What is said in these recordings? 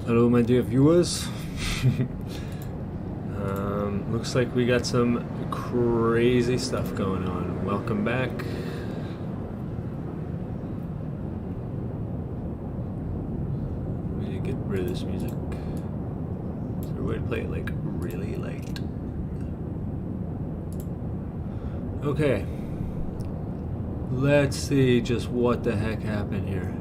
Hello, my dear viewers. Looks like we got some crazy stuff going on. Welcome back. Let me get rid of this music. Is there a way to play it like really light? Okay. Let's see just what the heck happened here.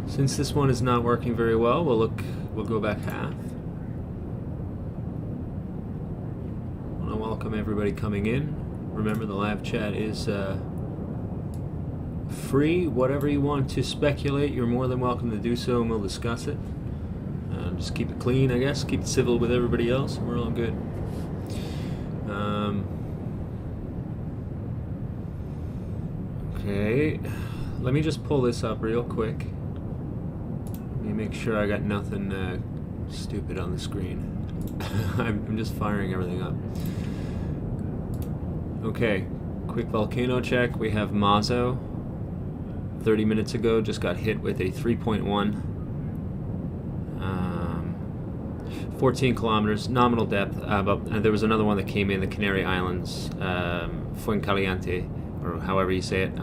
Since this one is not working very well, we'll go back half. I want to welcome everybody coming in. Remember, the live chat is free. Whatever you want to speculate, you're more than welcome to do so, and we'll discuss it. Just keep it clean, I guess. Keep it civil with everybody else, and we're all good. Okay, let me just pull this up real quick. Make sure I got nothing stupid on the screen. I'm just firing everything up. Okay, quick volcano check. We have Mazo. 30 minutes ago, just got hit with a 3.1. 14 kilometers, nominal depth. But there was another one that came in, the Canary Islands, Fuencaliente, or however you say it.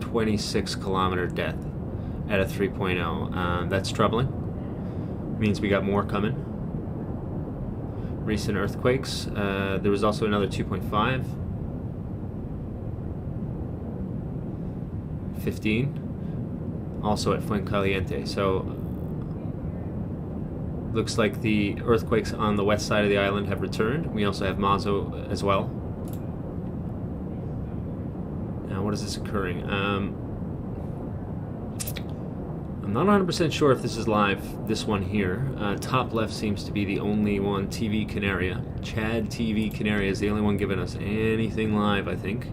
26 kilometer depth. At a 3.0. That's troubling. Means we got more coming. Recent earthquakes. There was also another 2.5. 15. Also at Fuencaliente. So looks like the earthquakes on the west side of the island have returned. We also have Mazo as well. Now, what is this occurring? I'm not 100% sure if this is live, this one here. Top left seems to be the only one. TV Canaria. Chad TV Canaria is the only one giving us anything live, I think.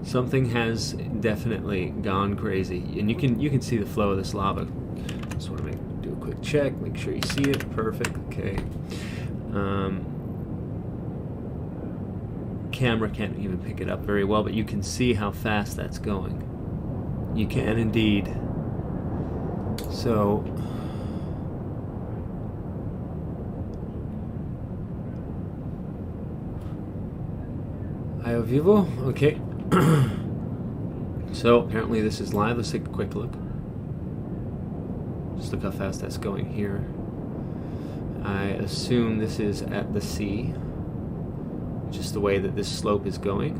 Something has definitely gone crazy. And you can see the flow of this lava. Just want to do a quick check, make sure you see it. Perfect, okay. Camera can't even pick it up very well, but you can see how fast that's going. You can indeed. So, Io vivo, okay. So apparently this is live. Let's take a quick look. Just look how fast that's going here. I assume this is at the sea, just the way that this slope is going.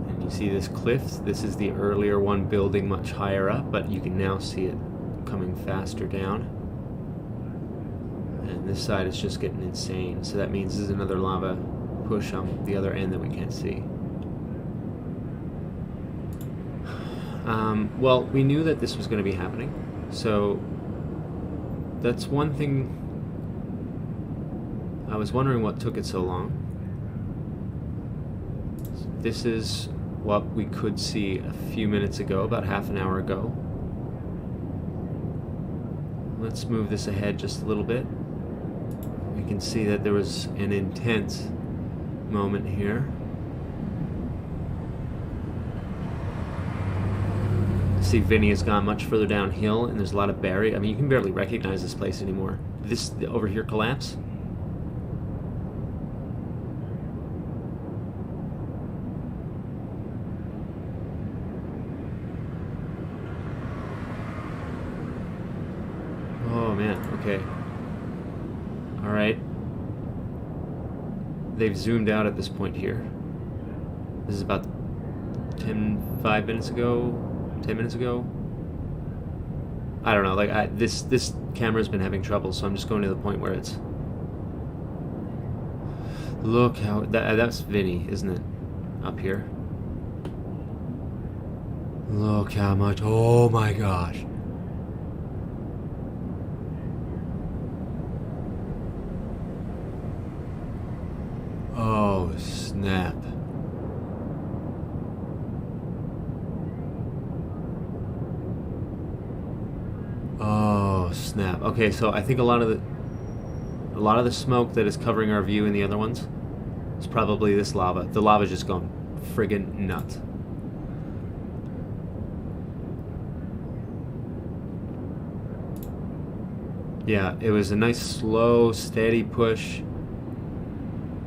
And you see this cliff. This is the earlier one building much higher up, but you can now see it coming faster down. And this side is just getting insane. So that means there's another lava push on the other end that we can't see. Well, we knew that this was going to be happening. So that's one thing. I was wondering what took it so long. This is what we could see a few minutes ago, about half an hour ago. Let's move this ahead just a little bit. We can see that there was an intense moment here. See, Vinny has gone much further downhill, and there's a lot of I mean, you can barely recognize this place anymore. This over here collapse. Oh man, okay. Alright. They've zoomed out at this point here. This is about 5 minutes ago, 10 minutes ago. I don't know, like this camera's been having trouble, so I'm just going to the point where it's... Look how... that's Vinny, isn't it? Up here. Look how much... Oh my gosh. Oh, snap. Oh, snap. Okay, so I think a lot of the smoke that is covering our view in the other ones is probably this lava. The lava's just gone friggin' nuts. Yeah, it was a nice, slow, steady push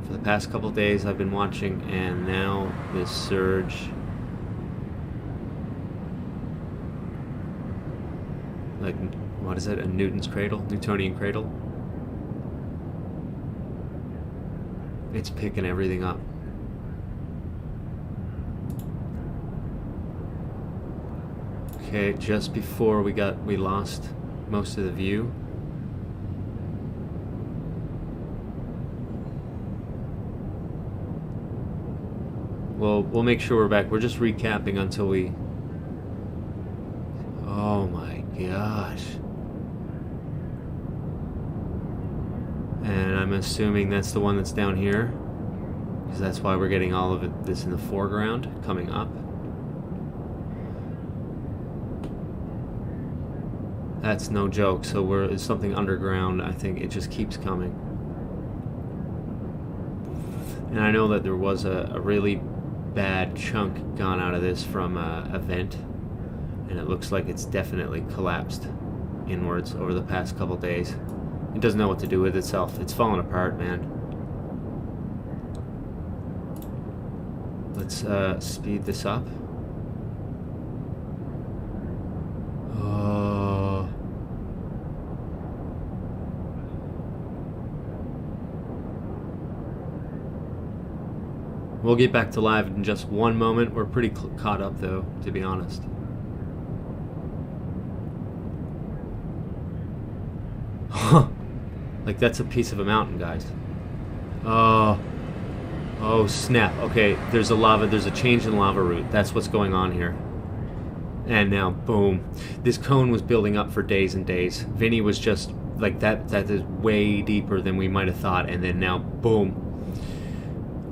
for the past couple days I've been watching, and now this surge. Like, what is it? A Newtonian cradle? It's picking everything up. Okay, just before we lost most of the view. We'll make sure we're back. We're just recapping until we... Oh my gosh. And I'm assuming that's the one that's down here, because that's why we're getting all of it, this in the foreground coming up. That's no joke. So it's something underground. I think it just keeps coming. And I know that there was a really bad chunk gone out of this from a vent, and it looks like it's definitely collapsed inwards over the past couple days. It doesn't know what to do with itself. It's falling apart, man. Let's speed this up. We'll get back to live in just one moment. We're pretty caught up, though, to be honest. Like, that's a piece of a mountain, guys. Oh snap. Okay, there's a change in lava route. That's what's going on here. And now, boom. This cone was building up for days and days. Vinny was just, like, that is way deeper than we might have thought. And then now, boom.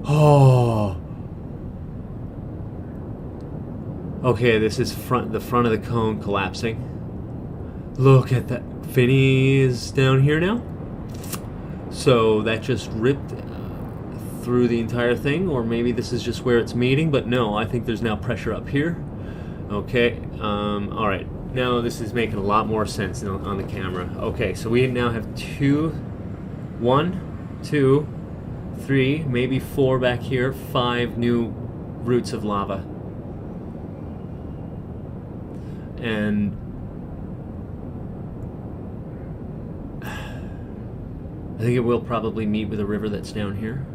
Oh. Okay, this is the front of the cone collapsing. Look at that. Vinny is down here now. So that just ripped through the entire thing, or maybe this is just where it's meeting, but no, I think there's now pressure up here. Okay, all right. Now this is making a lot more sense on the camera. Okay, so we now have 1, 2, 3, maybe 4 back here, 5 new routes of lava. And I think it will probably meet with a river that's down here.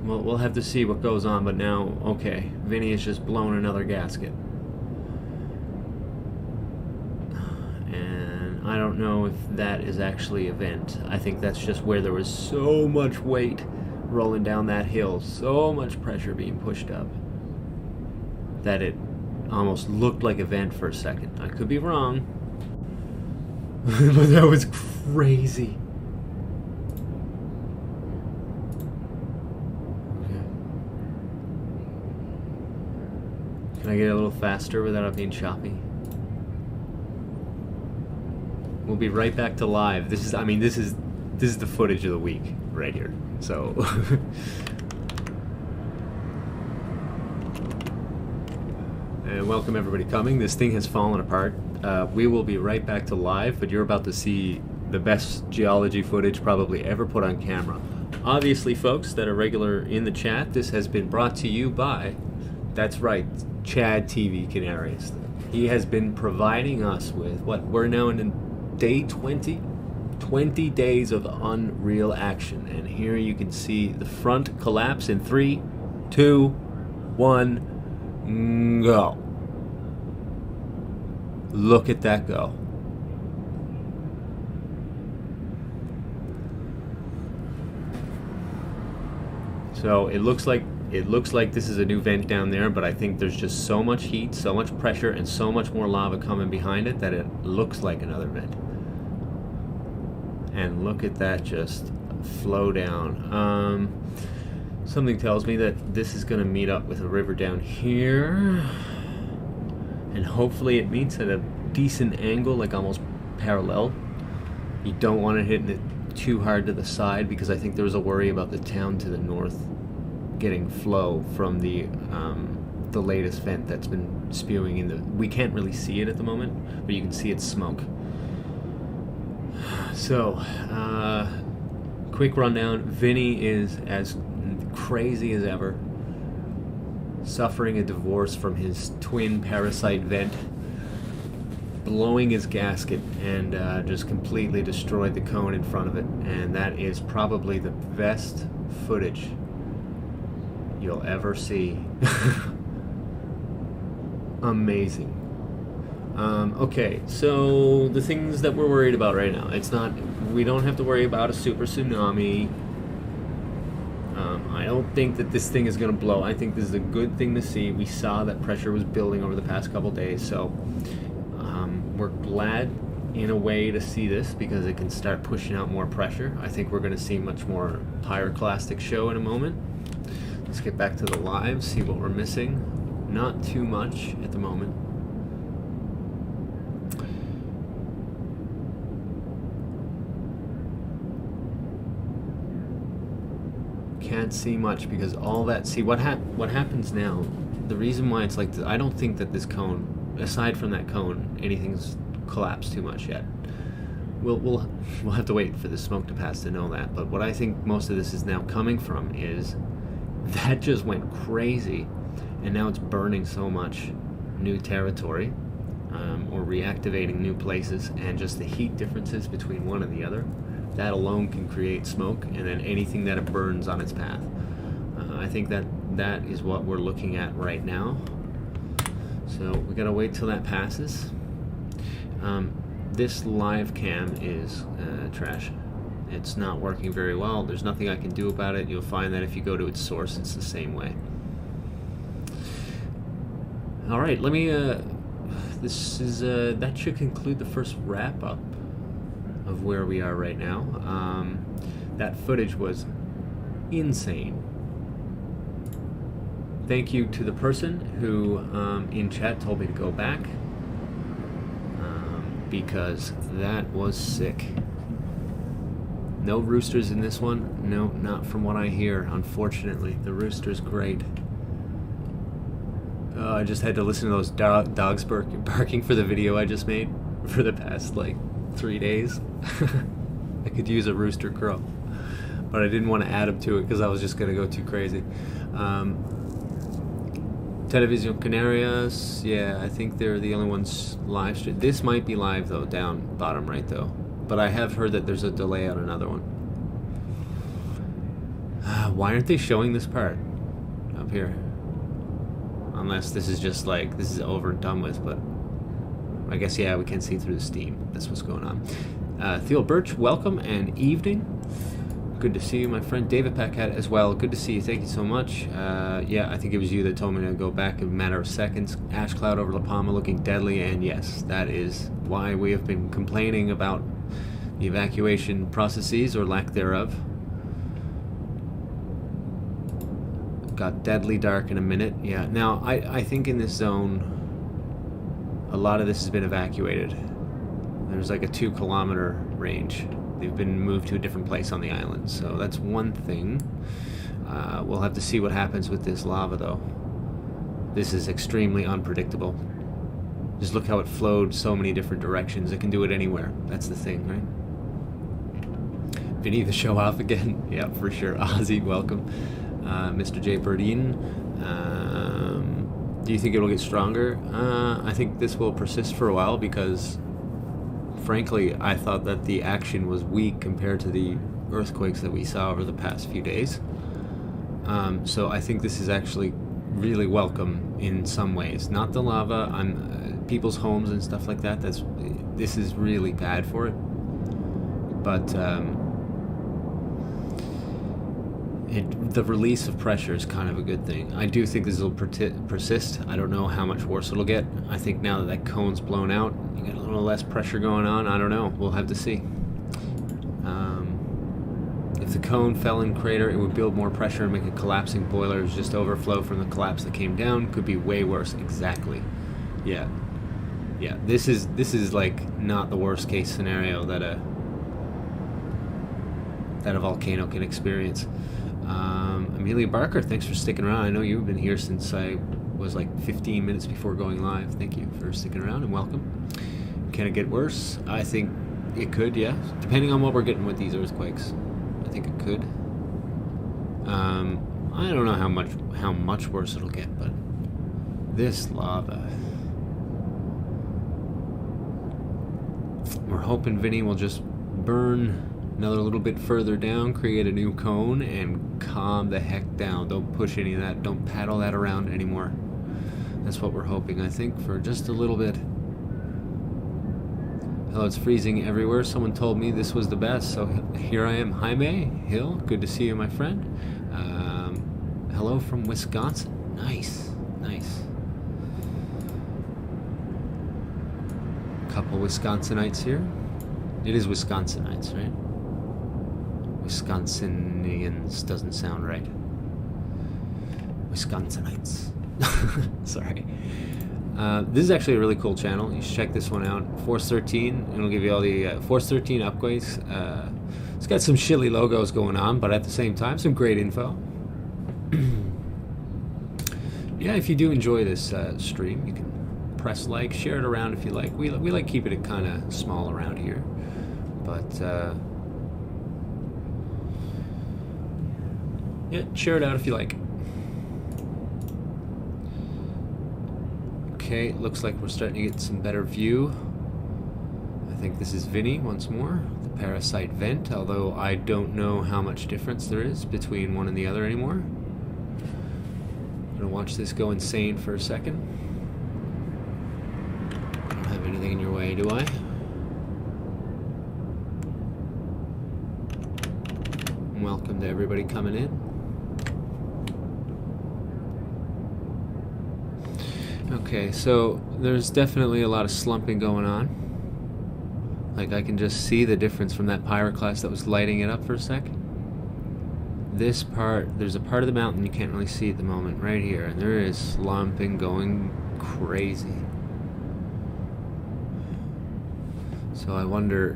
Well, we'll have to see what goes on, but now, okay, Vinny has just blown another gasket. And I don't know if that is actually a vent. I think that's just where there was so much weight rolling down that hill, so much pressure being pushed up, that it almost looked like a vent for a second. I could be wrong, but that was crazy. Okay. Can I get a little faster without it being choppy? We'll be right back to live. This is the footage of the week right here. So and welcome everybody coming. This thing has fallen apart. We will be right back to live, but you're about to see the best geology footage probably ever put on camera. Obviously, folks that are regular in the chat, this has been brought to you by, that's right, Chad TV Canaries. He has been providing us with what we're now in day 20 days of unreal action. And here you can see the front collapse in 3, 2, 1, go. Look at that go. So it looks like this is a new vent down there, but I think there's just so much heat, so much pressure, and so much more lava coming behind it that it looks like another vent. And look at that just flow down. Something tells me that this is going to meet up with a river down here, and hopefully it meets at a decent angle, like almost parallel. You don't want to hit it too hard to the side, because I think there was a worry about the town to the north getting flow from the latest vent that's been spewing in the... We can't really see it at the moment, but you can see its smoke. So, quick rundown. Vinny is as crazy as ever, suffering a divorce from his twin parasite vent, blowing his gasket, and just completely destroyed the cone in front of it. And that is probably the best footage you'll ever see. Amazing. Okay, so the things that we're worried about right now, we don't have to worry about a super tsunami. I don't think that this thing is going to blow. I think this is a good thing to see. We saw that pressure was building over the past couple days, so we're glad in a way to see this because it can start pushing out more pressure. I think we're going to see much more pyroclastic show in a moment. Let's get back to the live, see what we're missing. Not too much at the moment. Can't see much because all that. See what happens now. The reason why it's like this, I don't think that this cone, aside from that cone, anything's collapsed too much yet. We'll have to wait for the smoke to pass to know that. But what I think most of this is now coming from is that just went crazy, and now it's burning so much new territory, or reactivating new places, and just the heat differences between one and the other. That alone can create smoke, and then anything that it burns on its path. I think that is what we're looking at right now. So we gotta wait till that passes. This live cam is trash. It's not working very well. There's nothing I can do about it. You'll find that if you go to its source, it's the same way. All right, let me. That should conclude the first wrap up of where we are right now. That footage was insane. Thank you to the person who in chat told me to go back, because that was sick. No roosters in this one. No, not from what I hear, unfortunately. The rooster's great. I just had to listen to those dogs barking for the video I just made for the past, 3 days. I could use a rooster crow, but I didn't want to add them to it because I was just going to go too crazy. Television Canarias, yeah, I think they're the only ones live stream. This might be live though, down bottom right though, but I have heard that there's a delay on another one. Why aren't they showing this part up here? Unless this is just this is over and done with, but I guess, yeah, we can see through the steam. That's what's going on. Theo Birch, welcome and evening. Good to see you, my friend. David Packhat as well. Good to see you. Thank you so much. Yeah, I think it was you that told me to go back in a matter of seconds. Ash cloud over La Palma looking deadly, and yes, that is why we have been complaining about the evacuation processes or lack thereof. Got deadly dark in a minute. Yeah, now I think in this zone a lot of this has been evacuated. There's like a 2-kilometer range. They've been moved to a different place on the island, so that's one thing. We'll have to see what happens with this lava though. This is extremely unpredictable. Just look how it flowed so many different directions. It can do it anywhere. That's the thing, right? Vinny the show off again. Yeah, for sure. Ozzy, welcome. Mr. J. Burdine. Do you think it'll get stronger? I think this will persist for a while because, frankly, I thought that the action was weak compared to the earthquakes that we saw over the past few days. So I think this is actually really welcome in some ways. Not the lava, people's homes and stuff like that. This is really bad for it. But the release of pressure is kind of a good thing. I do think this will persist. I don't know how much worse it'll get. I think now that cone's blown out, you get a little less pressure going on. I don't know. We'll have to see. If the cone fell in crater, it would build more pressure and make a collapsing boiler just overflow from the collapse that came down. Could be way worse. Exactly. Yeah. Yeah. This is not the worst case scenario that a volcano can experience. Amelia Barker, thanks for sticking around. I know you've been here since I was 15 minutes before going live. Thank you for sticking around and welcome. Can it get worse? I think It could, yeah. Depending on what we're getting with these earthquakes. I think it could. I don't know how much worse it'll get, but this lava. We're hoping Vinny will just burn another little bit further down, create a new cone, and calm the heck down. Don't push any of that. Don't paddle that around anymore. That's what we're hoping, I think, for just a little bit. Hello, it's freezing everywhere. Someone told me this was the best, so here I am. Jaime Hill, good to see you, my friend. Hello from Wisconsin. Nice, nice. Couple Wisconsinites here. It is Wisconsinites, right? Wisconsinians doesn't sound right. Wisconsinites. Sorry. This is actually a really cool channel. You should check this one out. Force 13. It'll give you all the Force 13 upgrades. It's got some shilly logos going on, but at the same time, some great info. Yeah, if you do enjoy this stream, you can press like, share it around if you like. We like keeping it kind of small around here, but yeah, share it out if you like. Okay, looks like we're starting to get some better view. I think this is Vinny once more, the parasite vent, although I don't know how much difference there is between one and the other anymore. I'm gonna watch this go insane for a second. I don't have anything in your way, do I? Welcome to everybody coming in. Okay, so there's definitely a lot of slumping going on. Like, I can just see the difference from that pyroclast that was lighting it up for a sec. This part, there's a part of the mountain you can't really see at the moment, right here, and there is slumping going crazy. So I wonder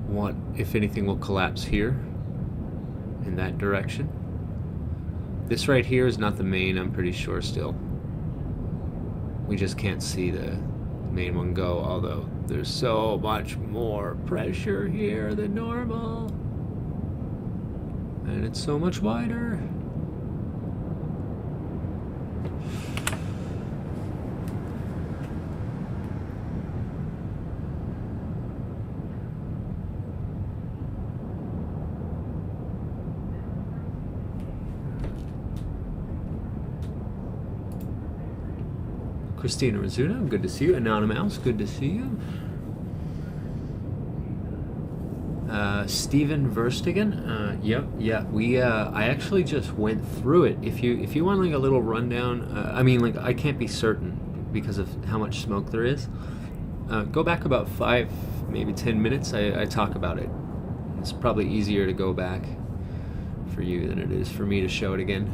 what, if anything, will collapse here, in that direction. This right here is not the main, I'm pretty sure still. We just can't see the main one go, although there's so much more pressure here than normal. And it's so much wider. Christina Rizzuto, good to see you. Anonymous, good to see you. Steven Verstigan, yep, yeah. I actually just went through it. If you want like a little rundown, I mean, like, I can't be certain because of how much smoke there is. Go back about 5, maybe 10 minutes. I talk about it. It's probably easier to go back for you than it is for me to show it again.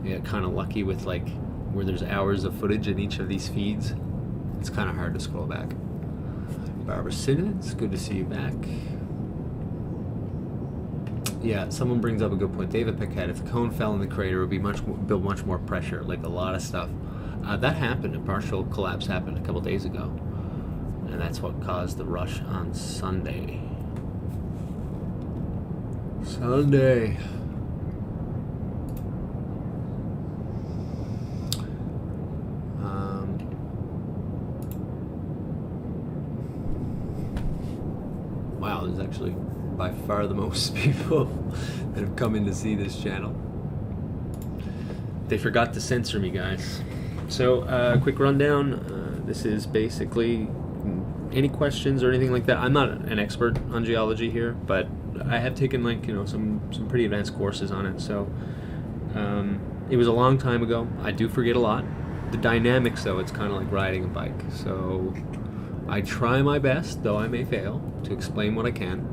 I got kind of lucky with like where there's hours of footage in each of these feeds. It's kind of hard to scroll back. Barbara Simmons, good to see you back. Yeah, someone brings up a good point. David Piquet, if the cone fell in the crater, it would build much more pressure, like a lot of stuff. That happened. A partial collapse happened a couple days ago, and that's what caused the rush on Sunday. Sunday. Wow, there's actually by far the most people that have come in to see this channel. They forgot to censor me, guys. So, quick rundown. This is basically any questions or anything like that. I'm not an expert on geology here, but I have taken, like, you know, some pretty advanced courses on it. So, it was a long time ago. I do forget a lot. The dynamics, though, it's kind of like riding a bike. So, I try my best, though I may fail, to explain what I can.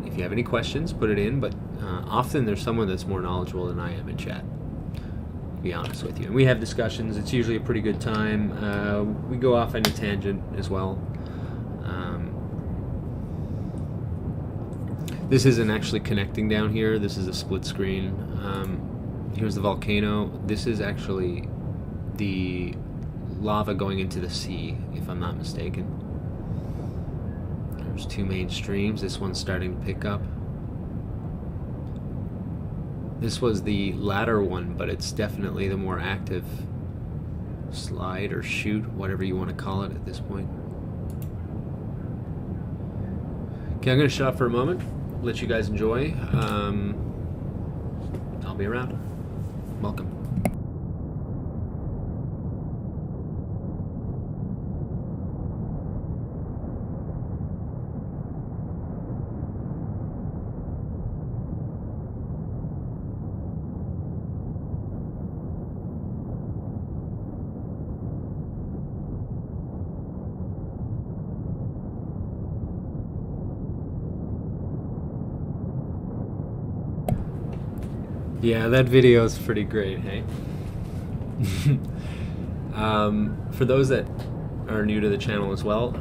If you have any questions, put it in, but often there's someone that's more knowledgeable than I am in chat, to be honest with you. And we have discussions. It's usually a pretty good time. We go off on a tangent as well. This isn't actually connecting down here. This is a split screen. Here's the volcano. This is actually the lava going into the sea, if I'm not mistaken. There's two main streams. This one's starting to pick up. This was the latter one, but it's definitely the more active slide or chute, whatever you want to call it at this point. Okay, I'm going to shut off for a moment, let you guys enjoy. I'll be around. Welcome. Yeah, that video is pretty great, hey? For those that are new to the channel as well,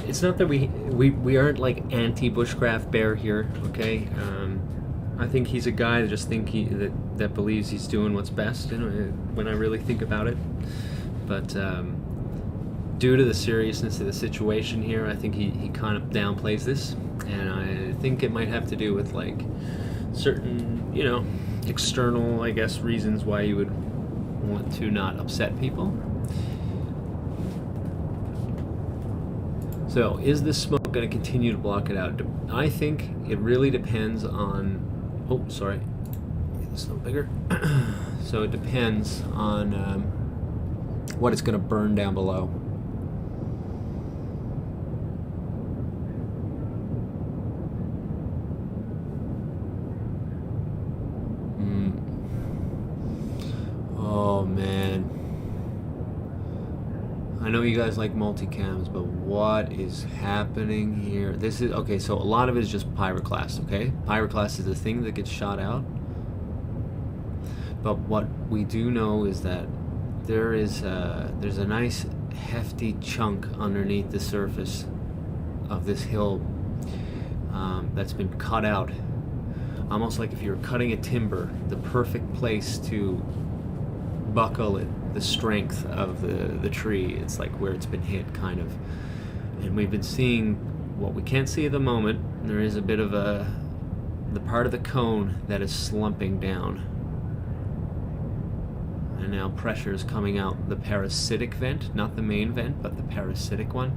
it's not that we aren't like anti-bushcraft bear here, okay? I think he's a guy that just that believes he's doing what's best, you know, when I really think about it. But due to the seriousness of the situation here, I think he kind of downplays this, and I think it might have to do with like certain, you know, external, I guess, reasons why you would want to not upset people. So, is this smoke going to continue to block it out? I think it really depends on... Oh, sorry. Get this a little bigger. So it depends on what it's going to burn down below. Oh man, I know you guys like multicams, but what is happening here? This is okay. So a lot of it is just pyroclast. Okay, pyroclast is the thing that gets shot out. But what we do know is that there's a nice hefty chunk underneath the surface of this hill that's been cut out, almost like if you were cutting a timber, the perfect place to buckle it, the strength of the tree. It's like where it's been hit, kind of. And we've been seeing what we can't see at the moment. There is a bit of the part of the cone that is slumping down, and now pressure is coming out the parasitic vent, not the main vent, but the parasitic one.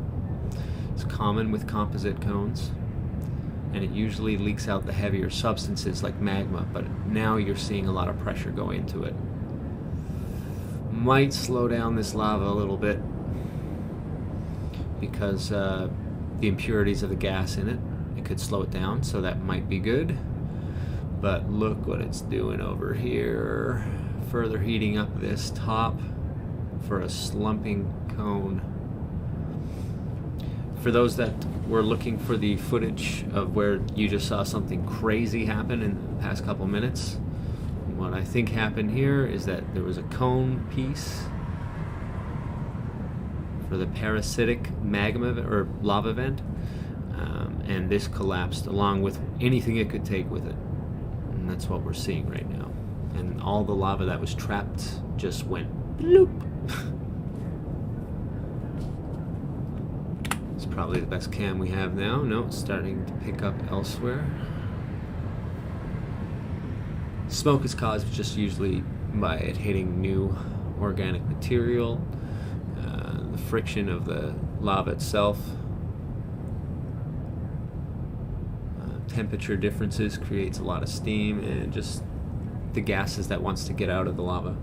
It's common with composite cones, and it usually leaks out the heavier substances like magma, but now you're seeing a lot of pressure go into it. Might slow down this lava a little bit because the impurities of the gas in it could slow it down, so that might be good. But look what it's doing over here, further heating up this top for a slumping cone. For those that were looking for the footage of where you just saw something crazy happen in the past couple minutes, what I think happened here is that there was a cone piece for the parasitic magma or lava vent, and this collapsed along with anything it could take with it. And that's what we're seeing right now. And all the lava that was trapped just went bloop. It's probably the best cam we have now. No, it's starting to pick up elsewhere. Smoke is caused just usually by it hitting new organic material, the friction of the lava itself, temperature differences creates a lot of steam, and just the gases that wants to get out of the lava.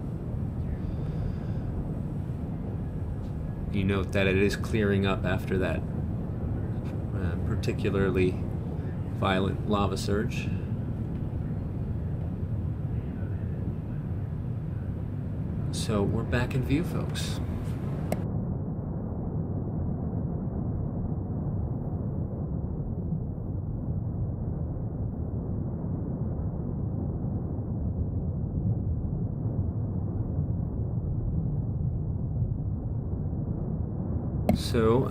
You note that it is clearing up after that particularly violent lava surge. So we're back in view, folks. So,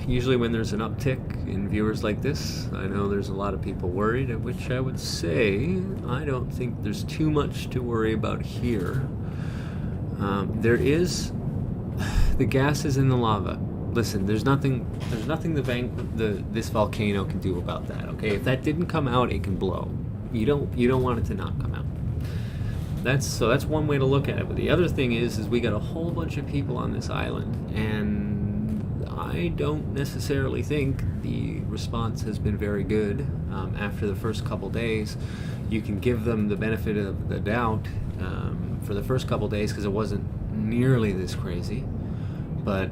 usually when there's an uptick in viewers like this, I know there's a lot of people worried, at which I would say I don't think there's too much to worry about here. There is the gases in the lava. listen, there's nothing this volcano can do about that. Okay, if that didn't come out, it can blow. You don't want it to not come out. That's one way to look at it. But the other thing is we got a whole bunch of people on this island, and I don't necessarily think the response has been very good. After the first couple days, you can give them the benefit of the doubt for the first couple days because it wasn't nearly this crazy, but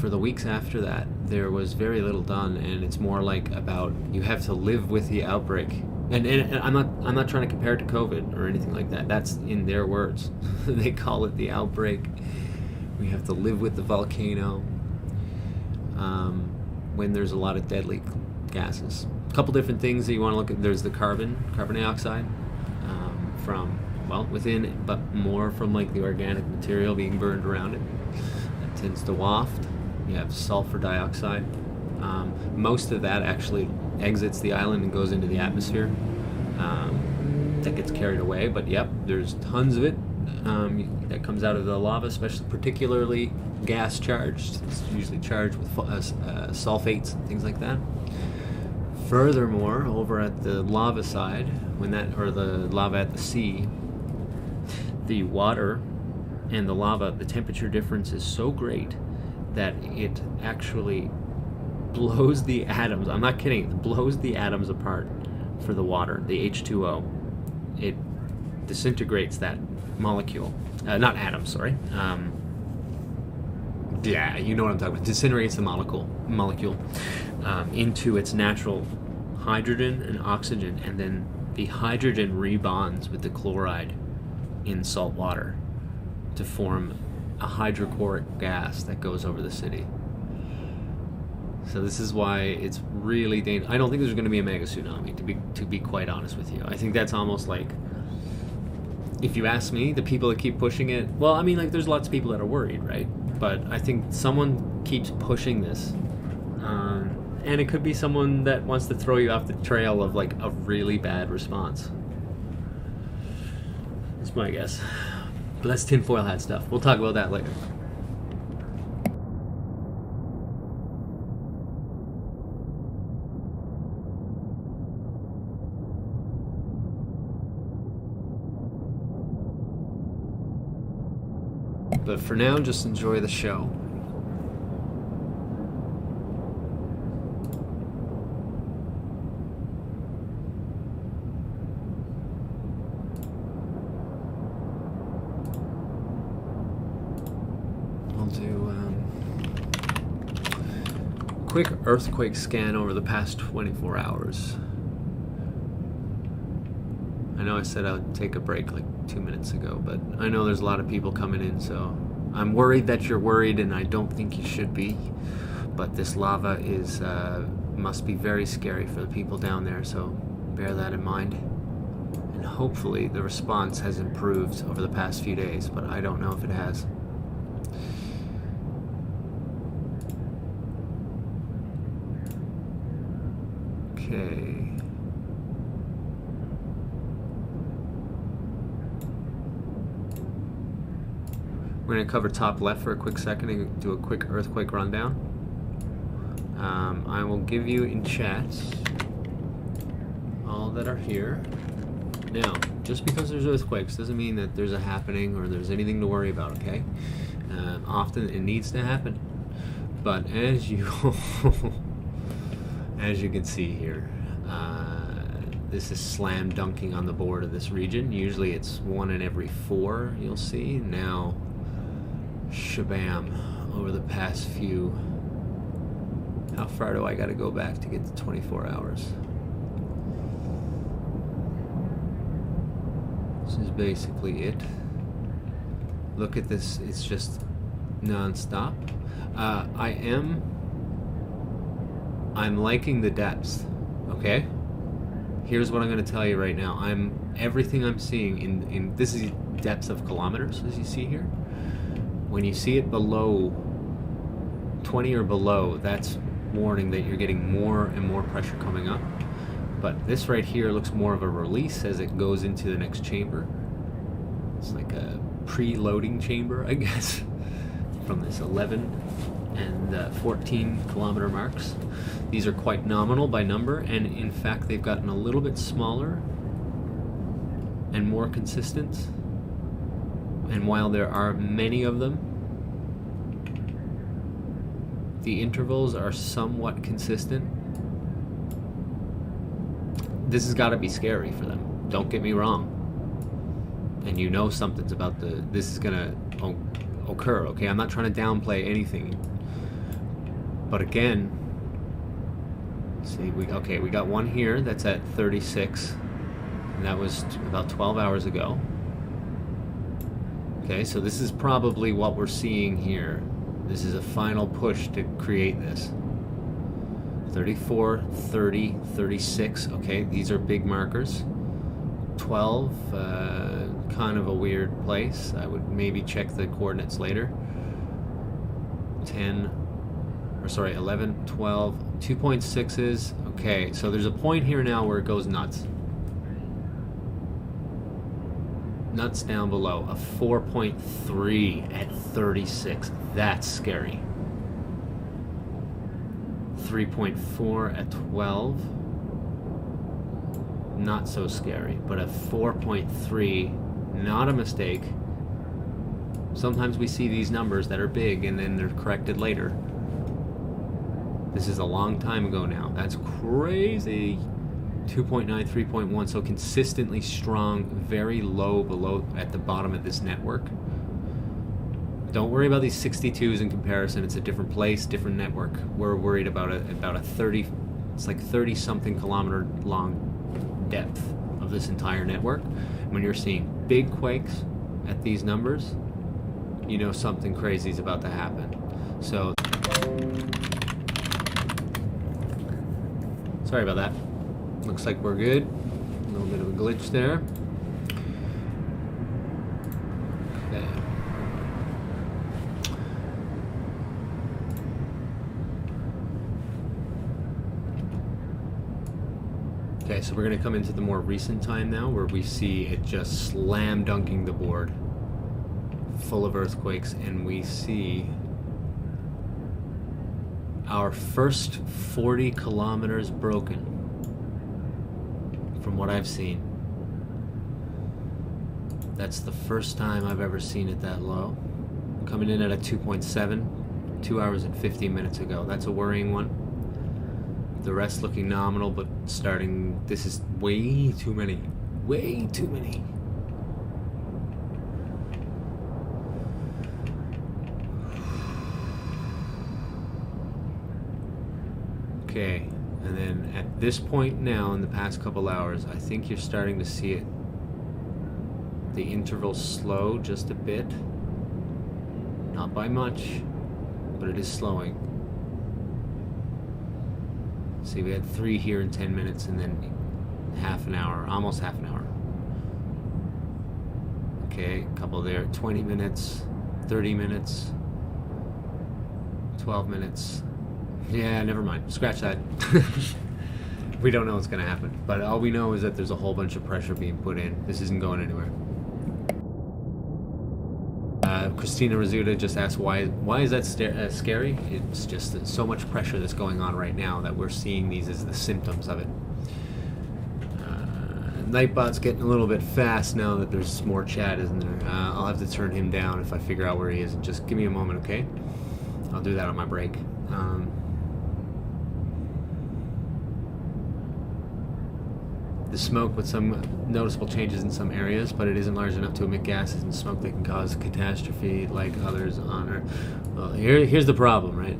for the weeks after that, there was very little done, and it's more like about you have to live with the outbreak. And I'm not trying to compare it to COVID or anything like that. That's in their words. They call it the outbreak. We have to live with the volcano when there's a lot of deadly gases. A couple different things that you want to look at. There's the carbon dioxide from, well, within, but more from like the organic material being burned around it. That tends to waft. You have sulfur dioxide. Most of that actually exits the island and goes into the atmosphere. That gets carried away, but yep, there's tons of it that comes out of the lava, especially particularly gas charged. It's usually charged with sulfates and things like that. Furthermore, over at the lava side, or the lava at the sea, the water and the lava, the temperature difference is so great that it actually blows the atoms. I'm not kidding. It blows the atoms apart for the water, the H2O. It disintegrates that molecule. Not atoms, sorry. Yeah, you know what I'm talking about. Disintegrates the molecule into its natural hydrogen and oxygen, and then the hydrogen rebonds with the chloride in salt water to form a hydrochloric gas that goes over the city. So this is why it's really dangerous. I don't think there's going to be a mega tsunami, to be quite honest with you. I think that's almost like, if you ask me, the people that keep pushing it, well, I mean, like, there's lots of people that are worried, right? But I think someone keeps pushing this. And it could be someone that wants to throw you off the trail of, like, a really bad response. That's my guess. But that's tinfoil hat stuff. We'll talk about that later. But for now, just enjoy the show. I'll do a quick earthquake scan over the past 24 hours. I know I said I would take a break like 2 minutes ago, but I know there's a lot of people coming in, so I'm worried that you're worried, and I don't think you should be. But this lava is must be very scary for the people down there, so bear that in mind. And hopefully the response has improved over the past few days, but I don't know if it has. Okay. We're going to cover top left for a quick second and do a quick earthquake rundown. I will give you in chat all that are here. Now, just because there's earthquakes doesn't mean that there's a happening or there's anything to worry about, okay? Often it needs to happen. But as you as you can see here, this is slam dunking on the board of this region. Usually it's 1 in every 4 you'll see. Now, shabam, over the past few, how far do I got to go back to get to 24 hours? This is basically it. Look at this, it's just non-stop. I'm liking the depths, okay? Here's what I'm going to tell you right now. Everything I'm seeing in this is depths of kilometers, as you see here. When you see it below 20 or below, that's warning that you're getting more and more pressure coming up. But this right here looks more of a release as it goes into the next chamber. It's like a pre-loading chamber, I guess, from this 11 and 14 kilometer marks. These are quite nominal by number, and in fact they've gotten a little bit smaller and more consistent. And while there are many of them, the intervals are somewhat consistent. This has got to be scary for them. Don't get me wrong. And you know something's about this is gonna occur, okay? I'm not trying to downplay anything. But again, see, we got one here that's at 36, and that was about 12 hours ago. Okay, so this is probably what we're seeing here. This is a final push to create this. 34, 30, 36, okay, these are big markers. 12, kind of a weird place. I would maybe check the coordinates later. 11, 12, 2.6s. Okay, so there's a point here now where it goes nuts. Nuts down below. A 4.3 at 36. That's scary. 3.4 at 12. Not so scary, but a 4.3, not a mistake. Sometimes we see these numbers that are big and then they're corrected later. This is a long time ago now. That's crazy. 2.9, 3.1, so consistently strong, very low below at the bottom of this network. Don't worry about these 62s in comparison. It's a different place, different network. We're worried about a 30, it's like 30 something kilometer long depth of this entire network. When you're seeing big quakes at these numbers, you know something crazy is about to happen. So sorry about that. Looks like we're good. A little bit of a glitch there. Okay. Okay, so we're going to come into the more recent time now, where we see it just slam dunking the board, full of earthquakes, and we see our first 40 kilometers broken, from what I've seen. That's the first time I've ever seen it that low. Coming in at a 2.7, 2 hours and 50 minutes ago. That's a worrying one. The rest looking nominal, but starting, this is way too many. Way too many. Okay, and then at this point now, in the past couple hours, I think you're starting to see it. The interval slow just a bit. Not by much, but it is slowing. See, we had 3 here in 10 minutes, and then half an hour, almost half an hour. Okay, a couple there, 20 minutes, 30 minutes, 12 minutes. Yeah, never mind. Scratch that. We don't know what's going to happen. But all we know is that there's a whole bunch of pressure being put in. This isn't going anywhere. Christina Rizzuta just asked, why is that scary? It's just so much pressure that's going on right now that we're seeing these as the symptoms of it. Nightbot's getting a little bit fast now that there's more chat, isn't there? I'll have to turn him down if I figure out where he is. Just give me a moment, okay? I'll do that on my break. The smoke with some noticeable changes in some areas, but it isn't large enough to emit gases and smoke that can cause a catastrophe like others on Earth. Well, here's the problem, right?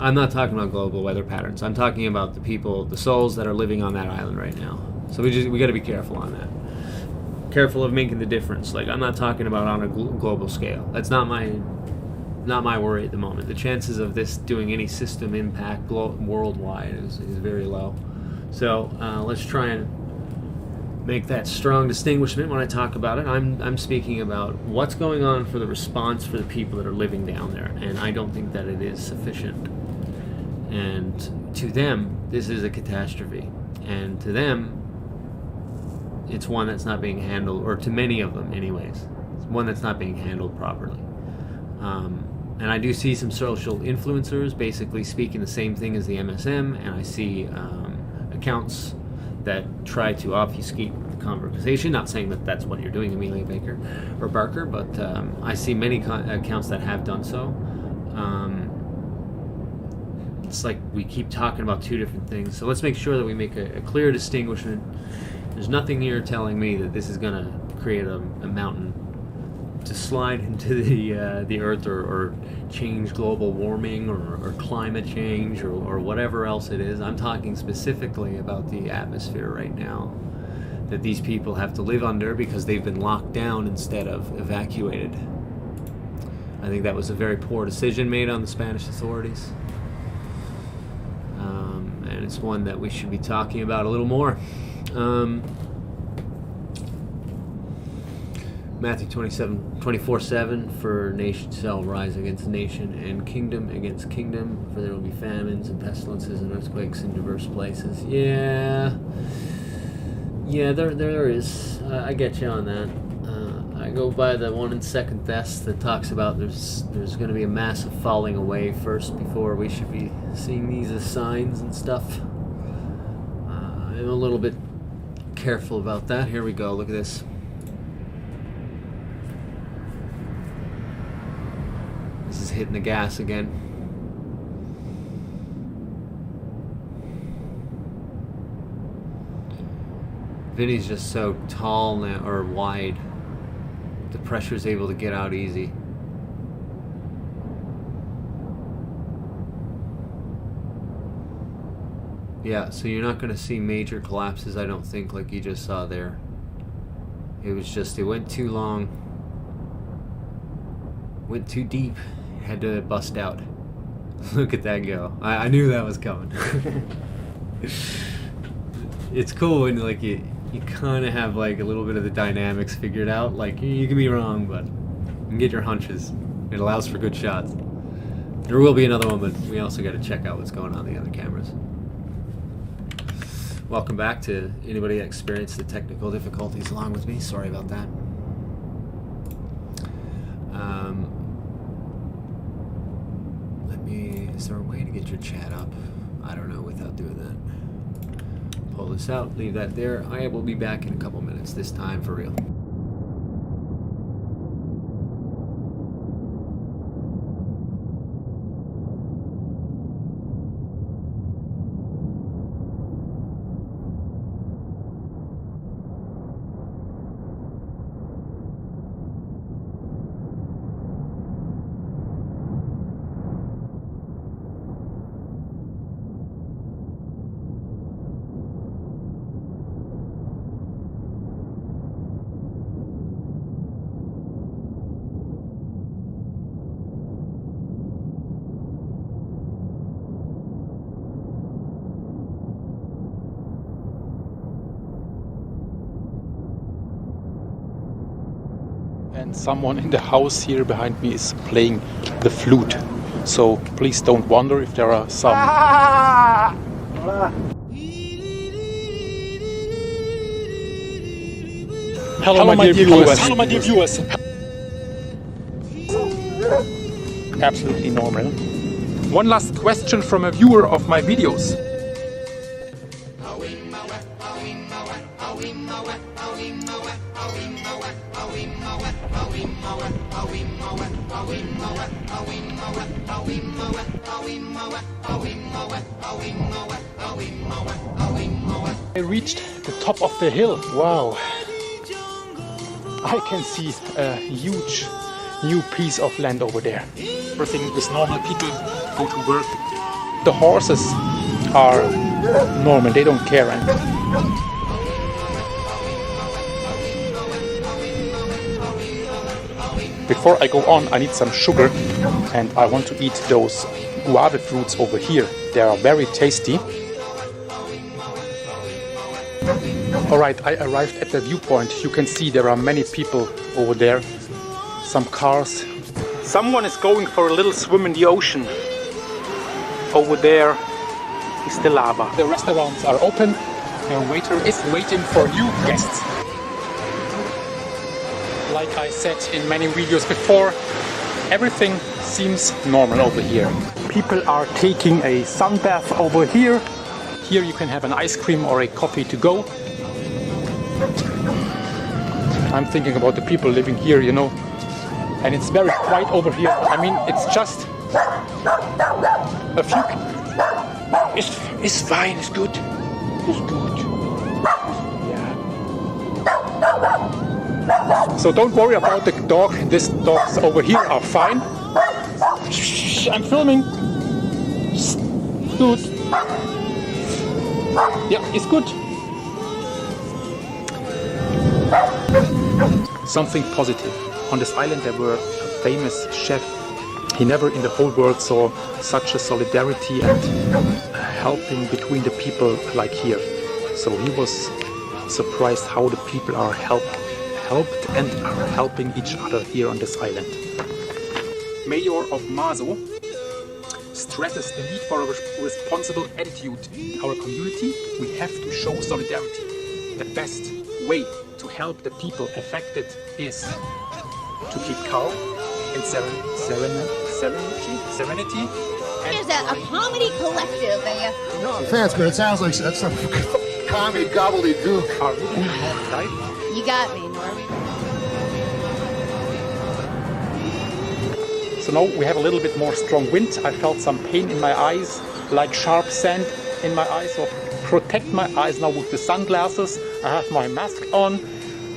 I'm not talking about global weather patterns. I'm talking about the people, the souls that are living on that island right now. So we got to be careful on that. Careful of making the difference. Like, I'm not talking about on a global scale. That's not my worry at the moment. The chances of this doing any system impact worldwide is very low. So let's try and make that strong distinguishment when I talk about it. I'm speaking about what's going on for the response for the people that are living down there, and I don't think that it is sufficient. And to them, this is a catastrophe, and to them, it's one that's not being handled, or to many of them anyways, it's one that's not being handled properly. And I do see some social influencers basically speaking the same thing as the MSM, and I see accounts that try to obfuscate the conversation. Not saying that that's what you're doing, Amelia Baker or Barker, but I see many accounts that have done so. It's like we keep talking about two different things, so let's make sure that we make a clear distinguishment. There's nothing here telling me that this is going to create a mountain to slide into the earth or change global warming or climate change or whatever else it is. I'm talking specifically about the atmosphere right now that these people have to live under because they've been locked down instead of evacuated. I think that was a very poor decision made on the Spanish authorities, and it's one that we should be talking about a little more. Matthew 24:7, for nation shall rise against nation and kingdom against kingdom, for there will be famines and pestilences and earthquakes in diverse places. Yeah, there is. I get you on that. I go by the one in 2 Thess that talks about there's going to be a massive falling away first before we should be seeing these as signs and stuff. I'm a little bit careful about that. Here we go. Look at this. This is hitting the gas again. Vinny's just so tall now, or wide. The pressure's able to get out easy. Yeah, so you're not going to see major collapses, I don't think, like you just saw there. It was just, it went too long. Went too deep. Had to bust out. Look at that go. I knew that was coming. It's cool when like you kind of have like a little bit of the dynamics figured out. Like you can be wrong, but you can get your hunches. It allows for good shots. There will be another one, but we also got to check out what's going on the other cameras. Welcome back to anybody that experienced the technical difficulties along with me. Sorry about that. Is there a way to get your chat up? I don't know without doing that. Pull this out, leave that there. I will be back in a couple minutes, this time for real. And someone in the house here behind me is playing the flute. So please don't wonder if there are some... Hello my dear viewers. Hello my dear viewers. Absolutely normal. One last question from a viewer of my videos. I reached the top of the hill. Wow. I can see a huge new piece of land over there. Everything is normal. People go to work. The horses are normal. They don't care. Before I go on, I need some sugar, and I want to eat those guava fruits over here. They are very tasty. Alright, I arrived at the viewpoint. You can see there are many people over there. Some cars. Someone is going for a little swim in the ocean. Over there is the lava. The restaurants are open. The waiter is waiting for new guests. Like I said in many videos before, everything seems normal over here. People are taking a sun bath over here. Here you can have an ice cream or a coffee to go. I'm thinking about the people living here, you know. And it's very quiet over here. I mean, it's just a few... It's fine, it's good. It's good. Yeah. So don't worry about the dog. These dogs over here are fine. Shh, I'm filming. Good. Yeah, it's good. Something positive. On this island there were a famous chef. He never in the whole world saw such a solidarity and helping between the people like here. So he was surprised how the people are helped and are helping each other here on this island. Mayor of Mazo stresses the need for a responsible attitude. In our community, we have to show solidarity. The best way to help the people affected is to keep calm and serenity. There's a comedy collective. No, I'm fans, but it sounds like that's some comedy gobbledygook. You got me, Norm. So now we have a little bit more strong wind. I felt some pain in my eyes, like sharp sand in my eyes. So protect my eyes now with the sunglasses. I have my mask on.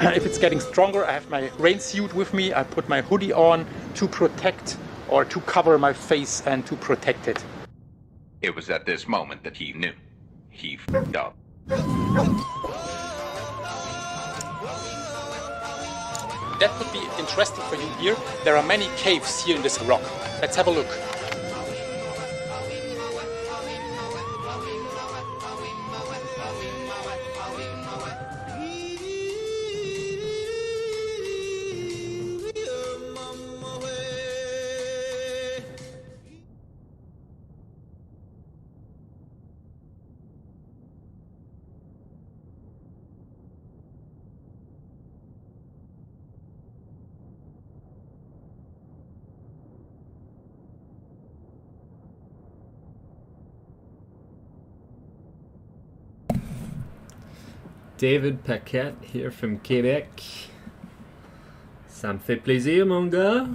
If it's getting stronger, I have my rain suit with me. I put my hoodie on to protect or to cover my face and to protect it. It was at this moment that he knew. He f***ed up. That could be interesting for you here. There are many caves here in this rock. Let's have a look. David Paquette here from Quebec. Ça me fait plaisir, mon gars.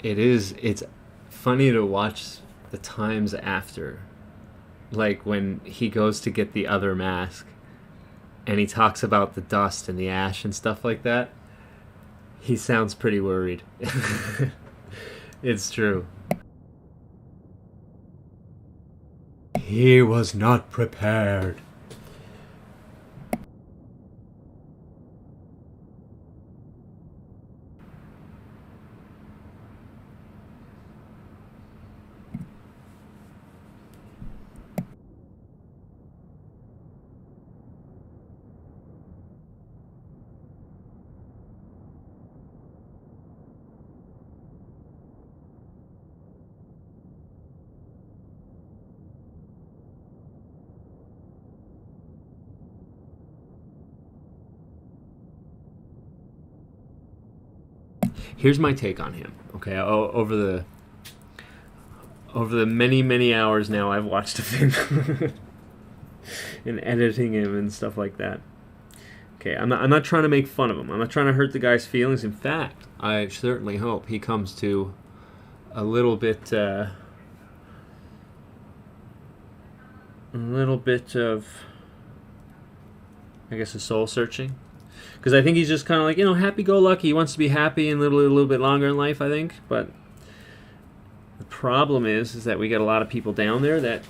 It's funny to watch the times after, like when he goes to get the other mask and he talks about the dust and the ash and stuff like that. He sounds pretty worried. It's true. He was not prepared. Here's my take on him. Okay, over the many hours now I've watched of him and editing him and stuff like that. Okay, I'm not trying to make fun of him. I'm not trying to hurt the guy's feelings. In fact, I certainly hope he comes to a little bit of, I guess, a soul searching. Because I think he's just kind of like, you know, happy-go-lucky. He wants to be happy and live a little bit longer in life, I think. But the problem is that we got a lot of people down there that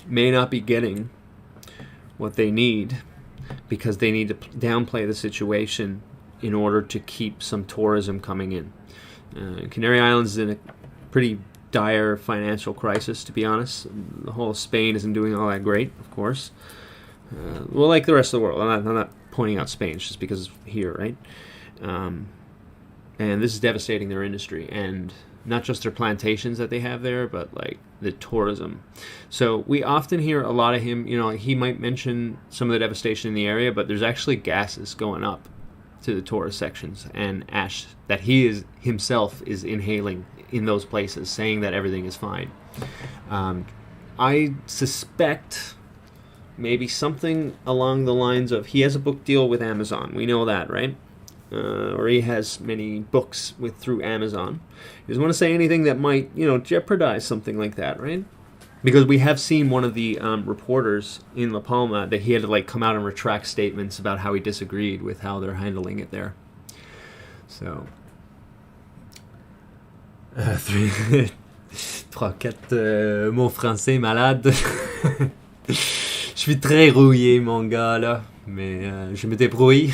may not be getting what they need because they need to downplay the situation in order to keep some tourism coming in. Canary Islands is in a pretty dire financial crisis, to be honest. The whole of Spain isn't doing all that great, of course. Well, like the rest of the world. I'm not pointing out Spain just because it's here, right? And this is devastating their industry, and not just their plantations that they have there, but like the tourism. So we often hear a lot of him, you know, he might mention some of the devastation in the area, but there's actually gases going up to the tourist sections and ash that he himself is inhaling in those places, saying that everything is fine. I suspect maybe something along the lines of he has a book deal with Amazon. We know that, right? Or he has many books through Amazon. He doesn't want to say anything that might, you know, jeopardize something like that, right? Because we have seen one of the reporters in La Palma that he had to like come out and retract statements about how he disagreed with how they're handling it there. So, 3, 4, mon français malade. Je suis très rouillé, mon gars, là, mais je me débrouille.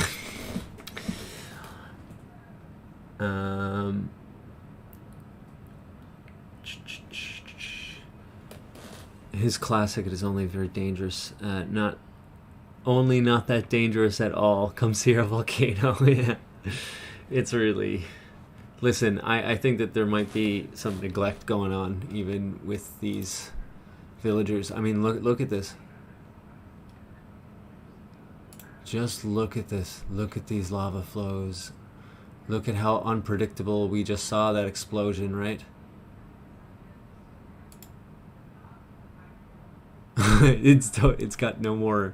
His classic, It Is Only Very Dangerous. Not that dangerous at all. Comes here, Volcano. Yeah. It's really... Listen, I think that there might be some neglect going on, even with these villagers. I mean, look at this. Just look at this. Look at these lava flows. Look at how unpredictable we just saw that explosion, right? It's got no more...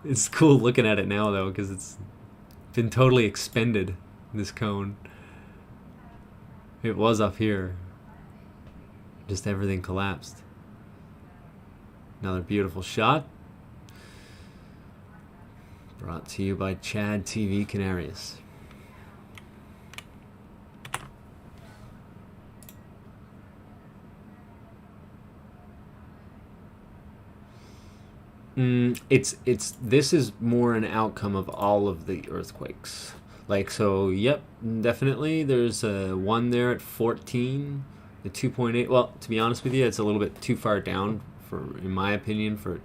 It's cool looking at it now, though, because it's been totally expended, this cone. It was up here. Just everything collapsed. Another beautiful shot. Brought to you by Chad TV Canarias. This is more an outcome of all of the earthquakes. Like, so, yep, definitely. There's one there at 14, the 2.8. Well, to be honest with you, it's a little bit too far down, in my opinion, for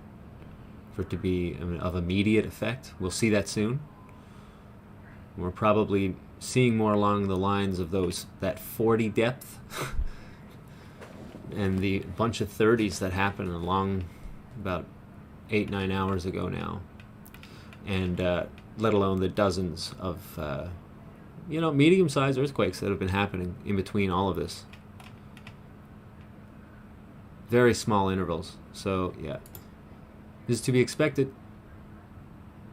it to be of immediate effect. We'll see that soon. We're probably seeing more along the lines of that 40 depth and the bunch of 30s that happened along about 8-9 hours ago now, and let alone the dozens of medium-sized earthquakes that have been happening in between all of this. Very small intervals. So yeah, this is to be expected.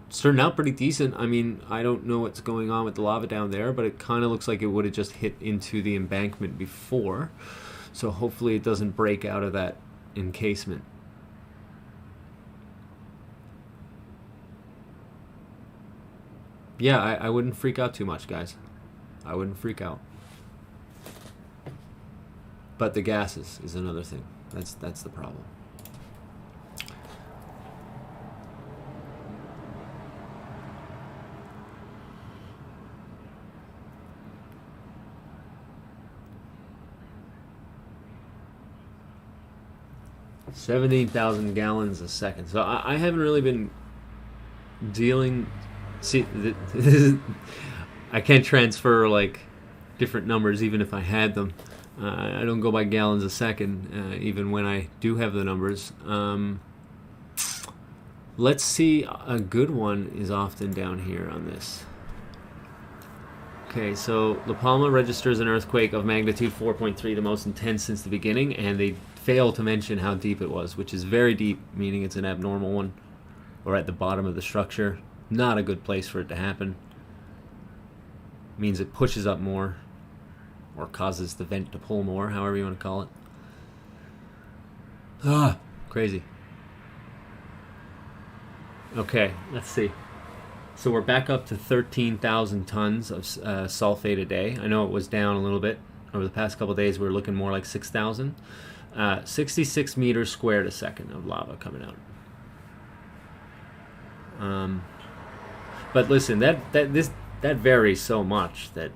It's turned out pretty decent. I mean, I don't know what's going on with the lava down there, but it kind of looks like it would have just hit into the embankment before, so hopefully it doesn't break out of that encasement. Yeah, I wouldn't freak out too much, guys. I wouldn't freak out. But the gases is another thing. That's the problem. $17,000 gallons a second. So I haven't really been dealing... See, I can't transfer like different numbers even if I had them. I don't go by gallons a second, even when I do have the numbers. Let's see, a good one is often down here on this. Okay, so La Palma registers an earthquake of magnitude 4.3, the most intense since the beginning, and they fail to mention how deep it was, which is very deep, meaning it's an abnormal one, or at the bottom of the structure. Not a good place for it to happen. Means it pushes up more, or causes the vent to pull more, however you want to call it. Crazy. Okay, let's see. So we're back up to 13,000 tons of sulfate a day. I know it was down a little bit over the past couple of days. We were looking more like 6,000. 66 meters squared a second of lava coming out. But listen, that varies so much that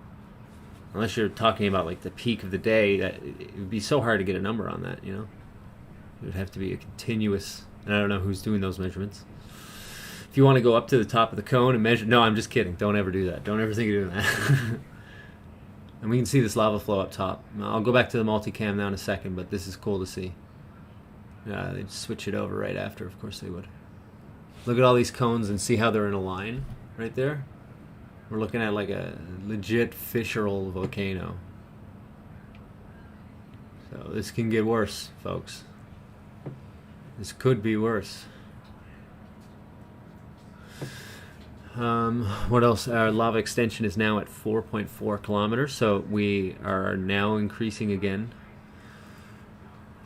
unless you're talking about like the peak of the day, that it would be so hard to get a number on that. You know, it would have to be a continuous. And I don't know who's doing those measurements. If you want to go up to the top of the cone and measure, no, I'm just kidding. Don't ever do that. Don't ever think of doing that. And we can see this lava flow up top. I'll go back to the multicam now in a second, but this is cool to see. Yeah, they'd switch it over right after. Of course they would. Look at all these cones and see how they're in a line right there. We're looking at like a legit fissural volcano. So this can get worse, folks. This could be worse. What else? Our lava extension is now at 4.4 kilometers, so we are now increasing again.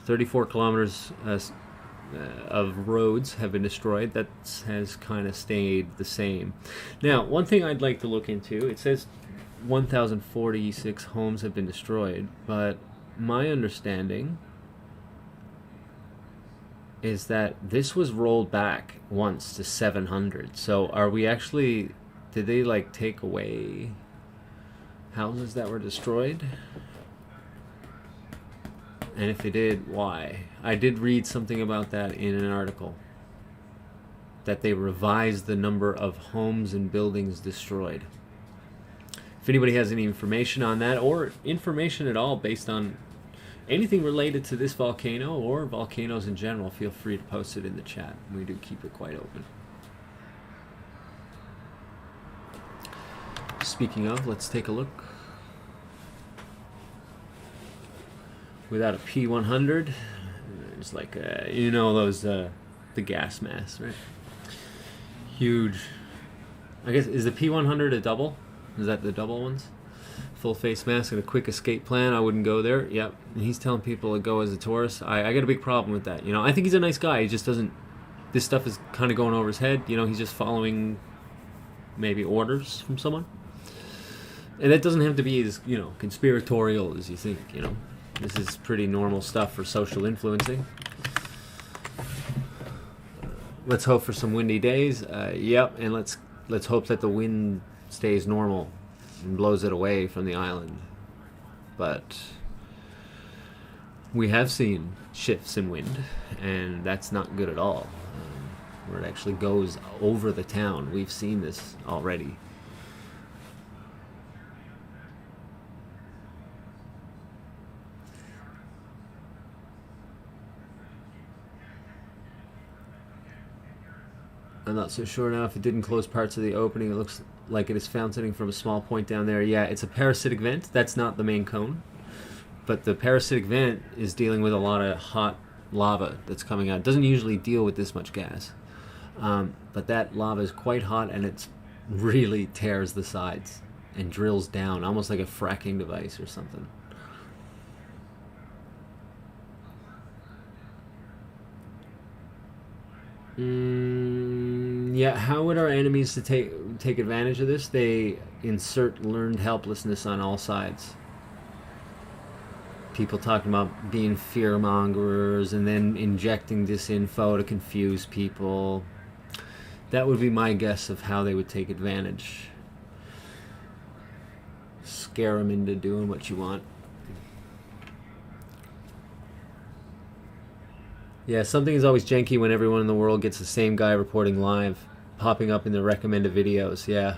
34 kilometers of roads have been destroyed. That has kind of stayed the same. Now, one thing I'd like to look into, it says 1,046 homes have been destroyed, but my understanding is that this was rolled back once to 700. So are we actually, did they like take away houses that were destroyed? And if they did, why? I did read something about that in an article, that they revised the number of homes and buildings destroyed. If anybody has any information on that, or information at all based on anything related to this volcano or volcanoes in general, feel free to post it in the chat. We do keep it quite open. Speaking of, let's take a look. Without a P100, there's like a, you know, those the gas mask, right? Huge. I guess, is the P100 a double? Is that the double ones? Full face mask and a quick escape plan. I wouldn't go there. Yep. And he's telling people to go as a tourist. I got a big problem with that. You know, I think he's a nice guy. He just doesn't. This stuff is kind of going over his head. You know, he's just following maybe orders from someone. And that doesn't have to be as, you know, conspiratorial as you think. You know, this is pretty normal stuff for social influencing. Let's hope for some windy days. Yep. And let's hope that the wind stays normal and blows it away from the island. But we have seen shifts in wind, and that's not good at all. Where it actually goes over the town. We've seen this already. I'm not so sure now if it didn't close parts of the opening. It looks like it is fountaining from a small point down there. Yeah, it's a parasitic vent. That's not the main cone. But the parasitic vent is dealing with a lot of hot lava that's coming out. It doesn't usually deal with this much gas. But that lava is quite hot, and it really tears the sides and drills down, almost like a fracking device or something. Yeah, how would our enemies to take advantage of this? They insert learned helplessness on all sides. People talking about being fearmongers and then injecting disinfo to confuse people. That would be my guess of how they would take advantage. Scare them into doing what you want. Yeah, something is always janky when everyone in the world gets the same guy reporting live, popping up in the recommended videos. Yeah.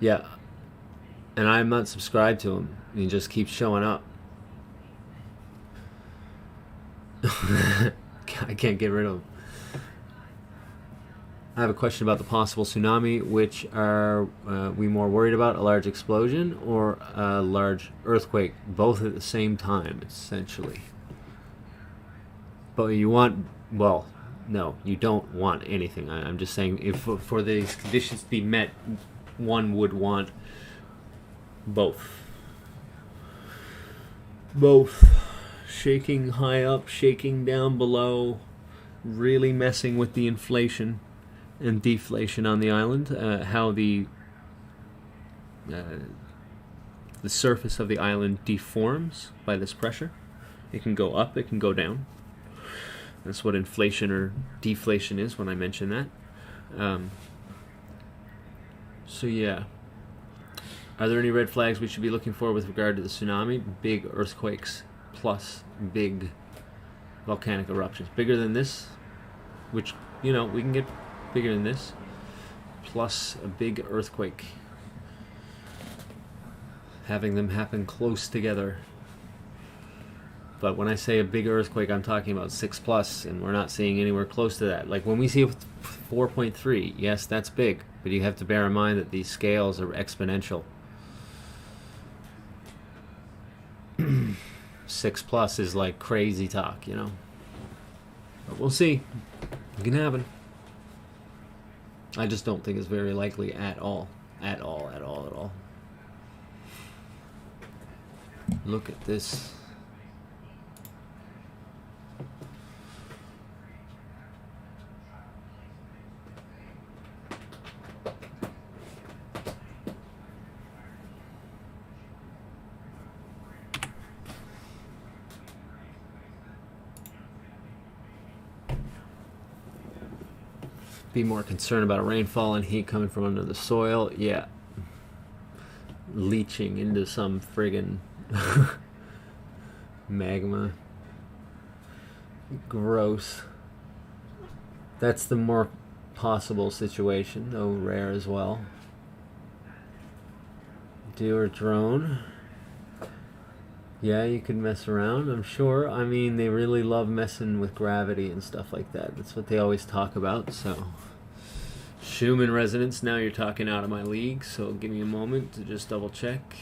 Yeah. And I'm not subscribed to him. He just keeps showing up. I can't get rid of him. I have a question about the possible tsunami. Which are we more worried about? A large explosion or a large earthquake? Both at the same time, essentially. But you want, well, no, you don't want anything. I'm just saying, if for these conditions to be met, one would want both. Both. Shaking high up, shaking down below, really messing with the inflation, and deflation on the island, how the surface of the island deforms by this pressure. It can go up, it can go down. That's what inflation or deflation is when I mention that. So yeah. Are there any red flags we should be looking for with regard to the tsunami? Big earthquakes plus big volcanic eruptions. Bigger than this, which, you know, we can get bigger than this, plus a big earthquake. Having them happen close together. But when I say a big earthquake, I'm talking about 6+, and we're not seeing anywhere close to that. Like when we see 4.3, yes, that's big, but you have to bear in mind that these scales are exponential. 6+ is like crazy talk, you know. But we'll see. It can happen. I just don't think it's very likely at all. At all, at all, at all. Look at this. Be more concerned about rainfall and heat coming from under the soil. Yeah. Leaching into some friggin' magma. Gross. That's the more possible situation, though rare as well. Do or drone. Yeah, you could mess around, I'm sure. I mean, they really love messing with gravity and stuff like that. That's what they always talk about, so. Schumann resonance, now you're talking out of my league, so give me a moment to just double check.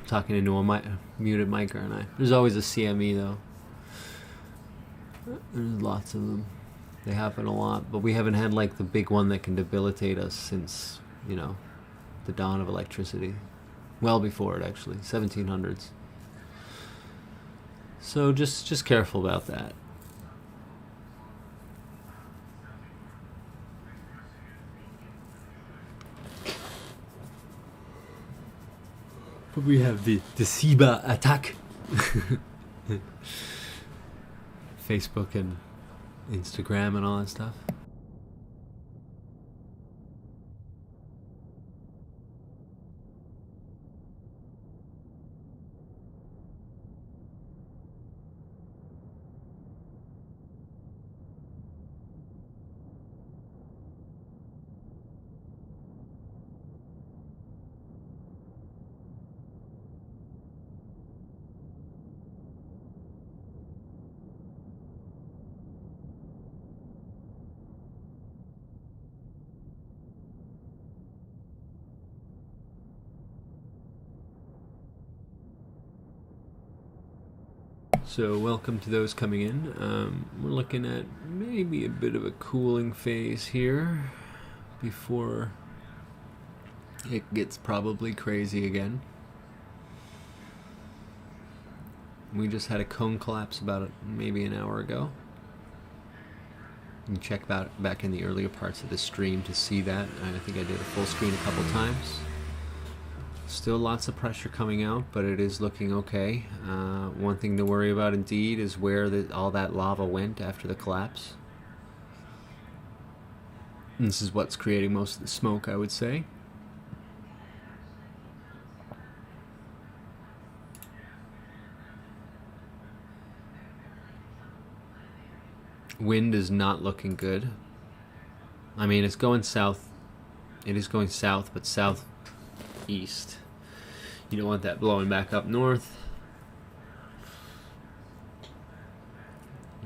talking into a muted mic, aren't I? There's always a CME though. There's lots of them. They happen a lot, but we haven't had like the big one that can debilitate us since, you know, the dawn of electricity. Well before it, actually, 1700s. So just careful about that. But we have the Siba attack. Facebook and Instagram and all that stuff. So welcome to those coming in. We're looking at maybe a bit of a cooling phase here before it gets probably crazy again. We just had a cone collapse about maybe an hour ago. You can check back in the earlier parts of the stream to see that. I think I did a full screen a couple times. Still lots of pressure coming out, but it is looking okay. One thing to worry about indeed is where all that lava went after the collapse. And this is what's creating most of the smoke, I would say. Wind is not looking good. I mean, it's going south. It is going south, but southeast. You don't want that blowing back up north.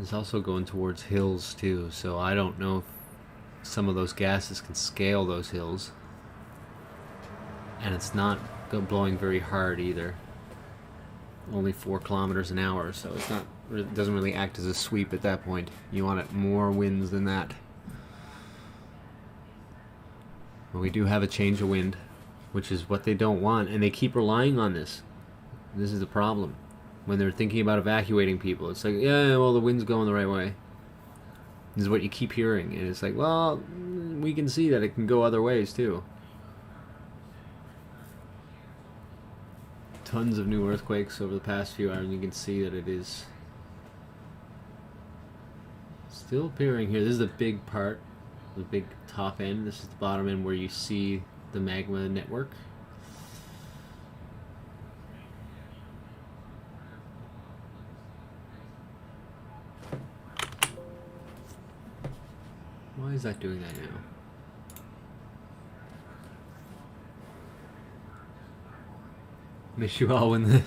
It's also going towards hills too, so I don't know if some of those gases can scale those hills. And it's not blowing very hard either. Only 4 kilometers an hour, so it doesn't really act as a sweep at that point. You want it more winds than that. But we do have a change of wind, which is what they don't want, and they keep relying on this. This is the problem. When they're thinking about evacuating people, it's like, yeah, well, the wind's going the right way. This is what you keep hearing, and it's like, well, we can see that it can go other ways too. Tons of new earthquakes over the past few hours, and you can see that it is still appearing here. This is the big part, the big top end. This is the bottom end where you see the magma network. Why is that doing that now? Miss you all when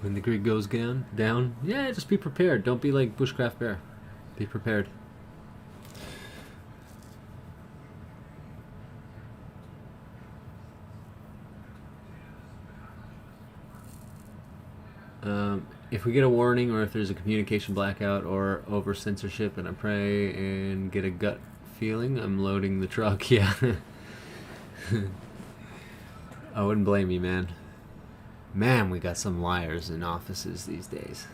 the grid goes down. Yeah, just be prepared. Don't be like Bushcraft Bear. Be prepared. If we get a warning, or if there's a communication blackout or over censorship, and I pray and get a gut feeling, I'm loading the truck. Yeah. I wouldn't blame you, man. Man, we got some liars in offices these days.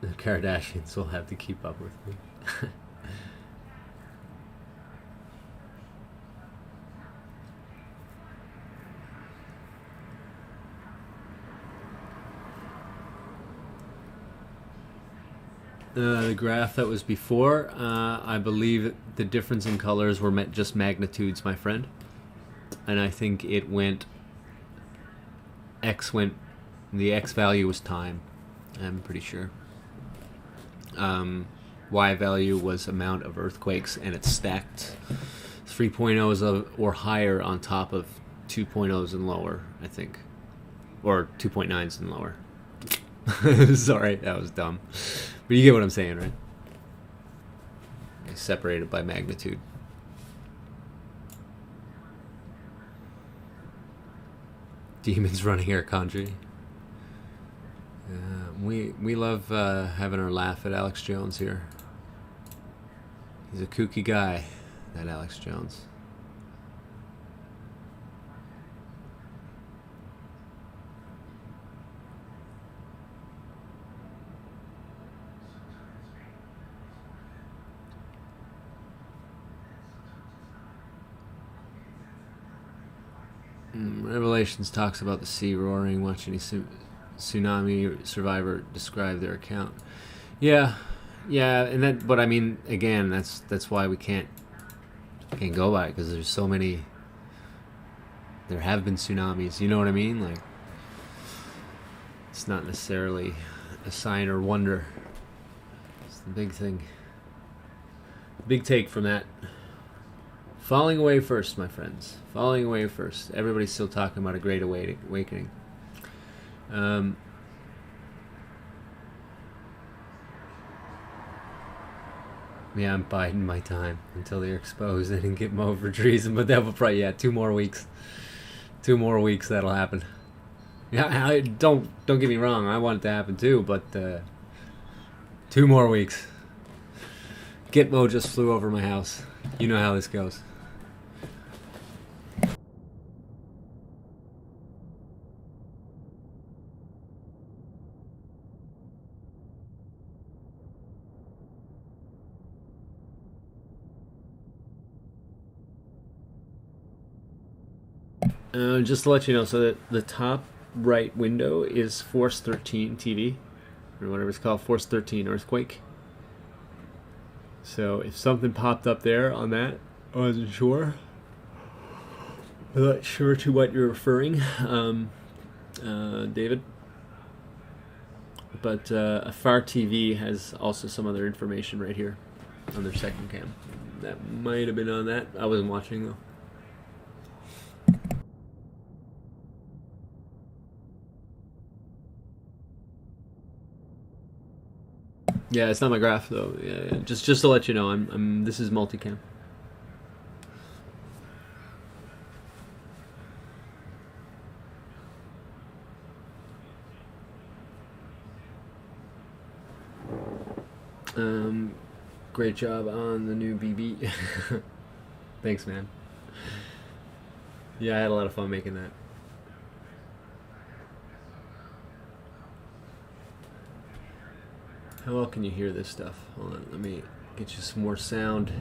The Kardashians will have to keep up with me. The graph that was before, I believe the difference in colors were just magnitudes, my friend. And I think it went, the X value was time, I'm pretty sure. Y value was amount of earthquakes, and it stacked 3.0s or higher on top of 2.0s and lower, I think. Or 2.9s and lower. Sorry, that was dumb. But you get what I'm saying, right? Separated by magnitude. Demons running our country. We love having our laugh at Alex Jones here. He's a kooky guy, that Alex Jones. Revelations talks about the sea roaring, watching a tsunami survivor describe their account. Yeah, and that. But I mean, again, that's why we can't go by it, because there's so many. There have been tsunamis. You know what I mean? Like, it's not necessarily a sign or wonder. It's the big thing. Big take from that. Falling away first, my friends. Falling away first. Everybody's still talking about a great awakening. Yeah, I'm biding my time until they're exposed and get them over treason. But that will probably, 2 more weeks. 2 more weeks that'll happen. Yeah, don't get me wrong. I want it to happen too, but 2 more weeks. Gitmo just flew over my house. You know how this goes. Just to let you know, so that the top right window is Force 13 TV, or whatever it's called, Force 13 Earthquake. So if something popped up there on that, I wasn't sure. I'm not sure to what you're referring, David. But Far TV has also some other information right here on their second cam. That might have been on that. I wasn't watching though. Yeah, it's not my graph though. Yeah. Just to let you know, this is multicam. Great job on the new BB. Thanks, man. Yeah, I had a lot of fun making that. How well can you hear this stuff? Hold on, let me get you some more sound.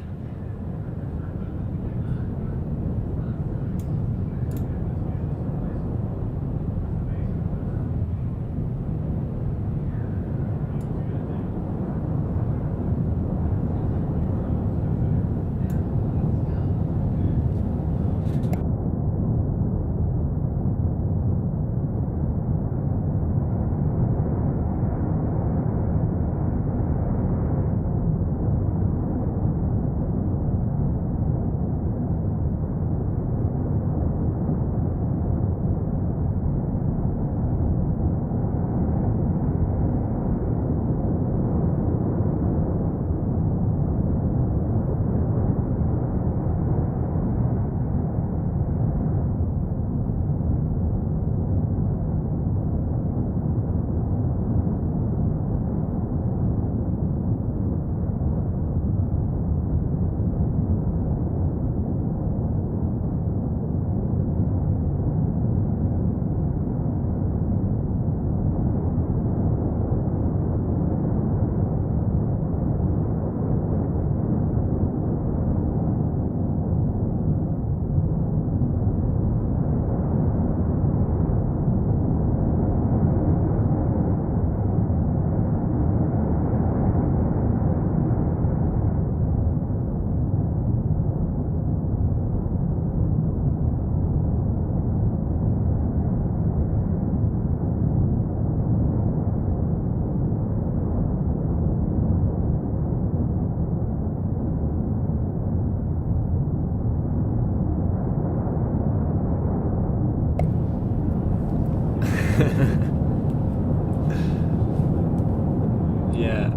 Yeah,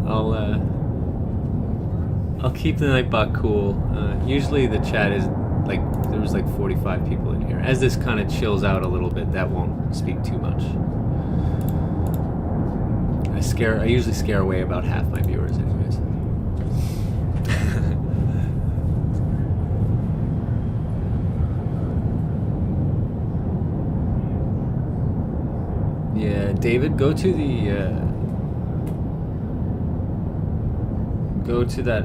I'll keep the Nightbot cool. Usually the chat is like, there was like 45 people in here. As this kind of chills out a little bit, that won't speak too much. I usually scare away about half my viewers anyways. Yeah, David, go to that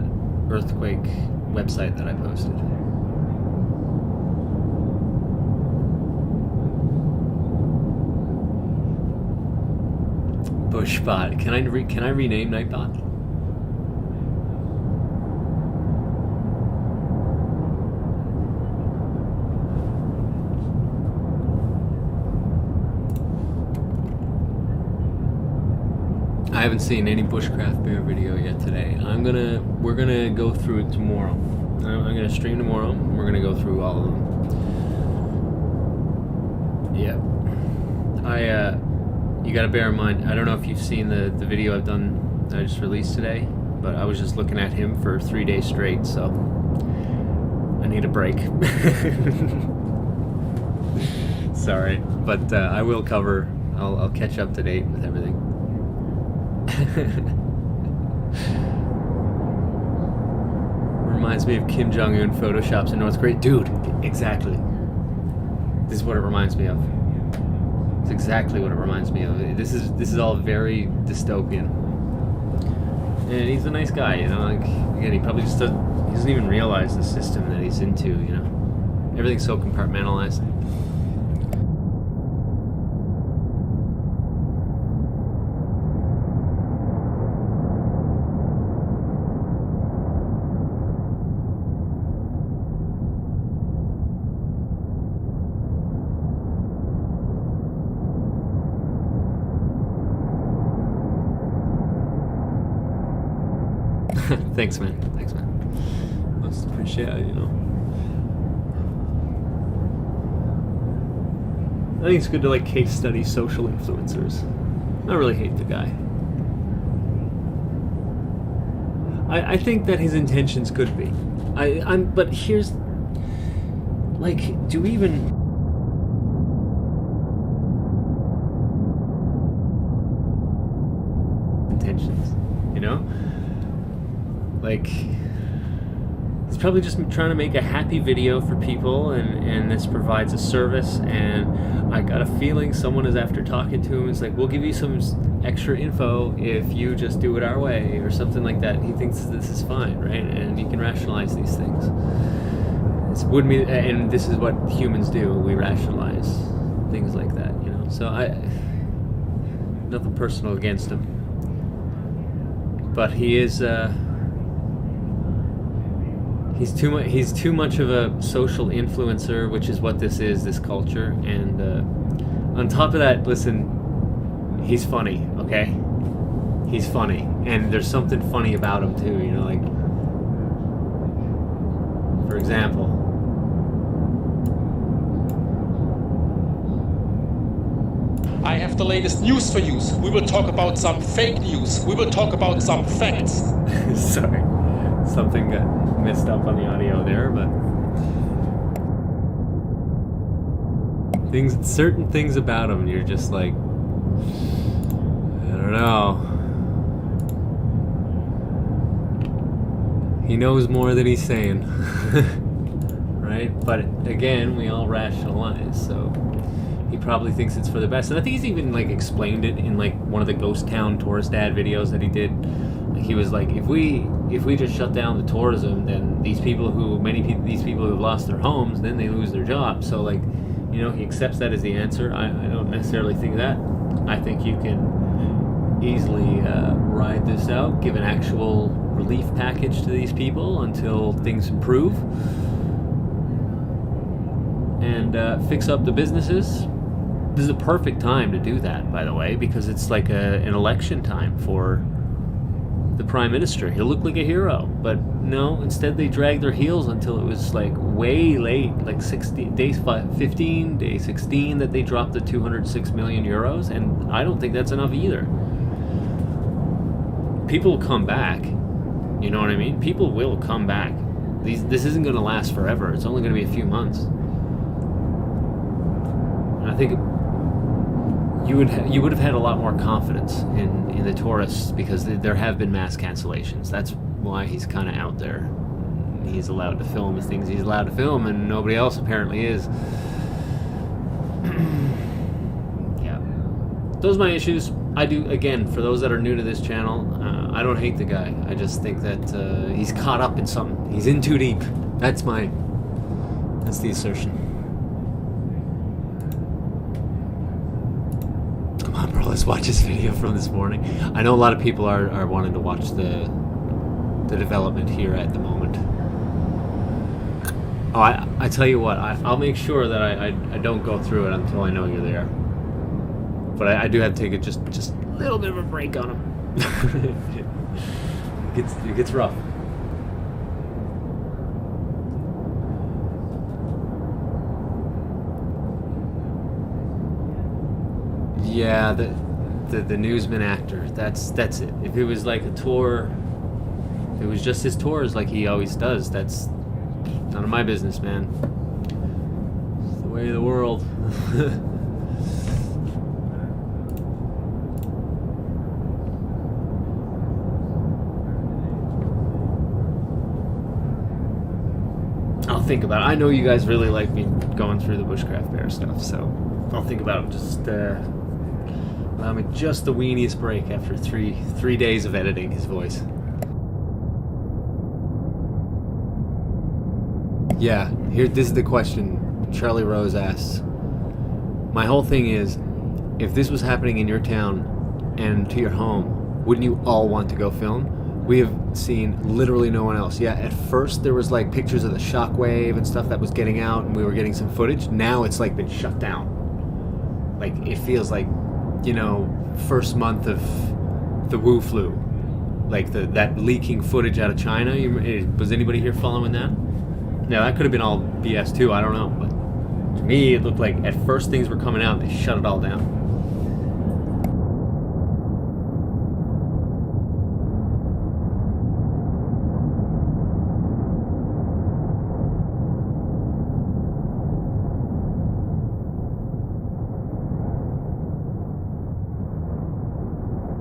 earthquake website that I posted. Bushbot. Can I rename Nightbot? I haven't seen any bushcraft bear video yet today. We're gonna go through it tomorrow. I'm gonna stream tomorrow. And we're gonna go through all of them. Yep. You gotta bear in mind, I don't know if you've seen the video I've done that I just released today, but I was just looking at him for 3 days straight, so I need a break. Sorry, but I will cover. I'll catch up to date with everything. Reminds me of Kim Jong-un photoshops in North Korea. Dude, exactly. This is what it reminds me of. It's exactly what it reminds me of. This is all very dystopian. And he's a nice guy, you know. Like, again, he probably just doesn't even realize the system that he's into, you know. Everything's so compartmentalized. Thanks, man. Most appreciate it, you know. I think it's good to like case study social influencers. I really hate the guy. I think that his intentions could be. But here's like, do we even intentions, you know? Like, he's probably just trying to make a happy video for people, and this provides a service, and I got a feeling someone is after talking to him. It's like, we'll give you some extra info if you just do it our way, or something like that. He thinks this is fine, right? And you can rationalize these things. And this is what humans do. We rationalize things like that, you know? So nothing personal against him. But he is, he's too much of a social influencer, which is what this is, this culture. And on top of that, listen, he's funny, okay? He's funny, and there's something funny about him too, you know, like, for example, I have the latest news for you. We will talk about some fake news. We will talk about some facts. Sorry, something got messed up on the audio there, but certain things about him, you're just like, I don't know. He knows more than he's saying, right? But again, we all rationalize, so he probably thinks it's for the best. And I think he's even like explained it in like one of the Ghost Town tourist ad videos that he did. He was like, if we just shut down the tourism, then these people who have lost their homes, then they lose their jobs. So like, you know, he accepts that as the answer. I don't necessarily think that. I think you can easily ride this out, give an actual relief package to these people until things improve, and fix up the businesses. This is a perfect time to do that, by the way, because it's like an election time for the Prime Minister. He'll look like a hero, but no, instead they dragged their heels until it was like way late, like 15, day 16 that they dropped the 206 million euros, and I don't think that's enough either. people will come back. You know what I mean? People will come back. This isn't going to last forever. It's only going to be a few months. And I think you would have had a lot more confidence in the tourists, because there have been mass cancellations. That's why he's kind of out there. He's allowed to film the things he's allowed to film, and nobody else apparently is. Yeah. Those are my issues. I do, again, for those that are new to this channel, I don't hate the guy. I just think that he's caught up in something. He's in too deep. That's the assertion. Come on, bro, let's watch this video from this morning. I know a lot of people are wanting to watch the development here at the moment. Oh, I tell you what, I'll make sure that I don't go through it until I know you're there. But I do have to take just a little bit of a break on him. It gets rough. Yeah, the newsman actor. That's it. If it was like a tour, if it was just his tours like he always does, that's none of my business, man. It's the way of the world. I'll think about it. I know you guys really like me going through the bushcraft bear stuff, so I'll think about it. Just allow me just the weeniest break after three days of editing his voice. Yeah, this is the question Charlie Rose asks. My whole thing is, if this was happening in your town and to your home, wouldn't you all want to go film? We have seen literally no one else. Yeah, at first there was like pictures of the shockwave and stuff that was getting out, and we were getting some footage. Now it's like been shut down. Like, it feels like, you know, first month of the Wu flu. Like that leaking footage out of China. Was anybody here following that? Now, that could have been all BS too, I don't know. But to me, it looked like at first things were coming out, they shut it all down.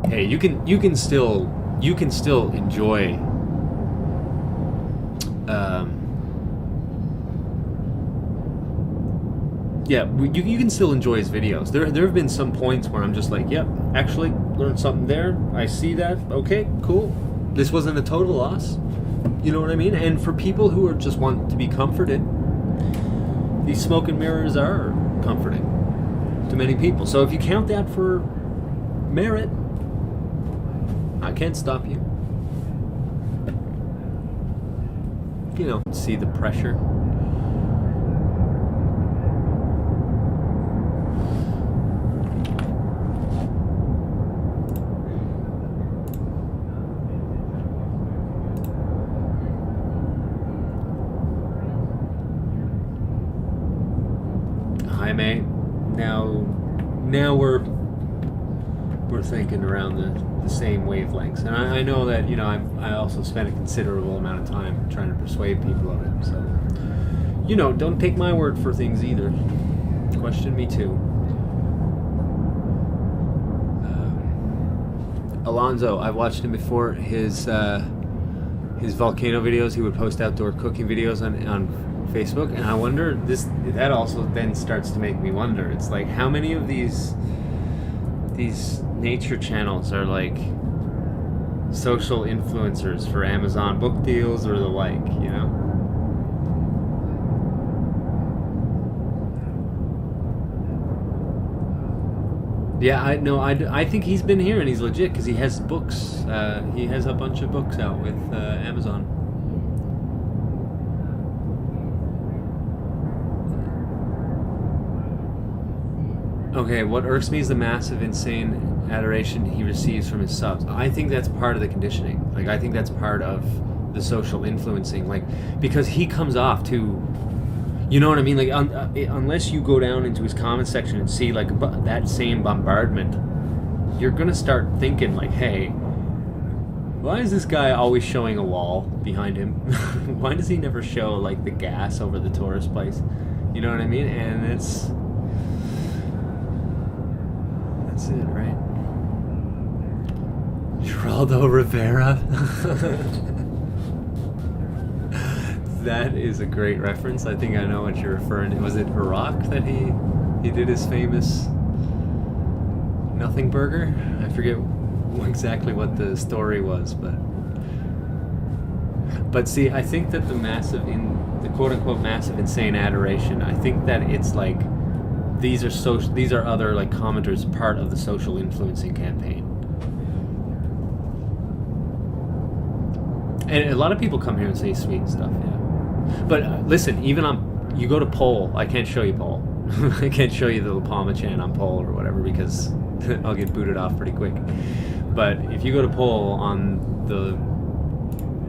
Hey, you can still enjoy you can still enjoy his videos. There have been some points where I'm just like, yep, actually learned something there. I see that. Okay, cool. This wasn't a total loss. You know what I mean? And for people who are just want to be comforted, these smoke and mirrors are comforting to many people. So if you count that for merit, I can't stop you. You know, see the pressure. Hi, mate. Now we're thinking around the same wavelengths, and I know that, you know, I also spent a considerable amount of time trying to persuade people of it. So, you know, don't take my word for things either. Question me too. Alonzo, I've watched him before. His volcano videos, he would post outdoor cooking videos on Facebook, and I wonder, that also then starts to make me wonder. It's like, how many of these nature channels are like social influencers for Amazon book deals or the like, you know? Yeah, I think he's been here and he's legit, because he has books. He has a bunch of books out with Amazon. Okay, what irks me is the massive, insane adoration he receives from his subs. I think that's part of the conditioning. Like, I think that's part of the social influencing. Like, because he comes off to, you know what I mean? Like, unless you go down into his comment section and see like that same bombardment, you're gonna start thinking like, hey, Why is this guy always showing a wall behind him? Why does he never show like the gas over the tourist place? You know what I mean? And that's it, right? Geraldo Rivera. That is a great reference. I think I know what you're referring to. Was it Iraq that he did his famous Nothing Burger? I forget exactly what the story was, but see, I think that the quote-unquote massive insane adoration, I think that it's like these are other like commenters, part of the social influencing campaign. And a lot of people come here and say sweet stuff, yeah. But listen, even you go to Pole, I can't show you Pole. I can't show you the La Palma chant on Pole or whatever, because I'll get booted off pretty quick. But if you go to Pole on the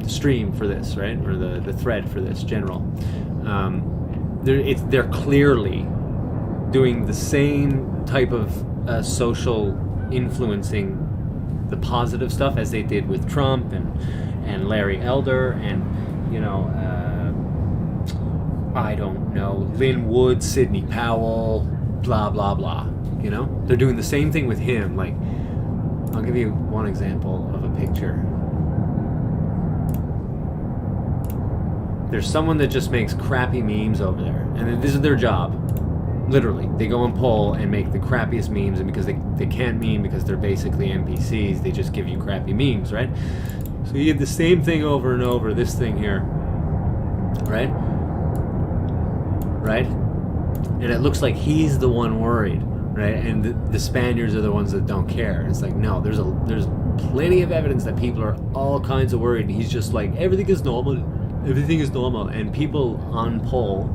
stream for this, right, or the thread for this general, they're clearly doing the same type of social influencing, the positive stuff, as they did with Trump and Larry Elder and, you know, I don't know, Lynn Wood, Sidney Powell, blah blah blah. You know, they're doing the same thing with him. Like, I'll give you one example of a picture. There's someone that just makes crappy memes over there, and this is their job. Literally, they go on Poll and make the crappiest memes, and because they can't meme because they're basically NPCs, they just give you crappy memes, right? So you get the same thing over and over, this thing here, right? Right? And it looks like he's the one worried, right? And the Spaniards are the ones that don't care. It's like, no, there's plenty of evidence that people are all kinds of worried. And he's just like, everything is normal. And people on Poll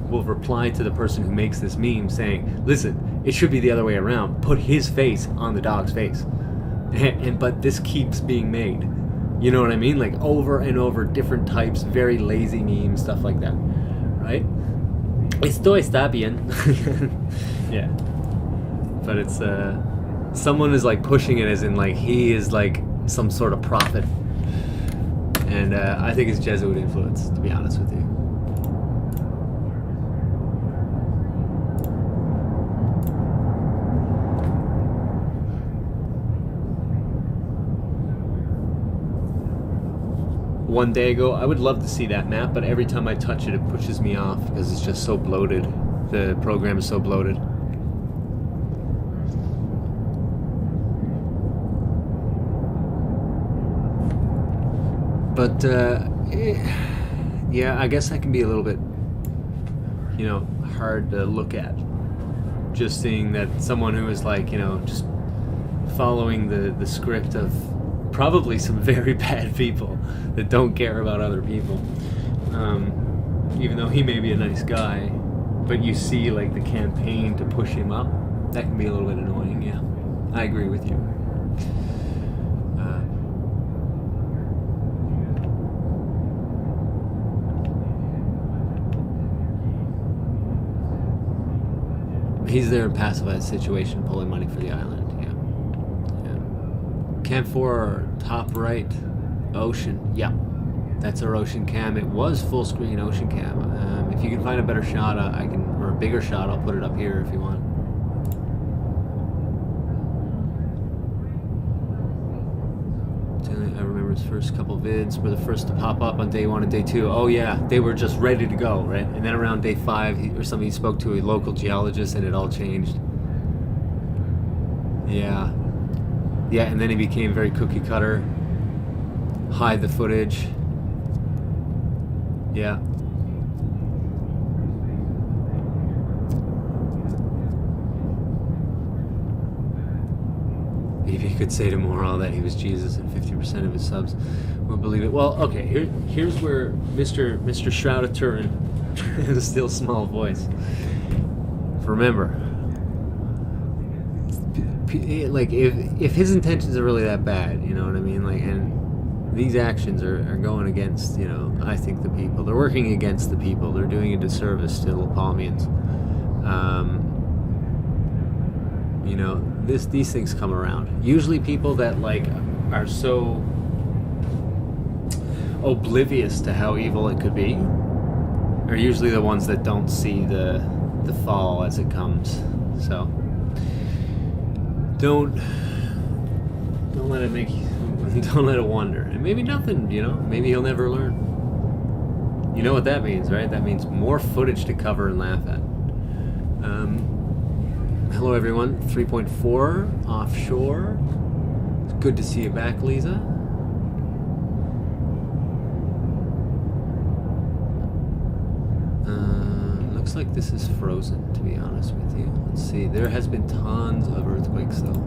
will reply to the person who makes this meme saying, listen, it should be the other way around. Put his face on the dog's face. But this keeps being made. You know what I mean? Like, over and over, different types, very lazy memes, stuff like that, right? Esto está bien. Yeah. But it's, someone is like pushing it as in like he is like some sort of prophet. And I think it's Jesuit influence, to be honest with you. One day ago, I would love to see that map, but every time I touch it, it pushes me off because it's just so bloated. The program is so bloated. But, yeah, I guess that can be a little bit, you know, hard to look at. Just seeing that someone who is like, you know, just following the script of probably some very bad people that don't care about other people. Even though he may be a nice guy, but you see like the campaign to push him up, that can be a little bit annoying, yeah. I agree with you. He's there in pacify the situation, pulling money for the island, yeah. Cam 4, top right, ocean, yeah. That's our ocean cam. It was full screen ocean cam. If you can find a better shot, or a bigger shot, I'll put it up here if you want. I remember his first couple vids were the first to pop up on day 1 and day 2. Oh yeah, they were just ready to go, right? And then around day 5 he spoke to a local geologist and it all changed. Yeah, and then he became very cookie cutter, hide the footage. Yeah. If you could say to Morale that he was Jesus and 50% of his subs would believe it. Well, okay, here's where Mr. Shroud of Turin has a still small voice. Remember, like, if his intentions are really that bad, you know what I mean? Like, and these actions are going against, you know, I think the people. They're working against the people. They're doing a disservice to the Palmians. You know, these things come around. Usually people that like are so oblivious to how evil it could be are usually the ones that don't see the fall as it comes. So don't let it make you, don't let it wander. And maybe nothing, you know, maybe he'll never learn. You know what that means, right? That means more footage to cover and laugh at. Hello everyone, 3.4 offshore. It's good to see you back, Lisa. Looks like this is frozen, to be honest with you. Let's see, there has been tons of earthquakes though.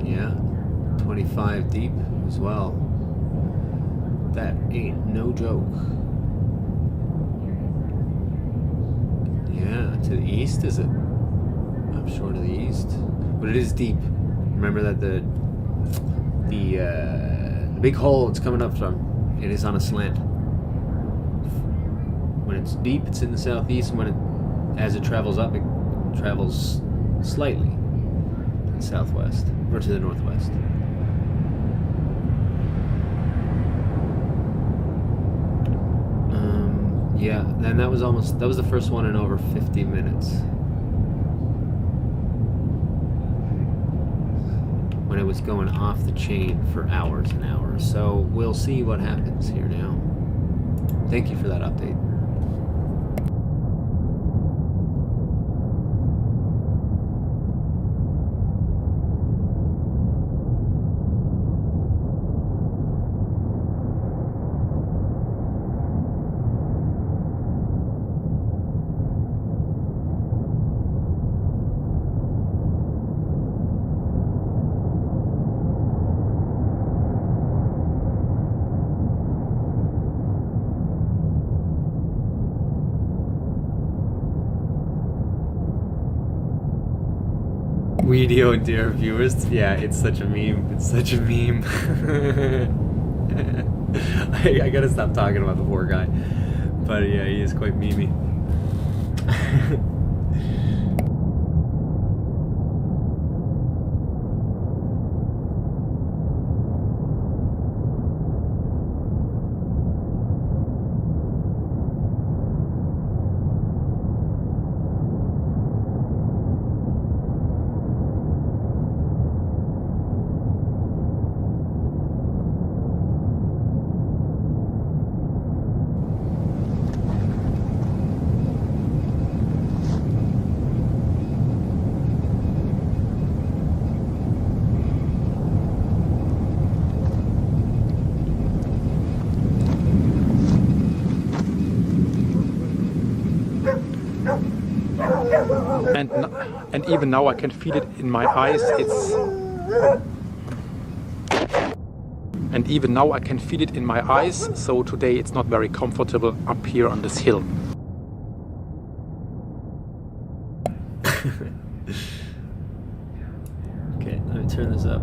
Yeah, 25 deep as well. That ain't no joke. Yeah, to the east, is it? I'm sure to the east. But it is deep. Remember that the big hole it's coming up from, it is on a slant. When it's deep, it's in the southeast, and as it travels up, it travels slightly to the southwest, or to the northwest. Yeah, then that was the first one in over 50 minutes. When it was going off the chain for hours and hours. So we'll see what happens here now. Thank you for that update. Video, dear viewers. Yeah, it's such a meme. It's such a meme. I gotta stop talking about the poor guy. But yeah, he is quite memey. And even now I can feel it in my eyes. And even now I can feel it in my eyes. So today it's not very comfortable up here on this hill. Okay, let me turn this up.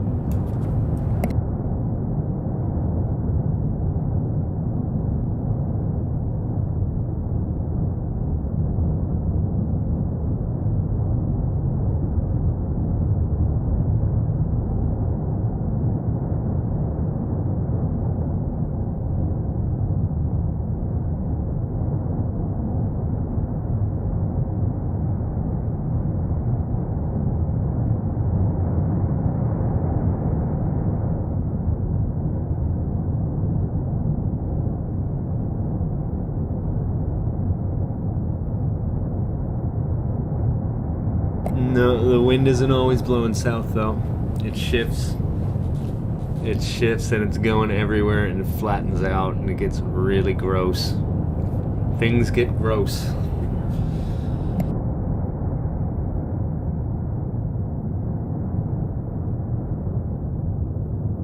No, the wind isn't always blowing south though. It shifts. It shifts and it's going everywhere and it flattens out and it gets really gross. Things get gross.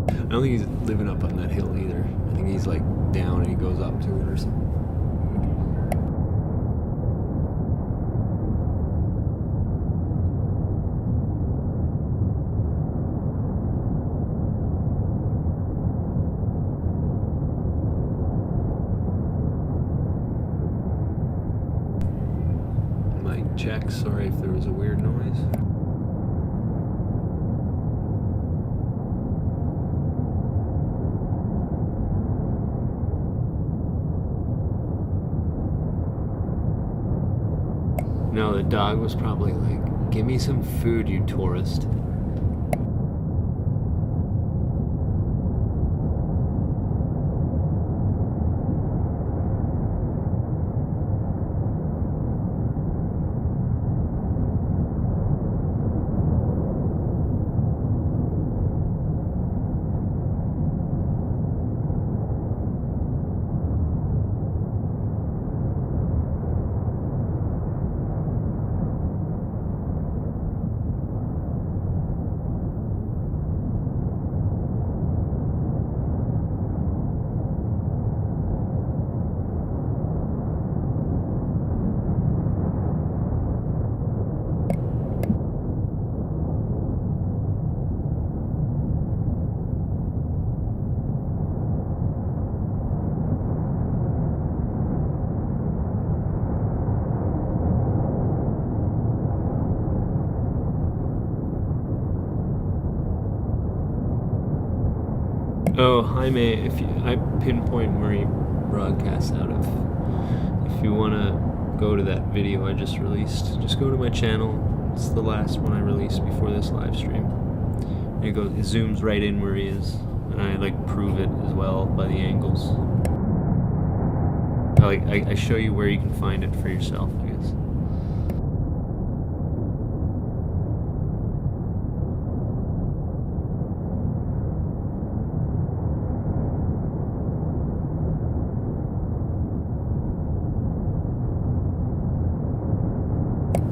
I don't think he's living up on that hill either. I think he's like down and he goes up to it or something. Check, sorry if there was a weird noise. That dog was probably like, "Give me some food, you tourist." Oh, Jaime, if you, I pinpoint where he broadcasts out of. If you want to go to that video I just released, just go to my channel. It's the last one I released before this live stream. And it zooms right in where he is, and I like prove it as well by the angles. I show you where you can find it for yourself, I guess.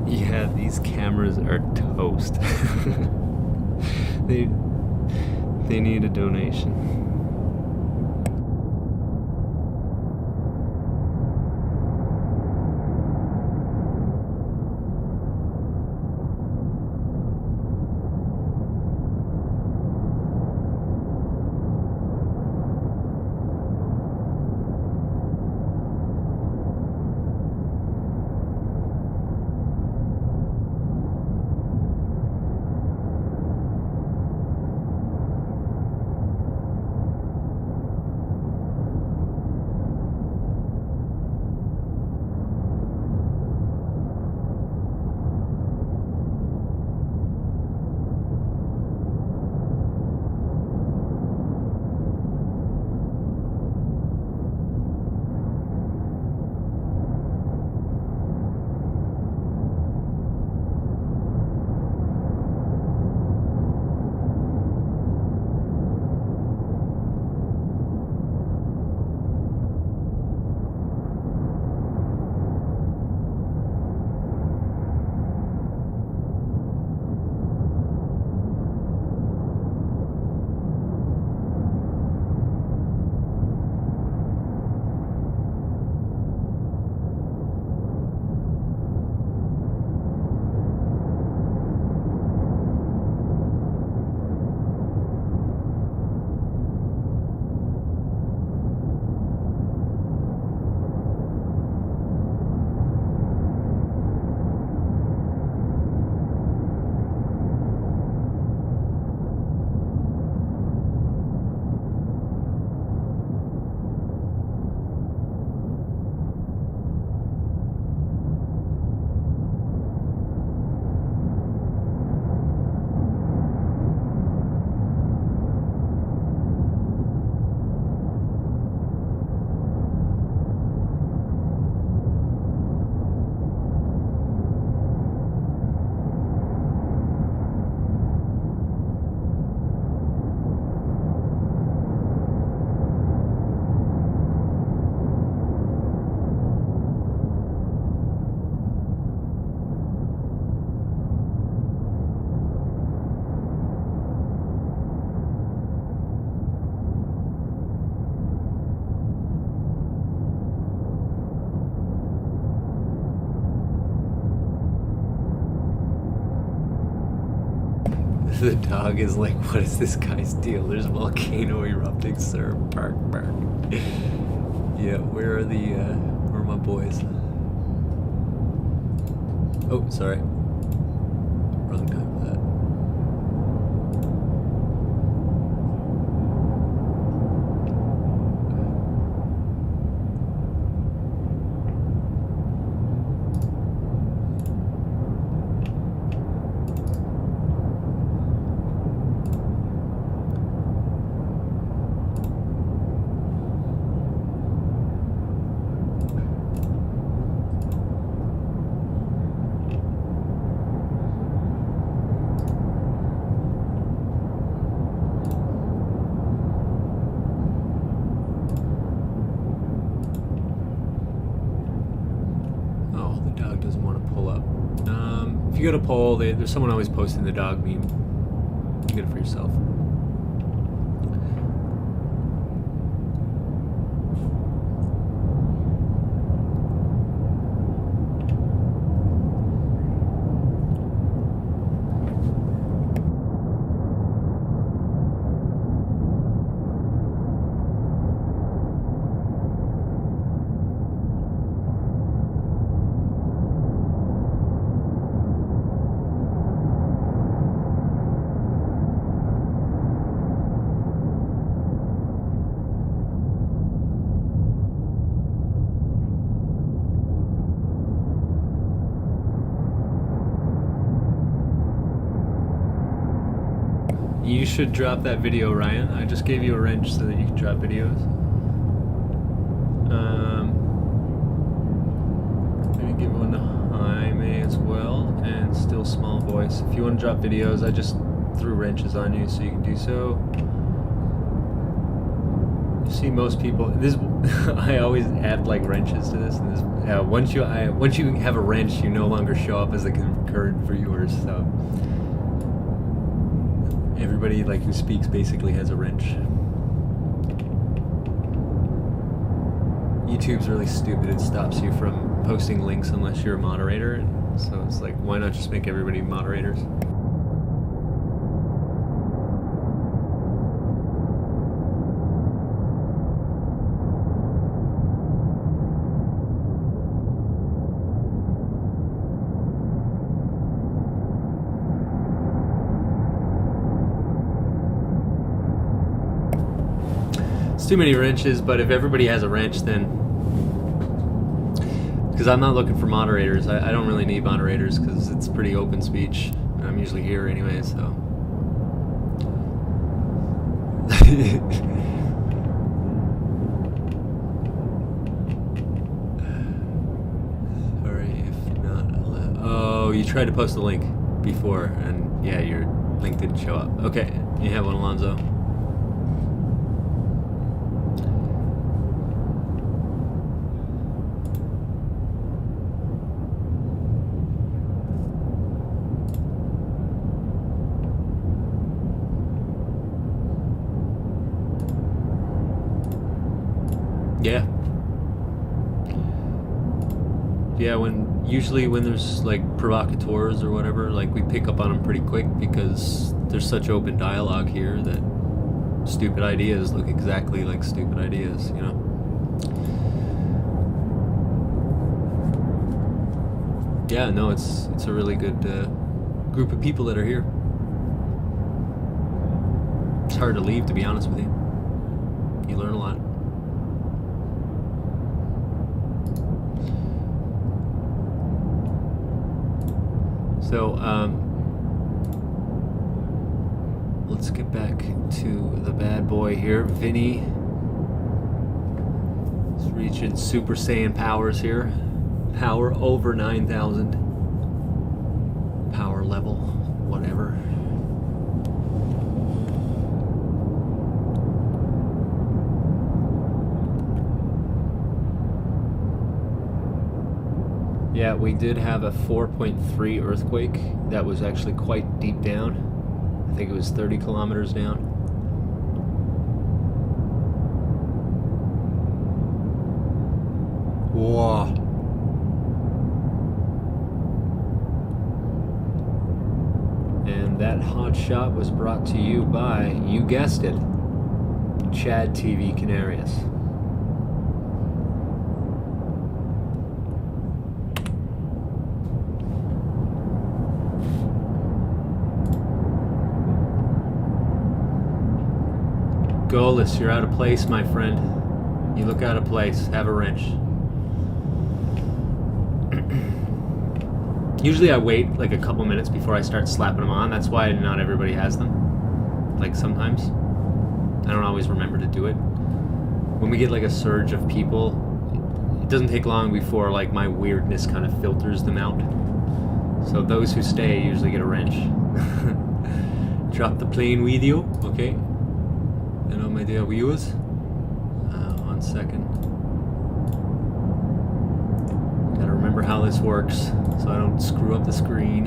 Yeah, these cameras are toast. They need a donation. The dog is like, what is this guy's deal? There's a volcano erupting, sir. Bark, bark. Yeah, where are my boys? Oh, sorry. Wrong time for that. you go to poll, there's someone always posting the dog meme. You get it for yourself. You should drop that video, Ryan. I just gave you a wrench so that you can drop videos. I'm gonna give one to Jaime as well, and still small voice. If you want to drop videos, I just threw wrenches on you so you can do so. You see most people. This I always add like wrenches to this, and this once you have a wrench, you no longer show up as a concurrent viewer. So. Everybody like who speaks basically has a wrench. YouTube's really stupid. It stops you from posting links unless you're a moderator. So it's like, why not just make everybody moderators? It's too many wrenches, but if everybody has a wrench, then... Because I'm not looking for moderators. I don't really need moderators because it's pretty open speech. And I'm usually here anyway, so... Sorry if not allowed. Oh, you tried to post a link before, and yeah, your link didn't show up. Okay, you have one, Alonzo. Yeah, usually when there's like provocateurs or whatever, like we pick up on them pretty quick because there's such open dialogue here that stupid ideas look exactly like stupid ideas, you know? Yeah, no, it's a really good group of people that are here. It's hard to leave, to be honest with you. You learn a lot. So, let's get back to the bad boy here. Vinny is reaching Super Saiyan powers here. Power over 9,000. Power level, whatever. Yeah, we did have a 4.3 earthquake that was actually quite deep down. I think it was 30 kilometers down. Whoa. And that hot shot was brought to you by, you guessed it, Chad TV Canarias. Goalless, you're out of place, my friend. You look out of place. Have a wrench. Usually I wait like a couple minutes before I start slapping them on. That's why not everybody has them. Like sometimes. I don't always remember to do it. When we get like a surge of people, it doesn't take long before like my weirdness kind of filters them out. So those who stay usually get a wrench. Drop the plane video, okay? Hello, my dear viewers. 1 second. Gotta remember how this works so I don't screw up the screen.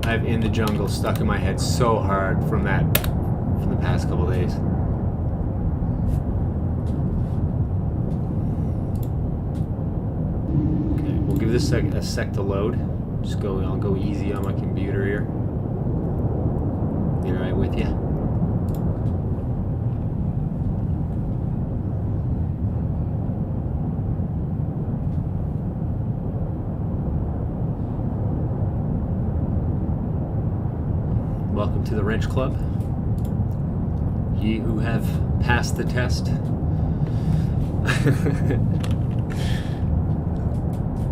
I've In the Jungle stuck in my head so hard from the past couple days. Okay, we'll give this a sec to load. I'll go easy on my computer here. Be right with you. Welcome to the Wrench Club. Ye who have passed the test.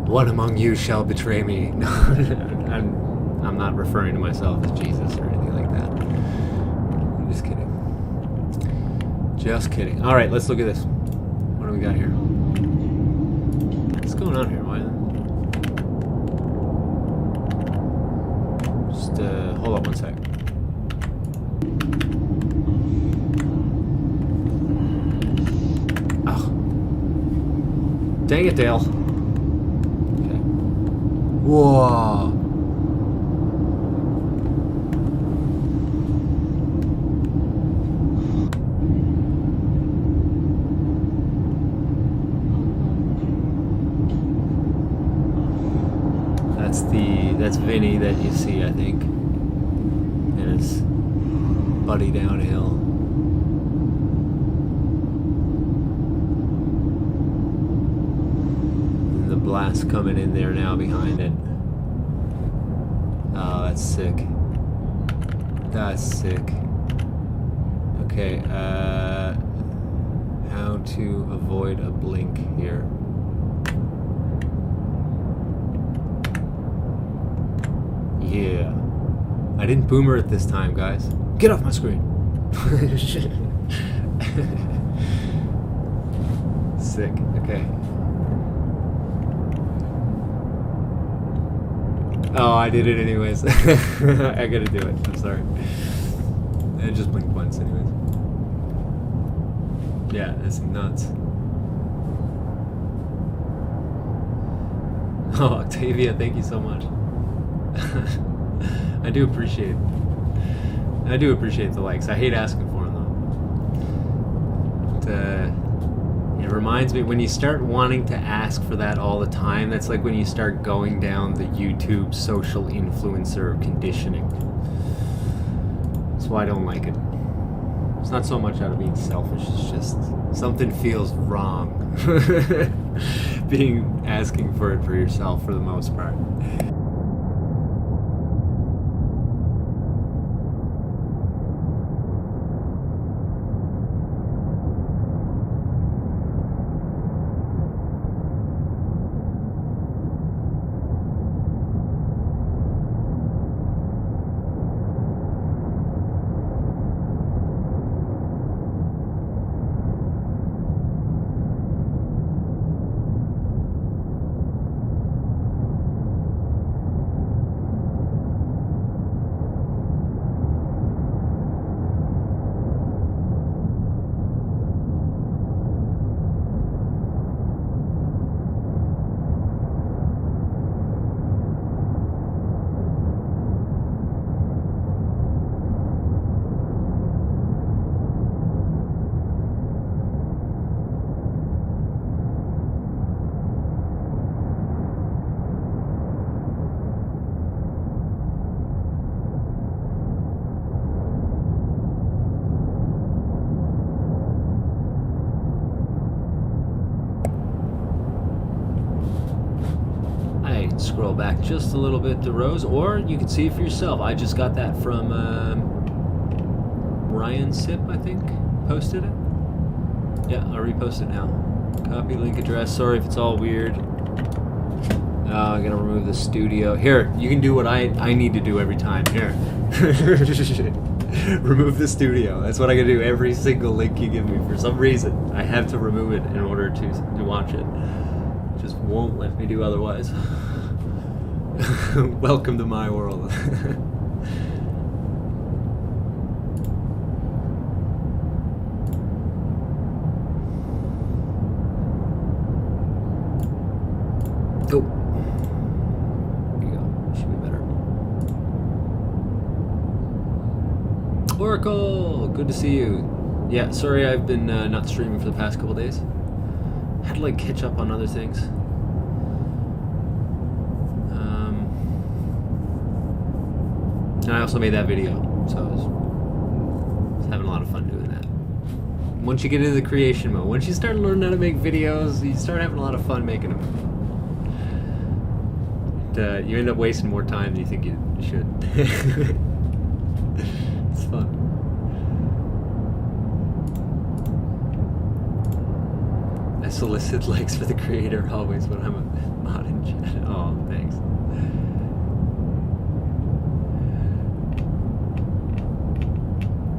One among you shall betray me. No, I'm not referring to myself as Jesus or anything like that. I'm just kidding. Just kidding. All right, let's look at this. What do we got here? What's going on here? Why? Just hold up one sec. Oh, dang it, Dale. Okay. Whoa. That's Vinny that you see, I think, and his buddy downhill. And the blast coming in there now behind it. Oh, that's sick. That's sick. Okay, how to avoid a blink here. Yeah. I didn't boomer it this time, guys. Get off my screen. Sick. Okay. Oh, I did it anyways. I gotta do it. I'm sorry. I just blinked once anyways. Yeah, that's nuts. Oh, Octavia, thank you so much. I do appreciate the likes. I hate asking for them though. But, it reminds me, when you start wanting to ask for that all the time, that's like when you start going down the YouTube social influencer conditioning. That's why I don't like it. It's not so much out of being selfish, it's just something feels wrong. Asking for it for yourself for the most part. Scroll back just a little bit to Rose, or you can see it for yourself. I just got that from Ryan Sip, I think, posted it. Yeah, I'll repost it now. Copy link address. Sorry if it's all weird. I gotta remove the studio. Here, you can do what I need to do every time. Here. Remove the studio. That's what I gotta do every single link you give me. For some reason, I have to remove it in order to watch it. Just won't let me do otherwise. Welcome to my world. Oh. There you go. Should be better. Oracle, good to see you. Yeah, sorry I've been not streaming for the past couple days. Had to like catch up on other things. And I also made that video, so I was having a lot of fun doing that. Once you get into the creation mode, once you start learning how to make videos, you start having a lot of fun making them. And, you end up wasting more time than you think you should. It's fun. I solicit likes for the creator always when I'm not in chat. Oh, thanks.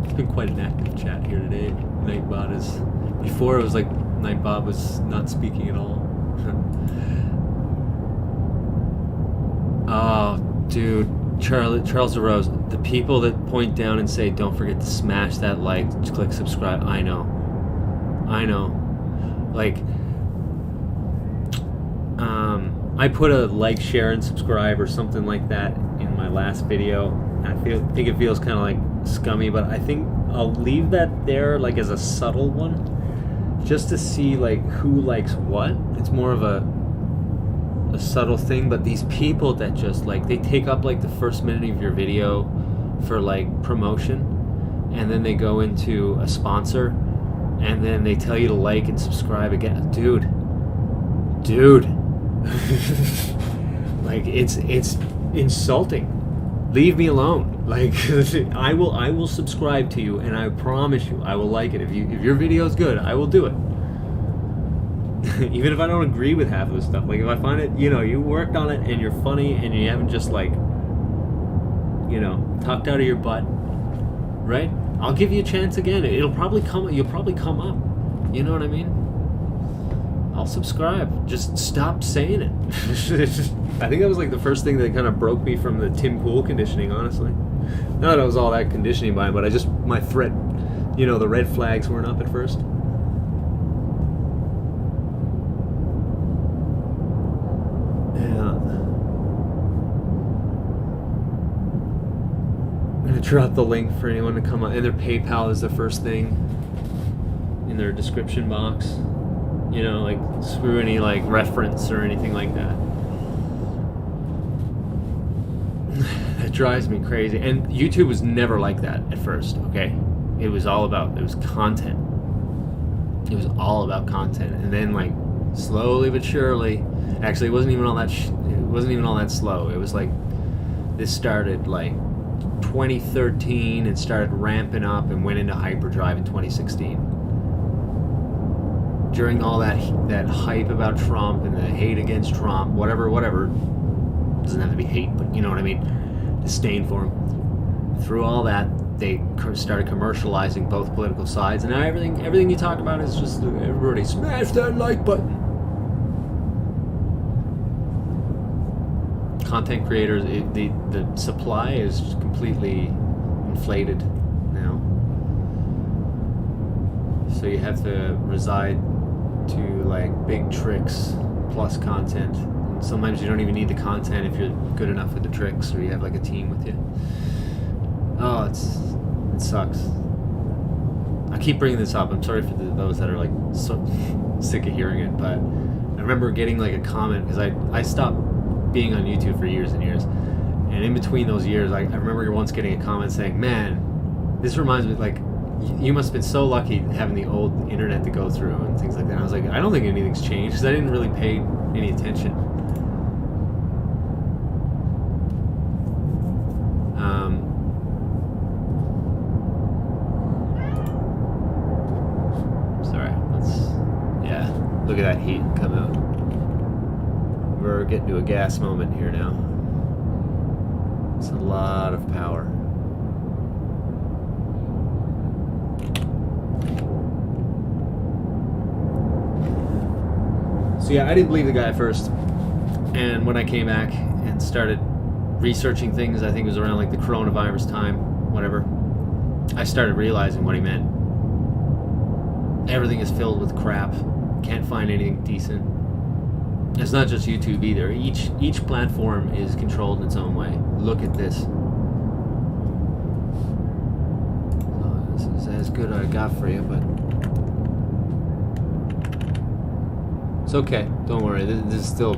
It's been quite an active chat here today. Nightbot is... Before it was like Nightbot was not speaking at all. Oh, dude. Charles DeRose. The people that point down and say, don't forget to smash that like, click subscribe. I know. Like, I put a like, share, and subscribe or something like that in my last video. I think it feels kind of like scummy, but I think I'll leave that there like as a subtle one, just to see like who likes what. It's more of a subtle thing, but these people that just like, they take up like the first minute of your video for like promotion, and then they go into a sponsor, and then they tell you to like and subscribe again. Dude. Like, it's insulting. Leave me alone. Like, I will subscribe to you, and I promise you I will like it. If your video is good, I will do it. Even if I don't agree with half of the stuff. Like, if I find it, you worked on it and you're funny and you haven't just like, talked out of your butt, right? I'll give you a chance again. You'll probably come up. You know what I mean? I'll subscribe. Just stop saying it. I think that was like the first thing that kind of broke me from the Tim Pool conditioning, honestly. Not that I was all that conditioning by him, but my threat, the red flags weren't up at first. Yeah. I'm gonna drop the link for anyone to come on, and their PayPal is the first thing in their description box. Like, screw any like reference or anything like that. That drives me crazy. And YouTube was never like that at first, okay? It was content. It was all about content. And then like slowly but surely, actually it wasn't even all that slow. It was like, this started like 2013 and started ramping up and went into hyperdrive in 2016. During all that hype about Trump and the hate against Trump, whatever, doesn't have to be hate, but you know what I mean, disdain for him. Through all that, they started commercializing both political sides, and now everything you talk about is just everybody smash that like button. Content creators, the supply is completely inflated now, so you have to reside to like big tricks plus content. And sometimes you don't even need the content if you're good enough with the tricks, or you have like a team with you. Oh, it sucks. I keep bringing this up. I'm sorry for those that are like so sick of hearing it, but I remember getting like a comment, because I stopped being on YouTube for years and years, and in between those years, I remember once getting a comment saying, "Man, this reminds me, like, you must have been so lucky having the old internet to go through," and things like that. And I was like, I don't think anything's changed, because I didn't really pay any attention. Sorry, look at that heat come out. We're getting to a gas moment here now. It's a lot of power. So yeah, I didn't believe the guy at first, and when I came back and started researching things, I think it was around like the coronavirus time, whatever, I started realizing what he meant. Everything is filled with crap. Can't find anything decent. It's not just YouTube either. Each platform is controlled in its own way. Look at this. This is as good as I got for you, but it's okay. Don't worry. This is still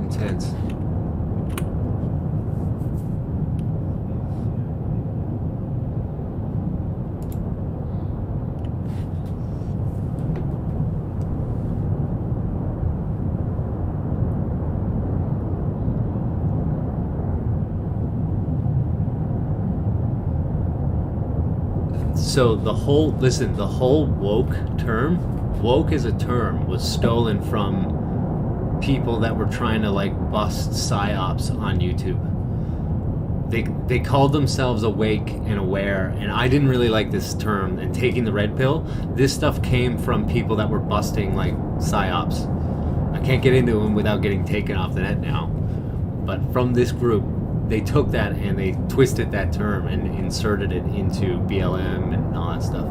intense. So the whole woke term, woke as a term was stolen from people that were trying to like bust psyops on YouTube. They called themselves awake and aware, and I didn't really like this term. And taking the red pill, this stuff came from people that were busting like psyops. I can't get into them without getting taken off the net now. But from this group, they took that and they twisted that term and inserted it into BLM and all that stuff.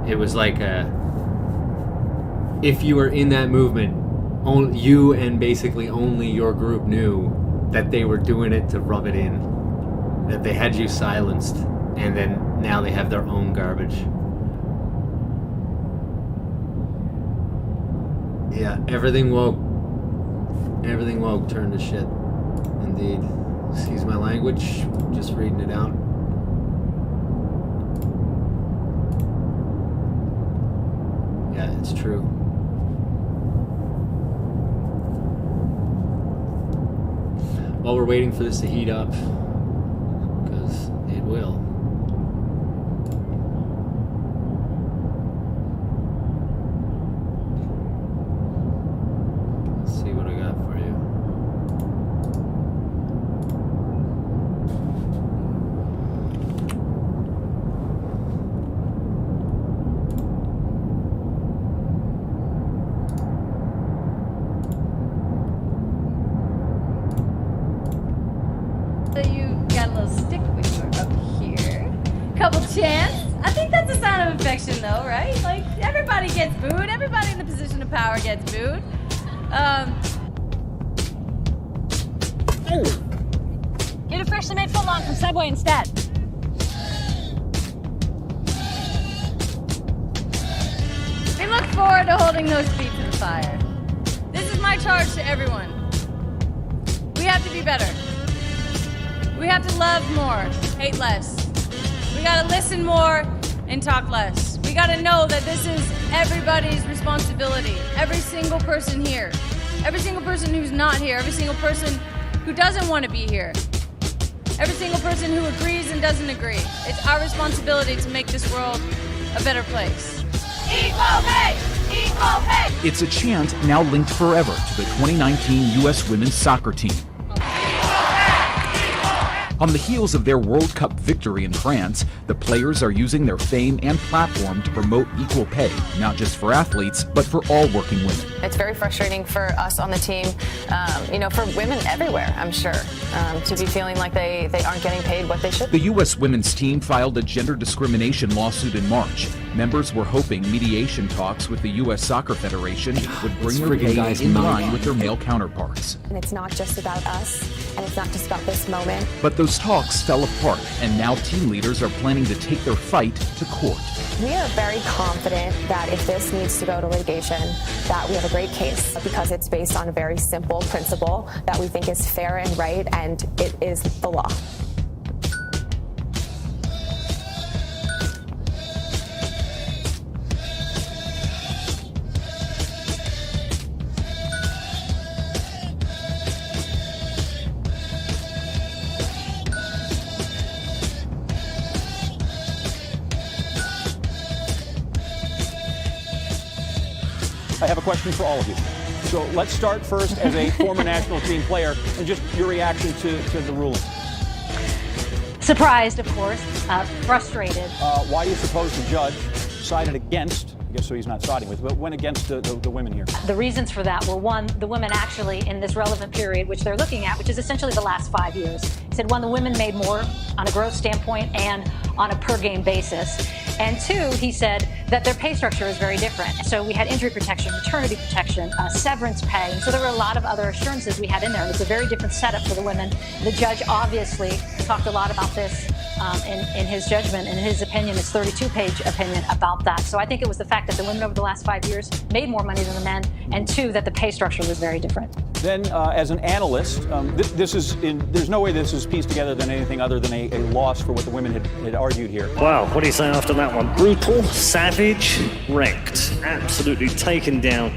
It was like if you were in that movement, you and basically only your group knew that they were doing it to rub it in, that they had you silenced, and then now they have their own garbage. Yeah, everything woke turned to shit. Indeed. Excuse my language, just reading it out. Yeah, it's true. While we're waiting for this to heat up, because it will. Let's see what I got for you. Though, right? Like, everybody gets booed. Everybody in the position of power gets booed. Get a freshly made footlong from Subway instead. We look forward to holding those feet to the fire. This is my charge to everyone. We have to be better. We have to love more, hate less. We gotta listen more and talk less. We gotta know that this is everybody's responsibility. Every single person here. Every single person who's not here. Every single person who doesn't want to be here. Every single person who agrees and doesn't agree. It's our responsibility to make this world a better place. Equal pay! Equal pay! It's a chant now linked forever to the 2019 U.S. women's soccer team. On the heels of their World Cup victory in France, the players are using their fame and platform to promote equal pay, not just for athletes, but for all working women. It's very frustrating for us on the team, for women everywhere, I'm sure, to be feeling like they aren't getting paid what they should. The U.S. women's team filed a gender discrimination lawsuit in March. Members were hoping mediation talks with the U.S. Soccer Federation would bring their pay in line with their male counterparts. And it's not just about us, and it's not just about this moment. But those talks fell apart, and now team leaders are planning to take their fight to court. We are very confident that if this needs to go to litigation, that we have a great case because it's based on a very simple principle that we think is fair and right, and it is the law. I have a question for all of you. So let's start first as a former national team player and just your reaction to the ruling. Surprised, of course, frustrated. Why do you suppose the judge sided against, I guess so he's not siding with, but went against the women here? The reasons for that were, one, the women actually in this relevant period, which they're looking at, which is essentially the last 5 years. He said, one, the women made more on a growth standpoint and on a per game basis. And two, he said that their pay structure is very different. So we had injury protection, maternity protection, severance pay. And so there were a lot of other assurances we had in there. And it's a very different setup for the women. The judge obviously talked a lot about this in his judgment, in his opinion, his 32-page opinion about that. So I think it was the fact that the women over the last 5 years made more money than the men, and two, that the pay structure was very different. Then, as an analyst, there's no way this is pieced together than anything other than a loss for what the women had argued here. Wow, what do you say after that one? Brutal, savage, wrecked, absolutely taken down.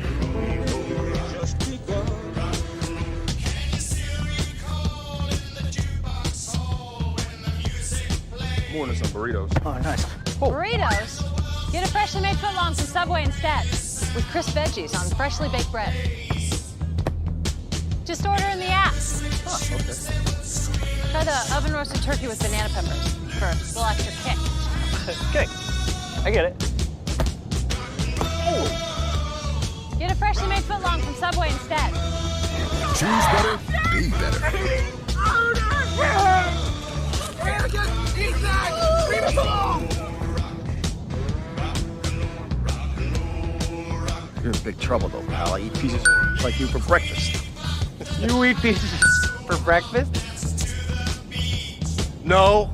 More than some burritos. Oh, nice. Burritos? Get a freshly made footlong from Subway instead, with crisp veggies on freshly baked bread. Just order in the app. Oh, okay. Try the oven roasted turkey with banana peppers for a little extra kick. Okay, I get it. Oh. Get a freshly made footlong from Subway instead. Choose better, be better. You're in big trouble though, pal. I eat pieces like you for breakfast. You eat pieces for breakfast? No.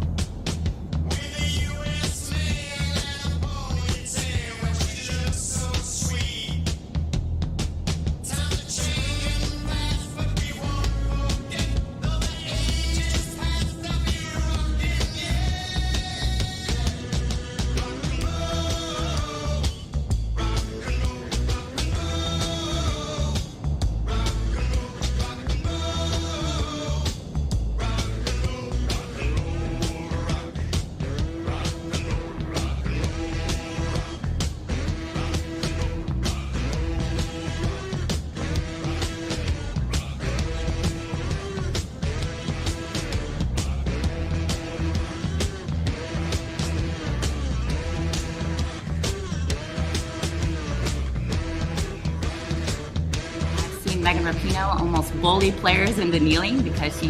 Megan Rapinoe almost bully players into kneeling because she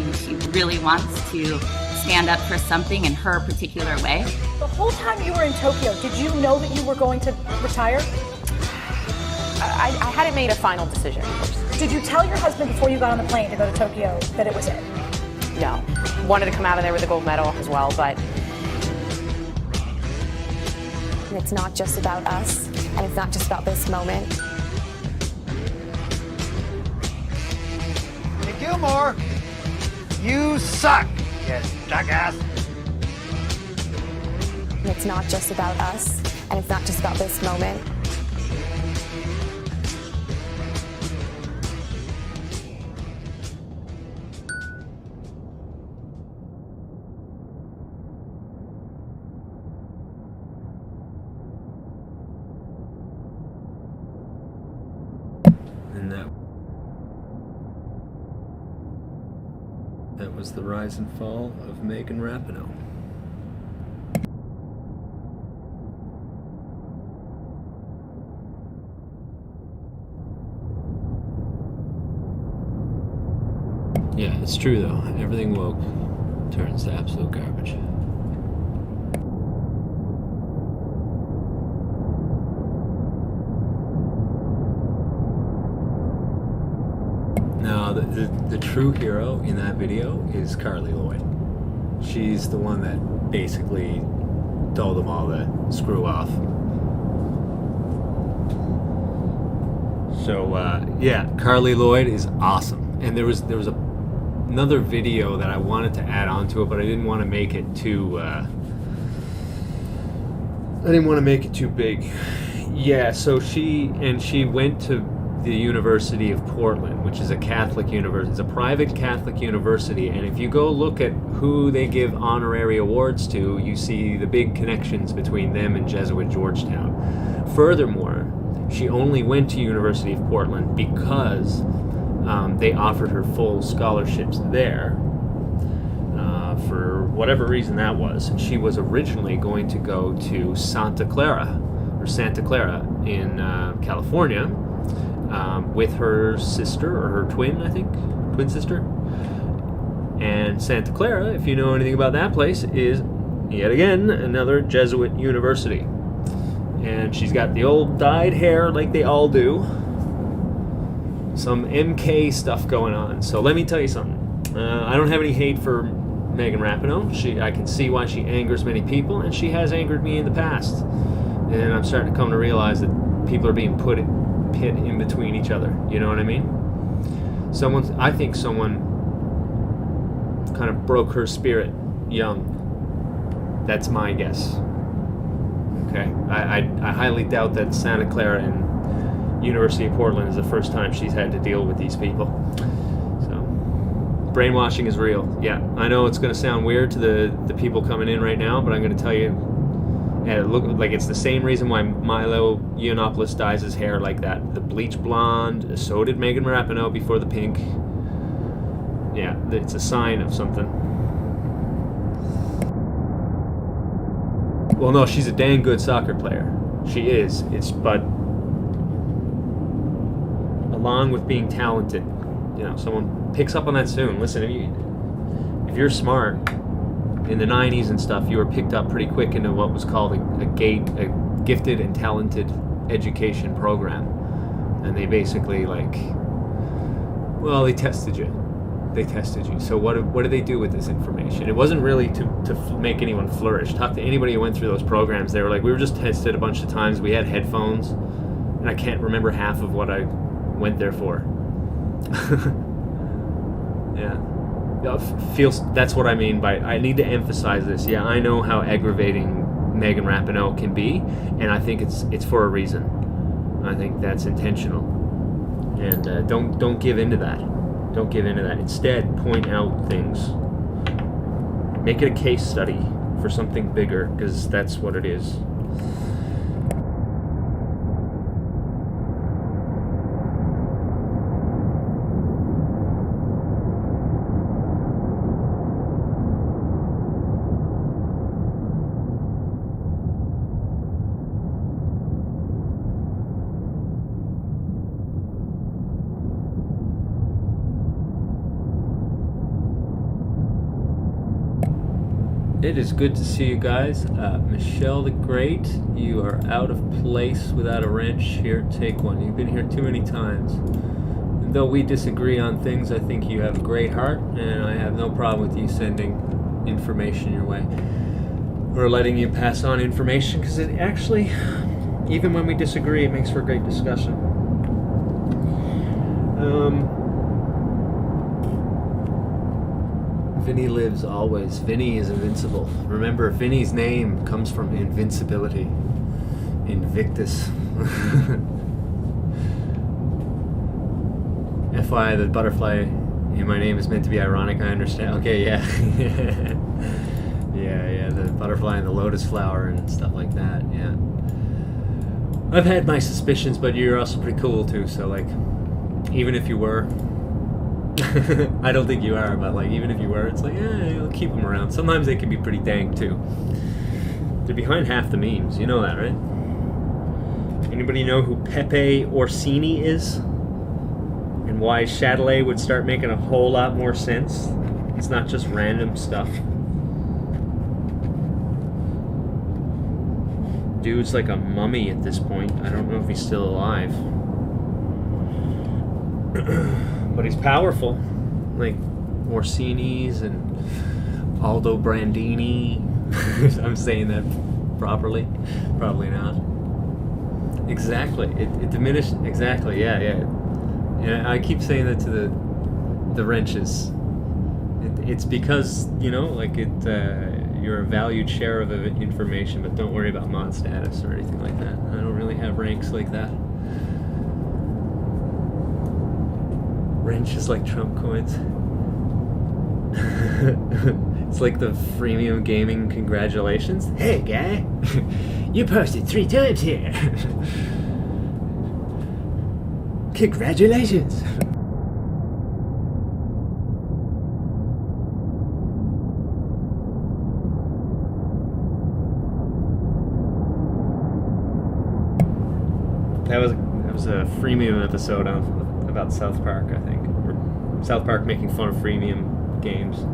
really wants to stand up for something in her particular way. The whole time you were in Tokyo, did you know that you were going to retire? I hadn't made a final decision. Did you tell your husband before you got on the plane to go to Tokyo that it was it? No. Wanted to come out of there with a gold medal as well, but it's not just about us, and it's not just about this moment. Gilmore, you suck, you jackass. It's not just about us, and it's not just about this moment. And that was the rise and fall of Megan Rapinoe. Yeah, it's true though. Everything woke turns to absolute garbage. Now, the true hero in that video is Carly Lloyd. She's the one that basically told them all to screw off. So yeah, Carly Lloyd is awesome. And there was another video that I wanted to add on to it, but I didn't want to make it too big. Yeah, so she went to the University of Portland, which is a Catholic university. It's a private Catholic university, and if you go look at who they give honorary awards to, you see the big connections between them and Jesuit Georgetown. Furthermore, she only went to University of Portland because they offered her full scholarships there for whatever reason that was. She was originally going to go to Santa Clara in California with her sister, or her twin sister. And Santa Clara, if you know anything about that place, is yet again another Jesuit university. And she's got the old dyed hair like they all do. Some MK stuff going on. So let me tell you something. I don't have any hate for Megan Rapinoe. I can see why she angers many people, and she has angered me in the past. And I'm starting to come to realize that people are being pit in between each other. You know what I mean? I think someone kind of broke her spirit young. That's my guess. Okay, I highly doubt that Santa Clara and University of Portland is the first time she's had to deal with these people. So, brainwashing is real. Yeah, I know it's going to sound weird to the people coming in right now, but I'm going to tell you, it look like it's the same reason why Milo Yiannopoulos dyes his hair like that. The bleach blonde, so did Megan Rapinoe before the pink. Yeah, it's a sign of something. Well, no, she's a dang good soccer player. She is. But along with being talented, you know, someone picks up on that soon. Listen, if you're smart, in the 90s and stuff, you were picked up pretty quick into what was called a gifted and talented education program. And they basically, like, well, they tested you. So what did they do with this information? It wasn't really to make anyone flourish. Talk to anybody who went through those programs. They were like, we were just tested a bunch of times. We had headphones, and I can't remember half of what I went there for. Yeah. That's what I mean by, I need to emphasize this. Yeah, I know how aggravating Megan Rapinoe can be, and I think it's for a reason. I think that's intentional. And don't give into that. Don't give into that. Instead, point out things. Make it a case study for something bigger, because that's what it is. It is good to see you guys. Michelle the Great, you are out of place without a wrench. Here, take one. You've been here too many times. And though we disagree on things, I think you have a great heart, and I have no problem with you sending information your way. Or letting you pass on information, because it actually, even when we disagree, it makes for a great discussion. Vinny lives always. Vinny is invincible. Remember, Vinny's name comes from invincibility. Invictus. FYI, the butterfly in my name is meant to be ironic, I understand. Okay, yeah. yeah, the butterfly and the lotus flower and stuff like that, yeah. I've had my suspicions, but you're also pretty cool too, so like, even if you were, I don't think you are, but like, even if you were, it's like, you'll keep them around. Sometimes they can be pretty dang too. They're behind half the memes, you know that, right? Anybody know who Pepe Orsini is? And why Chatelet would start making a whole lot more sense? It's not just random stuff. Dude's like a mummy at this point. I don't know if he's still alive. But he's powerful. Like Orsini's and Aldo Brandini. I'm saying that properly? Probably not. Exactly. It diminished. Exactly. Yeah. And I keep saying that to the wrenches. It's because, you know, like you're a valued share of information, but don't worry about mod status or anything like that. I don't really have ranks like that. Wrench is like Trump coins. It's like the freemium gaming congratulations. Hey guy, you posted 3 times here. Congratulations. That was a freemium episode about South Park, I think. Or South Park making fun of freemium games.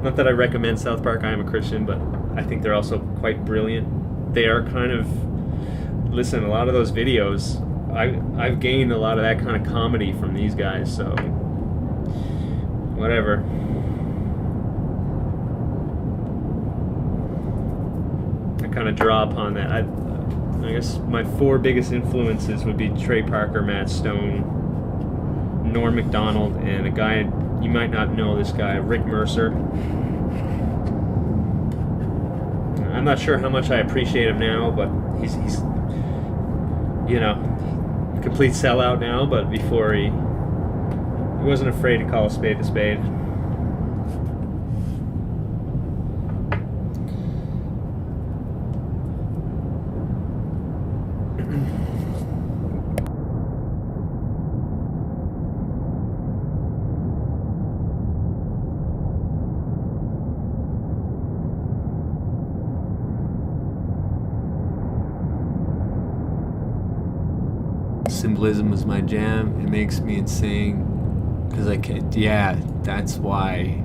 Not that I recommend South Park, I am a Christian, but I think they're also quite brilliant. They are kind of, listen, a lot of those videos, I've gained a lot of that kind of comedy from these guys, so whatever. kind of draw upon that. I guess my 4 biggest influences would be Trey Parker, Matt Stone, Norm Macdonald, and a guy you might not know this guy, Rick Mercer. I'm not sure how much I appreciate him now, but he's you know, complete sellout now, but before he wasn't afraid to call a spade a spade. Symbolism is my jam. It makes me insane because I can't. Yeah, that's why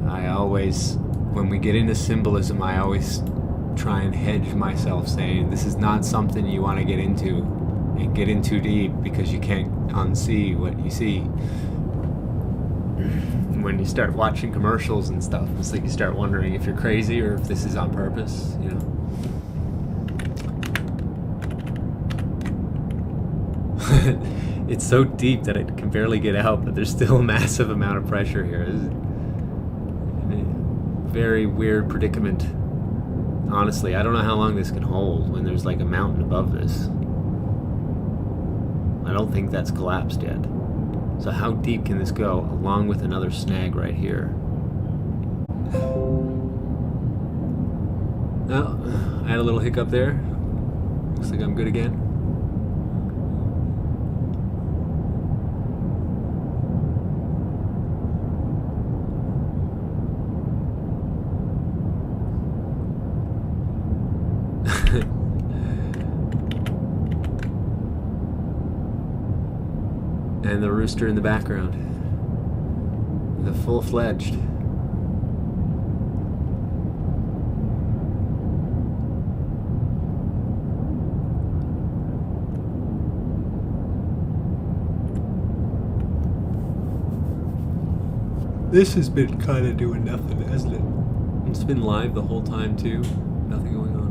I always, when we get into symbolism, I always try and hedge myself, saying this is not something you want to get into and get in too deep because you can't unsee what you see. When you start watching commercials and stuff, it's like you start wondering if you're crazy or if this is on purpose, you know. It's so deep that it can barely get out, but there's still a massive amount of pressure here. This is a very weird predicament. Honestly, I don't know how long this can hold when there's like a mountain above this. I don't think that's collapsed yet. So how deep can this go, along with another snag right here? Oh, I had a little hiccup there. Looks like I'm good again. And the rooster in the background. The full-fledged. This has been kind of doing nothing, hasn't it? It's been live the whole time too. Nothing going on.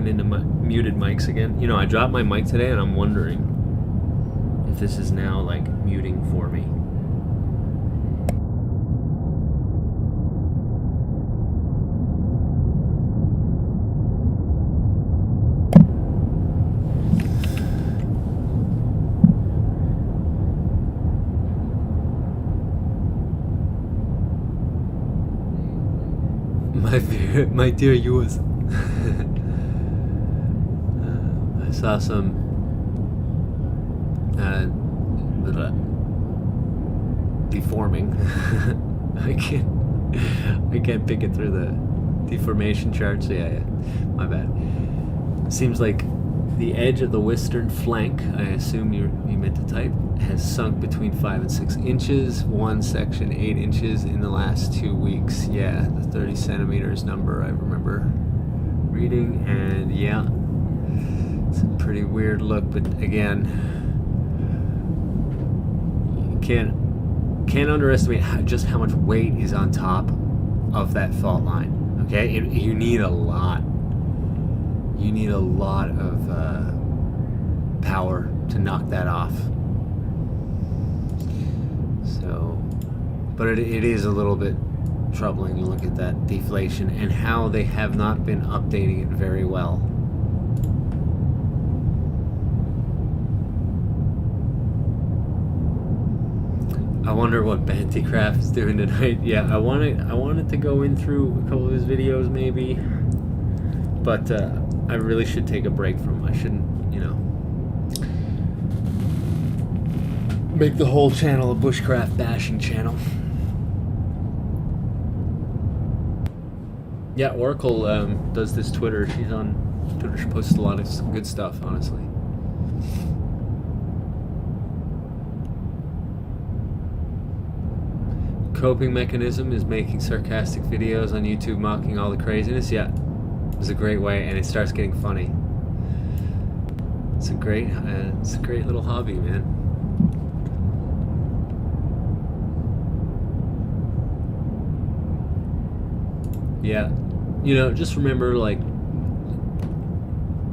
talking into my muted mics again. You know, I dropped my mic today and I'm wondering if this is now like muting for me. My dear yours. I saw some deforming. I can't pick it through the deformation charts. Yeah, my bad. Seems like the edge of the western flank, I assume you meant to type, has sunk between 5 and 6 inches. One section 8 inches in the last 2 weeks. Yeah, the 30 centimeters number I remember reading, and yeah, it's a pretty weird look. But again, you can't underestimate just how much weight is on top of that fault line. Okay, you need a lot. You need a lot of power to knock that off. So, but it is a little bit troubling to look at that deflation and how they have not been updating it very well. I wonder what Bantycraft is doing tonight. Yeah, I wanted to go in through a couple of his videos maybe, but I really should take a break from him. I shouldn't, make the whole channel a bushcraft bashing channel. Yeah, Oracle does this Twitter. She's on Twitter. She posts a lot of good stuff, honestly. Coping mechanism is making sarcastic videos on YouTube mocking all the craziness. Yeah, it's a great way, and it starts getting funny. It's a great little hobby, man. Yeah, just remember, like,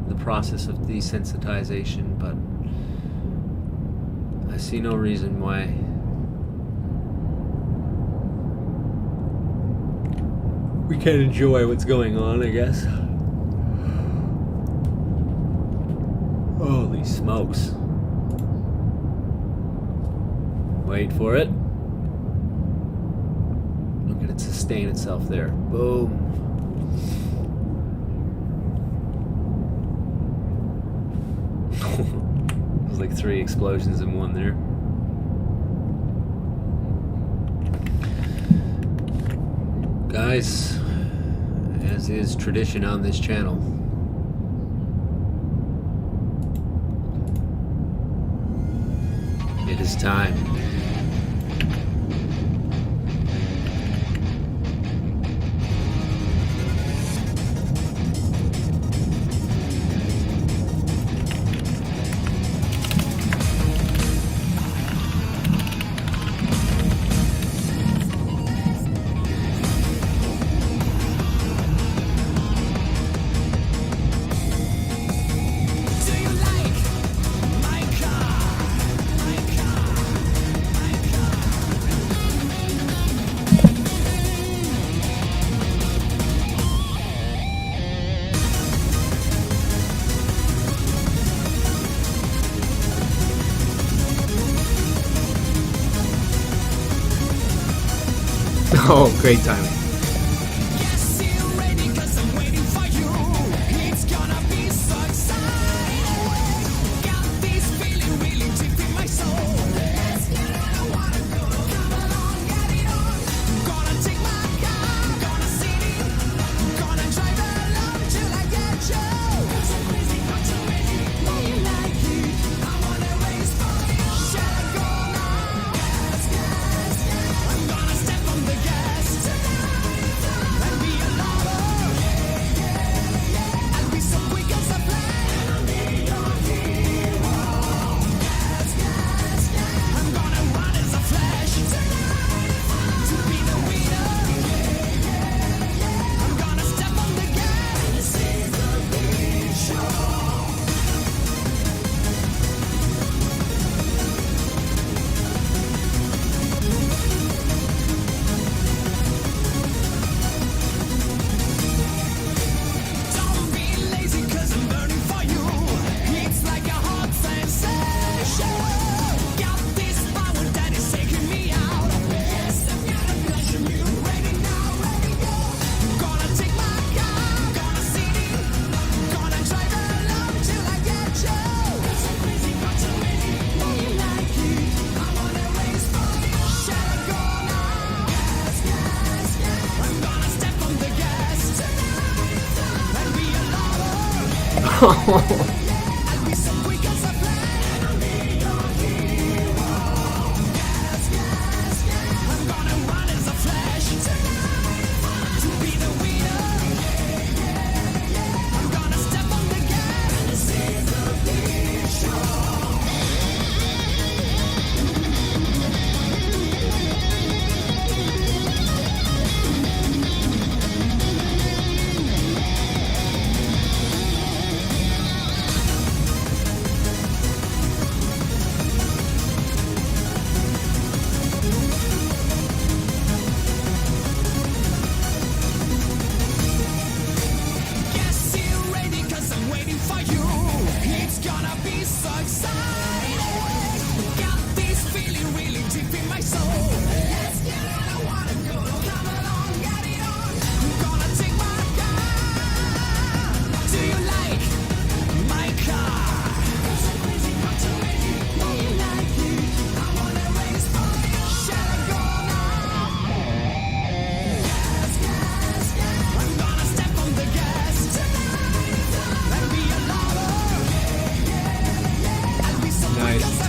the process of desensitization, but I see no reason why we can't enjoy what's going on, I guess. Holy smokes. Wait for it. Look at it sustain itself there. Boom. It was like 3 explosions in one there. Guys, as is tradition on this channel, it is time. Oh, great timing.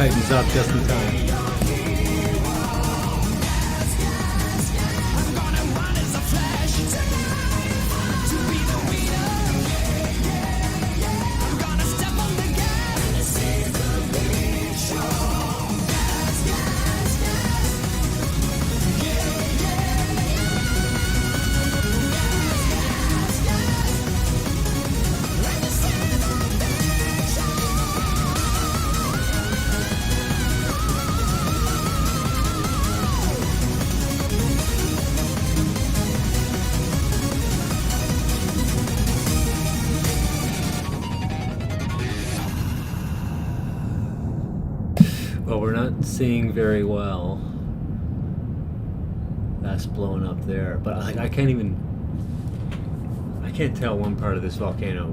Tightens up just in time. Well, we're not seeing very well. That's blowing up there, but I can't tell one part of this volcano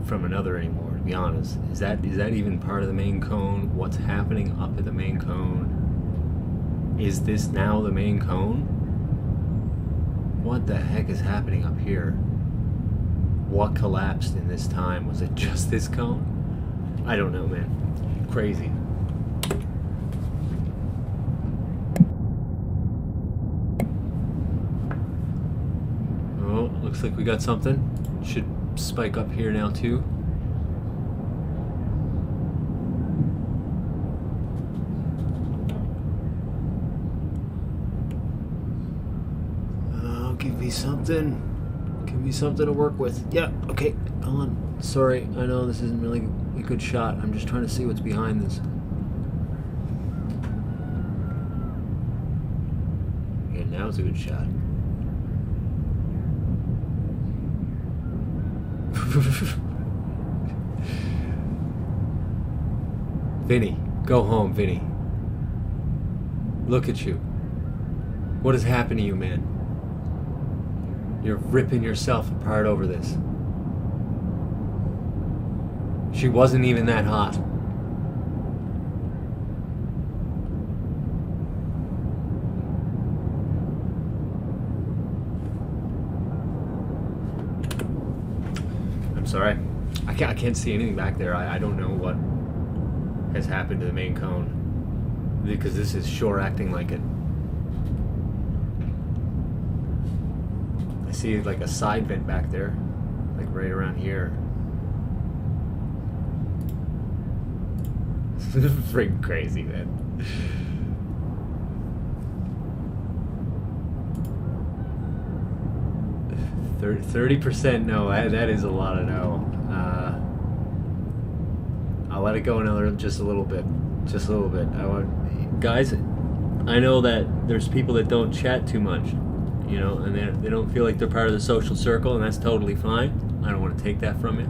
from another anymore, to be honest. Is that even part of the main cone? What's happening up at the main cone? Is this now the main cone? What the heck is happening up here? What collapsed in this time? Was it just this cone? I don't know, man. Crazy. Oh, looks like we got something. Should spike up here now too. Oh, give me something. Give me something to work with. Yeah, okay. Hold on. Sorry, I know this isn't really a good shot. I'm just trying to see what's behind this. Yeah, now it's a good shot. Vinny, go home, Vinny. Look at you. What has happened to you, man? You're ripping yourself apart over this. She wasn't even that hot. I'm sorry. I can't see anything back there. I don't know what has happened to the main cone, because this is sure acting like it. I see like a side vent back there, like right around here. Freaking crazy, man. 30% no. That is a lot of no. I'll let it go another just a little bit. Just a little bit. Guys, I know that there's people that don't chat too much, you know, and they don't feel like they're part of the social circle, and that's totally fine. I don't want to take that from you.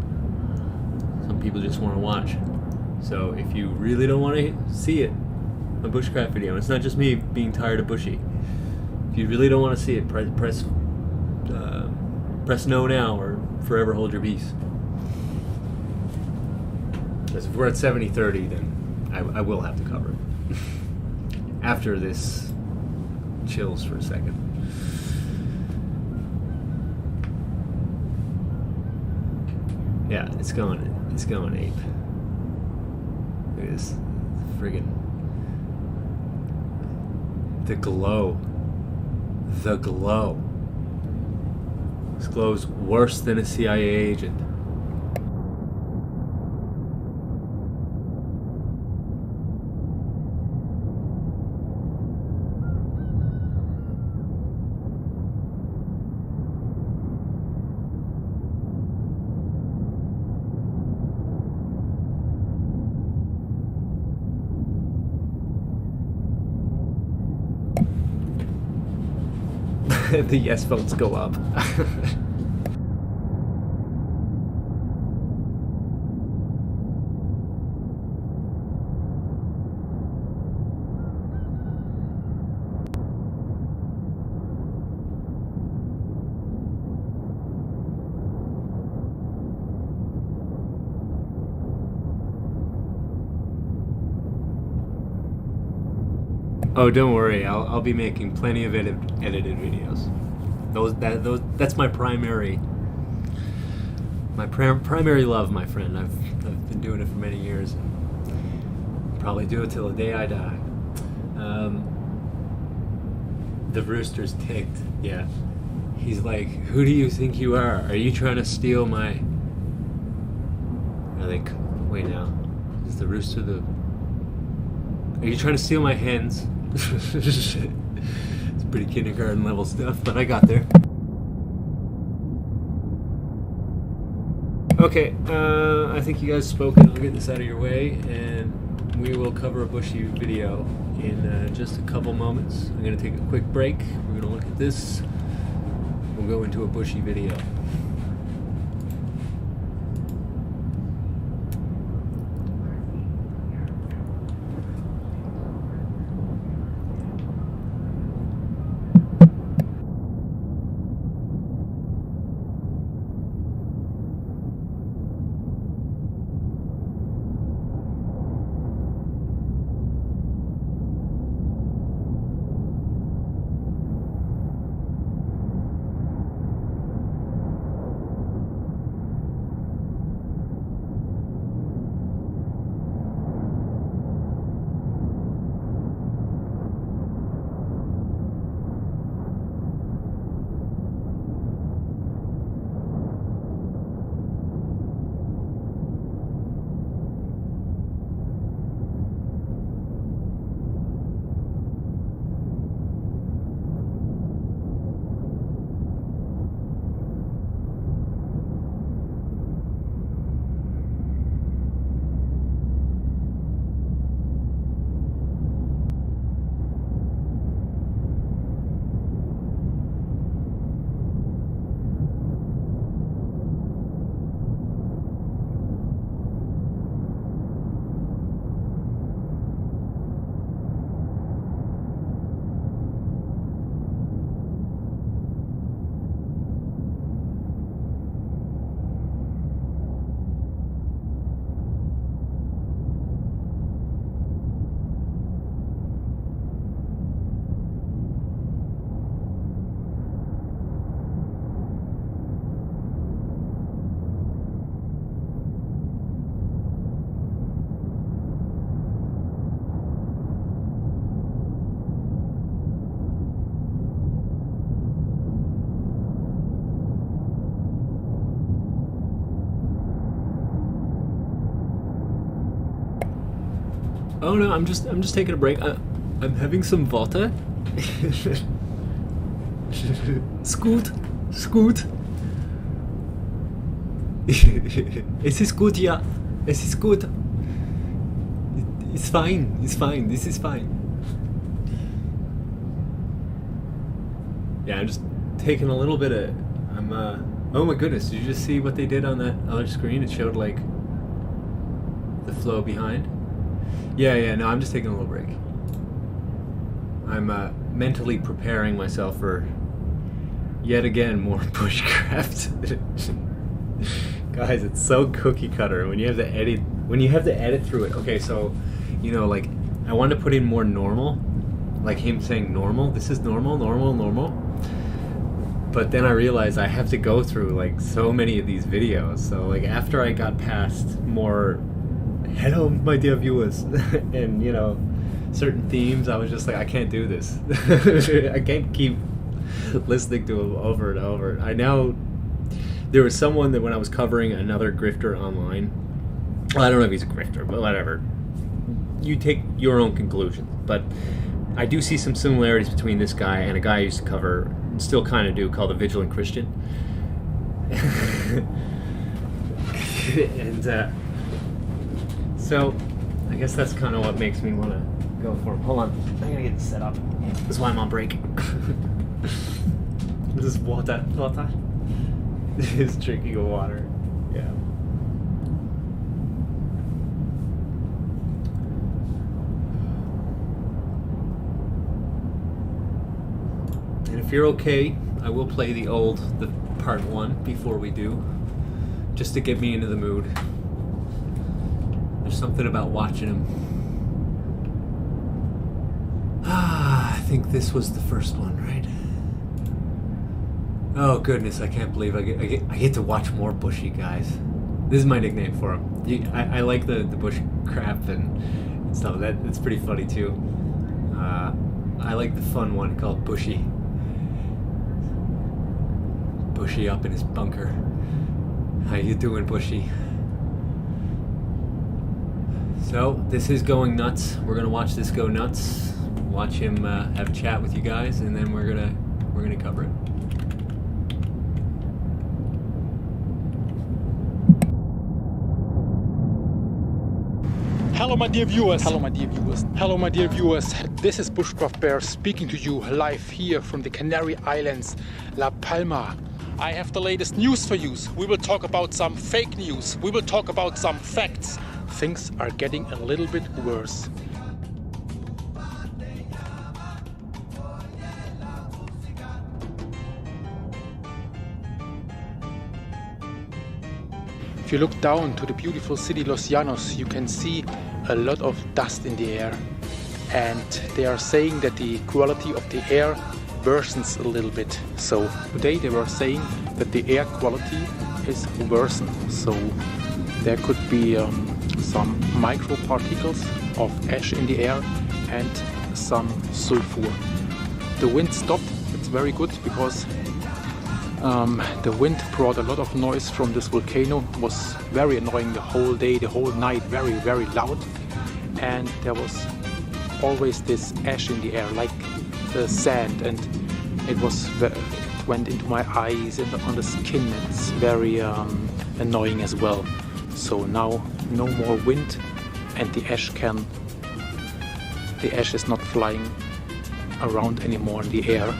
Some people just want to watch. So if you really don't want to see it, a bushcraft video, and it's not just me being tired of bushy. If you really don't want to see it, press no now or forever hold your peace. Because if we're at 70-30, then I will have to cover it. After this chills for a second. Yeah, it's going ape. Look at this friggin' the glow. The glow. This glow's worse than a CIA agent. The yes votes go up. Oh, don't worry. I'll be making plenty of edited videos. That's my primary love, my friend. I've been doing it for many years. And probably do it till the day I die. The rooster's ticked. Yeah. He's like, "Who do you think you are? Are you trying to steal my?" Wait now. Is the rooster the? Are you trying to steal my hens? It's pretty kindergarten level stuff, but I got there. Okay, I think you guys spoken. I'll get this out of your way, and we will cover a bushy video in just a couple moments. I'm going to take a quick break. We're going to look at this. We'll go into a bushy video. Oh no, I'm just taking a break. I'm having some water. Scoot. Es ist gut, ja. Es ist gut. It's fine. This is fine. Yeah, I'm just taking a little bit of. Oh my goodness! Did you just see what they did on that other screen? It showed like the flow behind. Yeah. No, I'm just taking a little break. I'm mentally preparing myself for yet again more bushcraft. Guys, it's so cookie cutter when you have to edit through it. Okay, so like I want to put in more normal, like him saying normal. This is normal. But then I realized I have to go through like so many of these videos. So like after I got past more, hello my dear viewers, and you know, certain themes, I was just like, I can't do this. I can't keep listening to them over and over. I know there was someone that when I was covering another grifter online, well, I don't know if he's a grifter, but whatever. You take your own conclusions. But I do see some similarities between this guy and a guy I used to cover, and still kind of do, called the Vigilant Christian. And so I guess that's kind of what makes me want to go for him. Hold on, I gotta get this set up. That's why I'm on break. This is water. He's drinking of water. Yeah. And if you're okay, I will play the part 1 before we do, just to get me into the mood. There's something about watching him. I think this was the first one, right? Oh goodness, I can't believe I get to watch more Bushy guys. This is my nickname for him. I like the bush crap and stuff. That's pretty funny too. I like the fun one called Bushy. Bushy up in his bunker. How you doing, Bushy? So this is going nuts. We're gonna watch this go nuts. Watch him have a chat with you guys, and then we're gonna cover it. Hello my dear viewers. Hello my dear viewers. Hello my dear viewers. This is Bushcraft Bear speaking to you live here from the Canary Islands, La Palma. I have the latest news for you. We will talk about some fake news. We will talk about some facts. Things are getting a little bit worse. If you look down to the beautiful city Los Llanos, you can see a lot of dust in the air. And they are saying that the quality of the air worsens a little bit. So today they were saying that the air quality is worsened. So there could be some microparticles of ash in the air and some sulfur. The wind stopped. It's very good because the wind brought a lot of noise from this volcano. It was very annoying the whole day, the whole night, very, very loud. And there was always this ash in the air, like the sand, and it went into my eyes and on the skin. It's very annoying as well. So now no more wind, and the ash is not flying around anymore in the air.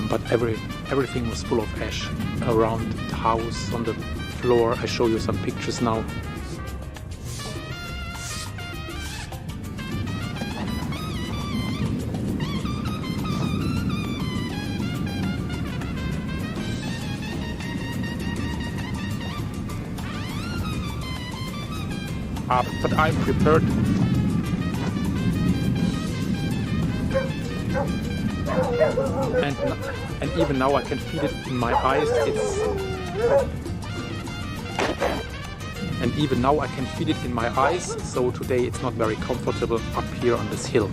But everything was full of ash around the house, on the floor. I show you some pictures now. But I'm prepared. And even now I can feel it in my eyes. And even now I can feel it in my eyes. So today it's not very comfortable up here on this hill.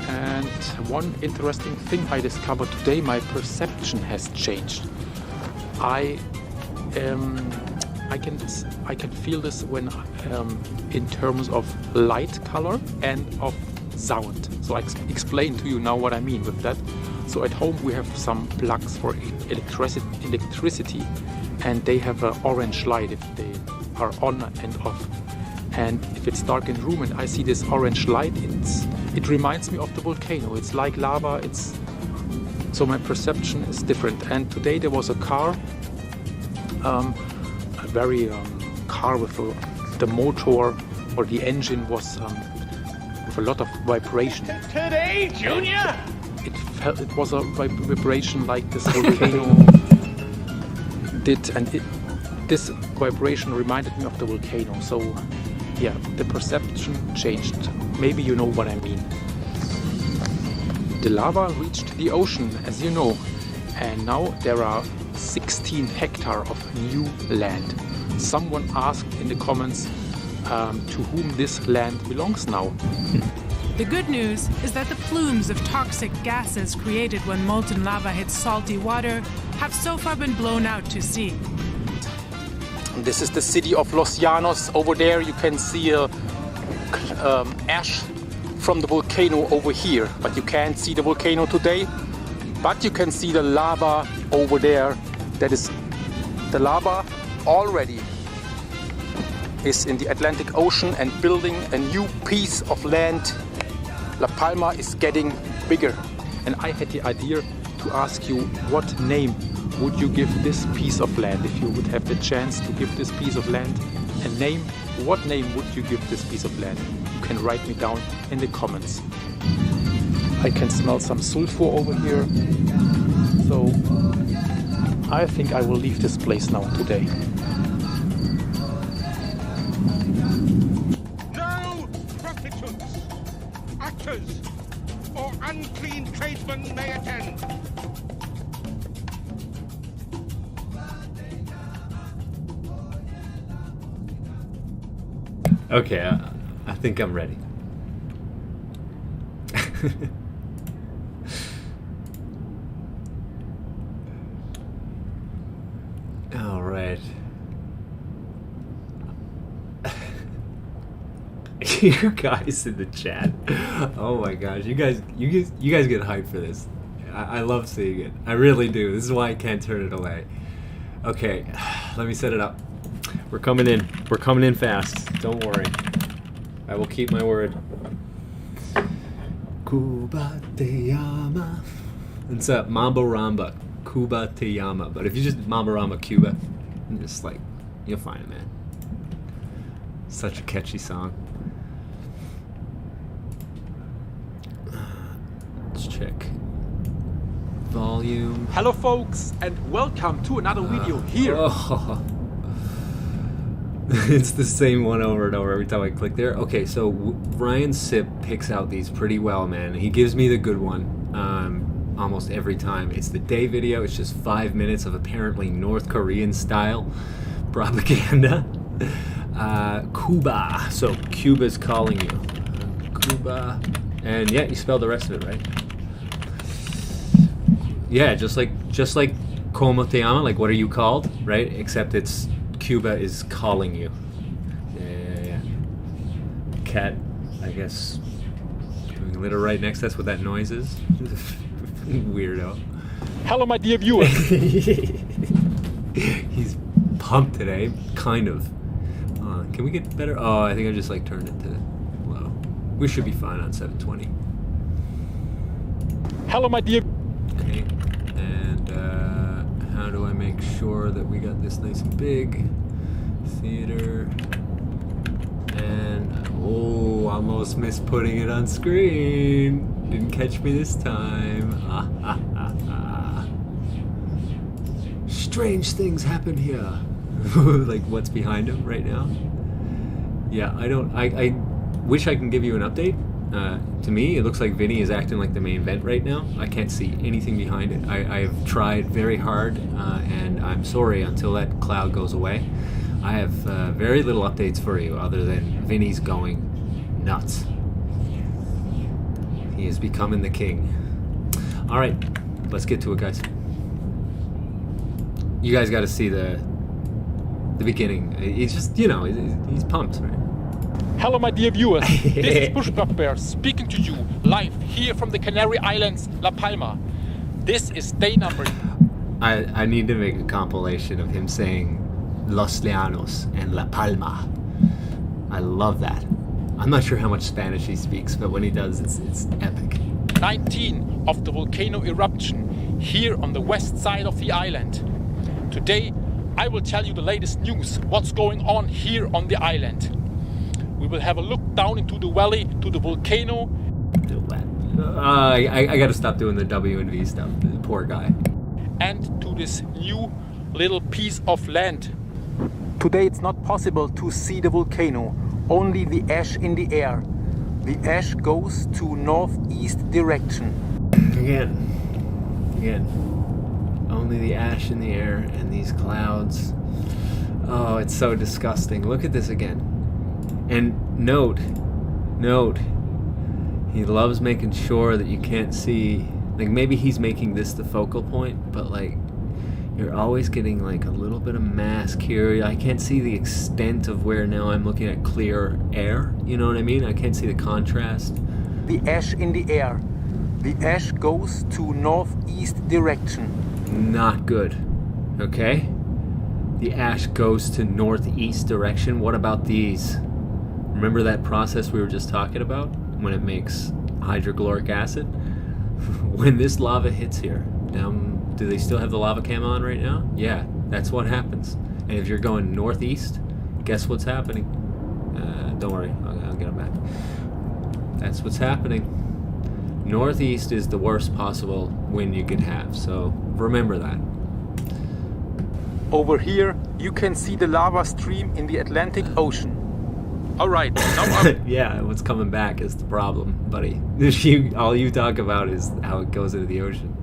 And one interesting thing I discovered today, my perception has changed. I can feel this when in terms of light color and of sound. So I explain to you now what I mean with that. So at home we have some plugs for electricity, and they have an orange light if they are on and off. And if it's dark in the room and I see this orange light, it reminds me of the volcano. It's like lava. So my perception is different. And today there was a car, a very car with the motor or the engine was with a lot of vibration. Today, Junior. It was a vibration like this volcano did, and this vibration reminded me of the volcano. So yeah, the perception changed. Maybe you know what I mean. The lava reached the ocean, as you know, And now there are 16 hectares of new land. Someone asked in the comments to whom this land belongs now. The good news is that the plumes of toxic gases created when molten lava hits salty water have so far been blown out to sea. This is the city of Los Llanos. Over there you can see ash from the volcano over here, but you can't see the volcano today. But you can see the lava over there. That is the lava already is in the Atlantic Ocean and building a new piece of land. La Palma is getting bigger. And I had the idea to ask you, what name would you give this piece of land? If you would have the chance to give this piece of land a name, what name would you give this piece of land? You can write me down in the comments. I can smell some sulfur over here. So I think I will leave this place now today. No prostitutes, actors, or unclean tradesmen may attend. Okay, I think I'm ready. All right. You guys in the chat. Oh my gosh, you guys get hyped for this. I love seeing it. I really do. This is why I can't turn it away. Okay, let me set it up. We're coming in. We're coming in fast. Don't worry. I will keep my word. Cuba te llama. It's a Mambo Ramba. Cuba te llama. But if you just Mambo Ramba Cuba, just like, you'll find it, man. Such a catchy song. Let's check. Volume. Hello folks, and welcome to another video here. Oh. It's the same one over and over every time I click there. Okay, so Ryan Sip picks out these pretty well, man. He gives me the good one almost every time. It's the day video. It's just 5 minutes of apparently North Korean style propaganda. Cuba. So Cuba's calling you. Cuba. And yeah, you spelled the rest of it right. Yeah, just like Como te llama, like what are you called, right? Except it's Cuba is calling you. Yeah. Cat, I guess, doing a little right next. That's what that noise is. Weirdo. Hello, my dear viewers. He's pumped today, kind of. Can we get better? Oh, I think I just like turned it to low. We should be fine on 720. Hello, my dear. Okay. And how do I make sure that we got this nice and big? Theater. And oh, almost missed putting it on screen. Didn't catch me this time. Strange things happen here. Like what's behind him right now? Yeah, I wish I can give you an update. To me, it looks like Vinny is acting like the main vent right now. I can't see anything behind it. I've tried very hard, and I'm sorry until that cloud goes away. I have very little updates for you other than Vinny's going nuts. He is becoming the king. All right, let's get to it, guys. You guys got to see the beginning. He's just, you know, he's pumped, right? Hello, my dear viewers. This is Bushbuck Bear speaking to you live here from the Canary Islands, La Palma. This is day number. I need to make a compilation of him saying Los Llanos and La Palma. I love that. I'm not sure how much Spanish he speaks, but when he does, it's epic. 19 of the volcano eruption here on the west side of the island. Today, I will tell you the latest news, what's going on here on the island. We will have a look down into the valley to the volcano. I gotta stop doing the W and V stuff. The poor guy. And to this new little piece of land. Today it's not possible to see the volcano, only the ash in the air. The ash goes to northeast direction. Again. Only the ash in the air and these clouds. Oh, it's so disgusting. Look at this again. And note, he loves making sure that you can't see, like maybe he's making this the focal point, but like you're always getting like a little bit of mask here. I can't see the extent of where now I'm looking at clear air. You know what I mean? I can't see the contrast. The ash in the air. The ash goes to northeast direction. Not good. Okay? The ash goes to northeast direction. What about these? Remember that process we were just talking about? When it makes hydrochloric acid? When this lava hits here, do they still have the lava cam on right now? Yeah, that's what happens. And if you're going northeast, guess what's happening? Don't worry, I'll get them back. That's what's happening. Northeast is the worst possible wind you could have, so remember that. Over here, you can see the lava stream in the Atlantic Ocean. All right, now yeah, what's coming back is the problem, buddy. All you talk about is how it goes into the ocean.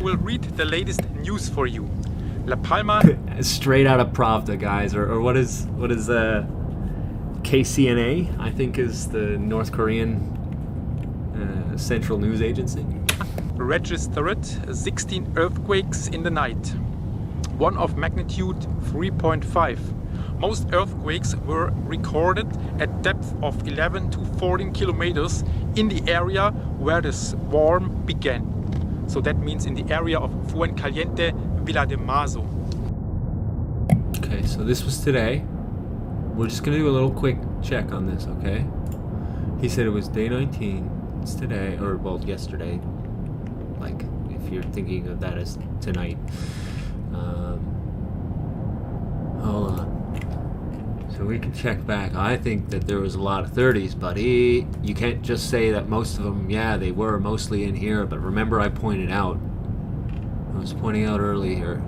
We'll read the latest news for you. La Palma. Straight out of Pravda, guys, or what is KCNA? I think is the North Korean central news agency. Registered 16 earthquakes in the night. One of magnitude 3.5. Most earthquakes were recorded at depth of 11 to 14 kilometers in the area where the swarm began. So that means in the area of Fuencaliente, Villa de Mazo. Okay, so this was today. We're just gonna do a little quick check on this, okay? He said it was day 19. It's today, or well, yesterday. Like, if you're thinking of that as tonight. Hold on. So we can check back. I think that there was a lot of 30s, buddy. You can't just say that most of them, yeah, they were mostly in here, but remember I pointed out. I was pointing out earlier.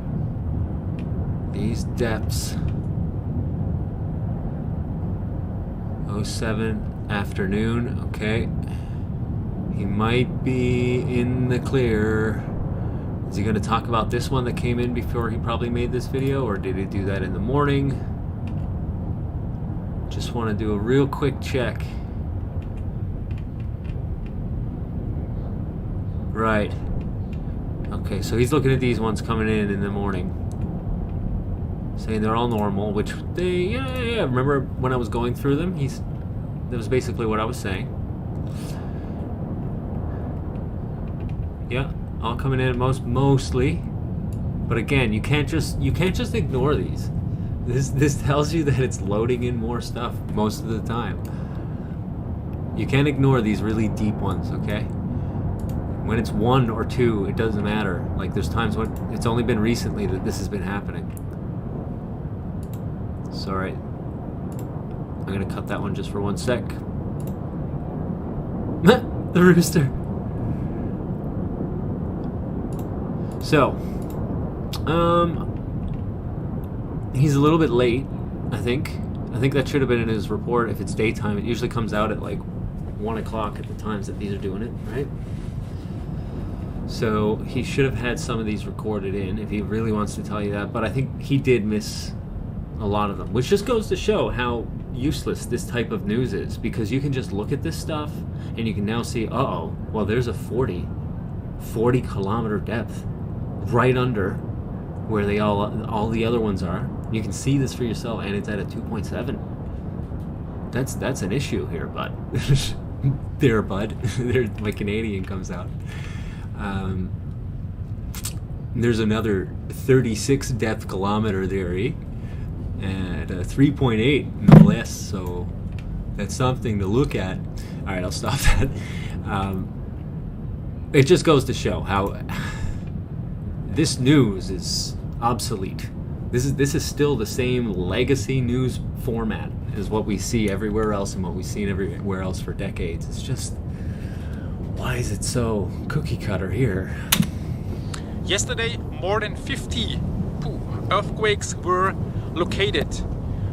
These depths. 07 afternoon, okay. He might be in the clear. Is he going to talk about this one that came in before he probably made this video, or did he do that in the morning? Just want to do a real quick check. Right. Okay, so he's looking at these ones coming in the morning. Saying they're all normal, which they, yeah. Remember when I was going through them? That was basically what I was saying. Yeah, all coming in mostly. But again, you can't just ignore these. This tells you that it's loading in more stuff most of the time. You can't ignore these really deep ones, okay? When it's 1 or 2, it doesn't matter. Like there's times when it's only been recently that this has been happening. Sorry. I'm gonna cut that one just for 1 sec. The rooster. So, he's a little bit late, I think. I think that should have been in his report. If it's daytime, it usually comes out at like 1 o'clock at the times that these are doing it, right? So he should have had some of these recorded in if he really wants to tell you that, but I think he did miss a lot of them, which just goes to show how useless this type of news is, because you can just look at this stuff and you can now see, uh-oh, well, there's a 40 kilometer depth right under where they all the other ones are. You can see this for yourself, and it's at a 2.7. That's an issue here, bud. There, bud. There, my Canadian comes out. There's another 36 depth kilometer there, at 3.8 no less, so that's something to look at. All right, I'll stop that. It just goes to show how this news is obsolete. This is still the same legacy news format as what we see everywhere else and what we've seen everywhere else for decades. It's just, why is it so cookie cutter here? Yesterday, more than 50 earthquakes were located.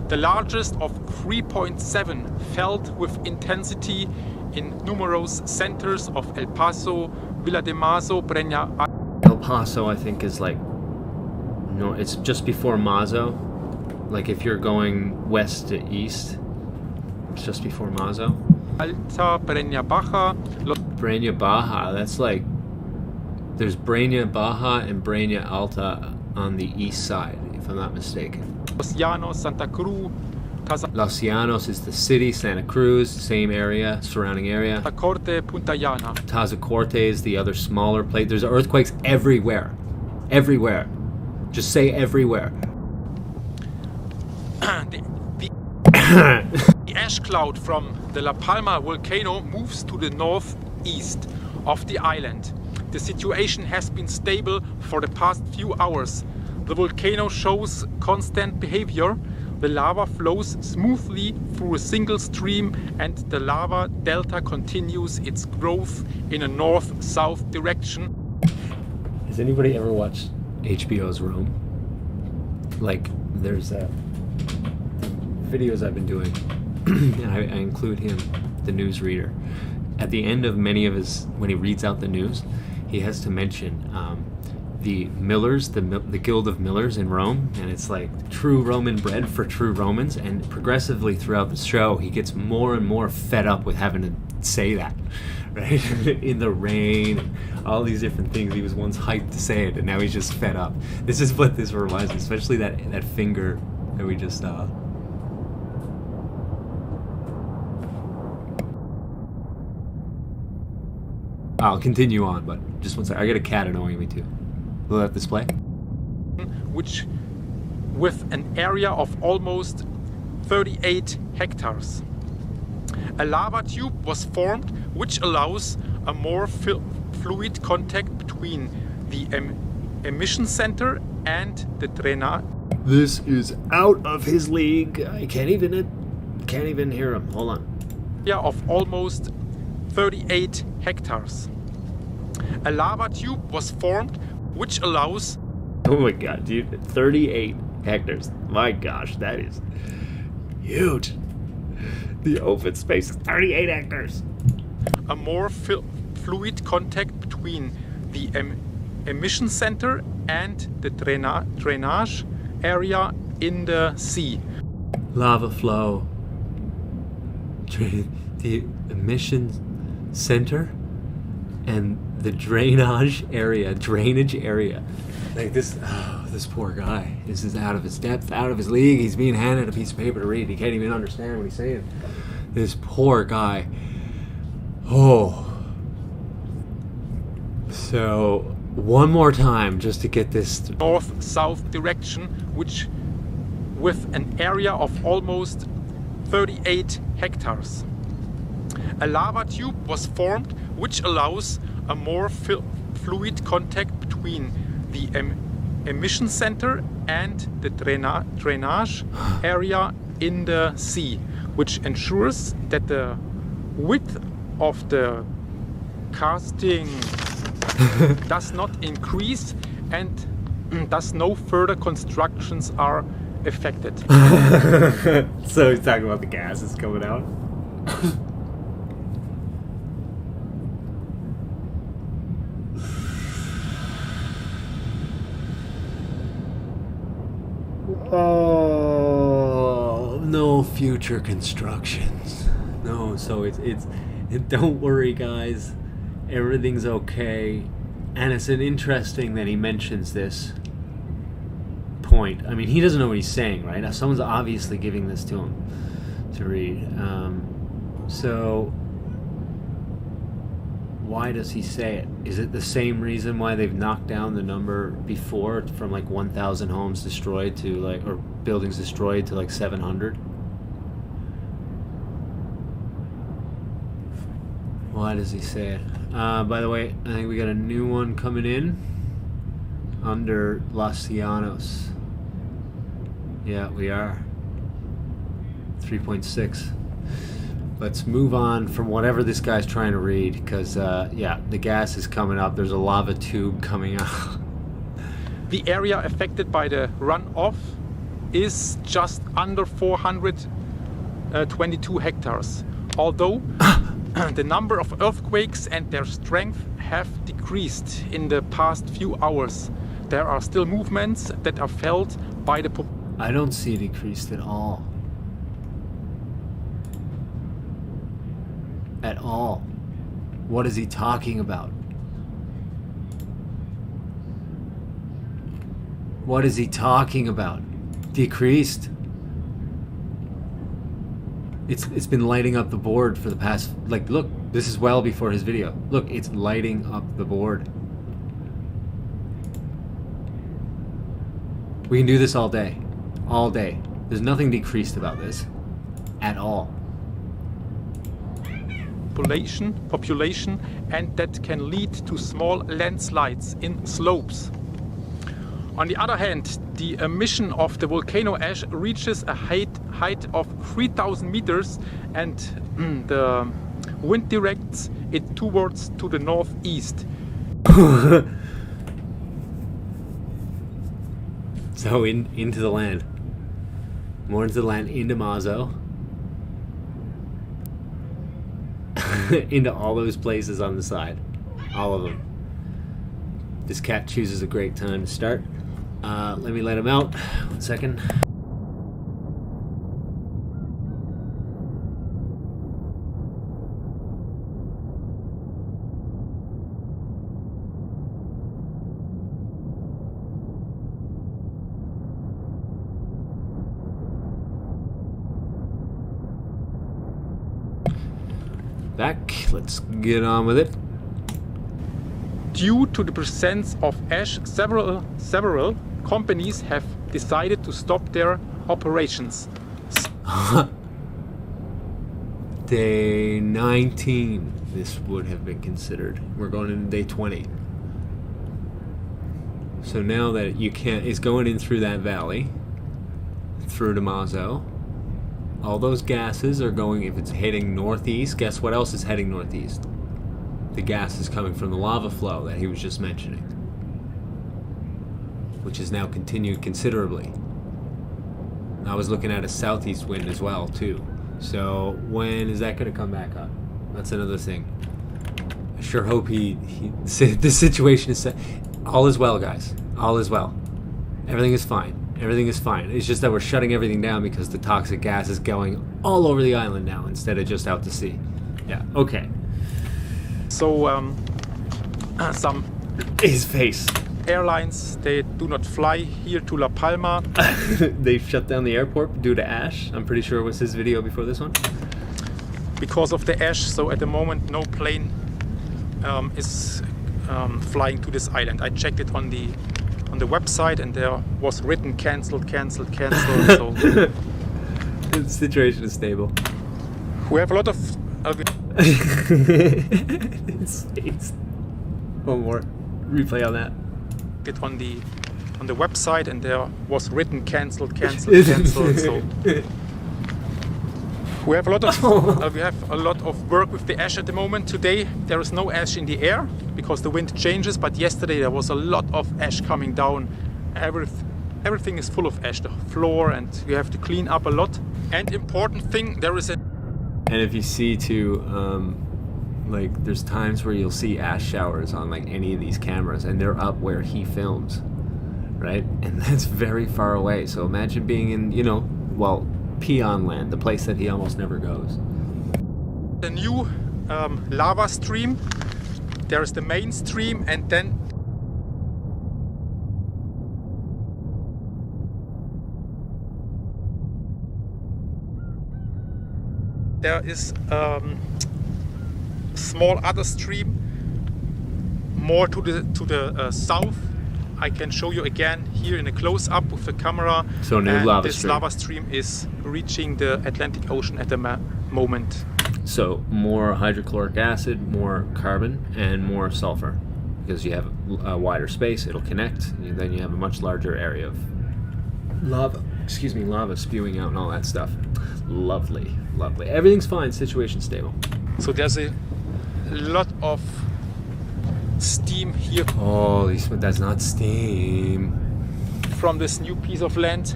The largest of 3.7 felt with intensity in numerous centers of El Paso, Villa de Mazo, Breña. El Paso, I think, is like No, it's just before Mazo. Like if you're going west to east, it's just before Mazo. Alta, Breña Baja. Breña Baja, that's like... There's Breña Baja and Breña Alta on the east side, if I'm not mistaken. Los Llanos, Santa Cruz. Los Llanos is the city, Santa Cruz, same area, surrounding area. Corte, Punta Llana. Tazacorte is the other smaller place. There's earthquakes everywhere. Everywhere. Just say everywhere. The ash cloud from the La Palma volcano moves to the northeast of the island. The situation has been stable for the past few hours. The volcano shows constant behavior. The lava flows smoothly through a single stream and the lava delta continues its growth in a north-south direction. Has anybody ever watched HBO's Rome? Like, there's videos I've been doing, and I include him, the newsreader. At the end of many of his, when he reads out the news, he has to mention the millers, the guild of millers in Rome, and it's like true Roman bread for true Romans. And progressively throughout the show, he gets more and more fed up with having to say that, right? In the rain, all these different things. He was once hyped to say it, and now he's just fed up. This is what this reminds me, especially that finger that we just saw. I'll continue on, but just one second. I got a cat annoying me too. Will that display? Which, with an area of almost 38 hectares. A lava tube was formed, which allows a more fluid contact between the emission center and the drainage. This is out of his league. I can't even hear him. Hold on. Yeah, of almost 38 hectares. A lava tube was formed, which allows... Oh my god, dude. 38 hectares. My gosh, that is huge. The open space is 38 hectares. A more fluid contact between the emission center and the drainage area in the sea. Lava flow. The emission center and the drainage area. Like this, oh, this poor guy. This is out of his depth, out of his league. He's being handed a piece of paper to read. He can't even understand what he's saying. This poor guy. Oh. So, one more time just to get this. North-south direction, which with an area of almost 38 hectares. A lava tube was formed, which allows a more fluid contact between the emission center and the drainage area in the sea, which ensures that the width of the casting does not increase and thus no further constructions are affected. So he's talking about the gases coming out. Oh, no future constructions. No, so it's don't worry, guys. Everything's okay. And it's interesting that he mentions this point. I mean, he doesn't know what he's saying, right? Now, someone's obviously giving this to him to read. So why does he say it? Is it the same reason why they've knocked down the number before from like 1,000 homes destroyed to like, or buildings destroyed to like 700? Why does he say it? By the way, I think we got a new one coming in under Los Llanos. Yeah, we are. 3.6. Let's move on from whatever this guy's trying to read, because, yeah, the gas is coming up. There's a lava tube coming out. The area affected by the runoff is just under 422 hectares. Although the number of earthquakes and their strength have decreased in the past few hours, there are still movements that are felt by the I don't see it decreased at all. At all. What is he talking about? What is he talking about? Decreased? It's been lighting up the board for the past, like, look, this is well before his video. Look, it's lighting up the board. We can do this all day. All day. There's nothing decreased about this. At all. population, and that can lead to small landslides in slopes. On the other hand, the emission of the volcano ash reaches a height of 3,000 meters, and the wind directs it towards to the northeast. So into the land. More into the land, into Mazo. Into all those places on the side. All of them. This cat chooses a great time to start. Let me let him out. 1 second. Back. Let's get on with it. Due to the presence of ash, several companies have decided to stop their operations. Day 19, this would have been considered. We're going into day 20. So now that you can't, it's going in through that valley, through to Mazo. All those gases are going, if it's heading northeast, guess what else is heading northeast? The gas is coming from the lava flow that he was just mentioning, which has now continued considerably. I was looking at a southeast wind as well, too. So when is that going to come back up? That's another thing. I sure hope this situation is set. All is well, guys. All is well. Everything is fine. Everything is fine. It's just that we're shutting everything down because the toxic gas is going all over the island now instead of just out to sea. Yeah, okay. So, some his face. Airlines, they do not fly here to La Palma. They shut down the airport due to ash. I'm pretty sure it was his video before this one. Because of the ash, so at the moment no plane is flying to this island. I checked it on the website and there was written cancelled. So the situation is stable. We have a lot of one more replay on that. It on the website and there was written cancelled. So we have a lot of work with the ash at the moment. Today there is no ash in the air because the wind changes, but yesterday there was a lot of ash coming down. Everything is full of ash, the floor, and we have to clean up a lot. And important thing, there is a... And if you see too, like there's times where you'll see ash showers on like any of these cameras and they're up where he films, right? And that's very far away. So imagine being in, Peon Land, the place that he almost never goes. The new lava stream, there is the main stream, and then there is small other stream more to the south. I can show you again here in a close-up with the camera. So new lava this stream. Lava stream is reaching the Atlantic Ocean at the moment. So more hydrochloric acid, more carbon, and more sulfur. Because you have a wider space, it'll connect, and then you have a much larger area of lava spewing out and all that stuff. Lovely, lovely. Everything's fine, situation stable. So there's a lot of steam here. Holy smokes, that's not steam. From this new piece of land.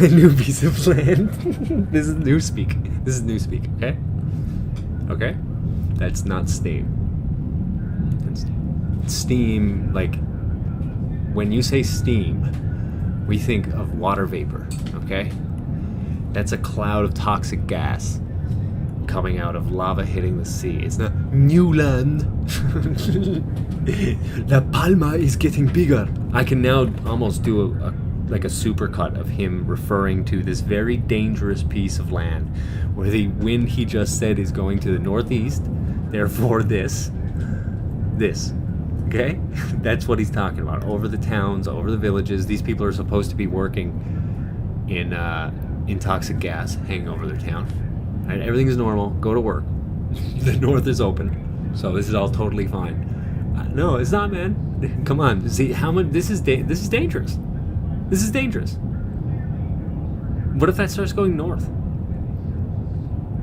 New piece of land. This is newspeak, okay? Okay? That's not steam. That's steam, like when you say steam, we think of water vapor, okay? That's a cloud of toxic gas coming out of lava hitting the sea. It's not new land. La Palma is getting bigger. I can now almost do a supercut of him referring to this very dangerous piece of land where the wind he just said is going to the northeast, therefore this, okay? That's what he's talking about. Over the towns, over the villages. These people are supposed to be working in toxic gas hanging over their town. Right? Everything's normal. Go to work. The north is open, so this is all totally fine. No, it's not, man. Come on. See how much this is dangerous. This is dangerous. What if that starts going north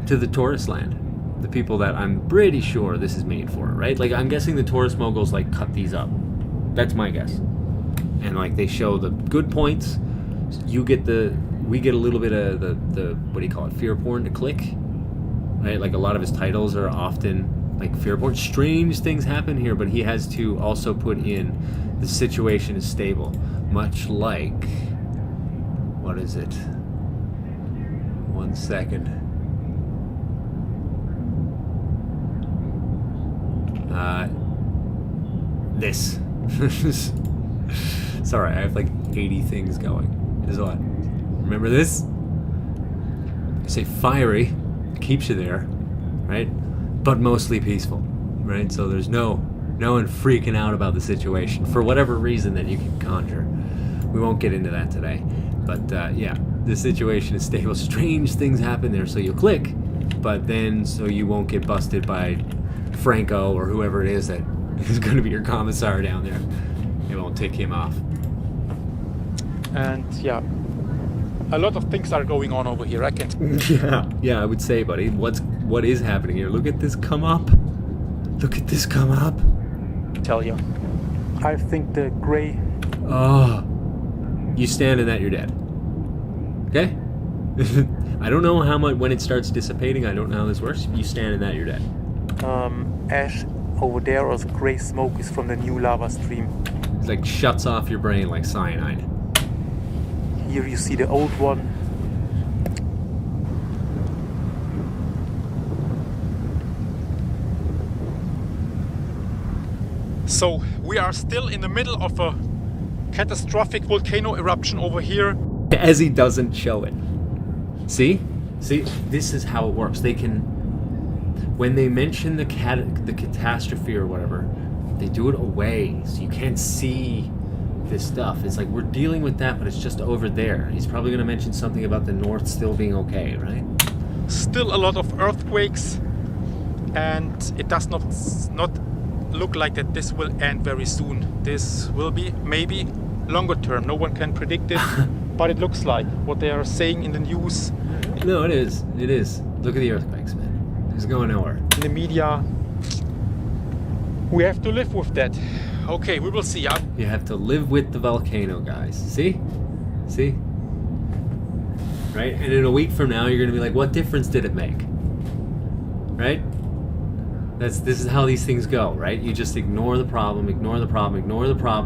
to the tourist land? The people that I'm pretty sure this is made for, right? Like, I'm guessing the tourist moguls like cut these up. That's my guess. And like they show the good points. We get a little bit of the what do you call it? Fear porn to click, right? Like a lot of his titles are often like fear porn. Strange things happen here, but he has to also put in the situation is stable, much like what is it? 1 second. This. Sorry, I have like 80 things going. This is what? Remember this? You say fiery, keeps you there, right? But mostly peaceful, right? So there's no one freaking out about the situation for whatever reason that you can conjure. We won't get into that today. But yeah, the situation is stable. Strange things happen there, so you'll click, but then so you won't get busted by Franco or whoever it is that is going to be your commissar down there. It won't take him off. And yeah, a lot of things are going on over here. I can. Yeah, I would say, buddy. What is happening here? Look at this come up. Look at this come up. Tell you, I think the gray. Oh, you stand in that, you're dead. Okay. I don't know how much when it starts dissipating. I don't know how this works. You stand in that, you're dead. Ash over there, or the gray smoke is from the new lava stream. It's like shuts off your brain like cyanide. Here you see the old one. So we are still in the middle of a catastrophic volcano eruption over here. As he doesn't show it. See, this is how it works. They can, when they mention the catastrophe or whatever, they do it away, so you can't see this stuff. It's like we're dealing with that, but it's just over there. He's probably going to mention something about the north still being okay, right? Still a lot of earthquakes, and it does not look like that this will end very soon. This will be maybe longer term. No one can predict it, but it looks like what they are saying in the news. No, it is. It is. Look at the earthquakes, man. It's going nowhere. In the media, we have to live with that. Okay, we will see. You have to live with the volcano, guys. See? Right? And in a week from now, you're going to be like, what difference did it make? Right? This is how these things go, right? You just ignore the problem,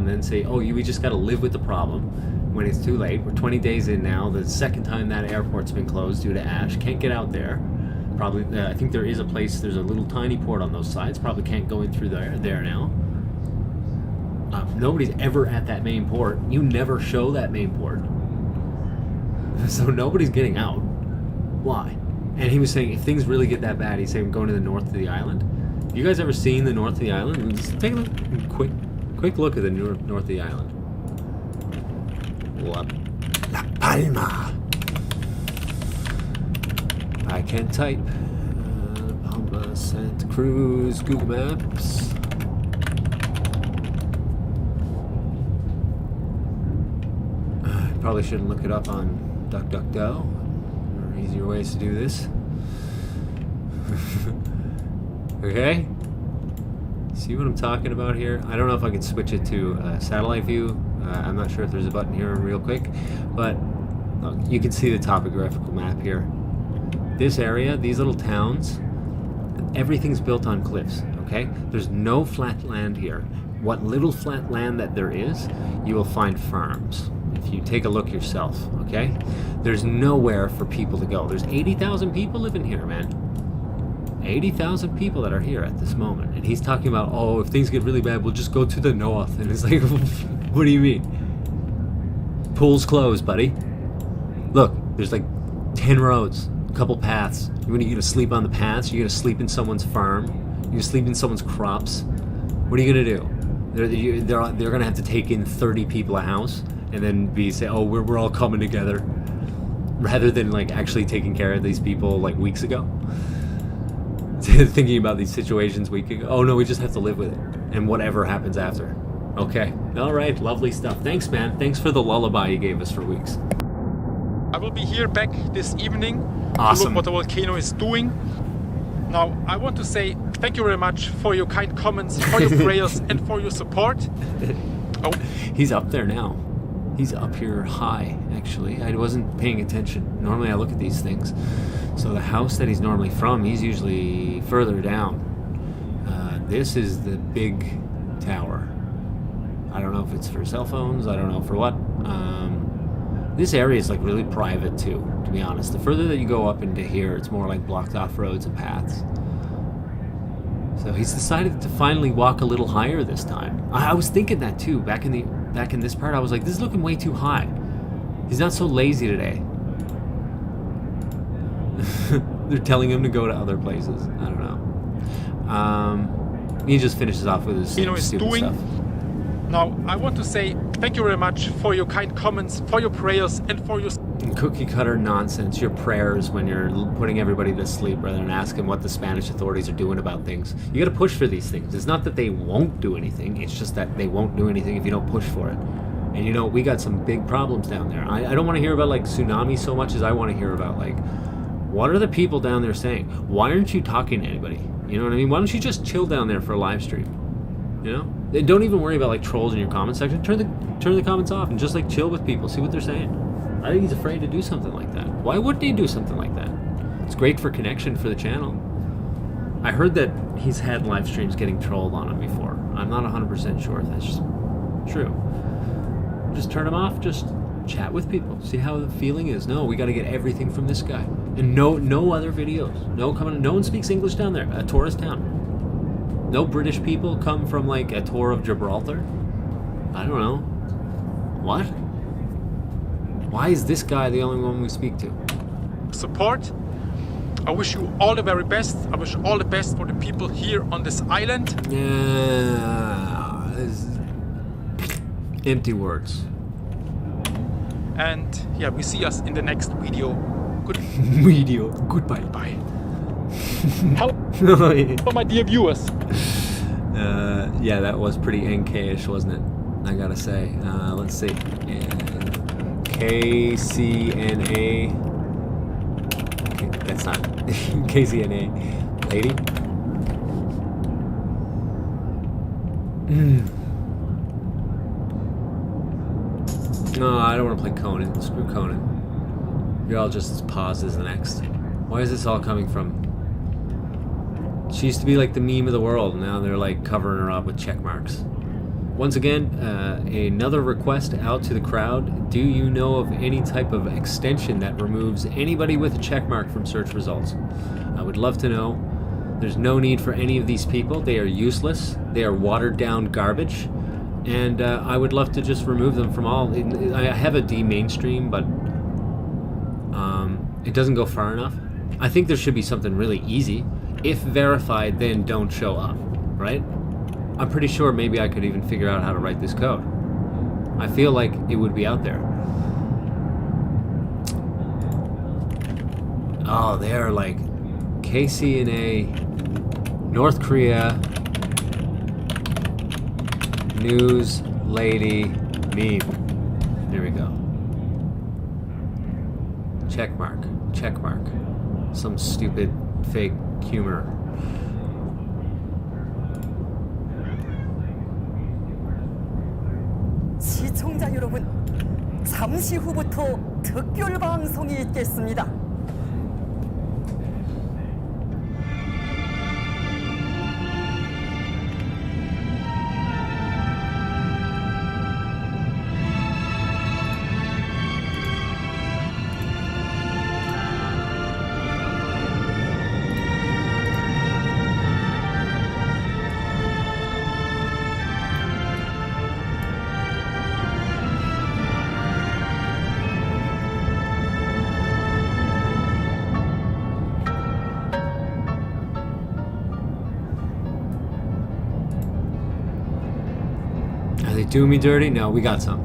then say, oh, we just got to live with the problem when it's too late. We're 20 days in now. The second time that airport's been closed due to ash. Can't get out there. Probably, I think there is a place, there's a little tiny port on those sides. Probably can't go in through there now. Nobody's ever at that main port. You never show that main port. So nobody's getting out. Why? And he was saying if things really get that bad, he's saying going to the north of the island. You guys ever seen the north of the island? Just take a look, quick look at the north of the island. La Palma. I can't type. Palma, Santa Cruz, Google Maps. Probably shouldn't look it up on DuckDuckGo. There are easier ways to do this. Okay? See what I'm talking about here? I don't know if I can switch it to satellite view. I'm not sure if there's a button here real quick. But look, you can see the topographical map here. This area, these little towns, everything's built on cliffs, okay? There's no flat land here. what little flat land that there is, you will find farms. If you take a look yourself, okay? There's nowhere for people to go. There's 80,000 people living here, man. 80,000 people that are here at this moment. And he's talking about, oh, if things get really bad, we'll just go to the north. And it's like, what do you mean? Pool's closed, buddy. Look, there's like 10 roads, a couple paths. You're gonna sleep on the paths? You're gonna sleep in someone's farm? You're gonna sleep in someone's crops? What are you gonna do? They're gonna have to take in 30 people a house and then say, oh, we're all coming together, rather than like actually taking care of these people like weeks ago. Thinking about these situations week ago. Oh no, we just have to live with it, and whatever happens after. Okay, all right, lovely stuff. Thanks, man. Thanks for the lullaby you gave us for weeks. I will be here back this evening Awesome. to look what the volcano is doing. Now, I want to say thank you very much for your kind comments, for your prayers, and for your support. Oh. He's up there now. He's up here high, actually. I wasn't paying attention. Normally I look at these things. So the house that he's normally from, he's usually further down. This is the big tower. I don't know if it's for cell phones. I don't know for what. This area is like really private too, to be honest. The further that you go up into here, it's more like blocked off roads and paths. So he's decided to finally walk a little higher this time. I was thinking that too. Back in this part, I was like, this is looking way too high. He's not so lazy today. They're telling him to go to other places. I don't know. He just finishes off with his stupid stuff. Now, I want to say thank you very much for your kind comments, for your prayers, and for your... Cookie cutter nonsense, your prayers when you're putting everybody to sleep rather than asking what the Spanish authorities are doing about things. You gotta push for these things. It's not that they won't do anything, it's just that they won't do anything if you don't push for it. And you know, we got some big problems down there. I don't want to hear about like tsunamis so much as I want to hear about like, what are the people down there saying? Why aren't you talking to anybody? You know what I mean? Why don't you just chill down there for a live stream? You know? And don't even worry about like trolls in your comment section. Turn the comments off and just like chill with people, see what they're saying. I think he's afraid to do something like that. Why wouldn't he do something like that? It's great for connection for the channel. I heard that he's had live streams getting trolled on him before. I'm not 100% sure if that's true. Just turn them off, just chat with people, see how the feeling is. No, we got to get everything from this guy. And no other videos. No one speaks English down there. A tourist town. No British people come from like a tour of Gibraltar. I don't know. What? Why is this guy the only one we speak to? Support. I wish you all the very best. I wish all the best for the people here on this island. Yeah, empty words. And yeah, we see us in the next video. Goodbye. Bye. Hello, my dear viewers. Yeah, that was pretty NK-ish, wasn't it? I gotta say. Let's see. KCNA. Okay, that's not KCNA. Lady. No, I don't want to play Conan. Screw Conan. You're all just as paused as the next. Why is this all coming from? She used to be like the meme of the world. Now they're like covering her up with check marks. Once again, another request out to the crowd. Do you know of any type of extension that removes anybody with a check mark from search results? I would love to know. There's no need for any of these people. They are useless. They are watered down garbage. And I would love to just remove them from all. I have a D-mainstream, but it doesn't go far enough. I think there should be something really easy. If verified, then don't show up, right? I'm pretty sure maybe I could even figure out how to write this code. I feel like it would be out there. Oh, they're like KCNA, North Korea, news lady meme. There we go. Check mark. Some stupid fake humor. 시청자 여러분, 잠시 후부터 특별 방송이 있겠습니다. Are they doing me dirty? No, we got some.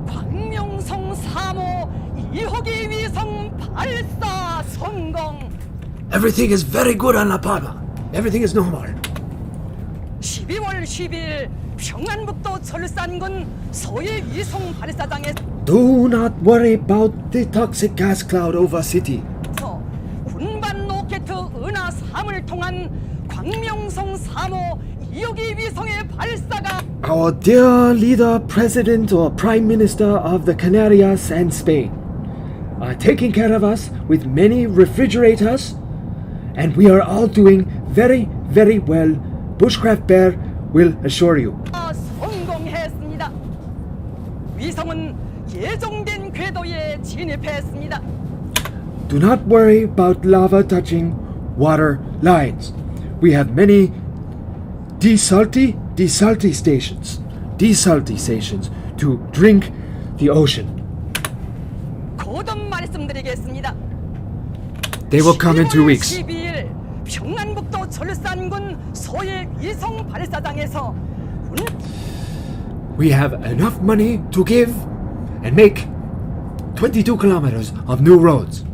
광명성 3호 2호기 위성 발사 성공. Everything is very good on La Palma. Everything is normal. 12월 10일 평안북도 철산군 서해 위성 발사장에서 Do not worry about the toxic gas cloud over city. 군반 로켓 은하 3을 통한 광명성 3호 2호기 위성의 발사가 Our dear leader, president, or prime minister of the Canarias and Spain are taking care of us with many refrigerators, and we are all doing very, very well. Bushcraft Bear will assure you. 성공했습니다. 위성은 예정된 궤도에 진입했습니다. Do not worry about lava touching water lines. We have many desalty stations to drink the ocean. 거듭 말씀드리겠습니다. They will come in 2 weeks. 12일 평안북도 철산군 서해 위성 발사장에서 We have enough money to give and make 22 kilometers of new roads.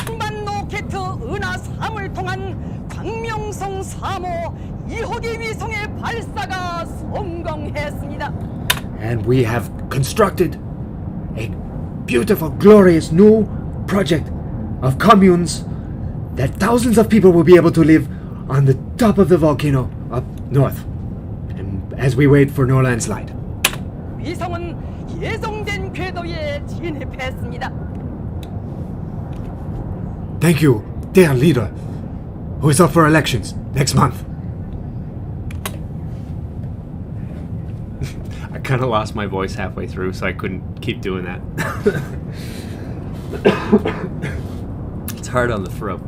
군반 로켓 은하 3을 통한 광명성 3호 2호기 위성의 발사가 성공했습니다. And we have constructed a beautiful, glorious new project of communes that thousands of people will be able to live on the top of the volcano up north, and as we wait for no landslide. 위성은 예정된 궤도에 진입했습니다. Thank you, dear leader, who is up for elections next month. I kind of lost my voice halfway through, so I couldn't keep doing that. It's hard on the throat.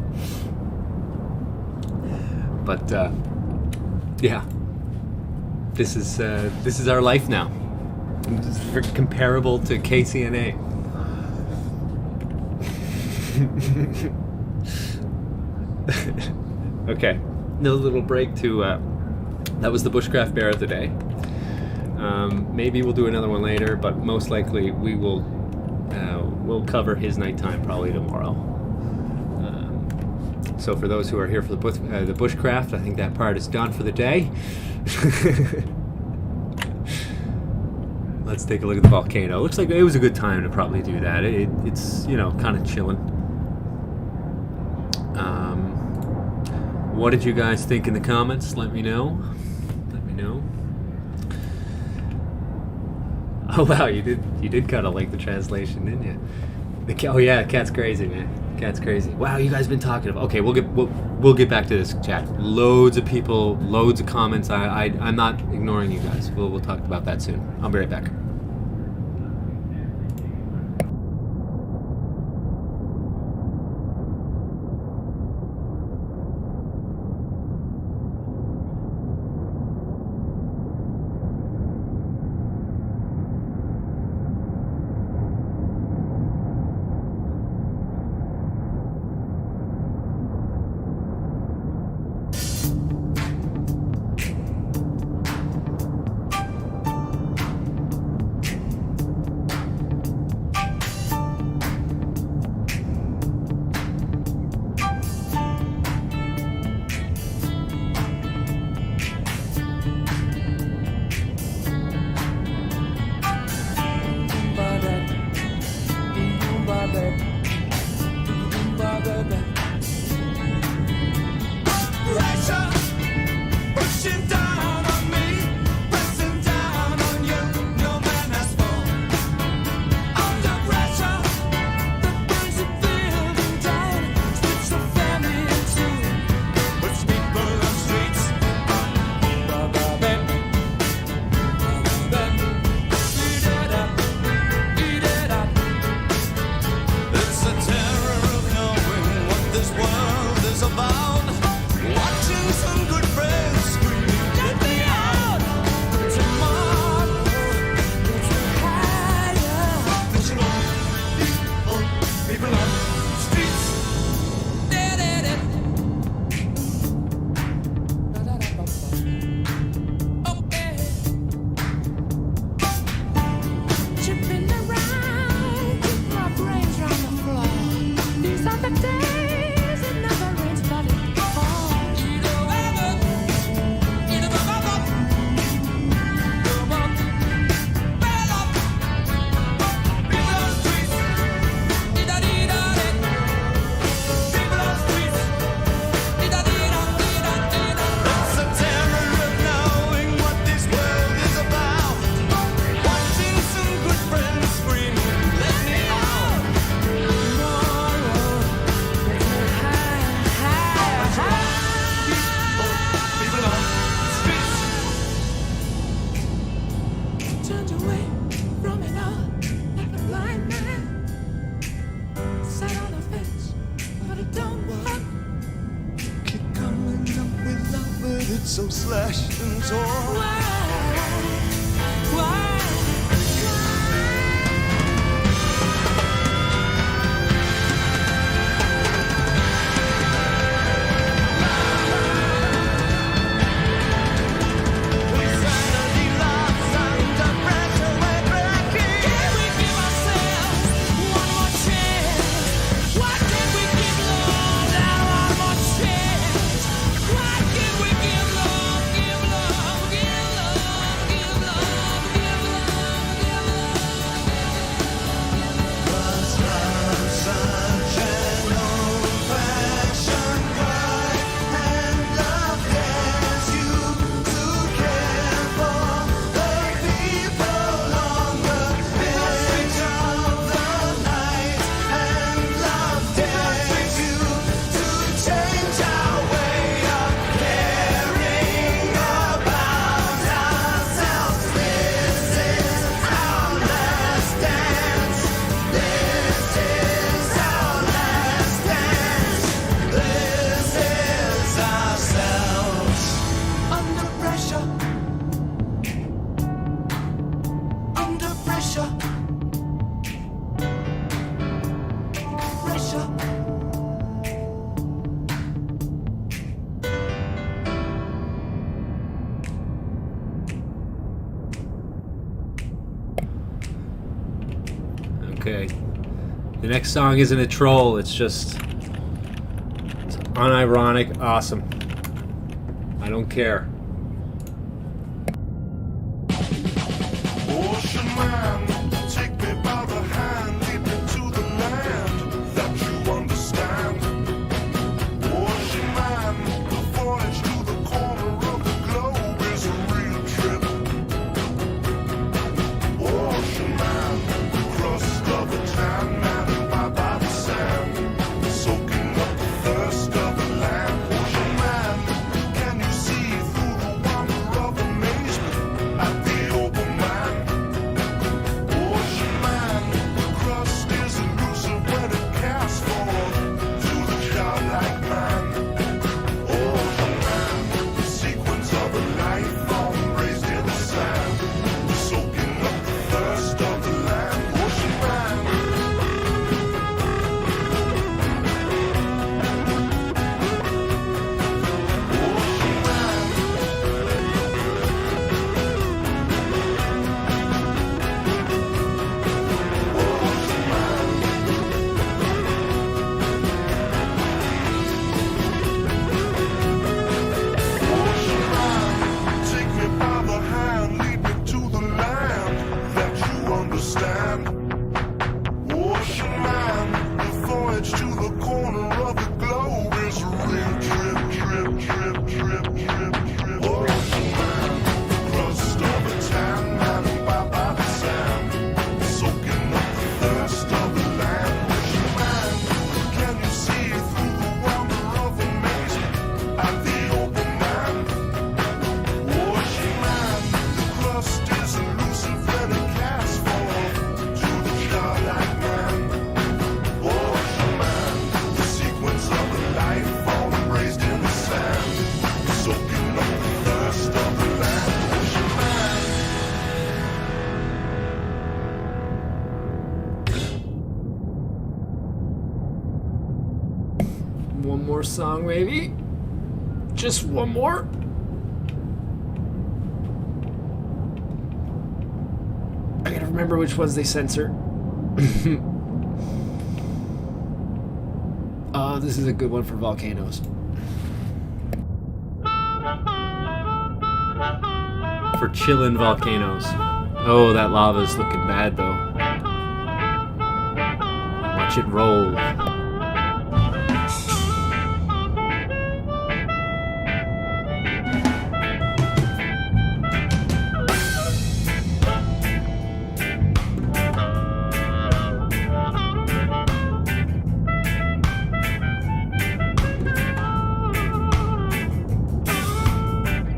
But yeah, this is our life now. It's comparable to KCNA. Okay, another little break to that was the bushcraft bear of the day. Maybe we'll do another one later, but most likely we'll cover his nighttime probably tomorrow. So for those who are here for the bushcraft, I think that part is done for the day. Let's take a look at the volcano. Looks like it was a good time to probably do that. It's kind of chilling. What did you guys think in the comments? Let me know. Oh wow, you did kind of like the translation, didn't you? Oh yeah, cat's crazy, man. Cat's crazy. Wow, you guys been talking about. Okay, we'll get back to this chat. Loads of people, loads of comments. I'm not ignoring you guys. We'll talk about that soon. I'll be right back. it's so slashed and torn. Okay. The next song isn't a troll, it's just unironic awesome. I don't care. Ocean man, take me by the hand, lead me to the land that you understand. Ocean man, the voyage to the corner of the globe is a real trip. Ocean man, the crust of the tan man, by the sand, soaking up the thirst of the land. Ocean man, can you see through the wonder of amazement at the open man? Ocean man, the crust is elusive when it casts forth to the childlike man. Ocean man, the sequence of a life form raised in the sand, soaking up the thirst of the land. Ocean man. Take me by the hand, lead me to the land that you understand. Ocean man, the voyage to the corner of the globe is a real trip. Ocean man, the crust of a tan man by the sand, soaking up the thirst of the land. Ocean man, can you see through the wonder of amazement at the open man? Ocean man, the crust is elusive when it casts forth to the childlike man. Ocean man, the sequence of a life form raised in the sand, soaking up the thirst of the land. Ocean man. One more song, maybe? Just one more? I gotta remember which ones they censor. Oh, this is a good one for volcanoes. For chillin' volcanoes. Oh, that lava's looking bad though. Watch it roll.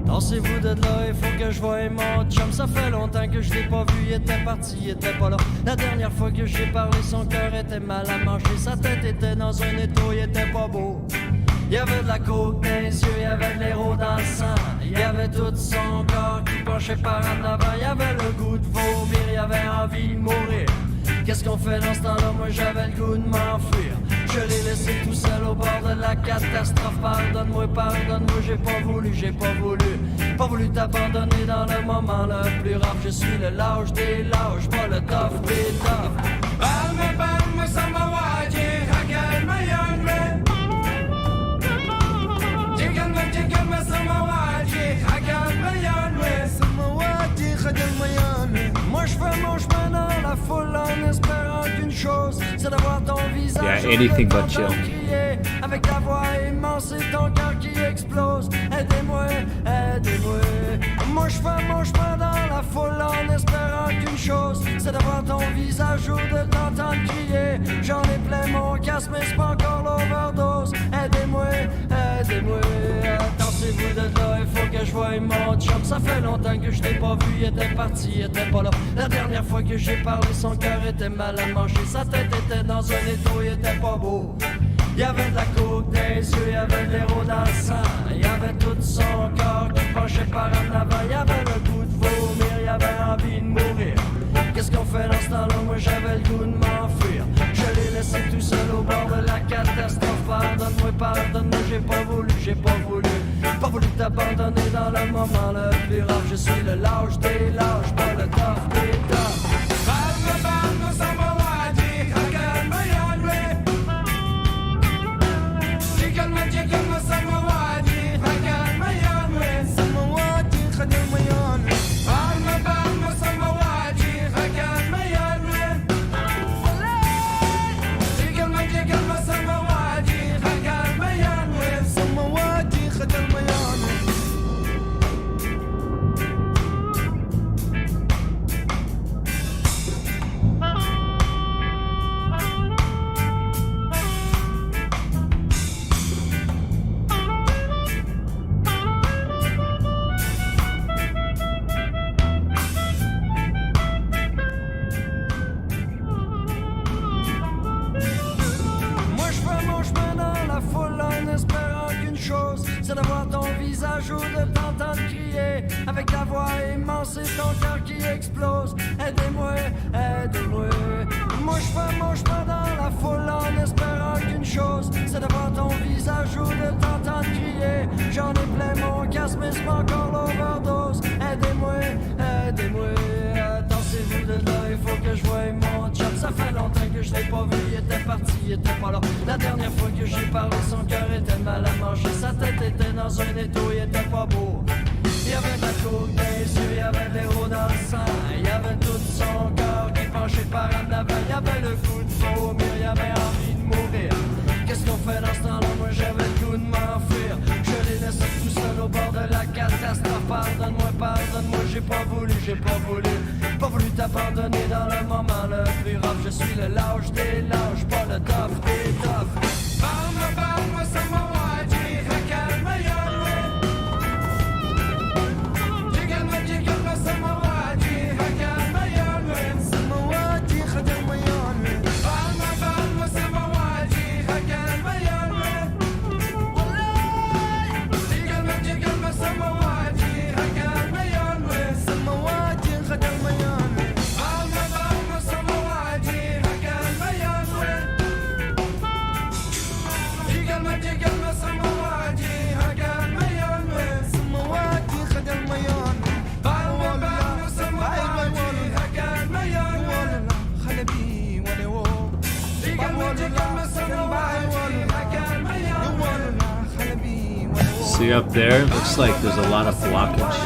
Dansez-vous de là, il faut que je voie mon chum. Ça fait longtemps que je l'ai pas vu, il était parti, il était pas là. La dernière fois que j'ai parlé, son cœur était mal à manger. Sa tête était dans un étau, il était pas beau. Il y avait de la coke dans les yeux, il y avait de l'héros dans le sang. Il y avait tout son corps qui penchait par en avant. Il y avait le goût de vomir, il y avait envie de mourir. Qu'est-ce qu'on fait dans ce temps-là? Moi j'avais le goût de m'enfuir. Je l'ai laissé tout seul au bord de la catastrophe. Pardonne-moi, pardonne-moi, j'ai pas voulu t'abandonner dans le moment le plus rare. Je suis le lâche des lâches, pas le tough des toughs. Palma, palma, samawati, hakalma yanme. Jigalma, samawati, hakalma yanme. Samawati, hakalma yanme. Moi je fais mon chemin dans la foule en espérant qu'une chose, c'est d'avoir ton visage. Yeah, anything but chill. Avec ta voix immense et ton cœur qui explose. Aidez-moi, aidez-moi. Moi je fais mon chemin dans la foule en espérant qu'une chose, c'est d'avoir ton visage ou de t'entendre crier. J'en ai plein mon casque mais c'est pas encore l'overdose. Aidez-moi, aidez-moi. Attendez-vous de là, il faut que je voie mon chum. Ça fait longtemps que je t'ai pas vu, il était parti, il était pas là. La dernière fois que j'ai parlé, son cœur était mal à manger. Sa tête était dans un étau, il était pas beau. Il y avait de la coke dans les yeux, il y avait de l'héros dans le sang. Il y avait tout son corps qui penchait par en avant. Il y avait le goût de vomir, il y avait envie de mourir. Qu'est-ce qu'on fait dans ce temps-là? Moi j'avais le goût de m'enfuir. Je l'ai laissé tout seul au bord de la catastrophe. Pardonne-moi, pardonne-moi, j'ai pas voulu t'abandonner dans le moment le plus rare. Je suis le lâche des lâches, pas le tough des toughs. Palma, palma, samawati, hakalma yanme. Jigalma, samawati, hakalma yanme. Samawati, hakalma yanme. Palma, palma, samawati, hakalma yanme. Jigalma, samawati, hakalma yanme. Samawati, hakalma yanme. C'est d'avoir ton visage ou de t'entendre crier avec ta voix immense et ton cœur qui explose. Aidez-moi, aidez-moi. Moi je fais mon chemin dans la foule en espérant qu'une chose, c'est d'avoir ton visage ou de t'entendre crier. J'en ai plein mon casque mais c'est pas encore l'overdose. Aidez-moi, aidez-moi. Attendez-vous de là, il faut que je voie mon chum. Ça fait longtemps que je l'ai pas vu, il était parti, il était pas là. La dernière fois que j'ai parlé, son cœur était mal à manger. Sa tête était dans un étau, il était pas beau. Il y avait de la coke dans les yeux, il y avait de l'héros dans le sang. Il y avait tout son corps qui penchait par en avant. Il y avait le goût de vomir, il y avait envie de mourir. Qu'est-ce qu'on fait dans ce temps-là? Moi j'avais le goût de m'enfuir. Je l'ai laissé tout seul au bord de la catastrophe. Pardonne-moi, pardonne-moi, j'ai pas voulu t'abandonner dans le moment le plus rare. Je suis le lâche des lâches, pas le tough des toughs. Palma, palma, samawati, hakalma yanme. Jigalma, samawati, hakalma yanme. Samawati, hakalma yanme. Palma, palma, samawati, hakalma yanme. Jigalma, samawati, hakalma yanme. Samawati, hakalma yanme. Palma, palma, samawati, hakalma yanme. Jigalma, samawati, hakalma yanme. Samawati, hakalma yanme. Palma, palma, samawati, hakalma yanme. Khalabi wale wo. Jigalma, samawati, hakalma yanme. Khalabi wale wo. See up there? Looks like there's a lot of blockage.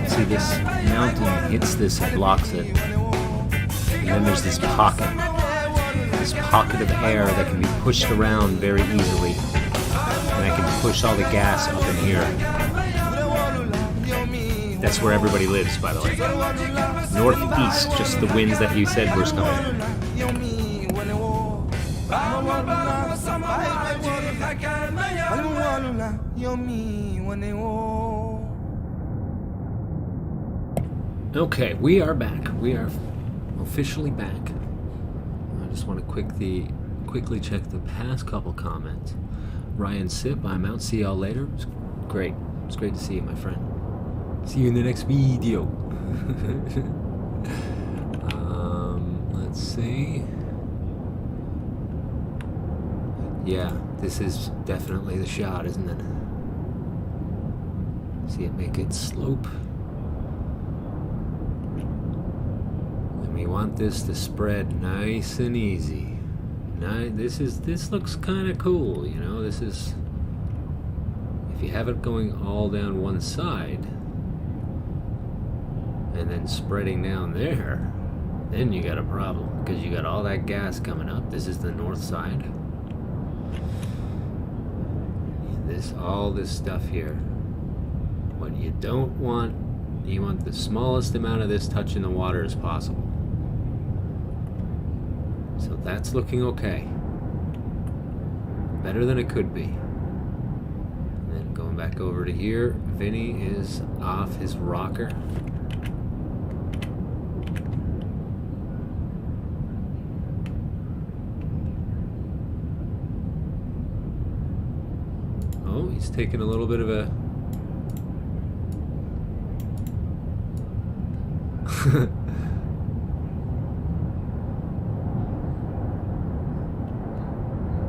See, this mountain hits this and blocks it. And then there's this pocket of air that can be pushed around very easily. And I can push all the gas up in here. That's where everybody lives, by the way. Northeast, just the winds that you said were coming. Okay, we are back. We are officially back. I just want to quickly check the past couple comments. Ryan Sip, I'm out. See y'all later. It's great. It's great to see you, my friend. See you in the next video. Let's see. Yeah, this is definitely the shot, isn't it? See it make it slope. And we want this to spread nice and easy. This looks kind of cool, you know. This is, if you have it going all down one side and then spreading down there, then you got a problem, because you got all that gas coming up. This is the north side. All this stuff here. What you don't want, you want the smallest amount of this touching the water as possible. So that's looking okay. Better than it could be. And then going back over to here, Vinny is off his rocker. Oh, he's taking a little bit of a...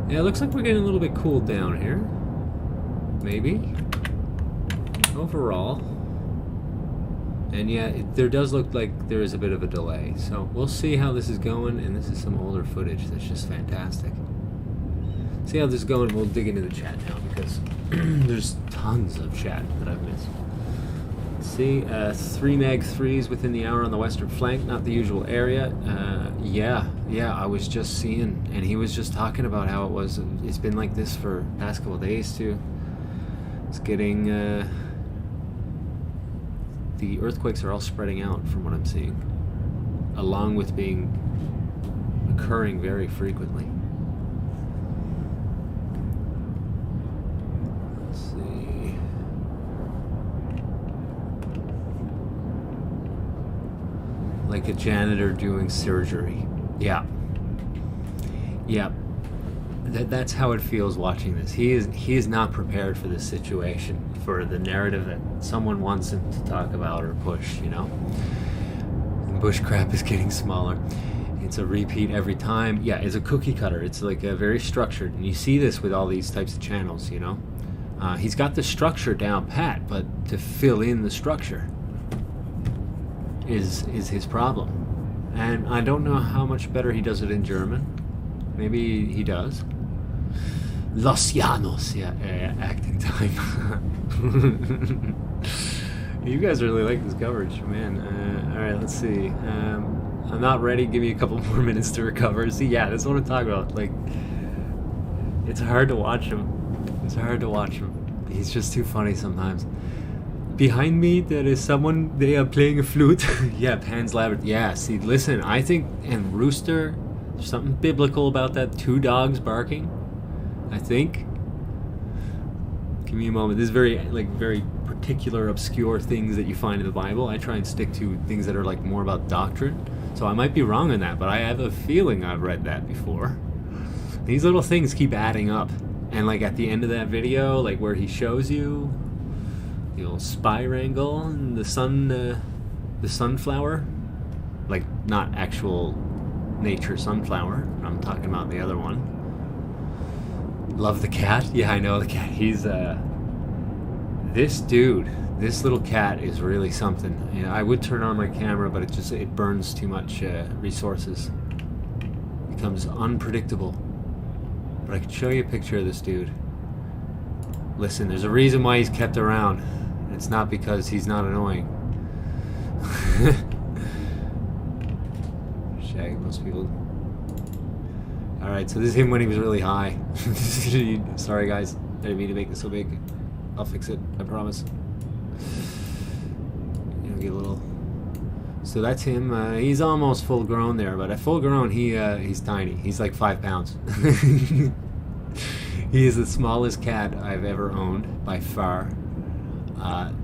Yeah, it looks like we're getting a little bit cooled down here. Maybe. Overall. And yeah, there does look like there is a bit of a delay. So we'll see how this is going, and this is some older footage that's just fantastic. See how this is going. We'll dig into the chat now, because there's tons of chat that I've missed. Let's see, 3 Mag 3s within the hour on the western flank, not the usual area. Yeah, I was just seeing, and he was just talking about how it's been like this for the past couple of days too. It's getting, the earthquakes are all spreading out from what I'm seeing, along with occurring very frequently. Like a janitor doing surgery. Yeah. That's how it feels watching this. He is not prepared for this situation, for the narrative that someone wants him to talk about or push, you know? And bush crap is getting smaller. It's a repeat every time. Yeah, it's a cookie cutter. It's like a very structured, and you see this with all these types of channels, you know? He's got the structure down pat, but to fill in the structure is his problem. And I don't know how much better he does it in German. Maybe he does. Los Llanos, yeah, acting time. You guys really like this coverage, man. Alright, let's see. I'm not ready. Give me a couple more minutes to recover. See, yeah, that's what I'm talking about. Like, it's hard to watch him. It's hard to watch him. He's just too funny sometimes. Behind me, there is someone, they are playing a flute. Yeah, Pan's Labyrinth. Yeah, see, listen, I think, and Rooster, there's something biblical about that. 2 dogs barking, I think. Give me a moment. This is very particular, obscure things that you find in the Bible. I try and stick to things that are like more about doctrine. So I might be wrong on that, but I have a feeling I've read that before. These little things keep adding up. And like at the end of that video, like where he shows you the old spirangle and the sunflower, like not actual nature sunflower. I'm talking about the other one. Love the cat. Yeah, I know the cat. He's this dude. This little cat is really something. Yeah, I would turn on my camera, but it burns too much resources. It becomes unpredictable. But I could show you a picture of this dude. Listen, there's a reason why he's kept around. It's not because he's not annoying. Shag, most people. Alright, so this is him when he was really high. Sorry guys, I didn't mean to make this so big. I'll fix it, I promise. You know, get a little. So that's him. He's almost full grown there, but at full grown, he's tiny. He's like 5 pounds. He is the smallest cat I've ever owned by far.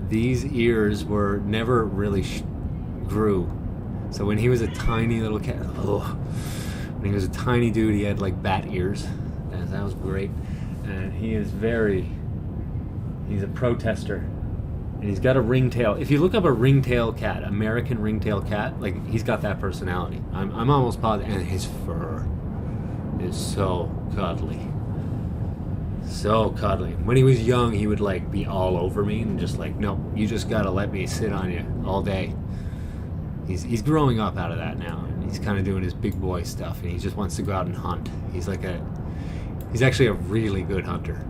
These ears were never really grew. So when he was a tiny little cat, when he was a tiny dude, he had like bat ears. And that was great. and he's a protester, and he's got a ringtail. If you look up a ringtail cat, American ringtail cat, like, he's got that personality. I'm almost positive, and his fur is so cuddly. So cuddly. When he was young, he would like be all over me and just like, no, you just gotta let me sit on you all day. He's growing up out of that now, and he's kind of doing his big boy stuff, and he just wants to go out and hunt. He's actually a really good hunter.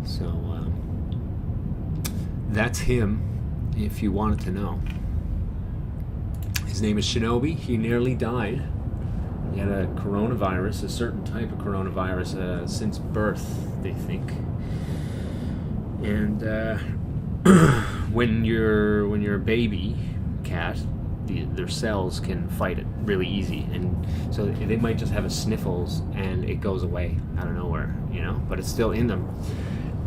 So that's him, if you wanted to know. His name is Shinobi. He nearly died. He had a coronavirus, a certain type of coronavirus, since birth, they think. And when you're a baby cat, their cells can fight it really easy, and so they might just have a sniffles and it goes away out of nowhere, but it's still in them.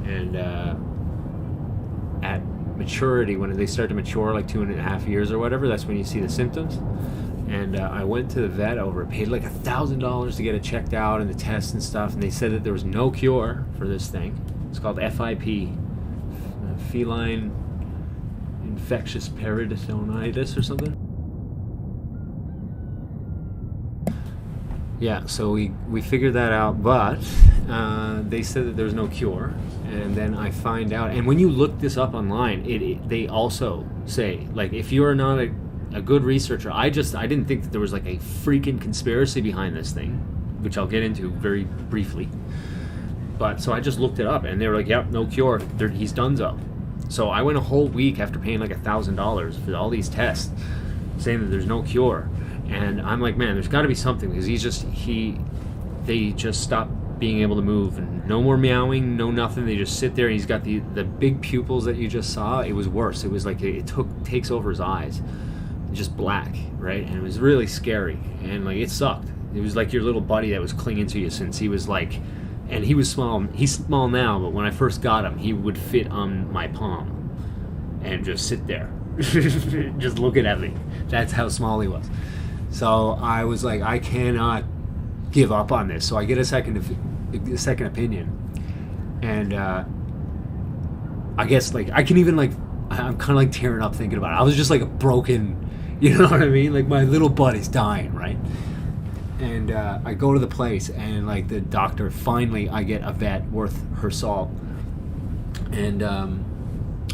And at maturity, when they start to mature, like 2.5 years or whatever, that's when you see the symptoms. And I went to the vet over it, paid like $1,000 to get it checked out and the tests and stuff, and they said that there was no cure for this thing. It's called FIP, feline infectious peritonitis or something. Yeah, so we figured that out, but they said that there's no cure. And then I find out, and when you look this up online, they also say, like, if you're not a good researcher, I didn't think that there was like a freaking conspiracy behind this thing, which I'll get into very briefly. But so I just looked it up, and they were like, yep, no cure, he's donezo. So I went a whole week after paying like $1,000 for all these tests, saying that there's no cure. And I'm like, man, there's got to be something, because they just stopped being able to move, and no more meowing, no nothing. They just sit there, and he's got the big pupils that you just saw. It was worse. It was like it takes over his eyes, just black, right? And it was really scary, and like it sucked. It was like your little buddy that was clinging to you since he was like, and he was small. He's small now, but when I first got him, he would fit on my palm and just sit there, just looking at me. That's how small he was. So I was like, I cannot give up on this. So I get a second opinion, and I guess like I can even like, I'm kind of like tearing up thinking about it. I was just like a broken, you know what I mean? Like my little buddy's dying, right? And I go to the place, and like the doctor, finally I get a vet worth her salt, and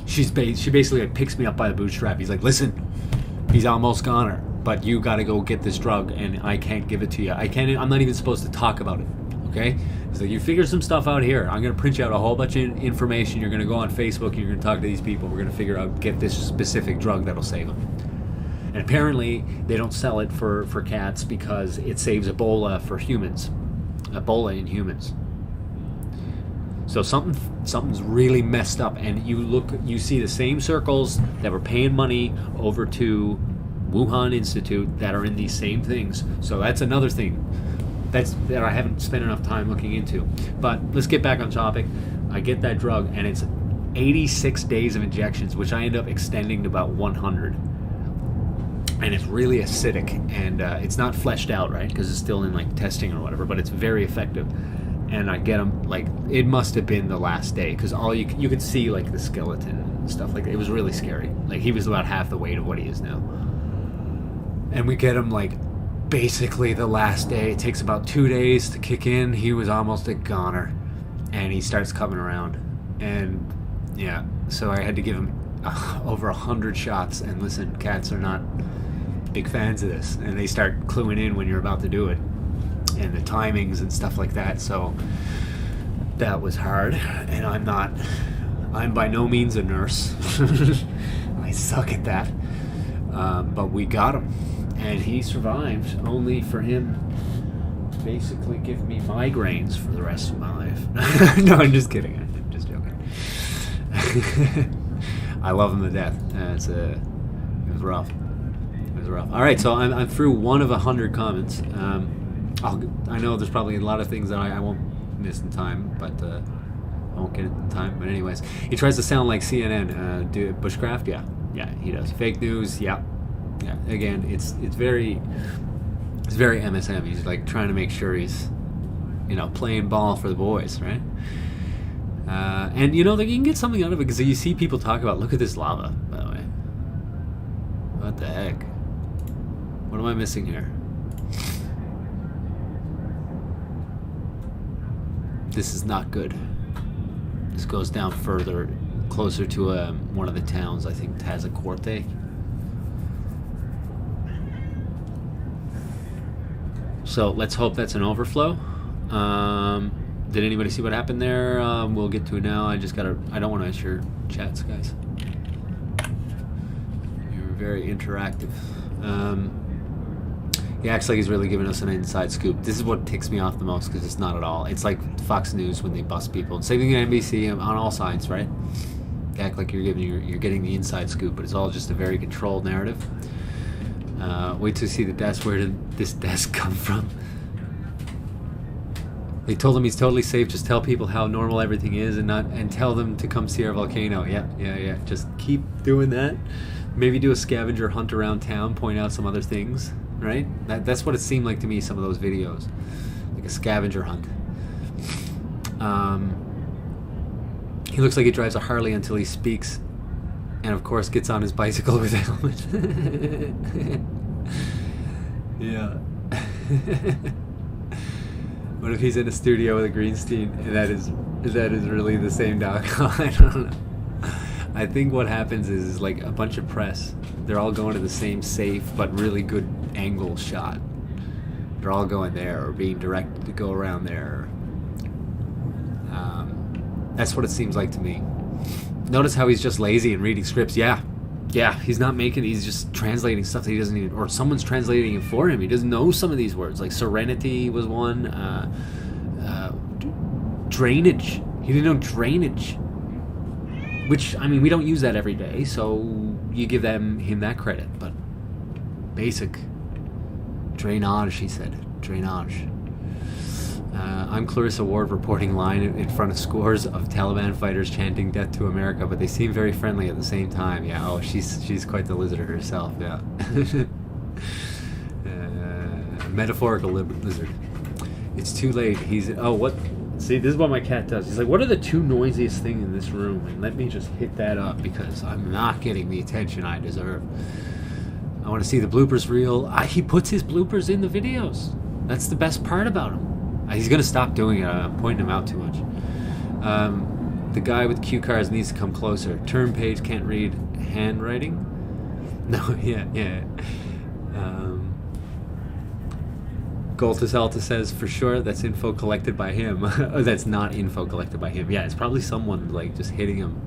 she basically like picks me up by the bootstrap. He's like, listen, he's almost goner, but you got to go get this drug, and I can't give it to you. I'm not even supposed to talk about it, okay? He's like, you figure some stuff out here. I'm going to print you out a whole bunch of information. You're going to go on Facebook, and you're going to talk to these people. We're going to get this specific drug that'll save them. And apparently, they don't sell it for cats because it saves Ebola for humans. Ebola in humans. So something's really messed up, and you see the same circles that were paying money over to Wuhan Institute that are in these same things. So that's another thing that I haven't spent enough time looking into. But let's get back on topic. I get that drug, and it's 86 days of injections, which I end up extending to about 100. And it's really acidic, and it's not fleshed out, right? Because it's still in like testing or whatever, but it's very effective. And I get him, like, it must have been the last day, because all you could see like the skeleton and stuff like that. It was really scary. Like, he was about half the weight of what he is now. And we get him like basically the last day. It takes about 2 days to kick in. He was almost a goner, and he starts coming around. And yeah, so I had to give him over 100 shots. And listen, cats are not big fans of this, and they start cluing in when you're about to do it, and the timings and stuff like that. So that was hard, and I'm by no means a nurse. I suck at that. But we got him, and he survived, only for him to basically give me migraines for the rest of my life. No, I'm just kidding. I'm just joking. I love him to death. It was rough. All right, so I'm through one of 100 comments. I know there's probably a lot of things that I won't miss in time, but I won't get it in time. But anyways, he tries to sound like CNN. Bushcraft, yeah, he does. Fake news, yeah. Again, it's very MSM. He's like trying to make sure he's you know, playing ball for the boys, right? And you know, you can get something out of it because you see people talk about, look at this lava, by the way. What the heck? What am I missing here? This is not good. This goes down further, closer to one of the towns, I think Tazacorte. So let's hope that's an overflow. Did anybody see what happened there? We'll get to it now. I don't want to miss your chats, guys. You're very interactive. He acts like he's really giving us an inside scoop. This is what ticks me off the most because it's not at all. It's like Fox News when they bust people. Same thing at NBC on all sides, right? They act like you're getting the inside scoop, but it's all just a very controlled narrative. Wait to see the desk. Where did this desk come from? They told him he's totally safe. Just tell people how normal everything is, and tell them to come see our volcano. Yeah. Just keep doing that. Maybe do a scavenger hunt around town. Point out some other things. Right? That's what it seemed like to me. Some of those videos, like a scavenger hunt. He looks like he drives a Harley until he speaks, and of course gets on his bicycle with a helmet. Yeah. What if he's in a studio with a Greenstein and that is really the same dog? I don't know. I think what happens is like a bunch of press. They're all going to the same safe but really good angle shot. They're all going there or being directed to go around there. That's what it seems like to me. Notice how he's just lazy and reading scripts. Yeah, he's not making. He's just translating stuff that he doesn't even, or someone's translating it for him. He doesn't know some of these words. Like serenity was one. Drainage. He didn't know drainage. Which, I mean, we don't use that every day, so you give him that credit. But basic drainage, he said. Drainage. I'm Clarissa Ward reporting line in front of scores of Taliban fighters chanting "Death to America," but they seem very friendly at the same time. Yeah, oh, she's quite the lizard herself. Yeah, metaphorical lizard. It's too late. What? See, this is what my cat does. He's like, what are the two noisiest things in this room? And let me just hit that up because I'm not getting the attention I deserve. I want to see the bloopers reel. He puts his bloopers in the videos. That's the best part about him. He's going to stop doing it. I'm pointing him out too much. The guy with cue cards needs to come closer. Term page can't read handwriting. No, yeah. Goltus Alta says, for sure, that's info collected by him. That's not info collected by him. Yeah, it's probably someone, like, just hitting him.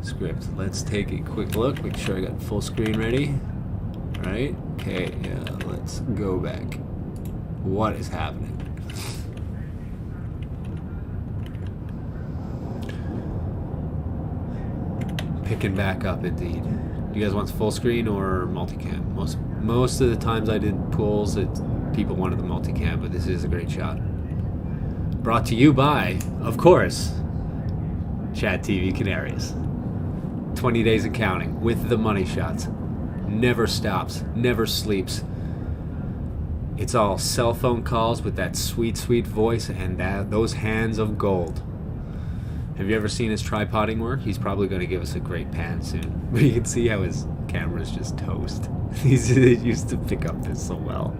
Script. Let's take a quick look. Make sure I got full screen ready. Right? Okay, yeah, let's go back. What is happening? Picking back up, indeed. Do you guys want full screen or multicam? Most of the times I did pulls, people wanted the multicam, but this is a great shot. Brought to you by, of course, Chad TV Canaries. 20 days and counting with the money shots. Never stops, never sleeps. It's all cell phone calls with that sweet, sweet voice and those hands of gold. Have you ever seen his tripoding work? He's probably going to give us a great pan soon. But you can see how his camera's just toast. He used to pick up this so well.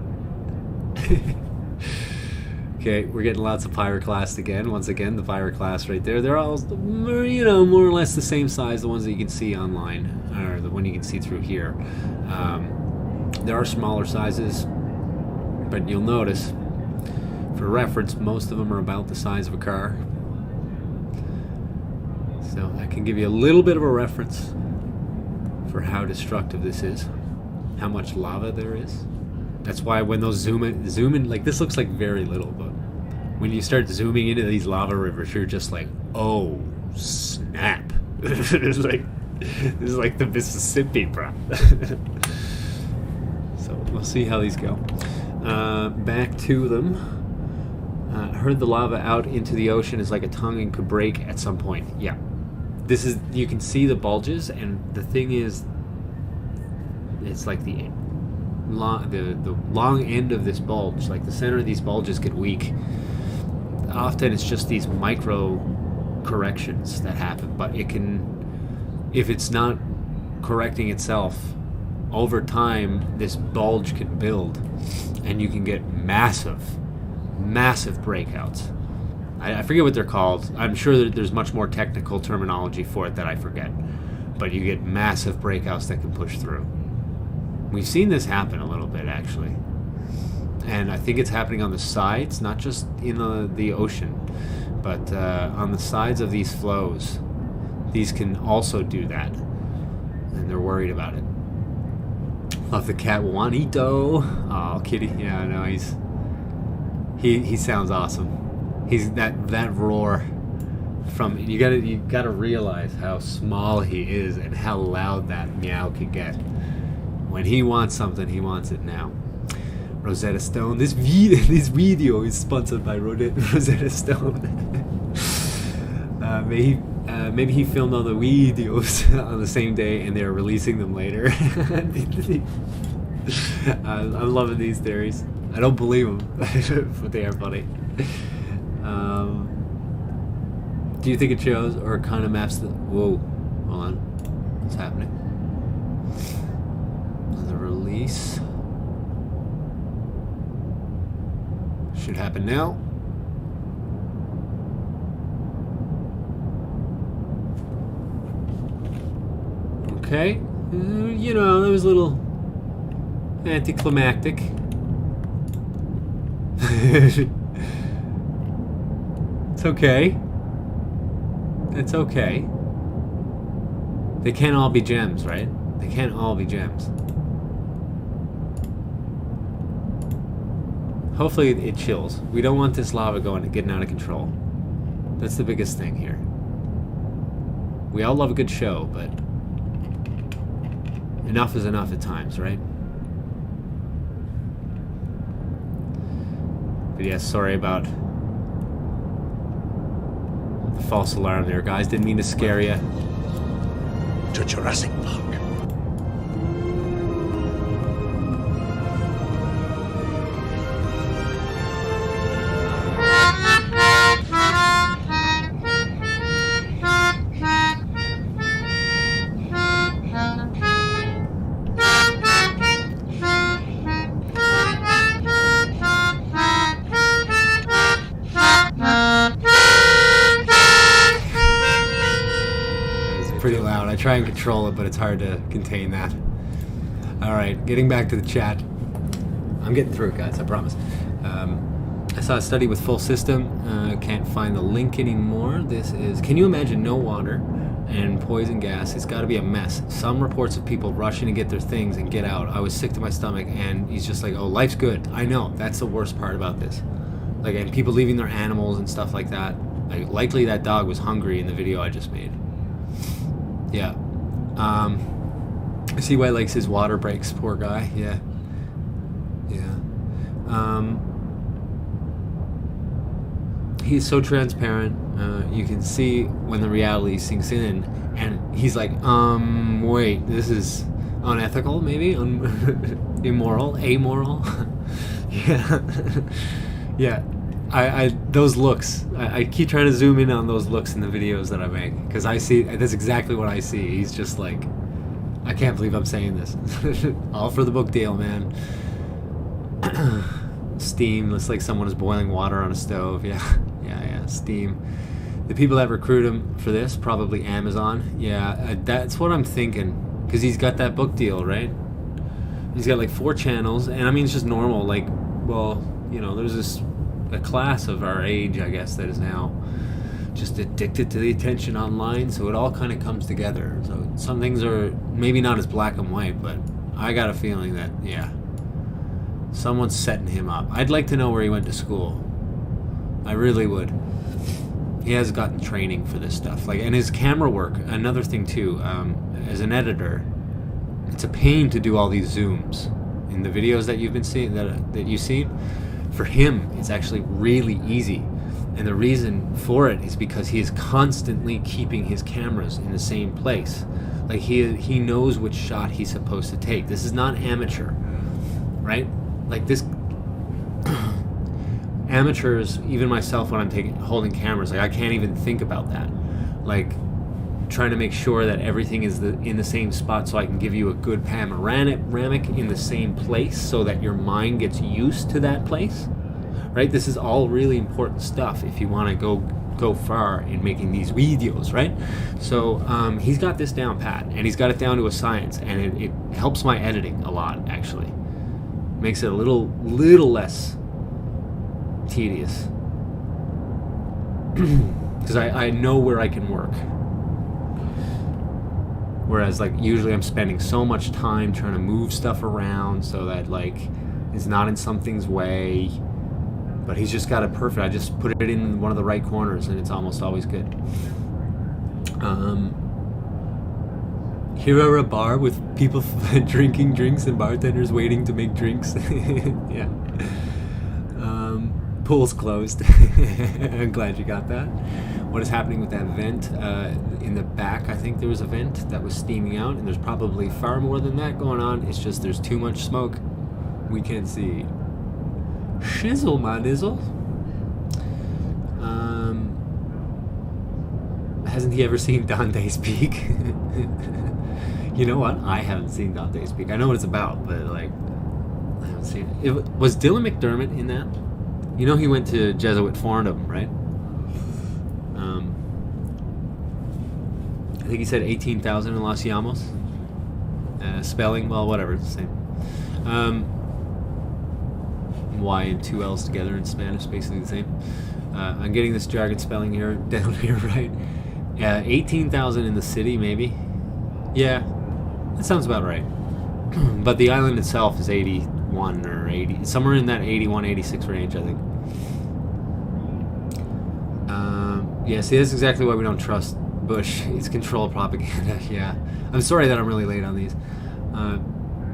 Okay, we're getting lots of pyroclast again. Once again, the pyroclast right there. They're all, more or less the same size, the ones that you can see online, or the one you can see through here. There are smaller sizes, but you'll notice, for reference, most of them are about the size of a car. So I can give you a little bit of a reference for how destructive this is, how much lava there is. That's why when those zoom in, like this looks like very little, but when you start zooming into these lava rivers, you're just like, oh snap! This is like the Mississippi, bro. So we'll see how these go. Back to them. Heard the lava out into the ocean is like a tongue and could break at some point. Yeah, this is, you can see the bulges, and the thing is, it's like the long end of this bulge, like the center of these bulges get weak, often it's just these micro corrections that happen, but it can, if it's not correcting itself over time, this bulge can build and you can get massive breakouts. I forget what they're called. I'm sure that there's much more technical terminology for it that I forget, but you get massive breakouts that can push through. We've seen this happen a little bit, actually, and I think it's happening on the sides, not just in the ocean, but on the sides of these flows. These can also do that, and they're worried about it. Love the cat Juanito. Oh, kitty. Yeah, I know, he sounds awesome. He's that roar from, you gotta realize how small he is and how loud that meow can get. When he wants something, he wants it now. Rosetta Stone. This video is sponsored by Rosetta Stone. Maybe he filmed all the videos on the same day and they're releasing them later. I'm loving these theories. I don't believe them, but they are funny. Do you think it shows or kind of maps the... Whoa, hold on. What's happening? The release should happen now. Okay. You know, that was a little anticlimactic. It's okay. It's okay. They can't all be gems, right? They can't all be gems. Hopefully it chills. We don't want this lava getting out of control. That's the biggest thing here. We all love a good show, but enough is enough at times, right? But yeah, sorry about the false alarm there, guys. Didn't mean to scare you. To Jurassic Park. Try and control it, but it's hard to contain that. Alright, getting back to the chat. I'm getting through it, guys, I promise. I saw a study with full system. Can't find the link anymore. This is, can you imagine no water and poison gas? It's got to be a mess. Some reports of people rushing to get their things and get out. I was sick to my stomach, and he's just like, oh, life's good. I know, that's the worst part about this. Like, and people leaving their animals and stuff like that. Like, likely that dog was hungry in the video I just made. Yeah. I see why he likes his water breaks, poor guy. Yeah. Yeah. He's so transparent. You can see when the reality sinks in, and he's like, wait, this is unethical, maybe? Immoral? Amoral? Yeah. Yeah. Those looks, I keep trying to zoom in on those looks in the videos that I make, because I see, that's exactly what I see. He's just like, I can't believe I'm saying this. All for the book deal, man. Steam, looks like someone is boiling water on a stove. Yeah, yeah, steam. The people that recruit him for this, probably Amazon. Yeah, that's what I'm thinking, because he's got that book deal, right? He's got like 4 channels, and I mean, it's just normal, like, well, you know, there's a class of our age, I guess, that is now just addicted to the attention online, so it all kind of comes together. So some things are maybe not as black and white, but I got a feeling that, yeah, someone's setting him up. I'd like to know where he went to school. I really would. He has gotten training for this stuff, like, and his camera work, another thing too, as an editor, it's a pain to do all these zooms in the videos that you've been seeing, that you've seen. For him, it's actually really easy, and the reason for it is because he is constantly keeping his cameras in the same place. Like, he knows which shot he's supposed to take. This is not amateur, right? Like, this, amateurs, even myself when I'm holding cameras, like I can't even think about that. Like trying to make sure that everything is in the same spot so I can give you a good panoramic in the same place so that your mind gets used to that place, right? This is all really important stuff if you want to go far in making these videos, right? So he's got this down pat, and he's got it down to a science, and it helps my editing a lot, actually. Makes it a little less tedious because I know where I can work. Whereas like usually I'm spending so much time trying to move stuff around so that like it's not in something's way. But he's just got it perfect. I just put it in one of the right corners and it's almost always good. Here are a bar with people drinking drinks and bartenders waiting to make drinks. Yeah. Pool's closed. I'm glad you got that. What is happening with that vent? In the back, I think there was a vent that was steaming out, and there's probably far more than that going on. It's just there's too much smoke. We can't see. Shizzle, my nizzle. Hasn't he ever seen Dante's Peak? You know what? I haven't seen Dante's Peak. I know what it's about, but like, I haven't seen it. Was Dylan McDermott in that? You know he went to Jesuit Fordham, right? I think he said 18,000 in Los Llamos. Spelling, well, whatever, it's the same. Y and two L's together in Spanish, basically the same. I'm getting this jargon spelling here down here, right? 18,000 in the city, maybe. Yeah, that sounds about right. But the island itself is 81 or 80, somewhere in that 81, 86 range, I think. Yeah, see, that's exactly why we don't trust Bush. It's controlled propaganda. Yeah, I'm sorry that I'm really late on these.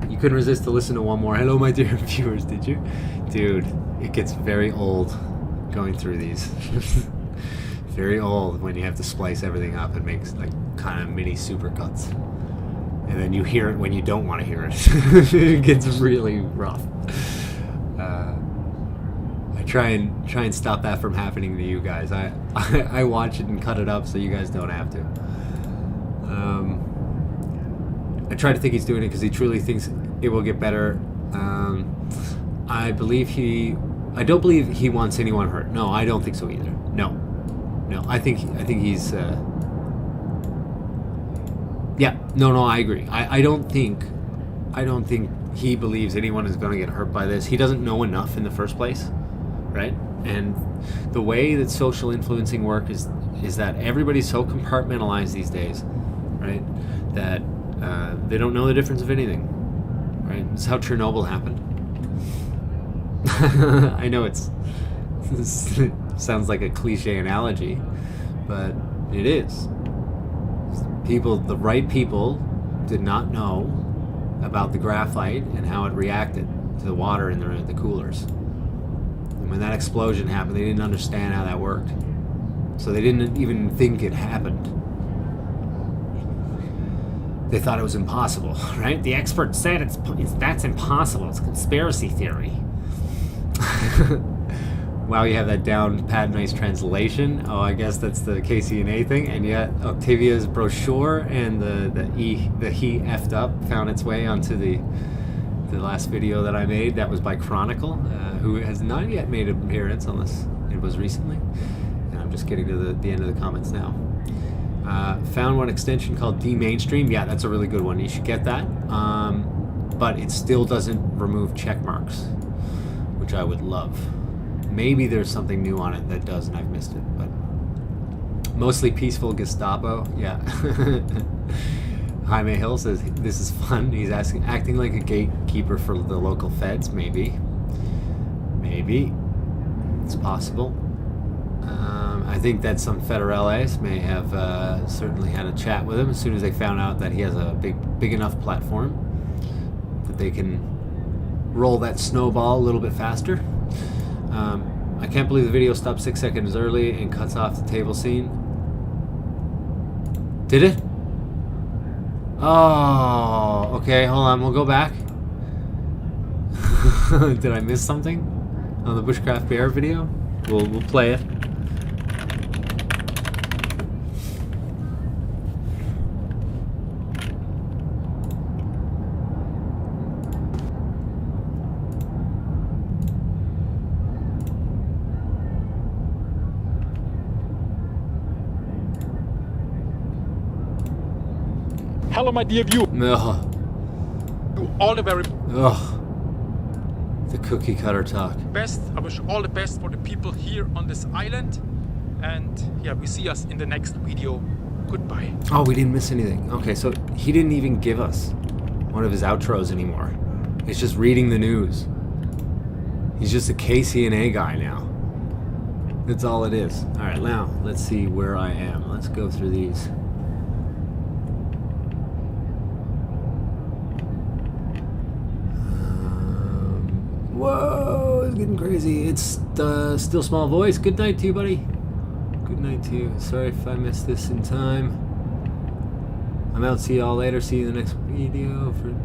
You couldn't resist to listen to one more. Hello, my dear viewers, did you? Dude, it gets very old going through these. Very old when you have to splice everything up and make like kind of mini supercuts. And then you hear it when you don't want to hear it. It gets really rough. I try and stop that from happening to you guys. I watch it and cut it up so you guys don't have to. I try to think he's doing it because he truly thinks it will get better. I don't believe he wants anyone hurt. No, I don't think so either. No, I think he's. Yeah, no, I agree. I don't think he believes anyone is going to get hurt by this. He doesn't know enough in the first place, right? And the way that social influencing work is that everybody's so compartmentalized these days, right? That they don't know the difference of anything, right? It's how Chernobyl happened. I know it sounds like a cliche analogy, but it is. The right people did not know about the graphite and how it reacted to the water in the coolers. And when that explosion happened, they didn't understand how that worked. So they didn't even think it happened. They thought it was impossible, right? The experts said that's impossible. It's a conspiracy theory. Wow, you have that down pat nice translation. Oh, I guess that's the KCNA thing. And yet Octavia's brochure and the he effed up found its way onto the last video that I made. That was by Chronicle, who has not yet made an appearance unless it was recently. And I'm just getting to the end of the comments now. Found one extension called D-Mainstream. Yeah, that's a really good one. You should get that. But it still doesn't remove check marks, which I would love. Maybe there's something new on it that does and I've missed it, but mostly peaceful Gestapo. Yeah. Jaime Hill says this is fun. He's acting like a gatekeeper for the local feds. Maybe it's possible. I think that some federales may have certainly had a chat with him as soon as they found out that he has a big enough platform that they can roll that snowball a little bit faster. I can't believe the video stopped 6 seconds early and cuts off the table scene. Did it? Oh, okay, hold on, we'll go back. Did I miss something? on the Bushcraft Bear video. We'll play it. Hello, my dear viewer. Ugh. All the very The cookie cutter talk. best. I wish all the best for the people here on this island. And yeah, we see us in the next video. Goodbye. Oh, we didn't miss anything. Okay, so he didn't even give us one of his outros anymore. It's just reading the news. He's just a KCNA guy now. That's all it is. All right, now let's see where I am. Let's go through these. Whoa, it's getting crazy. It's Still Small Voice. Good night to you, buddy. Good night to you. Sorry if I missed this in time. I'm out. See y'all later. See you in the next video for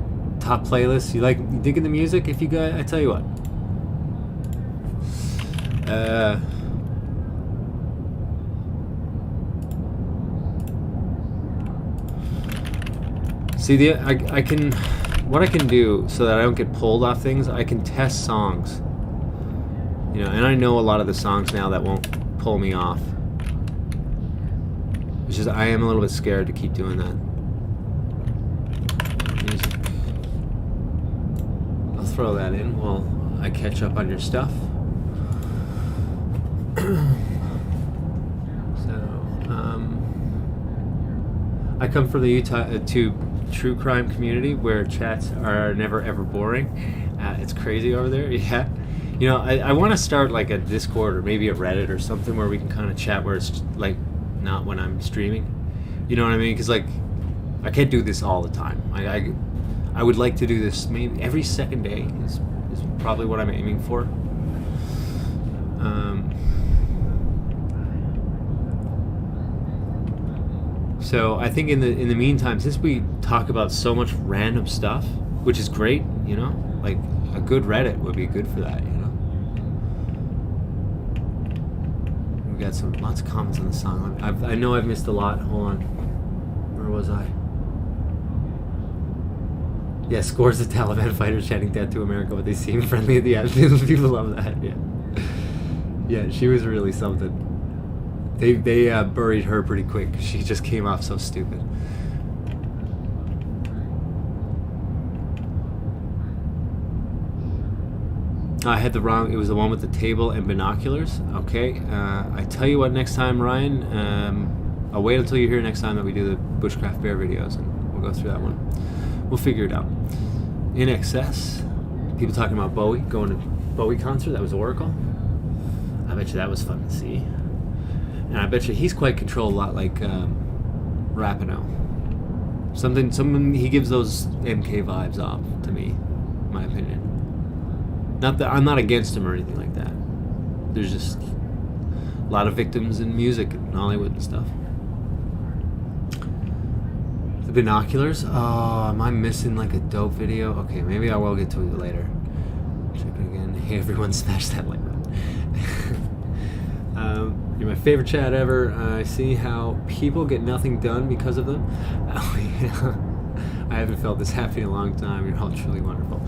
top playlist. You digging the music? If you guys, I tell you what. See, I can. What I can do so that I don't get pulled off things, I can test songs. You know, and I know a lot of the songs now that won't pull me off. It's just I am a little bit scared to keep doing that. Music. I'll throw that in while I catch up on your stuff. I come from the YouTube true crime community where chats are never ever boring. It's crazy over there. Yeah, you know, I want to start like a Discord or maybe a Reddit or something where we can kind of chat where it's like not when I'm streaming. You know what I mean? Because like I can't do this all the time. I would like to do this maybe every second day is probably what I'm aiming for. So I think in the meantime, since we talk about so much random stuff, which is great, you know, like a good Reddit would be good for that, you know. We got lots of comments on the song. I know I've missed a lot. Hold on, where was I? Yeah, scores of Taliban fighters chanting "Death to America," but they seem friendly at the end. People love that. Yeah, yeah, she was really something. They buried her pretty quick. She just came off so stupid. I had the wrong. It was the one with the table and binoculars. Okay. I tell you what. Next time, Ryan. I'll wait until you're here next time that we do the Bushcraft Bear videos, and we'll go through that one. We'll figure it out. In excess. People talking about Bowie going to Bowie concert. That was Oracle. I bet you that was fun to see. And I bet you he's quite controlled a lot like Rapinoe. Something he gives those MK vibes off to me, in my opinion. Not that I'm not against him or anything like that. There's just a lot of victims in music and Hollywood and stuff. The binoculars. Oh, am I missing like a dope video? Okay, maybe I will get to it later. Check it again. Hey everyone, smash that like button. You're my favorite chat ever. I see how people get nothing done because of them. Oh, yeah. I haven't felt this happy in a long time. You're all truly wonderful.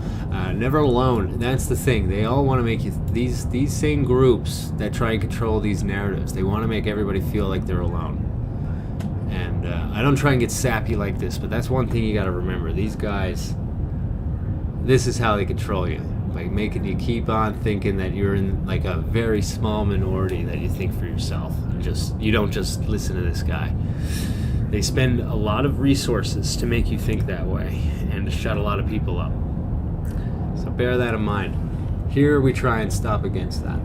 Never alone. That's the thing. They all want to make you... These same groups that try and control these narratives, they want to make everybody feel like they're alone. And I don't try and get sappy like this, but that's one thing you got to remember. These guys... This is how they control you. Like making you keep on thinking that you're in like a very small minority, that you think for yourself. And you don't just listen to this guy. They spend a lot of resources to make you think that way and to shut a lot of people up. So bear that in mind. Here we try and stop against that.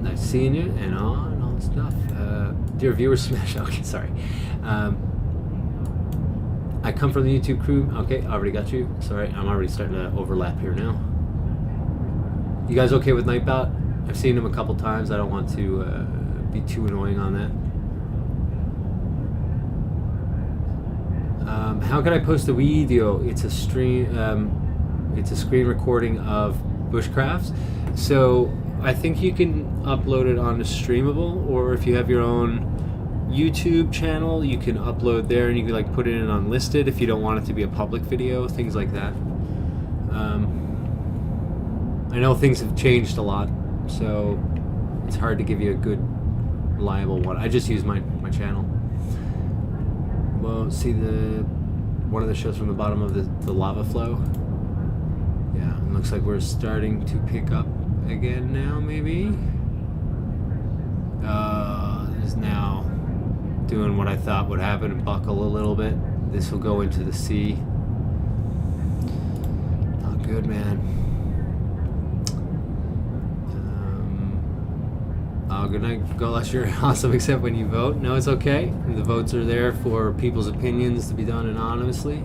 Nice seeing you and all that stuff. Dear viewers, smash. Okay, sorry. I come from the YouTube crew. Okay, I already got you. Sorry, I'm already starting to overlap here now. You guys okay with Nightbot? I've seen him a couple times. I don't want to be too annoying on that. How can I post a video? It's a stream. It's a screen recording of bushcrafts. So I think you can upload it onto Streamable, or if you have your own YouTube channel, you can upload there and you can like put it in unlisted if you don't want it to be a public video, things like that. I know things have changed a lot, so it's hard to give you a good, reliable one. I just use my channel. Well, see one of the shows from the bottom of the lava flow. Yeah, it looks like we're starting to pick up again now, maybe. Is now doing what I thought would happen and buckle a little bit. This will go into the sea. Not good, man. Oh, good night, Golas. You're awesome, except when you vote. No, it's okay. The votes are there for people's opinions to be done anonymously.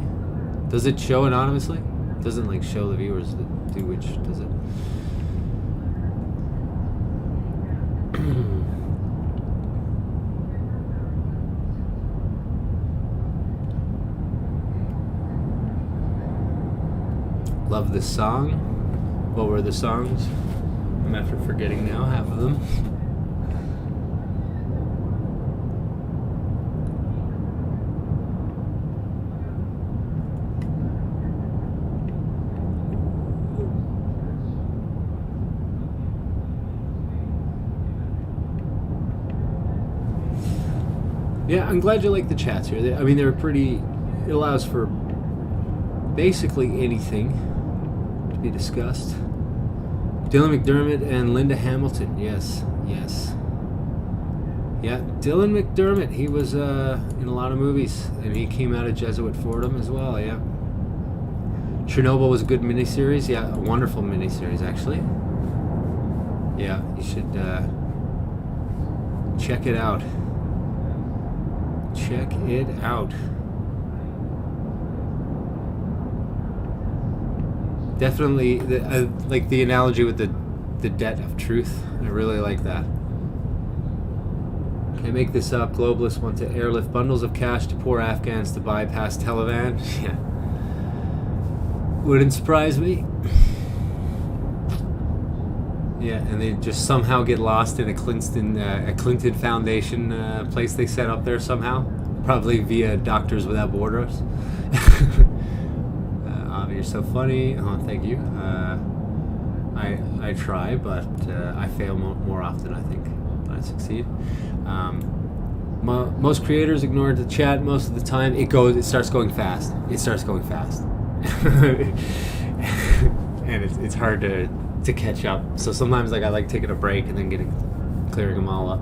Does it show anonymously? It doesn't like show the viewers that do which, does it? Love this song. What were the songs? I'm after forgetting now, half of them. Yeah, I'm glad you like the chats here. I mean, they're pretty... It allows for basically anything to be discussed. Dylan McDermott and Linda Hamilton. Yes, yes. Yeah, Dylan McDermott. He was in a lot of movies, and he came out of Jesuit Fordham as well, yeah. Chernobyl was a good miniseries. Yeah, a wonderful miniseries, actually. Yeah, you should check it out. Check it out. Definitely, like the analogy with the debt of truth. I really like that. Can't make this up. Globalists want to airlift bundles of cash to poor Afghans to bypass Taliban. Yeah. Wouldn't surprise me. Yeah, and they just somehow get lost in a Clinton Foundation place they set up there somehow. Probably via Doctors Without Borders. You're so funny. Oh, thank you. I try, but I fail more often, I think, than I succeed. Most creators ignore the chat most of the time. It starts going fast. It starts going fast. And it's hard to catch up. So sometimes I like taking a break and then clearing them all up.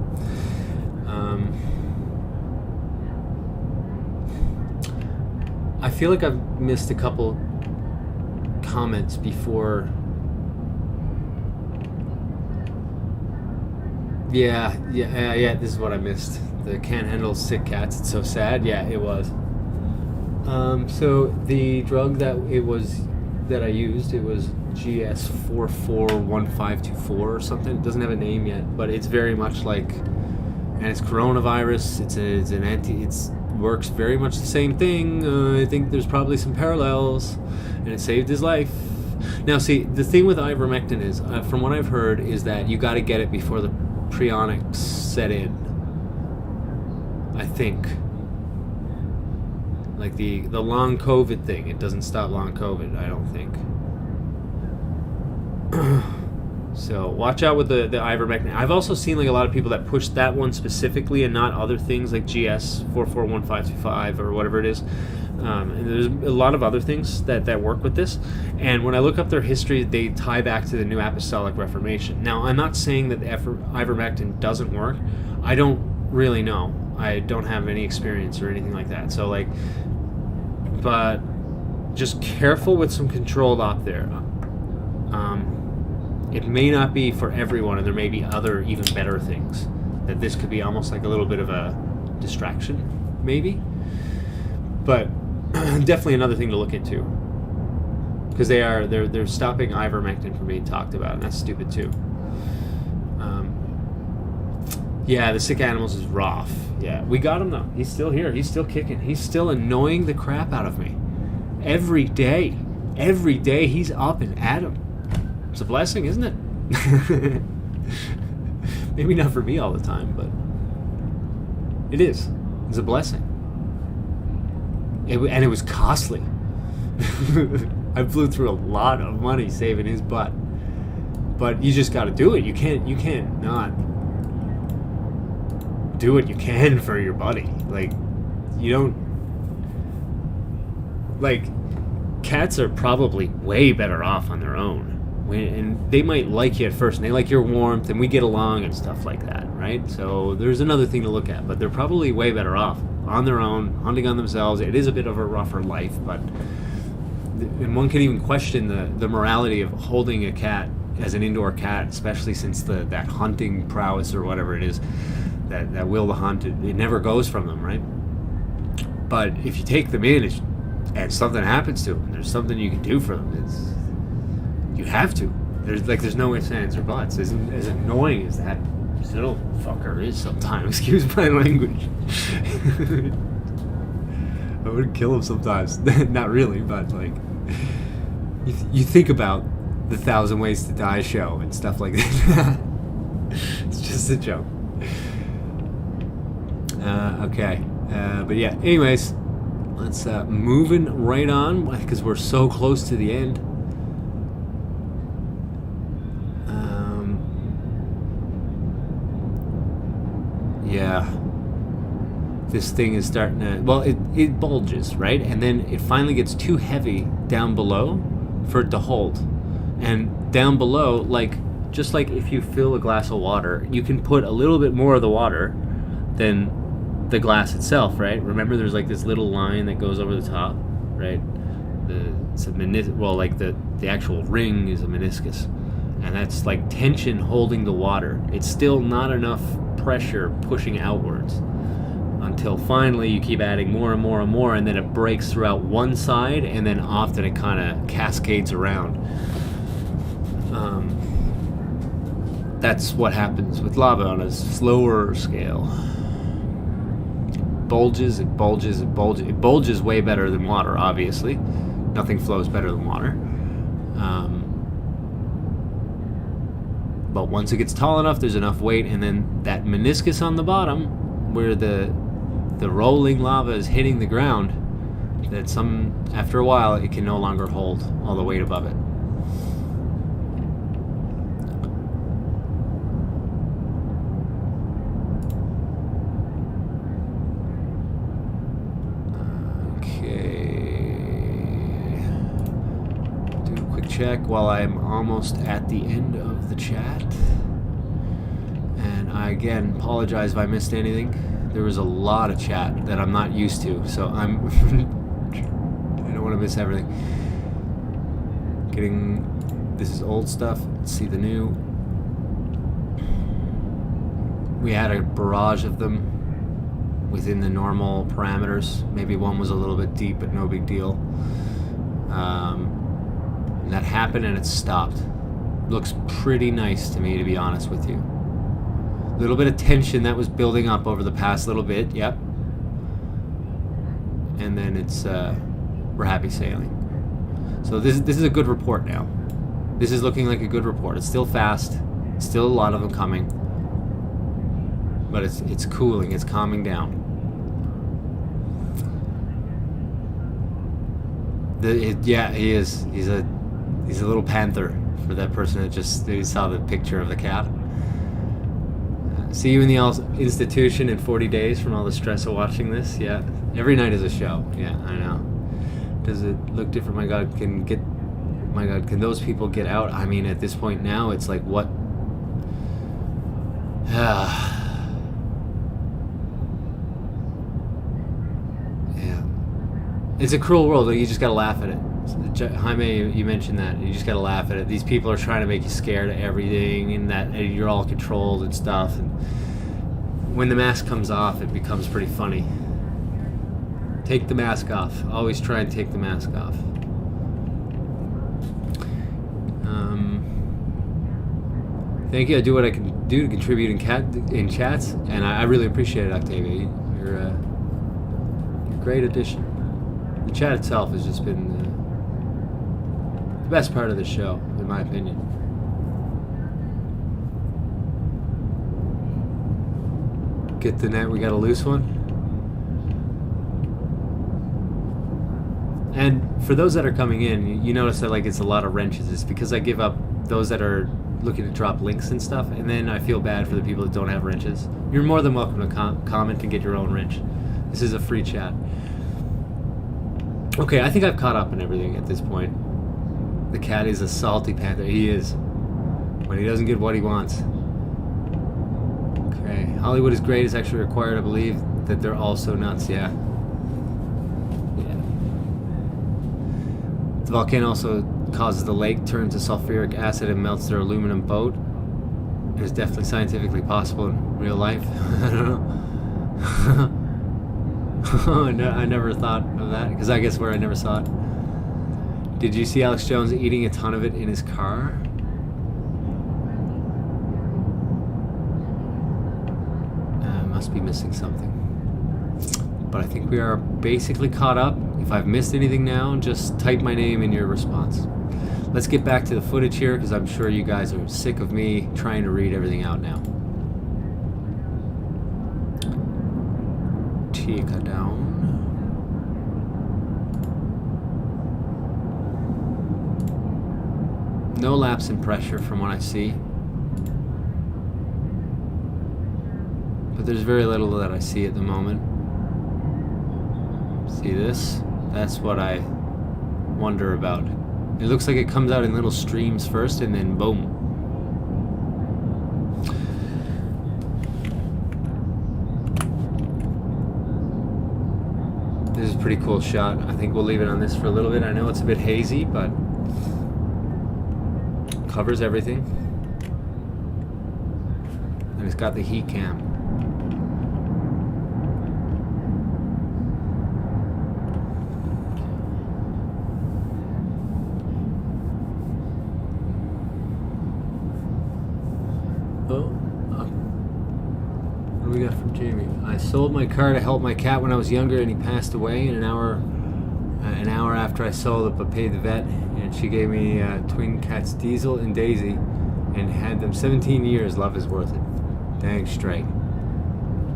I feel like I've missed a couple comments before. Yeah, this is what I missed. The can't handle sick cats, it's so sad. Yeah, it was. So the drug that I used, it was GS441524 or something. It doesn't have a name yet, but it's very much like, and it's coronavirus. It's an anti. It's works very much the same thing. I think there's probably some parallels, and it saved his life. Now, see, the thing with ivermectin is, from what I've heard, is that you got to get it before the prionics set in. I think. Like the long COVID thing, it doesn't stop long COVID, I don't think. So watch out with the ivermectin. I've also seen like a lot of people that push that one specifically and not other things like GS441525 or whatever it is. And there's a lot of other things that work with this. And when I look up their history, they tie back to the New Apostolic Reformation. Now, I'm not saying that the ivermectin doesn't work. I don't really know. I don't have any experience or anything like that. So like, but just careful with some controlled op there. It may not be for everyone, and there may be other even better things. That this could be almost like a little bit of a distraction, maybe. But definitely another thing to look into, because they're stopping ivermectin from being talked about, and that's stupid too. Yeah, the sick animals is rough. Yeah, we got him though. He's still here. He's still kicking. He's still annoying the crap out of me every day. Every day he's up and at 'em. It's a blessing, isn't it? Maybe not for me all the time, but it is. It's a blessing. And it was costly. I blew through a lot of money saving his butt. But you just got to do it. You can't not do what you can for your buddy. Like, you don't... Like, cats are probably way better off on their own. And they might like you at first, and they like your warmth, and we get along and stuff like that, right? So there's another thing to look at, but they're probably way better off on their own, hunting on themselves. It is a bit of a rougher life, but and one can even question the morality of holding a cat as an indoor cat, especially since that hunting prowess or whatever it is, that will to hunt, it never goes from them, right? But if you take them in and something happens to them, there's something you can do for them. You have to. There's no ifs, ands, or buts. As annoying as that little fucker is sometimes, excuse my language. I would kill him sometimes. Not really, but like, you think about the 1,000 Ways to Die show and stuff like that. It's just a joke. Okay. But yeah, anyways, let's moving right on because we're so close to the end. Yeah, this thing is starting to, well, it bulges, right? And then it finally gets too heavy down below for it to hold. And down below, like, just like if you fill a glass of water, you can put a little bit more of the water than the glass itself, right? Remember, there's like this little line that goes over the top, right? It's a the actual ring is a meniscus. And that's like tension holding the water. It's still not enough pressure pushing outwards until finally you keep adding more and more and more, and then it breaks throughout one side, and then often it kind of cascades around. That's what happens with lava on a slower scale. It bulges. It bulges way better than water, obviously. Nothing flows better than water. But once it gets tall enough, there's enough weight, and then that meniscus on the bottom, where the rolling lava is hitting the ground, that after a while it can no longer hold all the weight above it. Check while I'm almost at the end of the chat, and I again apologize if I missed anything. There was a lot of chat that I'm not used to, so I don't want to miss everything. This is old stuff. Let's see the new. We had a barrage of them within the normal parameters. Maybe one was a little bit deep, but no big deal. And that happened and it stopped. Looks pretty nice to me, to be honest with you. A little bit of tension that was building up over the past little bit, yep. And then we're happy sailing. So this is a good report now. This is looking like a good report. It's still fast, still a lot of them coming, but it's cooling, it's calming down. Yeah, he is. He's a little panther for that person that just saw the picture of the cat. See you in the institution in 40 days from all the stress of watching this. Yeah, every night is a show. Yeah, I know. Does it look different? My God, can those people get out? I mean, at this point now, it's like what? Yeah, it's a cruel world. Like, you just gotta laugh at it. Jaime, you mentioned that. You just gotta laugh at it. These people are trying to make you scared of everything, and that you're all controlled and stuff. And when the mask comes off, it becomes pretty funny. Take the mask off. Always try and take the mask off. Thank you. I do what I can do to contribute in chats, and I really appreciate it, Octavia. You're a great addition. The chat itself has just been the best part of the show, in my opinion. Get the net, we got a loose one. And for those that are coming in, you notice that like it's a lot of wrenches. It's because I give up those that are looking to drop links and stuff, and then I feel bad for the people that don't have wrenches. You're more than welcome to comment and get your own wrench. This is a free chat. Okay, I think I've caught up in everything at this point. The cat is a salty panther. He is. When he doesn't get what he wants. Okay, Hollywood is great is actually required, I believe, that they're also nuts, yeah. The volcano also causes the lake turn to sulfuric acid and melts their aluminum boat. It is definitely scientifically possible in real life. I don't know. I never thought of that, because I guess where I never saw it. Did you see Alex Jones eating a ton of it in his car? Must be missing something. But I think we are basically caught up. If I've missed anything now, just type my name in your response. Let's get back to the footage here, because I'm sure you guys are sick of me trying to read everything out now. Tika down. No lapse in pressure from what I see. But there's very little that I see at the moment. See this? That's what I wonder about. It looks like it comes out in little streams first and then boom. This is a pretty cool shot. I think we'll leave it on this for a little bit. I know it's a bit hazy, but covers everything. And it's got the heat cam. What do we got from Jamie? I sold my car to help my cat when I was younger, and he passed away. And an hour after I sold it, but paid the vet, and she gave me twin cats, Diesel and Daisy, and had them 17 years. Love is worth it. Dang straight.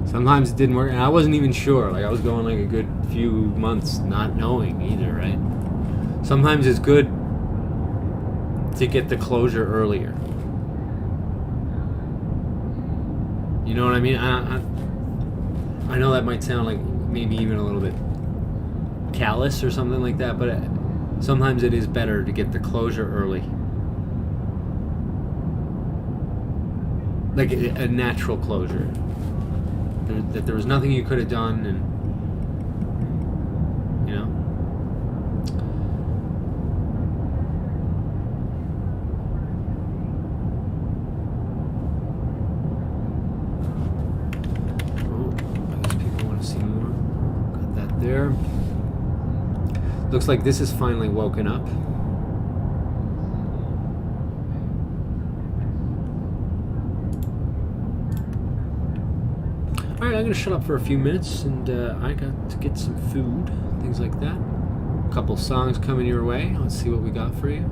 Sometimes it didn't work, and I wasn't even sure. Like I was going like a good few months not knowing either, right? Sometimes it's good to get the closure earlier. You know what I mean? I know that might sound like maybe even a little bit callous or something like that, but sometimes it is better to get the closure early. Like a natural closure. That there was nothing you could have done, and you know. There. Looks like this is finally woken up. Alright, I'm gonna shut up for a few minutes, and I got to get some food, things like that. A couple songs coming your way. Let's see what we got for you.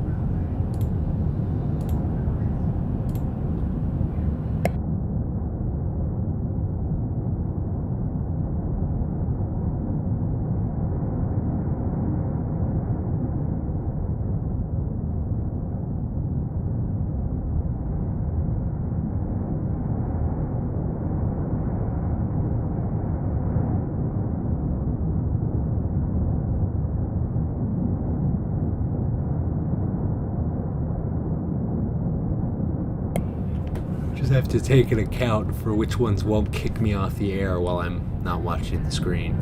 Have to take an account for which ones won't kick me off the air while I'm not watching the screen.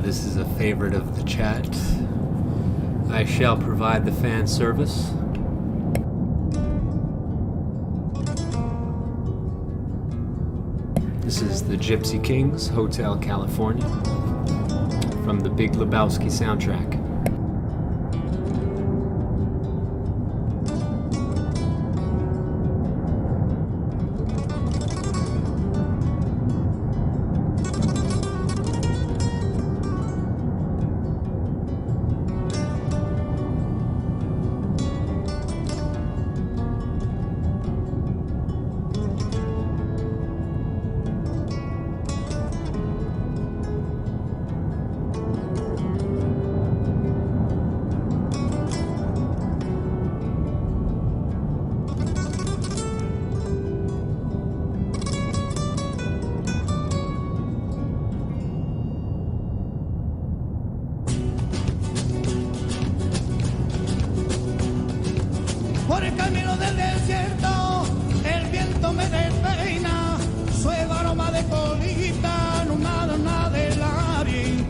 This is a favorite of the chat. I shall provide the fan service. This is the Gypsy Kings, Hotel California, from the Big Lebowski soundtrack. Por el camino del desierto, el viento me despeina, suave aroma de colita, nada de la vi.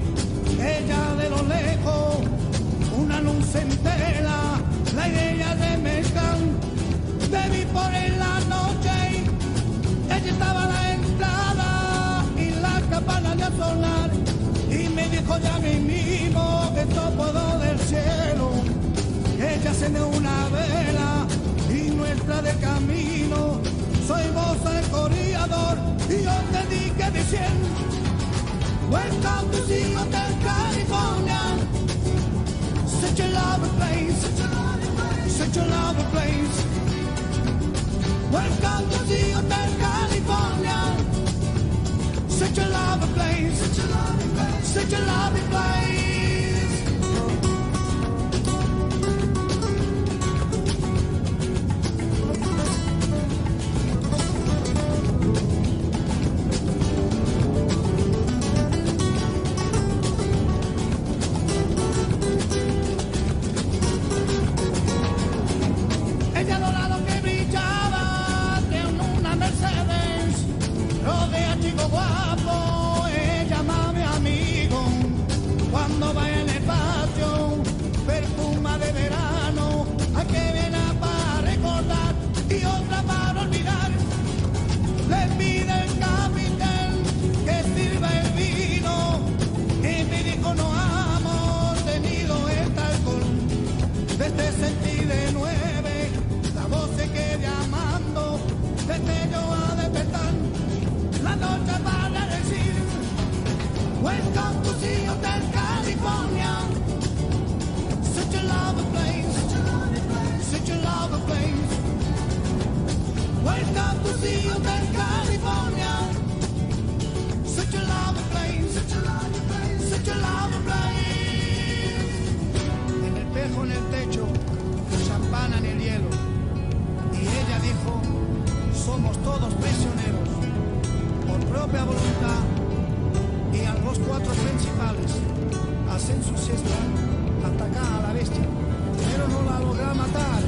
Ella de lo lejos, una luz entera, la idea de mezclar, te vi por en la noche, ella estaba a la entrada y la campana de sonar, y me dijo ya mismo que esto puedo del cielo. Ella se dio una vela y nuestra de camino. Soy vos el corredor y yo te dije diciendo: Welcome to the Hotel California. Such a lovely place, such a lovely place. Welcome to the Hotel California. Such a lovely place, such a lovely place. Welcome to the Hotel California. Such a lovely place, such a lovely place. Welcome to the Hotel California. Such a lovely place, such a lovely place, such a lovely place. En el espejo en el techo, champán en el hielo. Y ella dijo: somos todos prisioneros, por propia voluntad. Y a los cuatro principales hacen su siesta, atacan a la bestia, pero no la logra matar.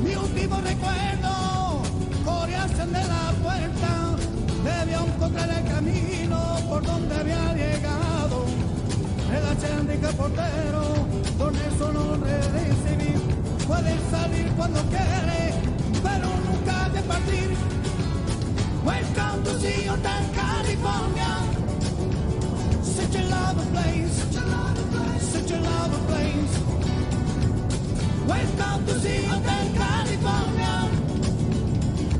Mi último recuerdo, corriesen de la puerta, debió encontrar el camino por donde había llegado. El de portero, con eso no recibir. Puede salir cuando quiere, pero nunca de partir. Welcome to the Hotel California. Such a lovely place, such a lovely place, such a lovely place. Welcome to the Hotel California.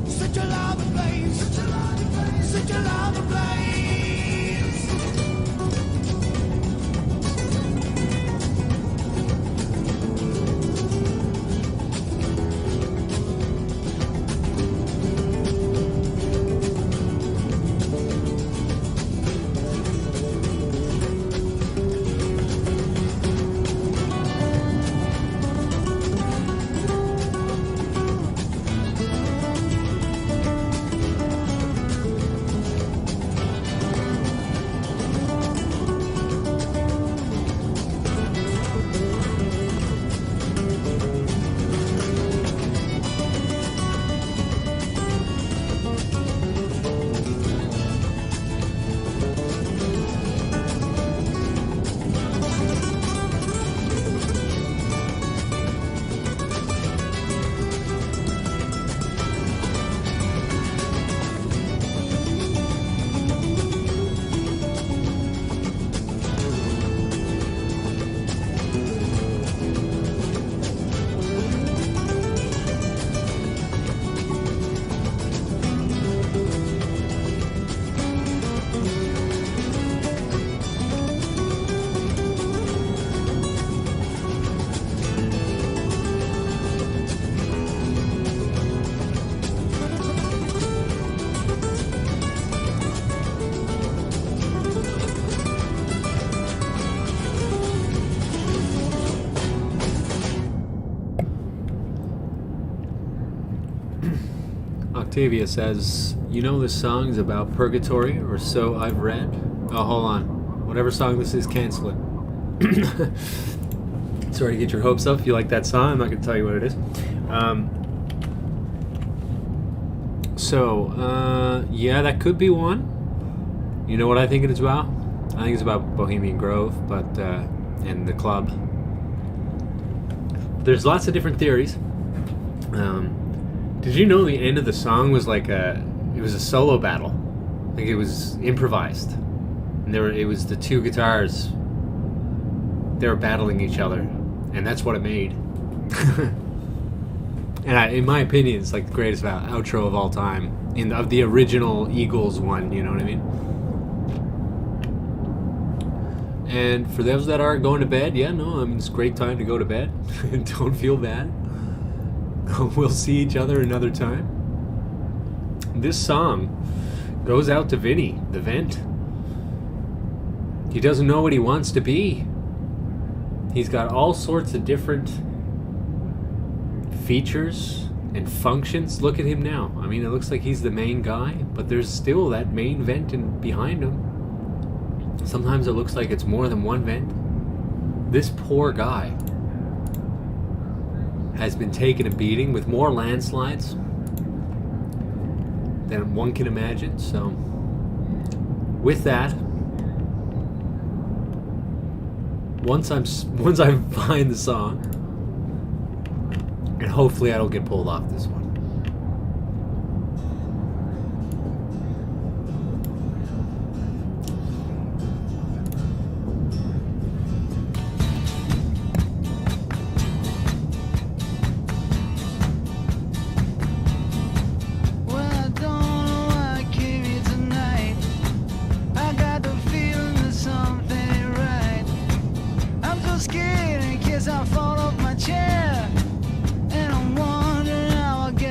Such a lovely place, such a lovely place, such a lovely place. Octavia says, you know this song's about purgatory, or so I've read. Oh, hold on. Whatever song this is, cancel it. Sorry to get your hopes up. If you like that song, I'm not going to tell you what it is. Yeah, that could be one. You know what I think it's about? I think it's about Bohemian Grove, but and the club. There's lots of different theories. Did you know the end of the song was like it was a solo battle? Like it was improvised. And it was the two guitars. They were battling each other, and that's what it made. And in my opinion, it's like the greatest outro of all time. Of the original Eagles one, you know what I mean? And for those that are going to bed, yeah, no, I mean, it's a great time to go to bed. Don't feel bad. We'll see each other another time. This song goes out to Vinny, the vent. He doesn't know what he wants to be. He's got all sorts of different features and functions. Look at him now. I mean, it looks like he's the main guy, but there's still that main vent behind him. Sometimes it looks like it's more than one vent. This poor guy has been taking a beating with more landslides than one can imagine. So with that, once I find the song, and hopefully I don't get pulled off this one. Scared in case I fall off my chair, and I'm wondering how I get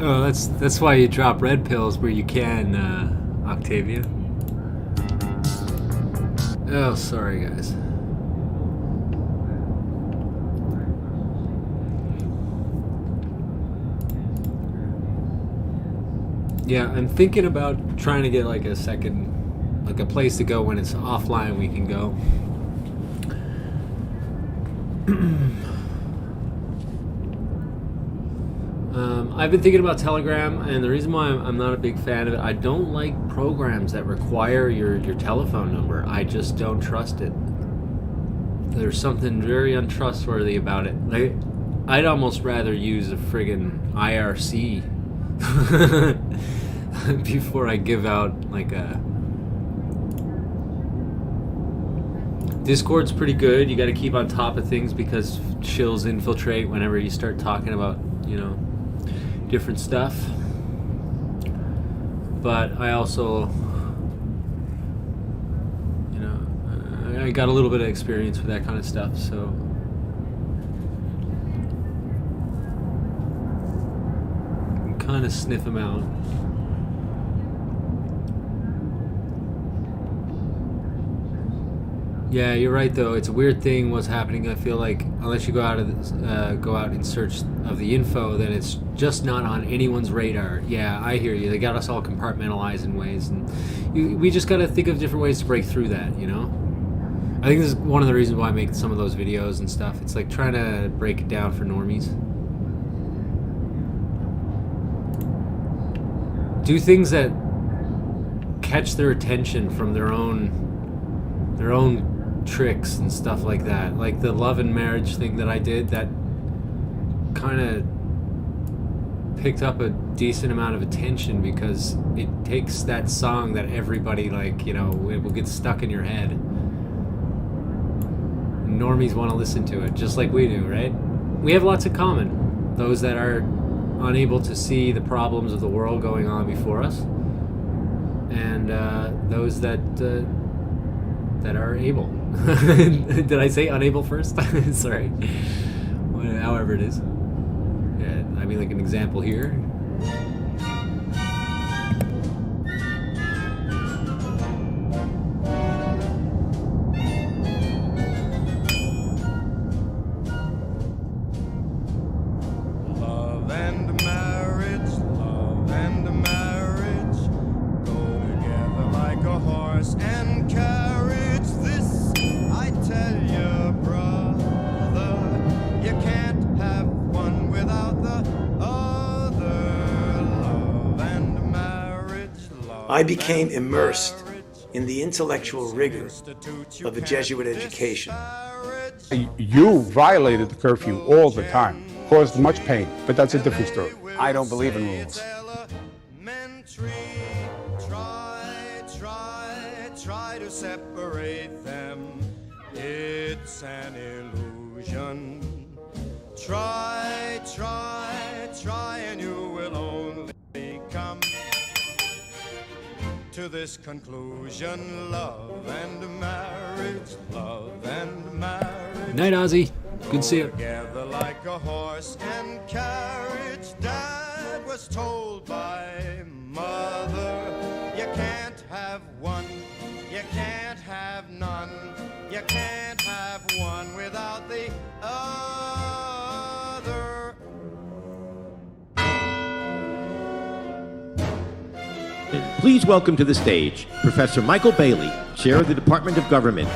Oh, that's why you drop red pills where you can, Octavia. Oh, sorry, guys. Yeah, I'm thinking about trying to get like a second, like a place to go when it's offline we can go. I've been thinking about Telegram, and the reason why I'm not a big fan of it, I don't like programs that require your telephone number. I just don't trust it. There's something very untrustworthy about it. Like, I'd almost rather use a friggin' IRC before I give out like a... Discord's pretty good. You got to keep on top of things because shills infiltrate whenever you start talking about, you know, different stuff. But I also, you know, I got a little bit of experience with that kind of stuff, so I can kind of sniff them out. Yeah, you're right though. It's a weird thing what's happening. I feel like unless you go out in search of the info, then it's just not on anyone's radar. Yeah, I hear you. They got us all compartmentalized in ways, and we just got to think of different ways to break through that. You know, I think this is one of the reasons why I make some of those videos and stuff. It's like trying to break it down for normies. Do things that catch their attention from their own tricks and stuff like that. Like the love and marriage thing that I did, that kind of picked up a decent amount of attention because it takes that song that everybody, like, you know, it will get stuck in your head. And normies want to listen to it just like we do, right? We have lots in common. Those that are unable to see the problems of the world going on before us, and those that are able. Did I say unable first? Sorry. However it is. Yeah, I mean, like an example here. Love and marriage go together like a horse and carriage. This I tell you, brother, you can't have one without the other. Love and marriage. I became immersed in the intellectual rigor of a Jesuit education. You violated the curfew all the time, caused much pain, but that's a different story. I don't believe in rules. Try to separate them. It's an illusion. Try, and you will only come to this conclusion. Love and marriage, love and marriage. Night, Ozzy. Good to see you. Together like a horse and carriage. Dad was told by mother, you can't have one, you can't have none, you can't have one without the other. Please welcome to the stage Professor Michael Bailey, Chair of the Department of Government,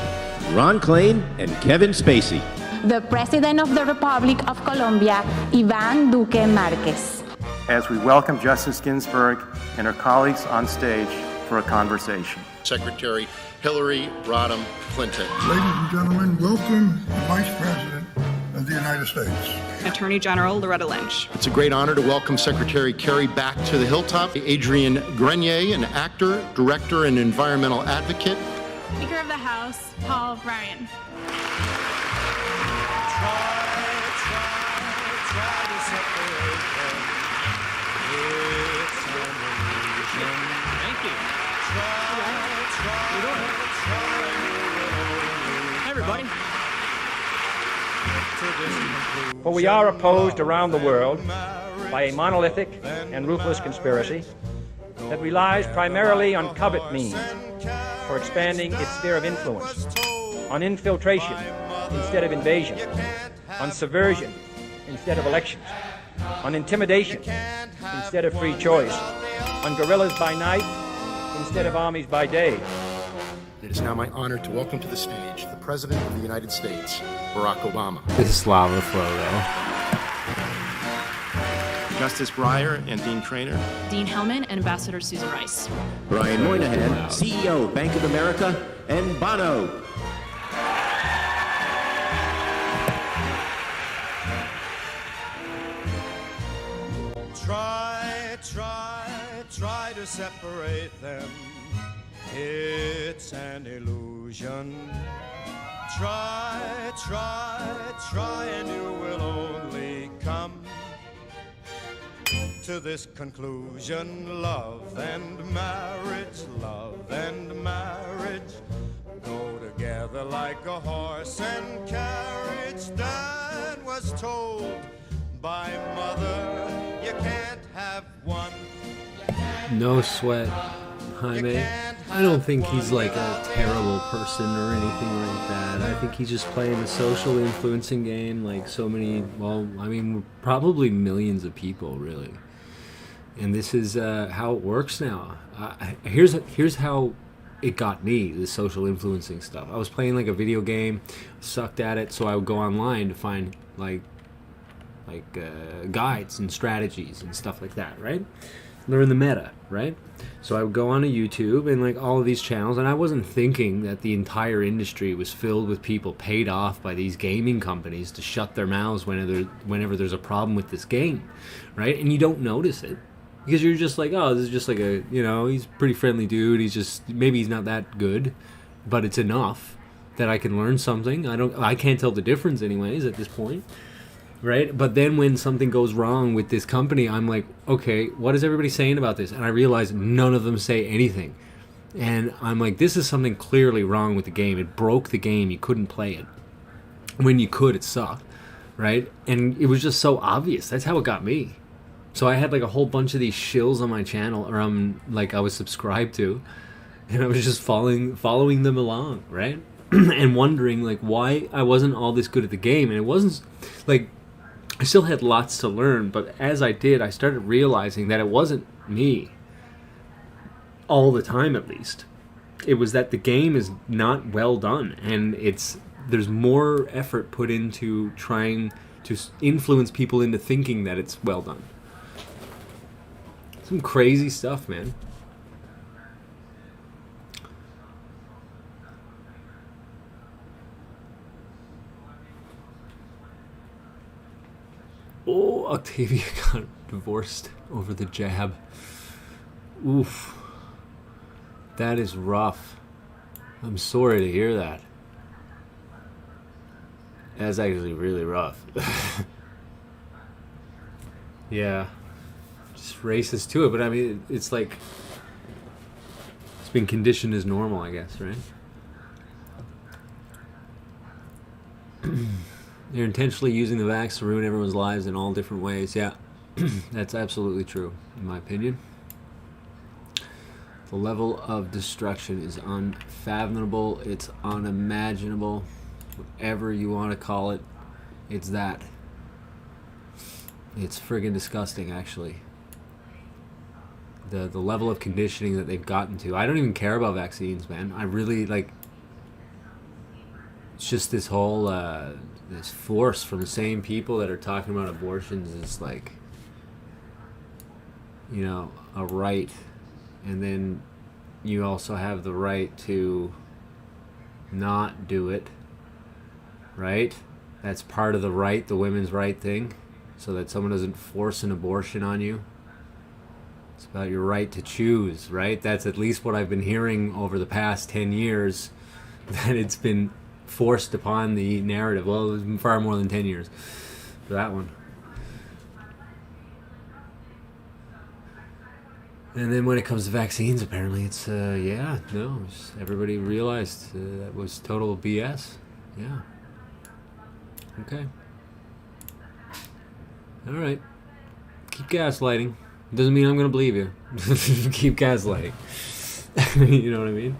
Ron Klain, and Kevin Spacey. The President of the Republic of Colombia, Iván Duque Márquez. As we welcome Justice Ginsburg and her colleagues on stage for a conversation. Secretary Hillary Rodham Clinton. Ladies and gentlemen, welcome the Vice President of the United States. Attorney General Loretta Lynch. It's a great honor to welcome Secretary Kerry back to the Hilltop. Adrian Grenier, an actor, director, and environmental advocate. Speaker of the House, Paul Ryan. Thank you. Hi, everybody. For we are opposed around the world by a monolithic and ruthless conspiracy that relies primarily on covert means for expanding its sphere of influence, on infiltration instead of invasion, on subversion instead of elections, on intimidation instead of free choice, on guerrillas by night instead of armies by day. It is now my honor to welcome to the stage the President of the United States, Barack Obama. This is lava flow, though. Justice Breyer and Dean Traynor. Dean Hellman and Ambassador Susan Rice. Brian Moynihan, CEO, Bank of America, and Bono. Try to separate them. It's an illusion. Try, and you will only come to this conclusion. Love and marriage go together like a horse and carriage. Dad was told by mother, you can't have one. No sweat, Jaime. I don't think he's like a terrible person or anything like that. I think he's just playing the social influencing game like so many, well, I mean, probably millions of people, really. And this is how it works now. Here's how it got me, the social influencing stuff. I was playing like a video game, sucked at it, so I would go online to find like guides and strategies and stuff like that, right? Learn the meta, right? So I would go on to YouTube and like all of these channels, and I wasn't thinking that the entire industry was filled with people paid off by these gaming companies to shut their mouths whenever there's a problem with this game, right? And you don't notice it because you're just like, oh, this is just like a, you know, he's a pretty friendly dude. He's just, maybe he's not that good, but it's enough that I can learn something. I can't tell the difference anyways at this point. Right? But then when something goes wrong with this company, I'm like, okay, what is everybody saying about this? And I realize none of them say anything. And I'm like, this is something clearly wrong with the game. It broke the game. You couldn't play it. When you could, it sucked. Right? And it was just so obvious. That's how it got me. So I had like a whole bunch of these shills on my channel, or like I was subscribed to. And I was just following them along, right? And wondering like why I wasn't all this good at the game. And it wasn't like, I still had lots to learn, but as I did, I started realizing that it wasn't me. All the time, at least. It was that the game is not well done, and there's more effort put into trying to influence people into thinking that it's well done. Some crazy stuff, man. Oh, Octavia got divorced over the jab. Oof. That is rough. I'm sorry to hear that. That's actually really rough. Yeah. Just racist to it, but I mean, it's like, it's been conditioned as normal, I guess, right? They're intentionally using the vax to ruin everyone's lives in all different ways. Yeah, that's absolutely true, in my opinion. The level of destruction is unfathomable. It's unimaginable. Whatever you want to call it, it's that. It's friggin' disgusting, actually. The level of conditioning that they've gotten to. I don't even care about vaccines, man. I really, like... It's just this whole... this force from the same people that are talking about abortions is like, you know, a right, and then you also have the right to not do it, right? That's part of the right, the women's right thing, so that someone doesn't force an abortion on you. It's about your right to choose, right? That's at least what I've been hearing over the past 10 years, that it's been forced upon the narrative. Well, it was far more than 10 years for that one. And then when it comes to vaccines, apparently it's, everybody realized that was total BS. Yeah. Okay. All right. keep gaslighting. Doesn't mean I'm gonna believe you. Keep gaslighting. You know what I mean?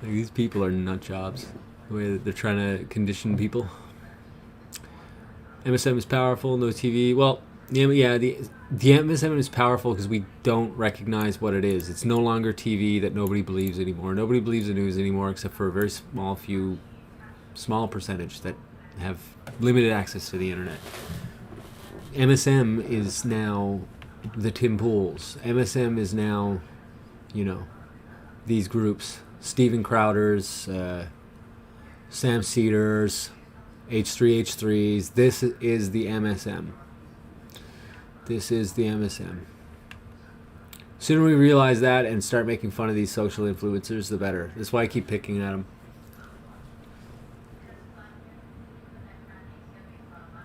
Like, these people are nut jobs. The way that they're trying to condition people. MSM is powerful, no TV. Well, yeah, the MSM is powerful because we don't recognize what it is. It's no longer TV that nobody believes anymore. Nobody believes the news anymore except for a very small percentage that have limited access to the internet. MSM is now the Tim Pools. MSM is now, you know, these groups. Steven Crowder's, Sam Cedars, H3H3s. This is the MSM. This is the MSM. The sooner we realize that and start making fun of these social influencers, the better. That's why I keep picking at them.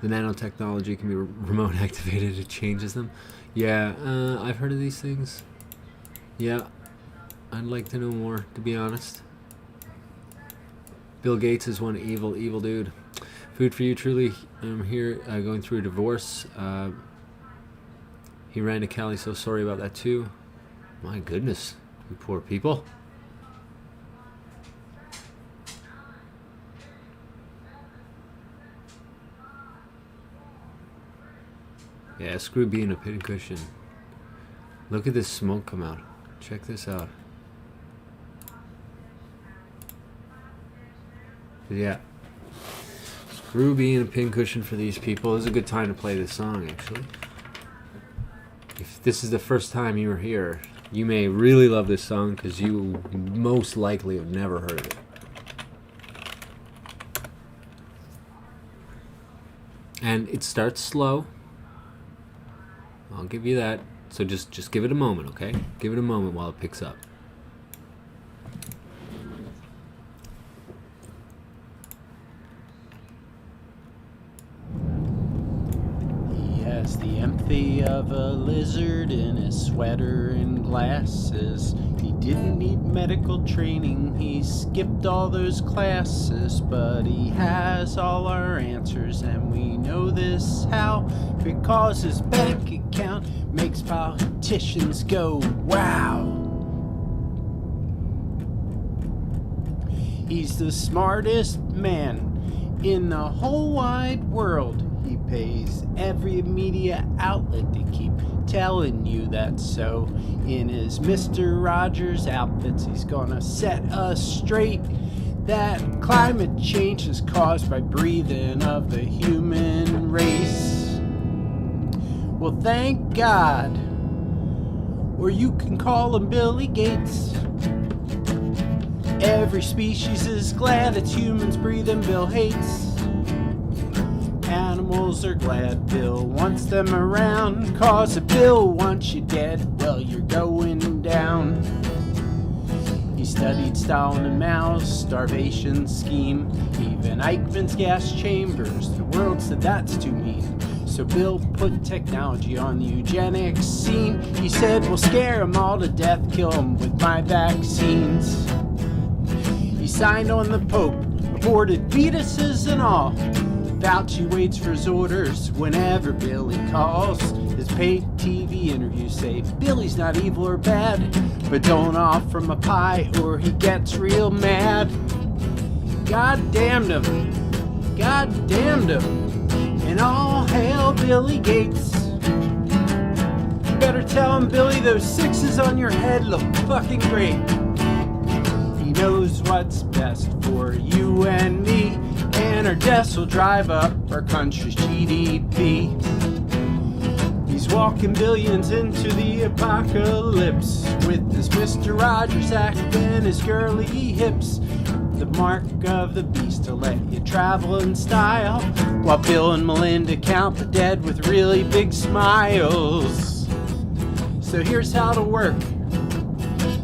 The nanotechnology can be remote activated. It changes them. Yeah, I've heard of these things. Yeah, I'd like to know more, to be honest. Bill Gates is one evil dude. Food for you, truly. I'm here going through a divorce. He ran to Cali, so sorry about that too. My goodness, you poor people. Yeah, screw being a pincushion. Look at this smoke come out. Check this out. Yeah. Screw being a pincushion for these people. This is a good time to play this song, actually. If this is the first time you were here, you may really love this song because you most likely have never heard of it. And it starts slow. I'll give you that. So just give it a moment, okay? Give it a moment while it picks up. He has the empathy of a lizard in his sweater and glasses. He didn't need medical training. He skipped all those classes, but he has all our answers, and we know this how, because his bank account makes politicians go wow. He's the smartest man in the whole wide world. He pays every media outlet to keep telling you that so. In his Mr. Rogers outfits, he's gonna set us straight that climate change is caused by breathing of the human race. Well, thank God. Or you can call him Billy Gates. Every species is glad it's humans breathing Bill hates. Animals are glad Bill wants them around, 'cause if Bill wants you dead, well, you're going down. He studied Stalin and Mao's starvation scheme, even Eichmann's gas chambers. The world said that's too mean. So Bill put technology on the eugenics scene. He said, we'll scare them all to death, kill them with my vaccines. He signed on the Pope, aborted fetuses and all. Fauci waits for his orders whenever Billy calls. His paid TV interviews say Billy's not evil or bad, but don't offer him a pie or he gets real mad. God damned him. God damned him. And all hail Billy Gates. You better tell him, Billy, those sixes on your head look fucking great. He knows what's best for you and me, and our deaths will drive up our country's GDP. He's walking billions into the apocalypse with his Mr. Rogers act and his girly hips. The mark of the beast to let you travel in style, while Bill and Melinda count the dead with really big smiles. So here's how to work.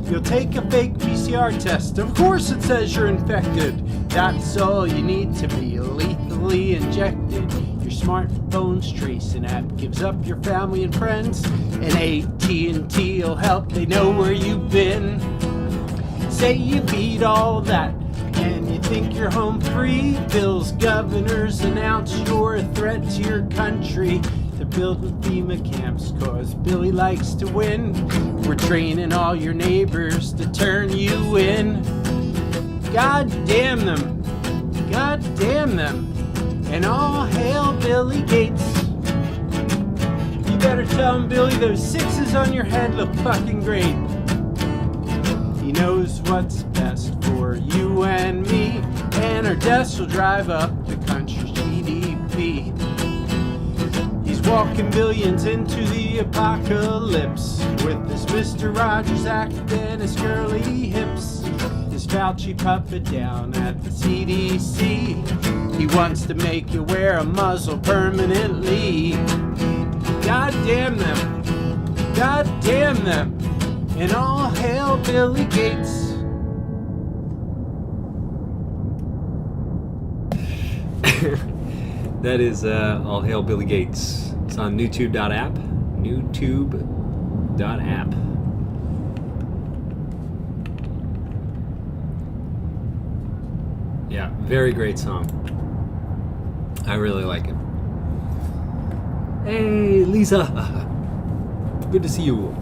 You'll take a fake PCR test. Of course it says you're infected. That's all you need to be lethally injected. Your smartphone's tracing app gives up your family and friends, and AT&T will help, they know where you've been. Say you beat all that and you think you're home free. Bill's governors announce you're a threat to your country. They're building FEMA camps cause Billy likes to win. We're training all your neighbors to turn you in. God damn them. God damn them. And all hail Billy Gates. You better tell him, Billy, those 6s on your head look fucking great. He knows what's best for you and me, and our deaths will drive up the country's GDP. He's walking billions into the apocalypse with this Mr. Rogers act and his curly hips. His Fauci puppet down at the CDC. He wants to make you wear a muzzle permanently. God damn them. God damn them. And all hail Billy Gates. That is All Hail Billy Gates. It's on newtube.app. Newtube.app. Yeah, very great song. I really like it. Hey, Lisa. Good to see you.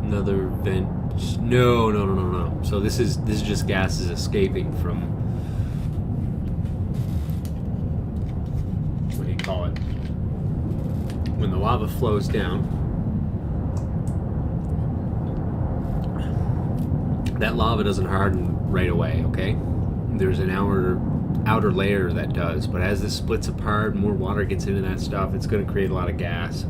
Another vent. No. So this is just gases escaping from, what do you call it? When the lava flows down, that lava doesn't harden right away, okay? There's an outer layer that does, but as this splits apart, more water gets into that stuff, it's going to create a lot of gas.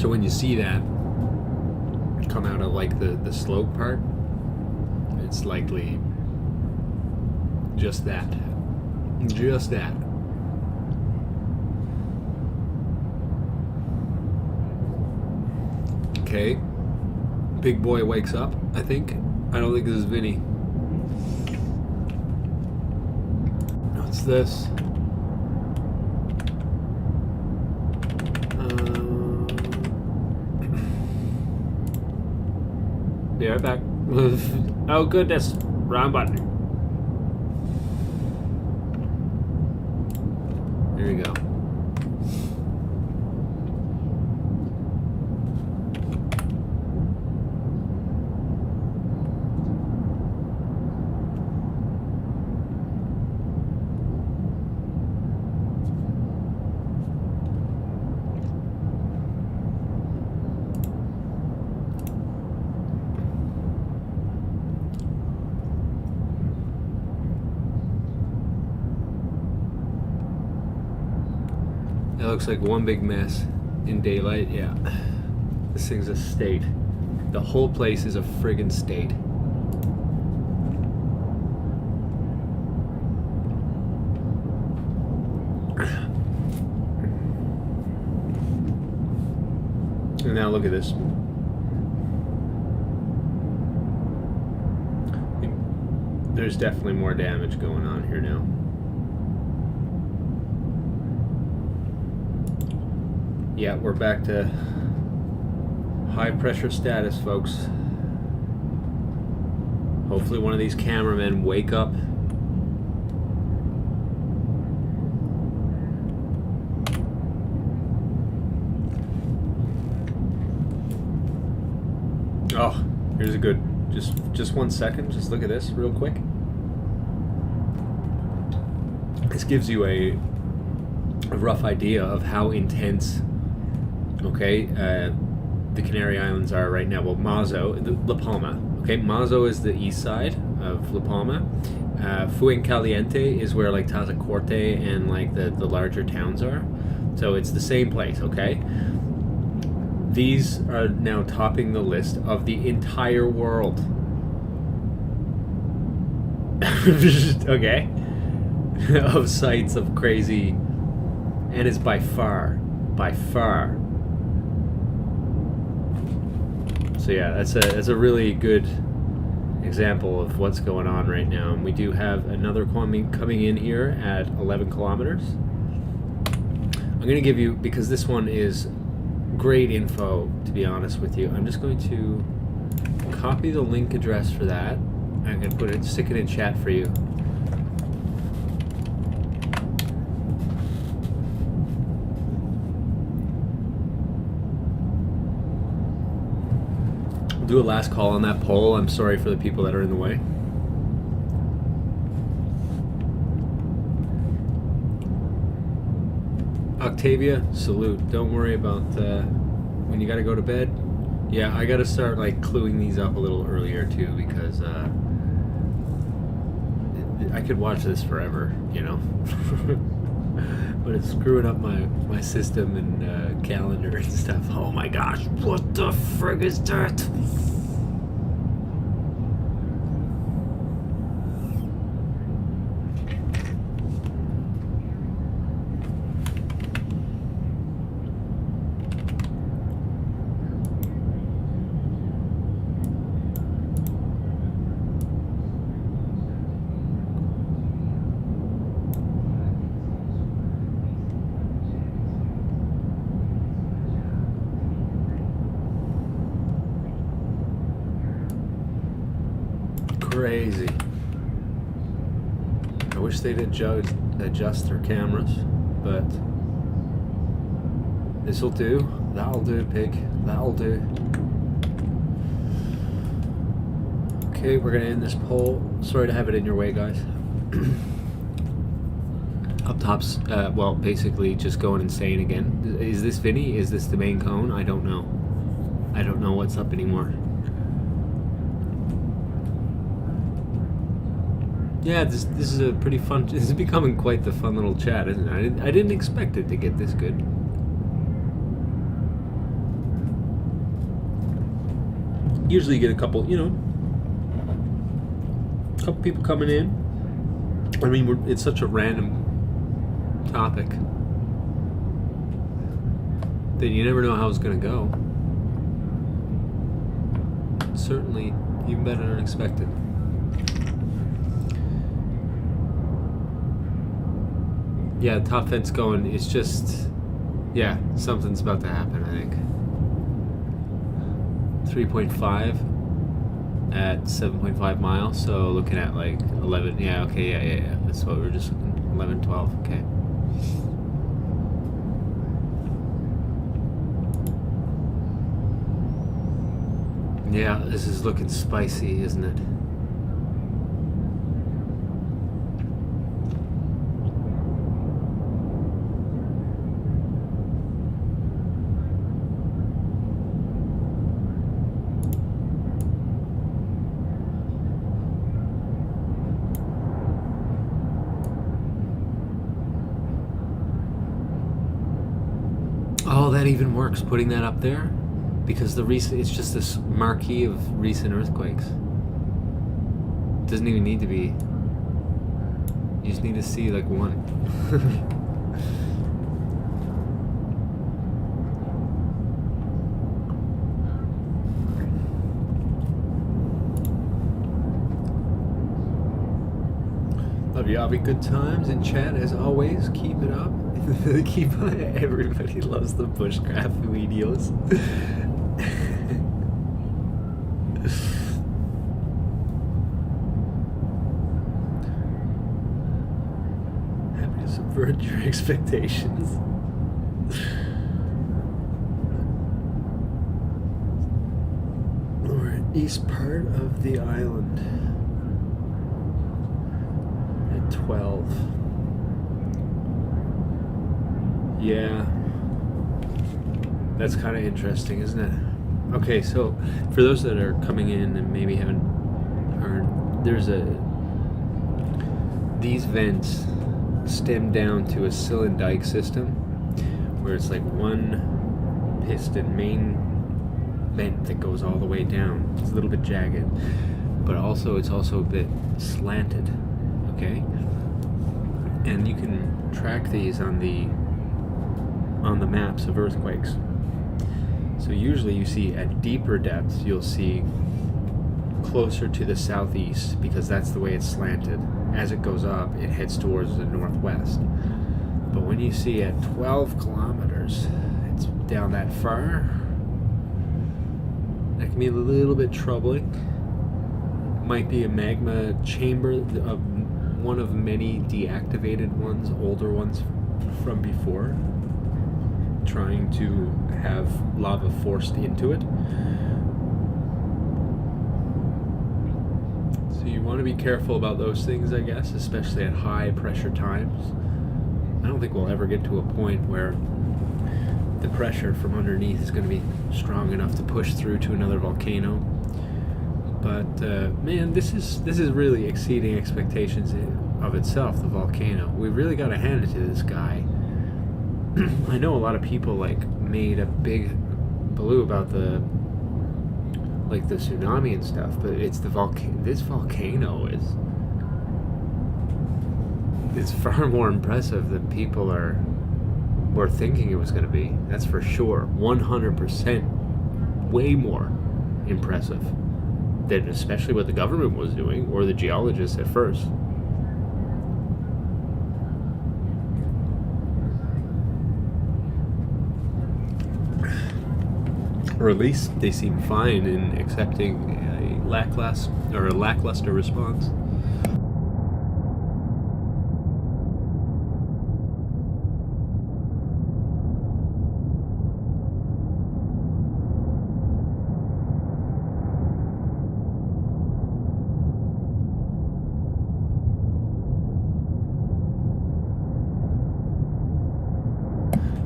So when you see that come out of like the slope part, it's likely just that. Just that. Okay. Big boy wakes up, I think. I don't think this is Vinny. What's this? Be right back. Oh goodness, wrong button. Here we go. It looks like one big mess in daylight. Yeah, this thing's a state. The whole place is a friggin' state. And now look at this. There's definitely more damage going on here now. Yeah, we're back to high pressure status, folks. Hopefully one of these cameramen wake up. Oh, here's a good, just 1 second, just look at this real quick. This gives you a rough idea of how intense, okay, the Canary Islands are right now. Well, Mazo, La Palma, okay, Mazo is the east side of La Palma. Fuencaliente is where like Tazacorte and like the larger towns are. So it's the same place, okay? These are now topping the list of the entire world. Okay? Of sites of crazy, and it's by far. So yeah, that's a really good example of what's going on right now. And we do have another coming in here at 11 kilometers. I'm gonna give you, because this one is great info, to be honest with you. I'm just going to copy the link address for that. I'm going to stick it in chat for you. Do a last call on that poll. I'm sorry for the people that are in the way. Octavia, salute. Don't worry about when you gotta go to bed. Yeah, I gotta start like cluing these up a little earlier too, because I could watch this forever, you know. But it's screwing up my system and calendar and stuff. Oh my gosh, what the frig is that? Crazy. I wish they'd adjust their cameras, but this'll do. That'll do, pig. That'll do. Okay, we're gonna end this poll. Sorry to have it in your way, guys. Up top's, well, basically just going insane again. Is this Vinny? Is this the main cone? I don't know. I don't know what's up anymore. Yeah, this is a pretty fun. This is becoming quite the fun little chat, isn't it? I didn't expect it to get this good. Usually you get a couple, you know, a couple people coming in. I mean, it's such a random topic that you never know how it's going to go. Certainly, even better than expected. Yeah, top fence going. It's just, yeah, something's about to happen, I think. 3.5 at 7.5 miles, so looking at like 11. Yeah, okay, yeah. That's what we're just looking. 11, 12. Okay. Yeah, this is looking spicy, isn't it? Oh, that even works, putting that up there, because it's just this marquee of recent earthquakes. Doesn't even need to be. You just need to see like one. Love you, Abby. Good times in chat as always. Keep it up. Everybody loves the bushcraft videos. Happy to subvert your expectations. We're east part of the island at 12. Yeah, that's kind of interesting, isn't it? Okay, so for those that are coming in and maybe haven't heard, these vents stem down to a cylindrical system where it's like one piston main vent that goes all the way down. It's a little bit jagged, but it's also a bit slanted, okay? And you can track these on the maps of earthquakes. So usually you see at deeper depths, you'll see closer to the southeast, because that's the way it's slanted. As it goes up, it heads towards the northwest. But when you see at 12 kilometers, it's down that far. That can be a little bit troubling. Might be a magma chamber of one of many deactivated ones, older ones from before, trying to have lava forced into it. So you want to be careful about those things, I guess, especially at high pressure times. I don't think we'll ever get to a point where the pressure from underneath is going to be strong enough to push through to another volcano. But man, this is really exceeding expectations of itself, the volcano. We really got to hand it to this guy. I know a lot of people like made a big baloo about the tsunami and stuff, but it's the this volcano is far more impressive than people were thinking it was going to be. That's for sure. 100% way more impressive than especially what the government was doing or the geologists at first. Or at least they seem fine in accepting a lackluster response.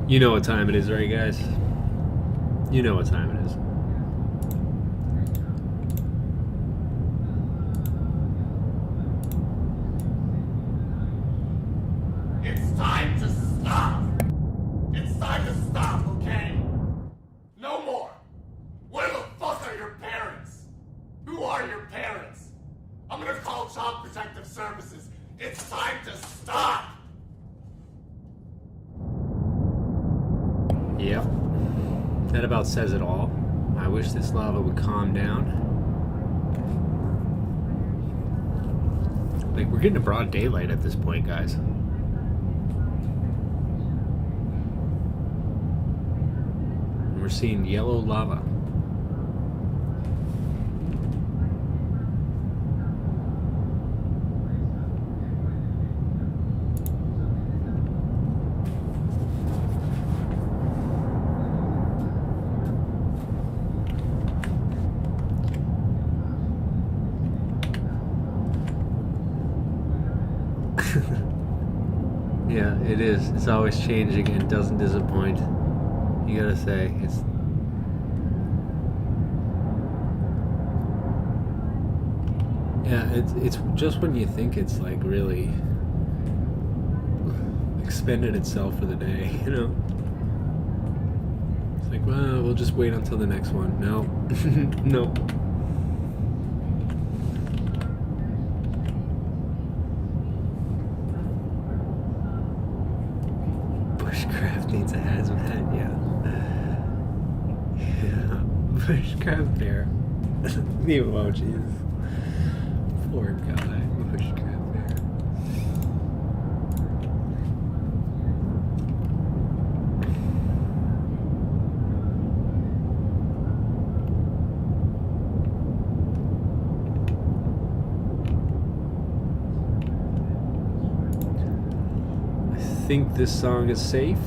You know what time it is, right, guys? You know what time it is. It's time to stop! It's time to stop, okay? No more! Where the fuck are your parents? Who are your parents? I'm gonna call Child Protective Services. It's time to stop! Yep. That about says it all. I wish this lava would calm down. Like, we're getting a broad daylight at this point, guys. We're seeing yellow lava. Yeah, it is. It's always changing and doesn't disappoint. You gotta say, it's... Yeah, it's just when you think it's like really expended itself for the day, you know? It's like, well, we'll just wait until the next one. No. Nope. Bushcraft needs a hazmat, yeah. Yeah. Bushcraft bear. The emojis. Poor guy. Bushcraft bear. I think this song is safe.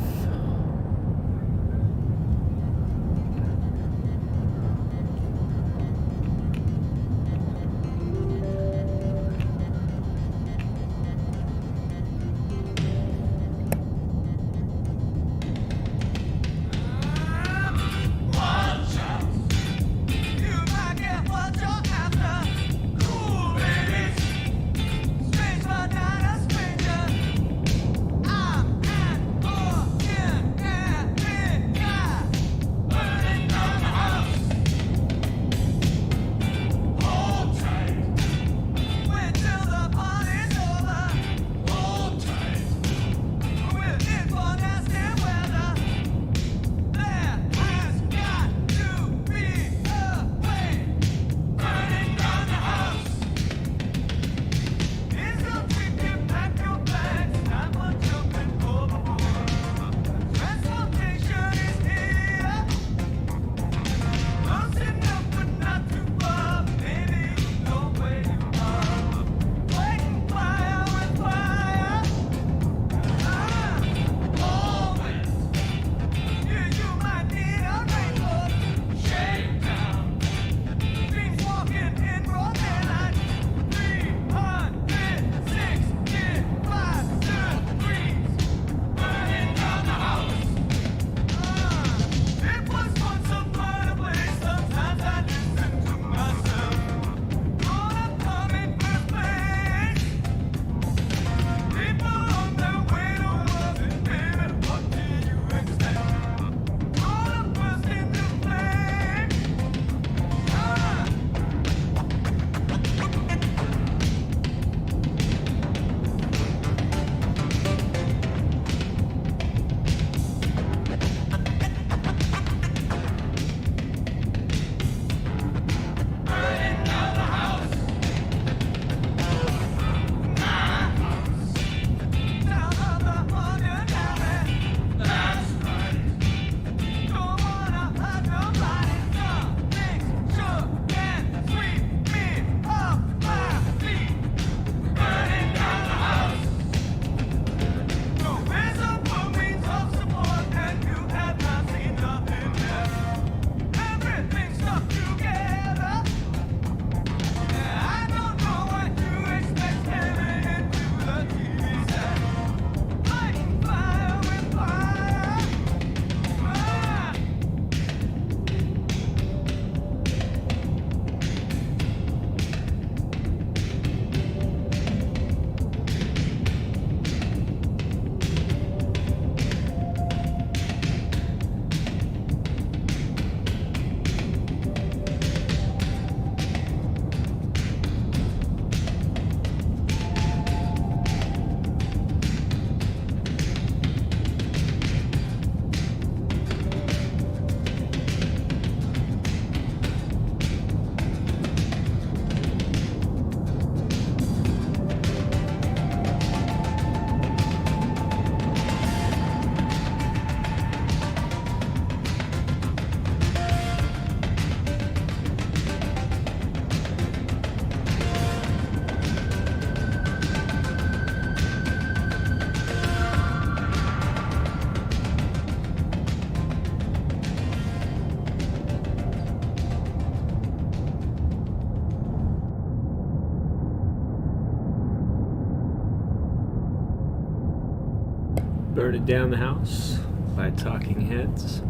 Burning Down the House by Talking Heads.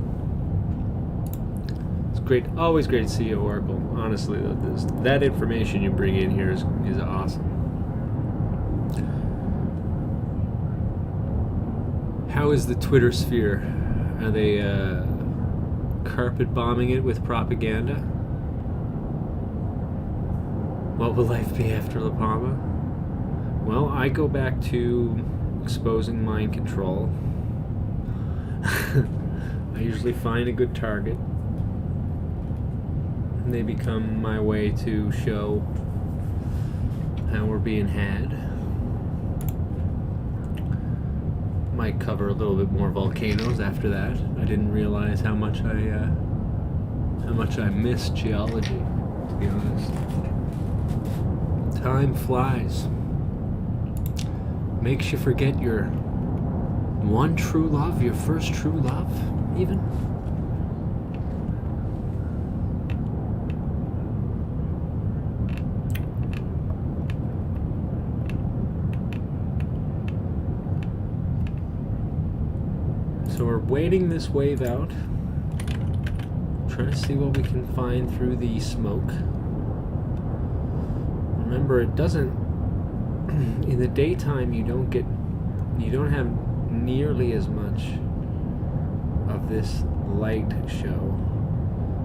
It's great, always great to see you, Oracle. Honestly, that information you bring in here is awesome. How is the Twitter sphere? Are they carpet bombing it with propaganda? What will life be after La Palma? Well, I go back to exposing mind control. I usually find a good target, and they become my way to show how we're being had. Might cover a little bit more volcanoes after that. I didn't realize how much I missed geology, to be honest. Time flies. Makes you forget your one true love, your first true love, even. So we're waiting this wave out, trying to see what we can find through the smoke. Remember, it doesn't, in the daytime you don't have nearly as much of this light show.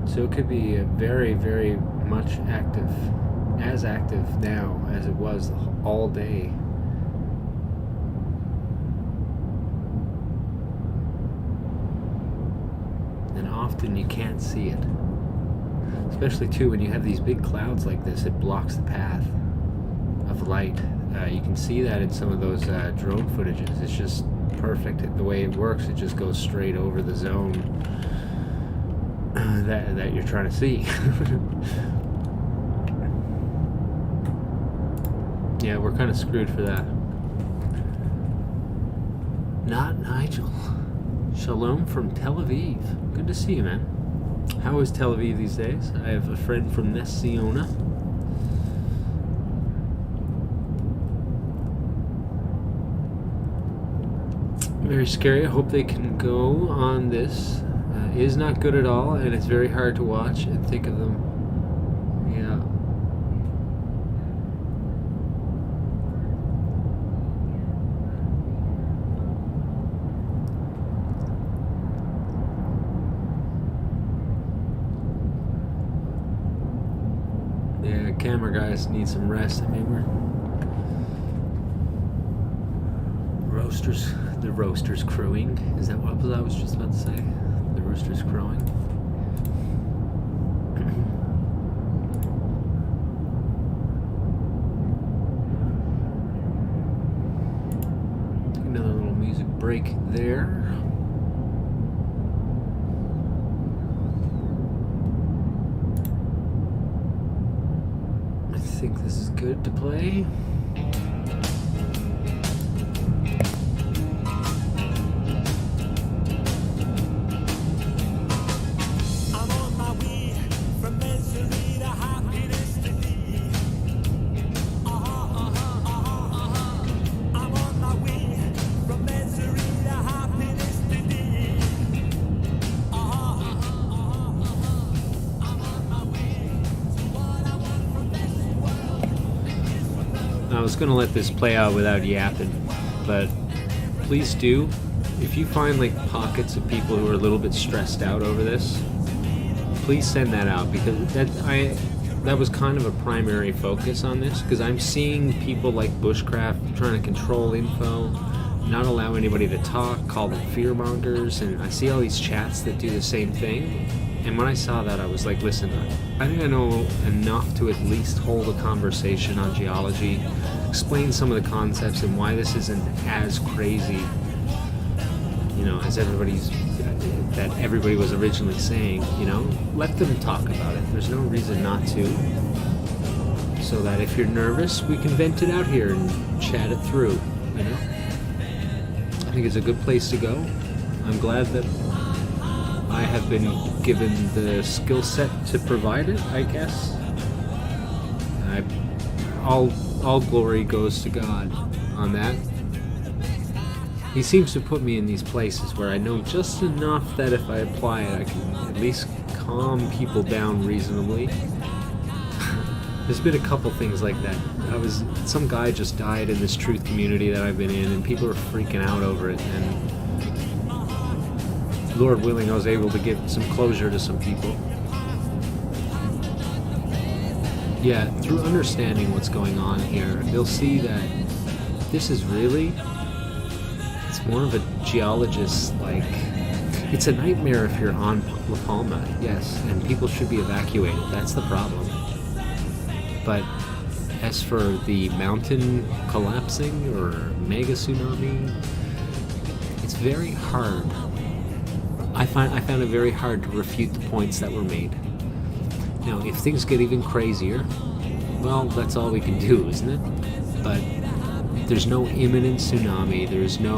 So it could be a very, very much active, as active now as it was all day. And often you can't see it. Especially too when you have these big clouds like this, it blocks the path of light. You can see that in some of those drone footages. It's just perfect. The way it works, it just goes straight over the zone that you're trying to see. Yeah, we're kind of screwed for that. Not Nigel. Shalom from Tel Aviv. Good to see you, man. How is Tel Aviv these days? I have a friend from Ness Ziona. Very scary. I hope they can go on this. Is not good at all, and it's very hard to watch and think of them. Yeah. Yeah, camera guys need some rest. I mean, the roasters crowing. Is that what I was just about to say? The roosters crowing. Take another little music break there. I think this is good to play. I was going to let this play out without yapping, but please do. If you find like pockets of people who are a little bit stressed out over this, please send that out, because that was kind of a primary focus on this, because I'm seeing people like Bushcraft trying to control info, not allow anybody to talk, call them fearmongers, and I see all these chats that do the same thing. And when I saw that, I was like, listen, I think I know enough to at least hold a conversation on geology, explain some of the concepts and why this isn't as crazy, you know, as everybody was originally saying. You know, let them talk about it. There's no reason not to. So that if you're nervous, we can vent it out here and chat it through, you know? I think it's a good place to go. I'm glad that I have been given the skill set to provide it, I guess. All glory goes to God on that. He seems to put me in these places where I know just enough that if I apply it, I can at least calm people down reasonably. There's been a couple things like that. Some guy just died in this truth community that I've been in, and people are freaking out over it, and Lord willing, I was able to give some closure to some people. Yeah, through understanding what's going on here, they'll see that this is really, it's more of a geologist, like, it's a nightmare if you're on La Palma, yes, and people should be evacuated, that's the problem. But as for the mountain collapsing or mega tsunami, it's very hard. I found it very hard to refute the points that were made. Now, if things get even crazier, well, that's all we can do, isn't it? But there's no imminent tsunami, there's no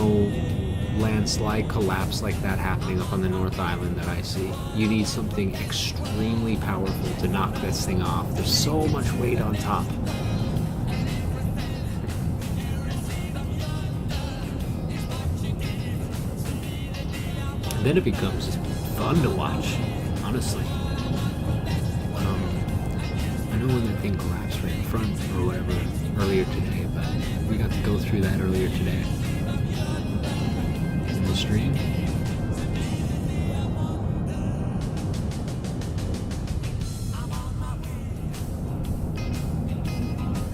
landslide collapse like that happening up on the North Island that I see. You need something extremely powerful to knock this thing off. There's so much weight on top. And then it becomes fun to watch, honestly. I know when that thing collapsed right in front or whatever earlier today, but we got to go through that earlier today in the stream.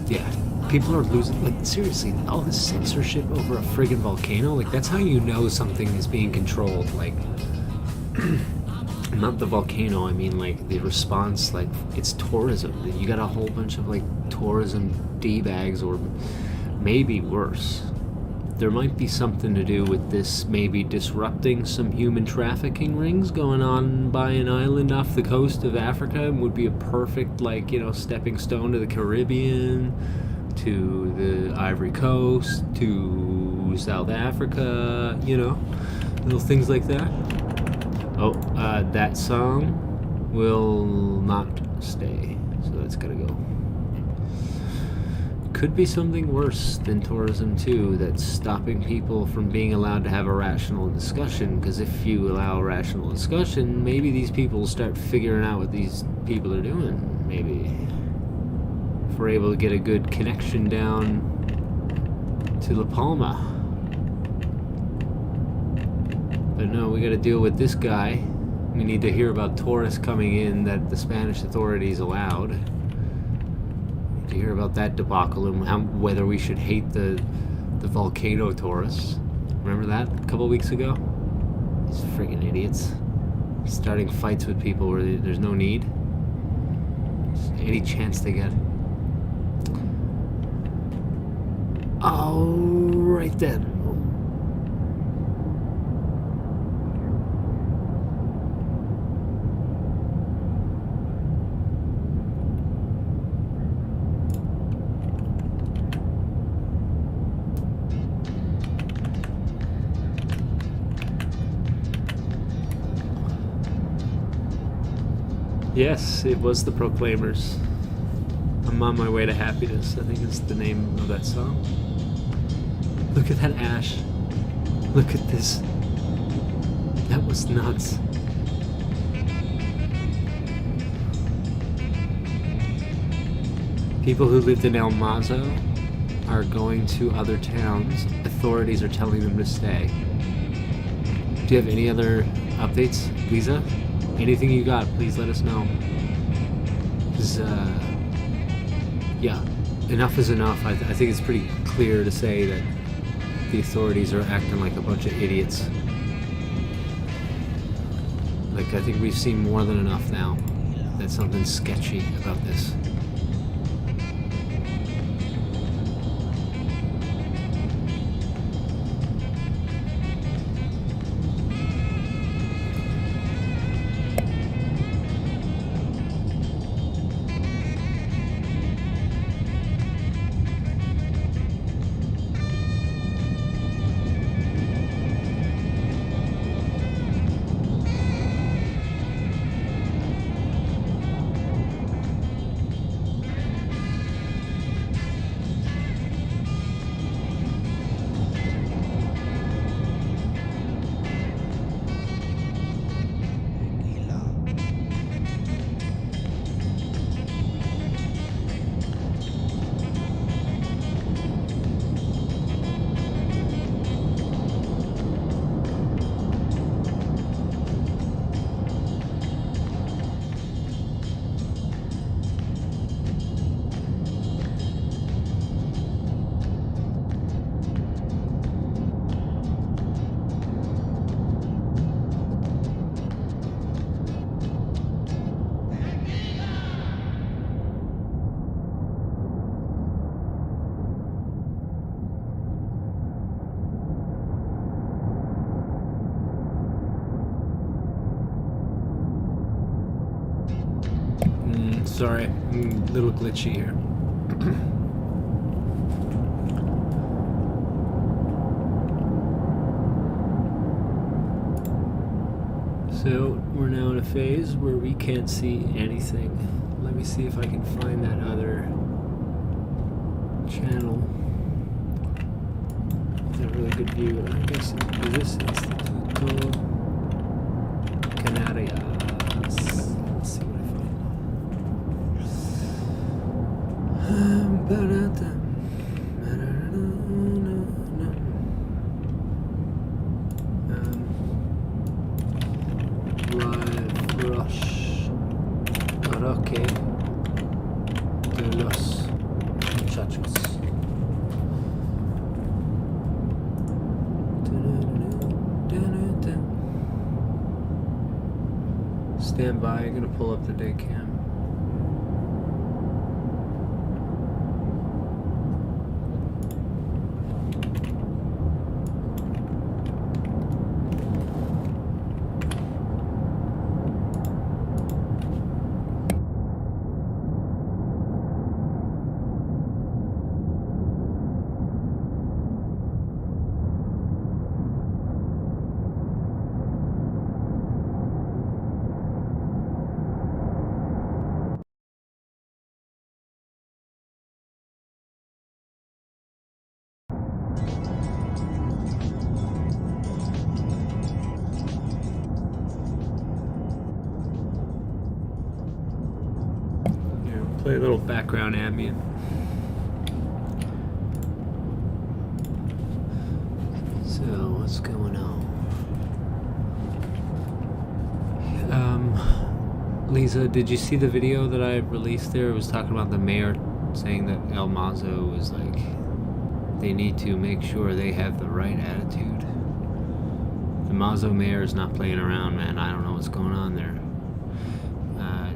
Yeah, people are losing, like, seriously, all this censorship over a friggin' volcano, like, that's how you know something is being controlled, like, not the volcano, I mean, like, the response, like, it's tourism. You got a whole bunch of, like, tourism D-bags, or maybe worse. There might be something to do with this maybe disrupting some human trafficking rings going on by an island off the coast of Africa, and would be a perfect, like, you know, stepping stone to the Caribbean, to the Ivory Coast, to South Africa, you know, little things like that. Oh, that song will not stay, so that's gotta go. Could be something worse than tourism too, that's stopping people from being allowed to have a rational discussion, because if you allow a rational discussion, maybe these people will start figuring out what these people are doing, maybe. If we're able to get a good connection down to La Palma. But no, we gotta deal with this guy. We need to hear about tourists coming in that the Spanish authorities allowed. To hear about that debacle and whether we should hate the volcano tourists. Remember that a couple weeks ago? These friggin' idiots. Starting fights with people where there's no need. Just any chance they get. Oh, right then. Yes, it was the Proclaimers. I'm on my way to happiness, I think is the name of that song. Look at that ash. Look at this. That was nuts. People who lived in El Mazo are going to other towns. Authorities are telling them to stay. Do you have any other updates, Lisa? Anything you got, please let us know. Because, yeah, enough is enough. I think it's pretty clear to say that the authorities are acting like a bunch of idiots. Like, I think we've seen more than enough now that something's sketchy about this. Sorry, I'm a little glitchy here. So we're now in a phase where we can't see anything. Let me see if I can find that other channel. It's a really good view. I guess is this Instituto Canarias. Let's see what I find. Live rush Roque de los Muchachos. Stand by, I'm gonna pull up the day cam. Play a little background ambient. So, what's going on? Lisa, did you see the video that I released there? It was talking about the mayor saying that El Mazo was like, they need to make sure they have the right attitude. The Mazo mayor is not playing around, man. I don't know what's going on there.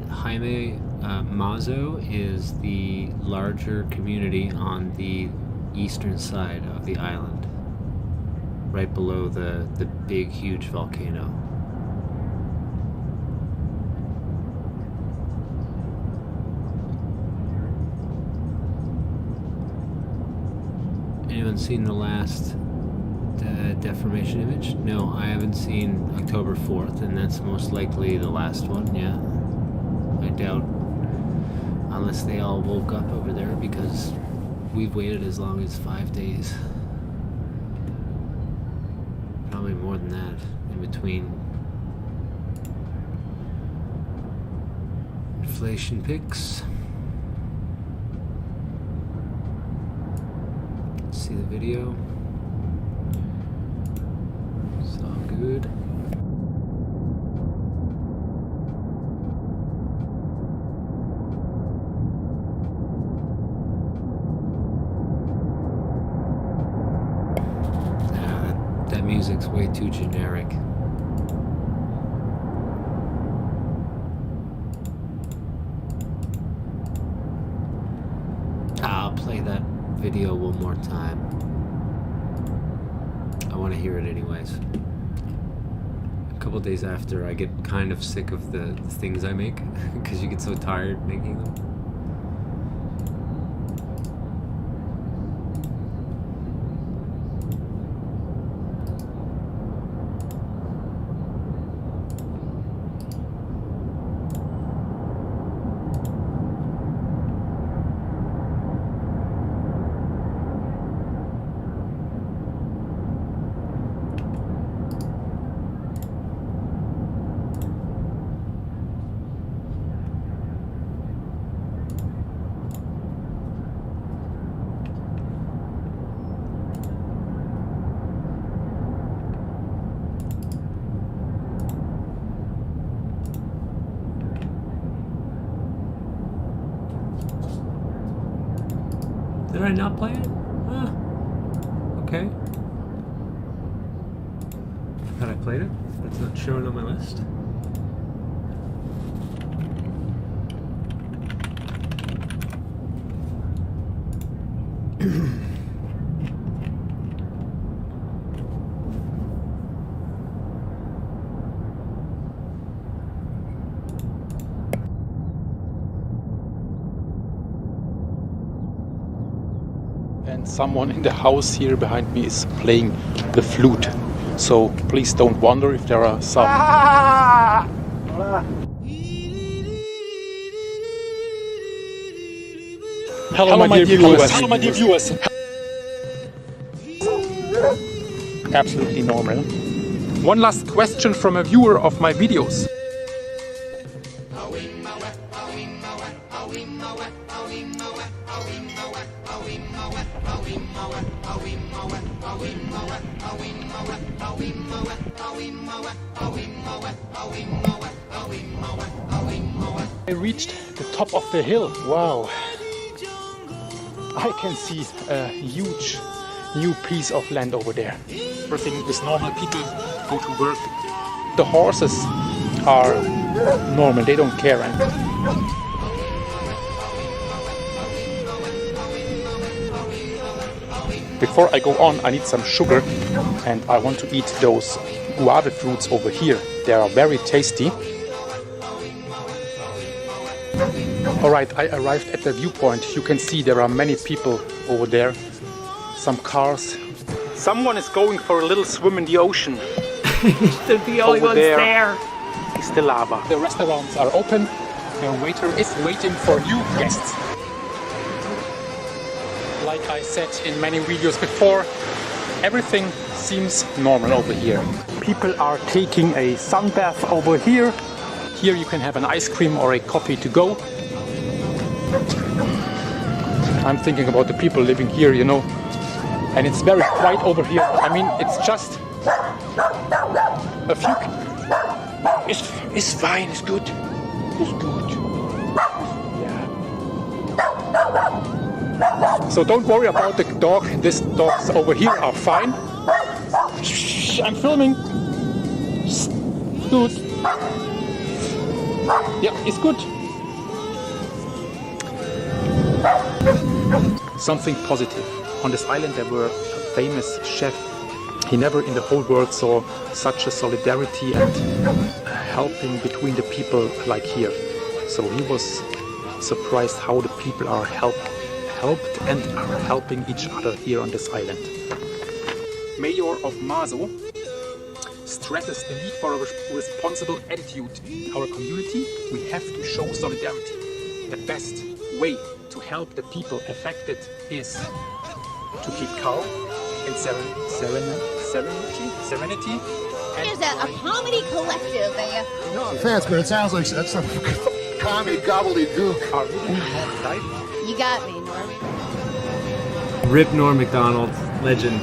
Jaime Mazo is the larger community on the eastern side of the island, right below the big, huge volcano. Anyone seen the last deformation image? No, I haven't seen October 4th, and that's most likely the last one, yeah. I doubt, unless they all woke up over there, because we've waited as long as 5 days. Probably more than that in between. Inflation picks. See the video. It's all good. That music's way too generic. I'll play that video one more time. I want to hear it anyways. A couple days after, I get kind of sick of the things I make because you get so tired making them. Did I not play it? Okay. I thought I played it. It's not showing on my list. Someone in the house here behind me is playing the flute. So please don't wonder if there are some... Hello my dear viewers. Hello my dear viewers. Absolutely normal. One last question from a viewer of my videos. I reached the top of the hill. Wow. I can see a huge new piece of land over there. Everything is normal. People go to work. The horses are normal. They don't care. Before I go on, I need some sugar, and I want to eat those guava fruits over here. They are very tasty. Alright, I arrived at the viewpoint. You can see there are many people over there. Some cars. Someone is going for a little swim in the ocean. They're the only ones there. It's the lava. The restaurants are open. The waiter is waiting for new guests. Like I said in many videos before, everything seems normal over here. People are taking a sun bath over here. Here you can have an ice cream or a coffee to go. I'm thinking about the people living here, you know. And it's very quiet over here. I mean, it's just a few... It's fine, it's good. It's good. Yeah. So don't worry about the dog. These dogs over here are fine. Shh, I'm filming. It's good. Yeah, it's good. Something positive. On this island there were a famous chef. He never in the whole world saw such a solidarity and helping between the people like here. So he was surprised how the people are helped and are helping each other here on this island. Mayor of Mazo stresses the need for a responsible attitude. In our community, we have to show solidarity. The best way to help the people affected is to keep calm and serenity. There's a comedy collective. No offense, but it sounds like that's some comedy gobbledygook. You got me, Norm. Rip Norm MacDonald, legend.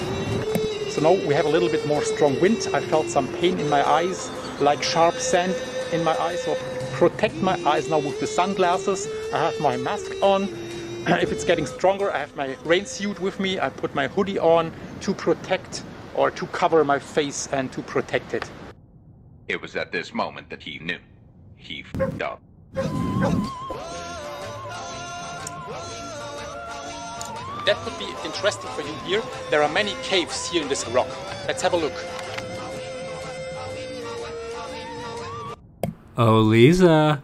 So now we have a little bit more strong wind. I felt some pain in my eyes, like sharp sand in my eyes. So protect my eyes now with the sunglasses. I have my mask on. If it's getting stronger, I have my rain suit with me. I put my hoodie on to protect or to cover my face and to protect it. It was at this moment that he knew. He f***ed up. That could be interesting for you here. There are many caves here in this rock. Let's have a look. Oh, Lisa.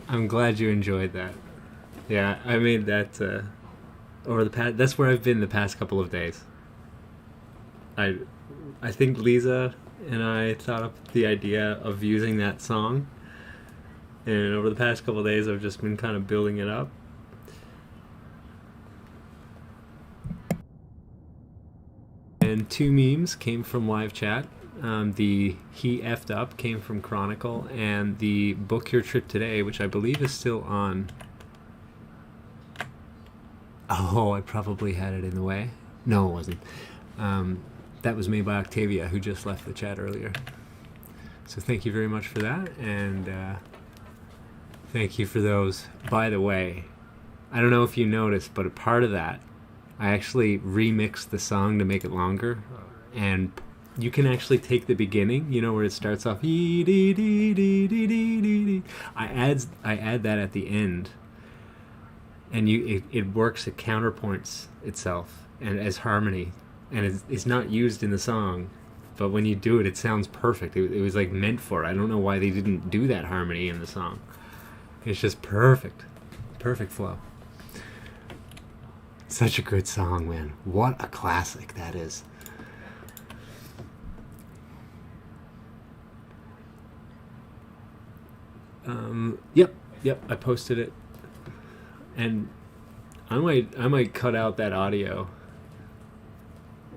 I'm glad you enjoyed that. Yeah, I made that over the past. That's where I've been the past couple of days. I think Lisa and I thought up the idea of using that song, and over the past couple of days, I've just been kind of building it up. And 2 memes came from live chat. The He Effed Up came from Chronicle, and the Book Your Trip Today, which I believe is still on. Oh, I probably had it in the way. No, it wasn't. That was made by Octavia, who just left the chat earlier. So thank you very much for that, and thank you for those. By the way, I don't know if you noticed, but a part of that, I actually remixed the song to make it longer, and you can actually take the beginning, you know, where it starts off. I add that at the end, and it works. It counterpoints itself and as harmony, and it's not used in the song, but when you do it, it sounds perfect. It was like meant for it. I don't know why they didn't do that harmony in the song. It's just perfect flow. Such a good song, man. What a classic that is. Yep, I posted it, and I might cut out that audio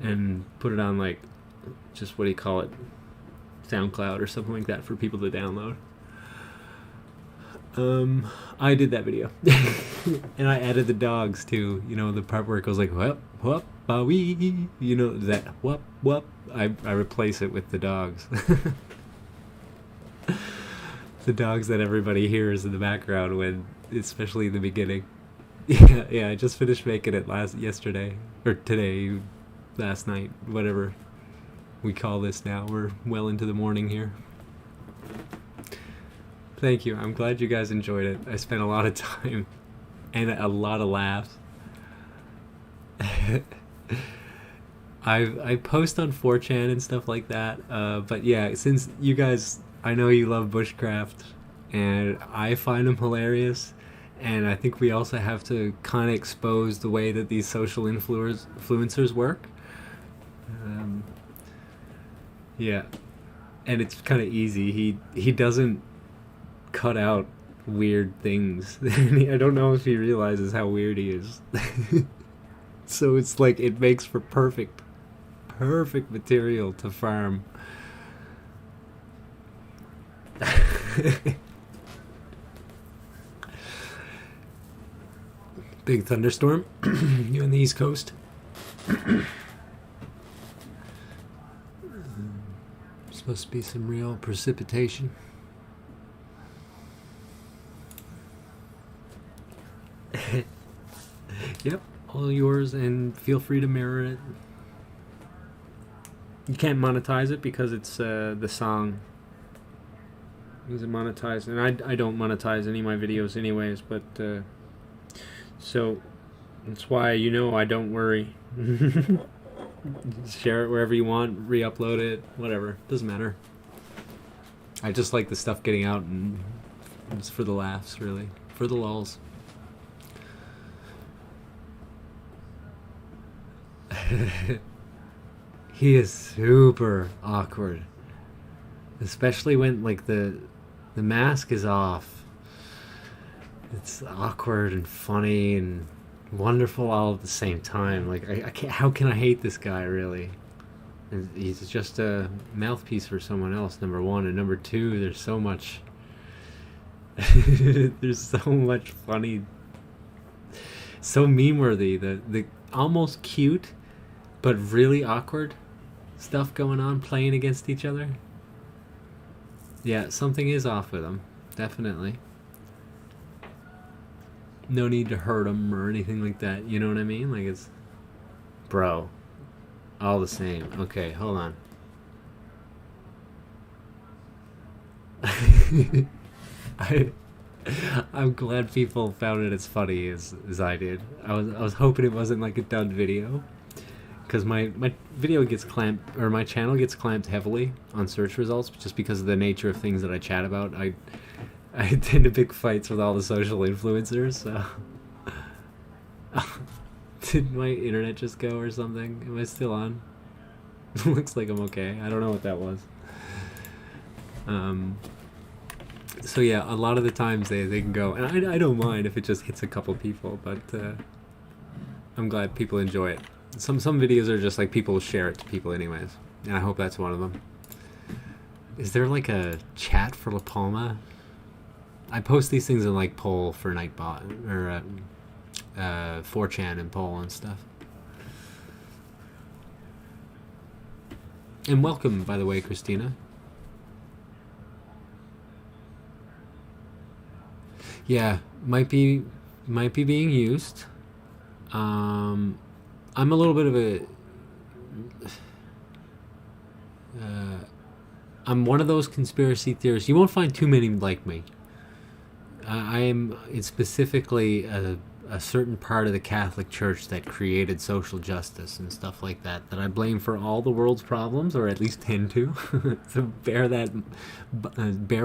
and put it on, like, just, what do you call it, SoundCloud or something like that for people to download. I did that video. And I added the dogs too, you know, the part where it goes like whoop whoop wee, you know, that whoop whoop. I replace it with the dogs. The dogs that everybody hears in the background when, especially in the beginning. Yeah, I just finished making it yesterday or today, last night, whatever we call this now. We're well into the morning here. Thank you. I'm glad you guys enjoyed it. I spent a lot of time and a lot of laughs. I post on 4chan and stuff like that. But yeah, since you guys, I know you love bushcraft, and I find them hilarious, and I think we also have to kind of expose the way that these social influencers work. Yeah, and it's kind of easy. He doesn't cut out weird things. I don't know if he realizes how weird he is. So it's like it makes for perfect material to farm. Big thunderstorm. You on the East Coast? Supposed to be some real precipitation. Yep, all yours, and feel free to mirror it. You can't monetize it because it's the song isn't monetized, and I don't monetize any of my videos anyways, but so that's why, you know, I don't worry. Share it wherever you want, re-upload it, whatever, doesn't matter. I just like the stuff getting out, and it's for the laughs, really, for the lulz. He is super awkward, especially when, like, the mask is off. It's awkward and funny and wonderful all at the same time. Like, I can't, how can I hate this guy, really? And he's just a mouthpiece for someone else, number one, and number two, there's so much there's so much funny, so meme-worthy, the almost cute but really awkward stuff going on, playing against each other. Yeah, something is off with him, definitely. No need to hurt him or anything like that, you know what I mean? Like, it's, bro, all the same. Okay, hold on. I'm glad people found it as funny as I did. I was hoping it wasn't like a done video, because my video gets clamped, or my channel gets clamped heavily on search results just because of the nature of things that I chat about. I get into big fights with all the social influencers, so did my internet just go or something? Am I still on? Looks like I'm okay. I don't know what that was. So yeah, a lot of the times they can go, and I don't mind if it just hits a couple people, but I'm glad people enjoy it. Some videos are just like people share it to people anyways, and I hope that's one of them. Is there like a chat for La Palma? I post these things in like poll for Nightbot, or 4chan and poll and stuff. And welcome, by the way, Christina. Yeah, might be being used. I'm a little bit of a... I'm one of those conspiracy theorists. You won't find too many like me. I am it's specifically a certain part of the Catholic Church that created social justice and stuff like that I blame for all the world's problems, or at least tend to. So bear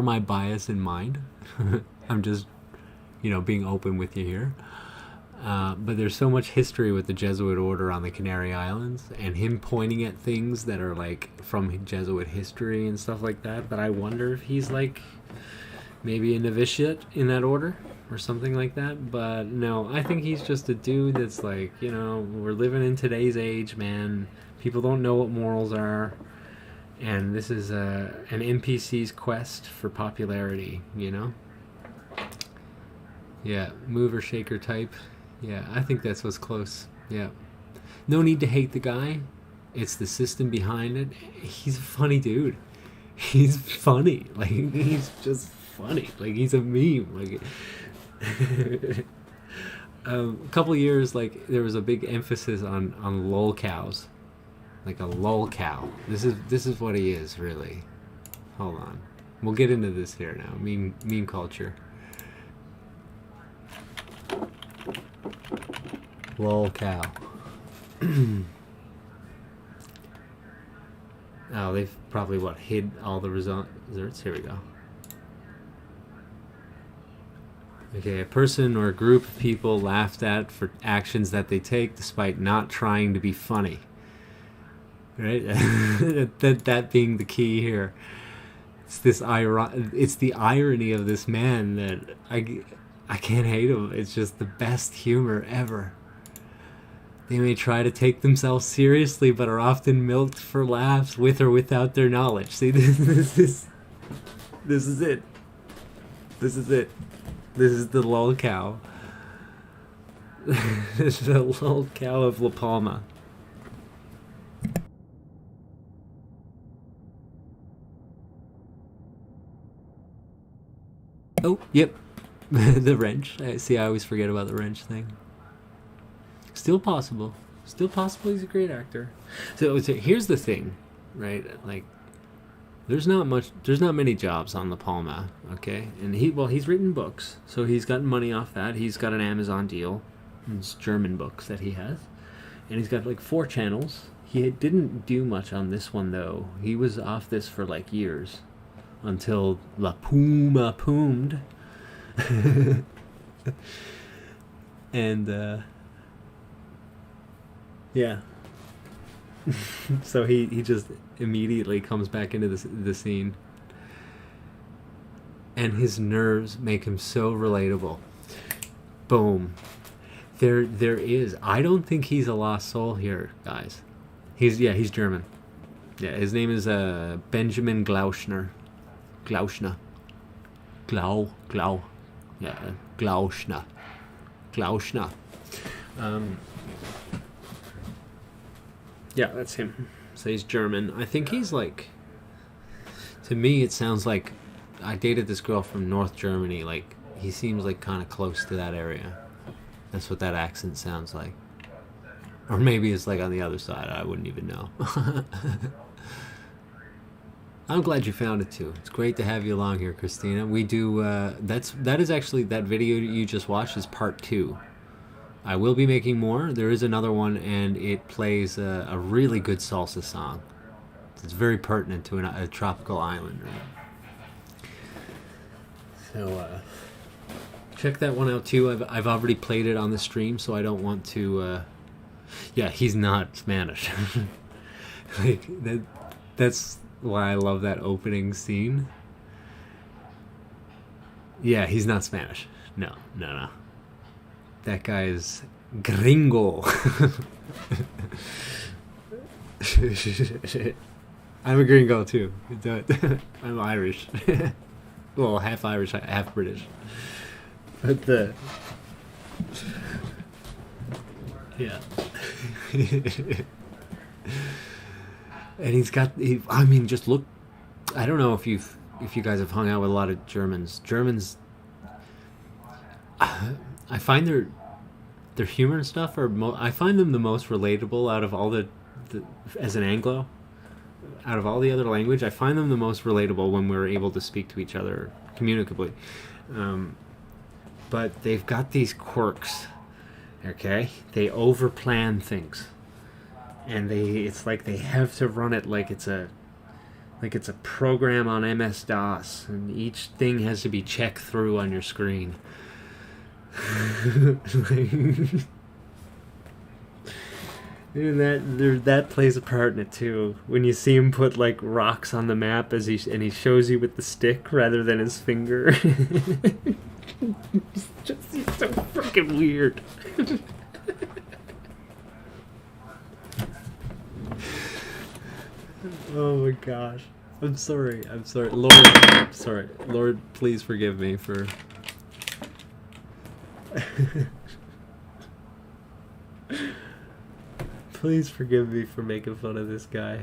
my bias in mind. I'm just, being open with you here. But there's so much history with the Jesuit order on the Canary Islands, and him pointing at things that are like from Jesuit history and stuff like that I wonder if he's like maybe a novitiate in that order or something like that. But no, I think he's just a dude that's like, we're living in today's age, man. People don't know what morals are, and this is an NPC's quest for popularity, Yeah, mover shaker type. Yeah, I think that's what's close. Yeah. No need to hate the guy. It's the system behind it. He's a funny dude. He's funny. Like, he's just funny. Like, he's a meme. Like, a couple of years, like, there was a big emphasis on lol cows. Like a lol cow. This is what he is, really. Hold on. We'll get into this here now. Meme culture. Lol cow. Oh, they've probably hid all the results. Here we go. Okay, a person or a group of people laughed at for actions that they take despite not trying to be funny. Right? that being the key here. It's the irony of this man that I can't hate him. It's just the best humor ever. They may try to take themselves seriously, but are often milked for laughs with or without their knowledge. See, this is it. This is it. This is the lol cow. This is the lol cow of La Palma. Oh, yep. The wrench. I always forget about the wrench thing. Still possible. Still possible he's a great actor. So here's the thing, right? Like, there's not many jobs on La Palma, okay? And he's written books, so he's gotten money off that. He's got an Amazon deal. It's German books that he has. And he's got like 4 channels. He didn't do much on this one, though. He was off this for like years. Until La Puma poomed. And, yeah. So he just immediately comes back into the scene. And his nerves make him so relatable. Boom. There is. I don't think he's a lost soul here, guys. He's German. Yeah, his name is Benjamin Glauschner. Glauschner. Yeah, Glauschner. Yeah, that's him. So he's German. I think he's like... To me, it sounds like... I dated this girl from North Germany. Like, he seems like kind of close to that area. That's what that accent sounds like. Or maybe it's like on the other side. I wouldn't even know. I'm glad you found it too. It's great to have you along here, Christina. We do... that is actually... That video you just watched is part 2. I will be making more. There is another one, and it plays a really good salsa song. It's very pertinent to a tropical island. Right? So check that one out too. I've already played it on the stream, so I don't want to... yeah, he's not Spanish. Like that's why I love that opening scene. Yeah, he's not Spanish. No. That guy is gringo. I'm a gringo too. I'm Irish. Well, half Irish, half British. But yeah. And he's got... I mean, just look... I don't know if you guys have hung out with a lot of Germans. Germans... I find their humor and stuff are... I find them the most relatable out of all the as an Anglo. out of all the other language, I find them the most relatable when we're able to speak to each other communicably. But they've got these quirks, okay? They overplan things. And it's like they have to run it like it's a program on MS-DOS, and each thing has to be checked through on your screen. And that plays a part in it too. When you see him put like rocks on the map and he shows you with the stick rather than his finger. It's just so freaking weird. Oh my gosh. I'm sorry. Lord, I'm sorry. Lord, please forgive me for... Please forgive me for making fun of this guy.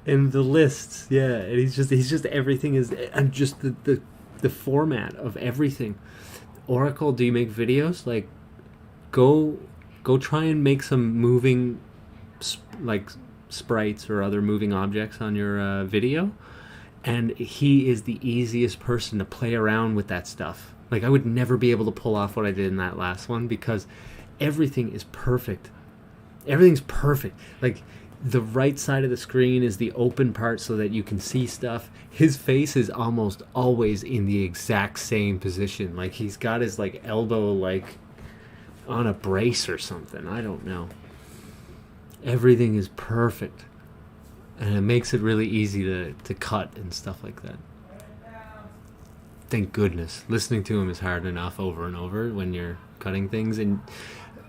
And the lists, yeah, and he's just everything is, and just the format of everything. Oracle, do you make videos? Like, go try and make some moving, like, sprites or other moving objects on your video, and he is the easiest person to play around with that stuff. Like, I would never be able to pull off what I did in that last one because everything is perfect. Everything's perfect. Like, the right side of the screen is the open part so that you can see stuff. His face is almost always in the exact same position. Like, he's got his, like, elbow, like, on a brace or something. I don't know. Everything is perfect. And it makes it really easy to cut and stuff like that. Thank goodness. Listening to him is hard enough over and over when you're cutting things. And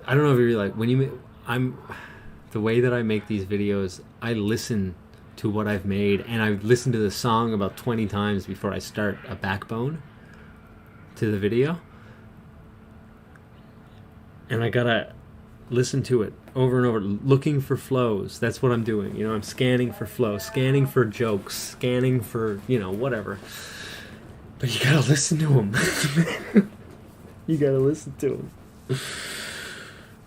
I don't know if you like, when you the way that I make these videos, I listen to what I've made, and I listen to the song about 20 times before I start a backbone to the video. And I gotta listen to it over and over, looking for flows. That's what I'm doing. You know, I'm scanning for flow, scanning for jokes, scanning for, you know, whatever. But you gotta listen to him. You gotta listen to him.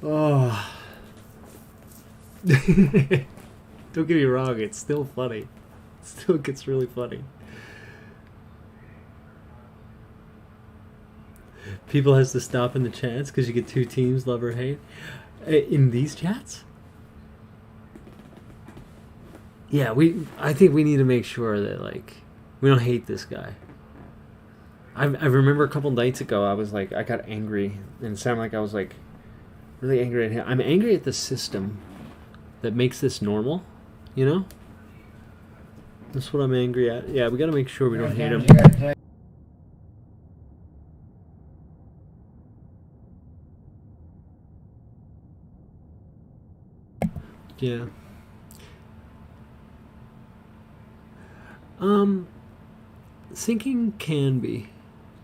Oh. Don't get me wrong, it's still funny. It still gets really funny. People has to stop in the chats because you get two teams, love or hate. In these chats? Yeah, I think we need to make sure that, like, we don't hate this guy. I remember a couple nights ago, I got angry, and it sounded like I was, like, really angry at him. I'm angry at the system that makes this normal, you know? That's what I'm angry at. Yeah, we gotta make sure we don't hate him. Yeah. Syncing can be,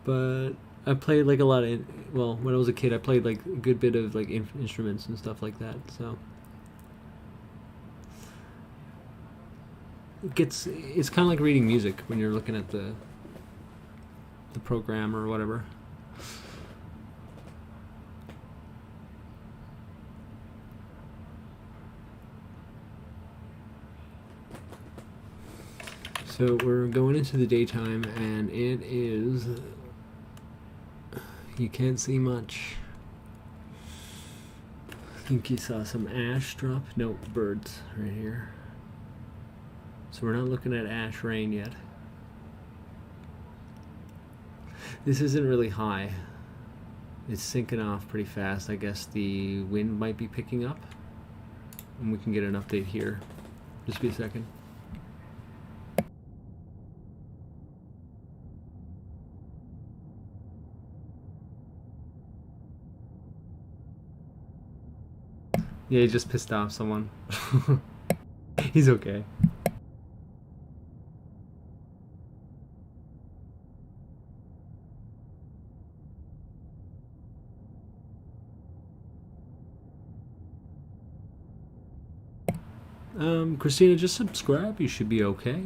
but I played like a lot of, well, when I was a kid, I played like a good bit of like instruments and stuff like that, so it's kind of like reading music when you're looking at the program or whatever. So we're going into the daytime, and it is, you can't see much. I think you saw some ash drop. No, birds right here. So we're not looking at ash rain yet. This isn't really high. It's sinking off pretty fast. I guess the wind might be picking up, and we can get an update here. Just be a second. Yeah, he just pissed off someone. He's okay. Christina, just subscribe. You should be okay.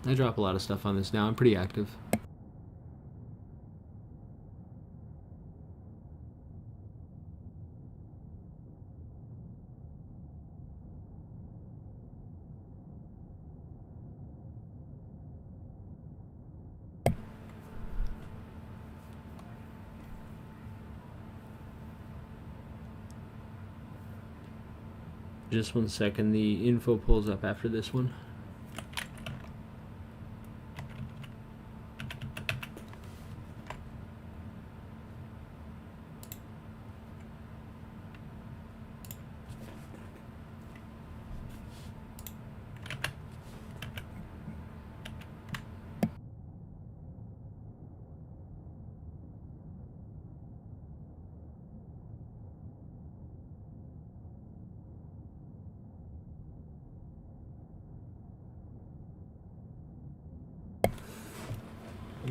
I drop a lot of stuff on this now. I'm pretty active. Just 1 second, the info pulls up after this one.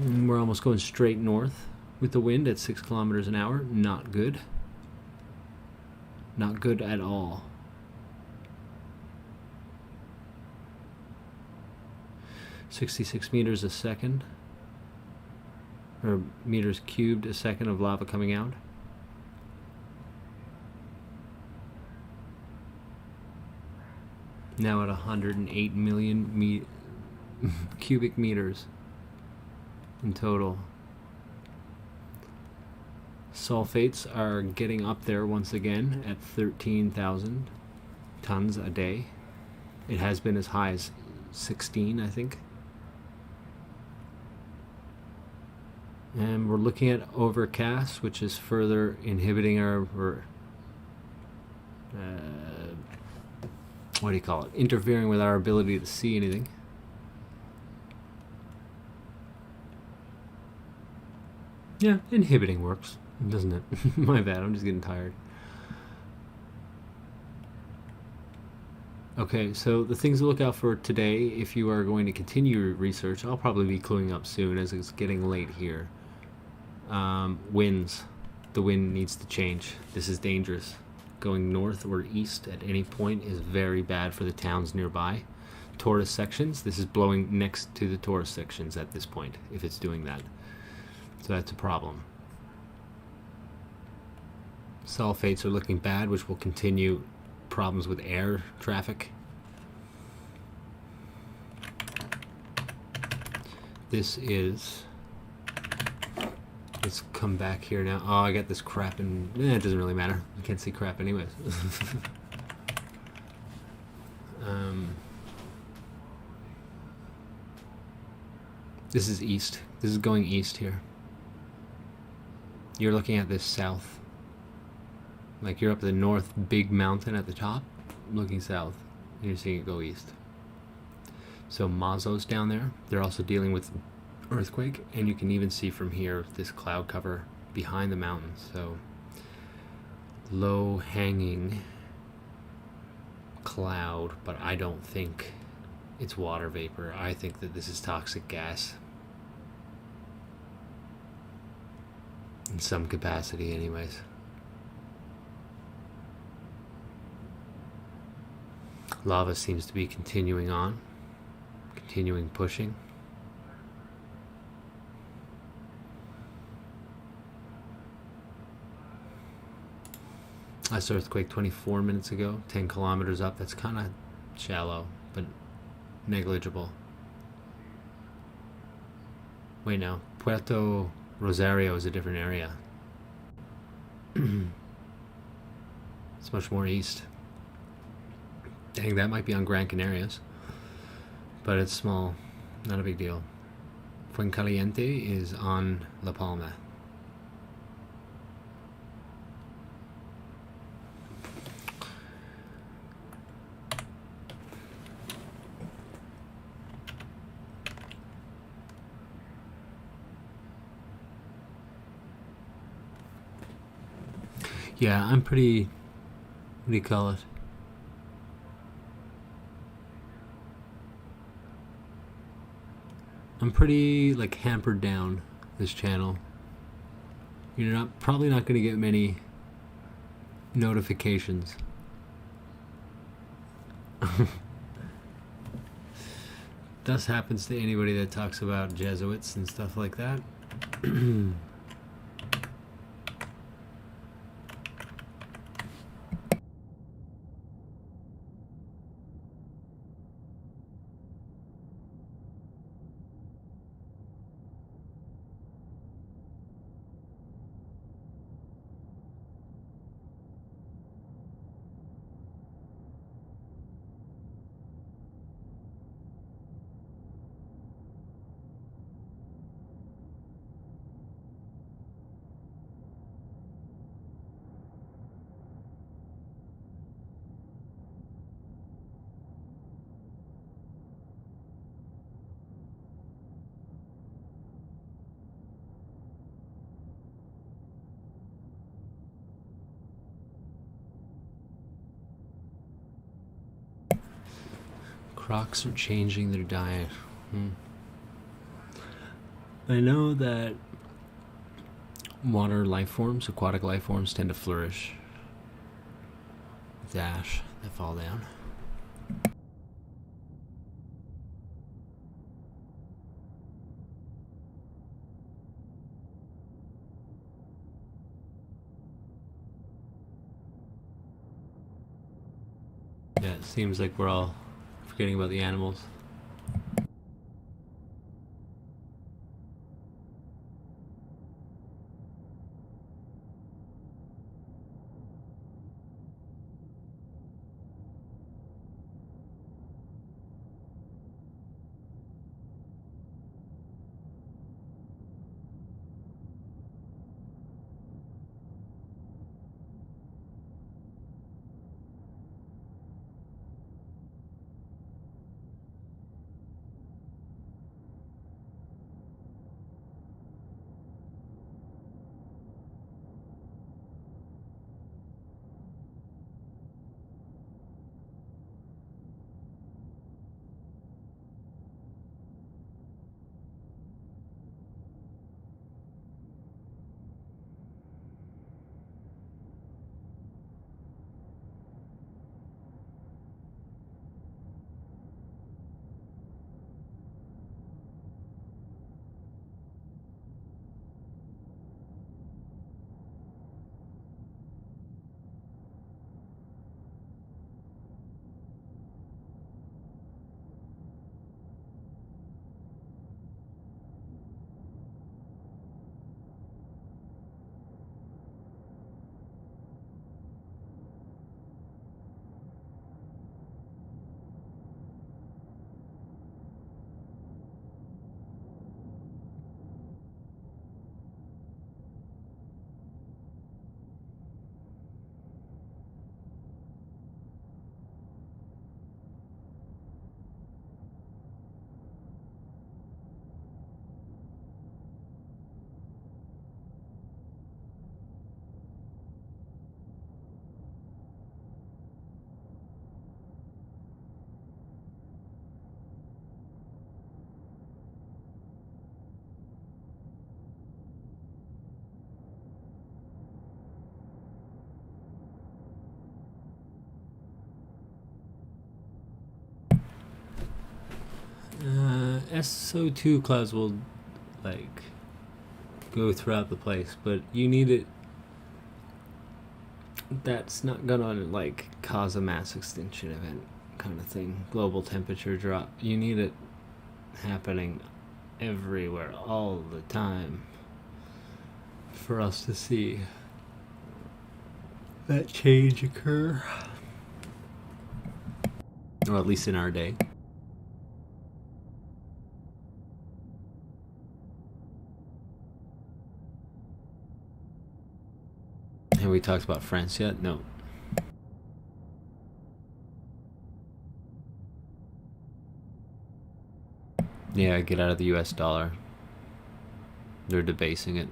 We're almost going straight north with the wind at 6 kilometers an hour. Not good. Not good at all. "66 meters a second, or meters cubed a second of lava coming out. Now at 108 million cubic meters in total. Sulfates are getting up there once again at 13,000 tons a day. It has been as high as 16, I think. And we're looking at overcast, which is further inhibiting our, what do you call it? Interfering with our ability to see anything. Yeah, inhibiting works, doesn't it? My bad, I'm just getting tired. Okay, so the things to look out for today, if you are going to continue your research, I'll probably be cluing up soon as it's getting late here. Winds. The wind needs to change. This is dangerous. Going north or east at any point is very bad for the towns nearby. Tourist sections, this is blowing next to the tourist sections at this point, if it's doing that. So that's a problem. Sulfates are looking bad, which will continue problems with air traffic. This is... Let's come back here now. Oh, I got this crap and it doesn't really matter. I can't see crap anyways. This is east. This is going east here. You're looking at this south. Like you're up the north big mountain at the top, looking south, and you're seeing it go east. So Mazo's down there. They're also dealing with earthquake, and you can even see from here this cloud cover behind the mountains. So low hanging cloud, but I don't think it's water vapor. I think that this is toxic gas in some capacity anyways. Lava seems to be continuing on, continuing pushing. Last earthquake 24 minutes ago, 10 kilometers up. That's kind of shallow, but negligible. Wait, no. Puerto Rosario is a different area. It's much more east. Dang, that might be on Gran Canarias. But it's small. Not a big deal. Fuencaliente is on La Palma. Yeah, I'm pretty, what do you call it? I'm pretty, like, hampered down this channel. You're probably not going to get many notifications. This happens to anybody that talks about Jesuits and stuff like that. Crocs are changing their diet. I know that water life forms, aquatic life forms, tend to flourish with ash that fall down. Yeah, it seems like we're all forgetting about the animals. SO2 clouds will like go throughout the place, but you need it. That's not gonna like cause a mass extinction event kind of thing. Global temperature drop. You need it happening everywhere all the time for us to see that change occur, or at least in our day. Have we talked about France yet? No. Yeah, get out of the US dollar. They're debasing it.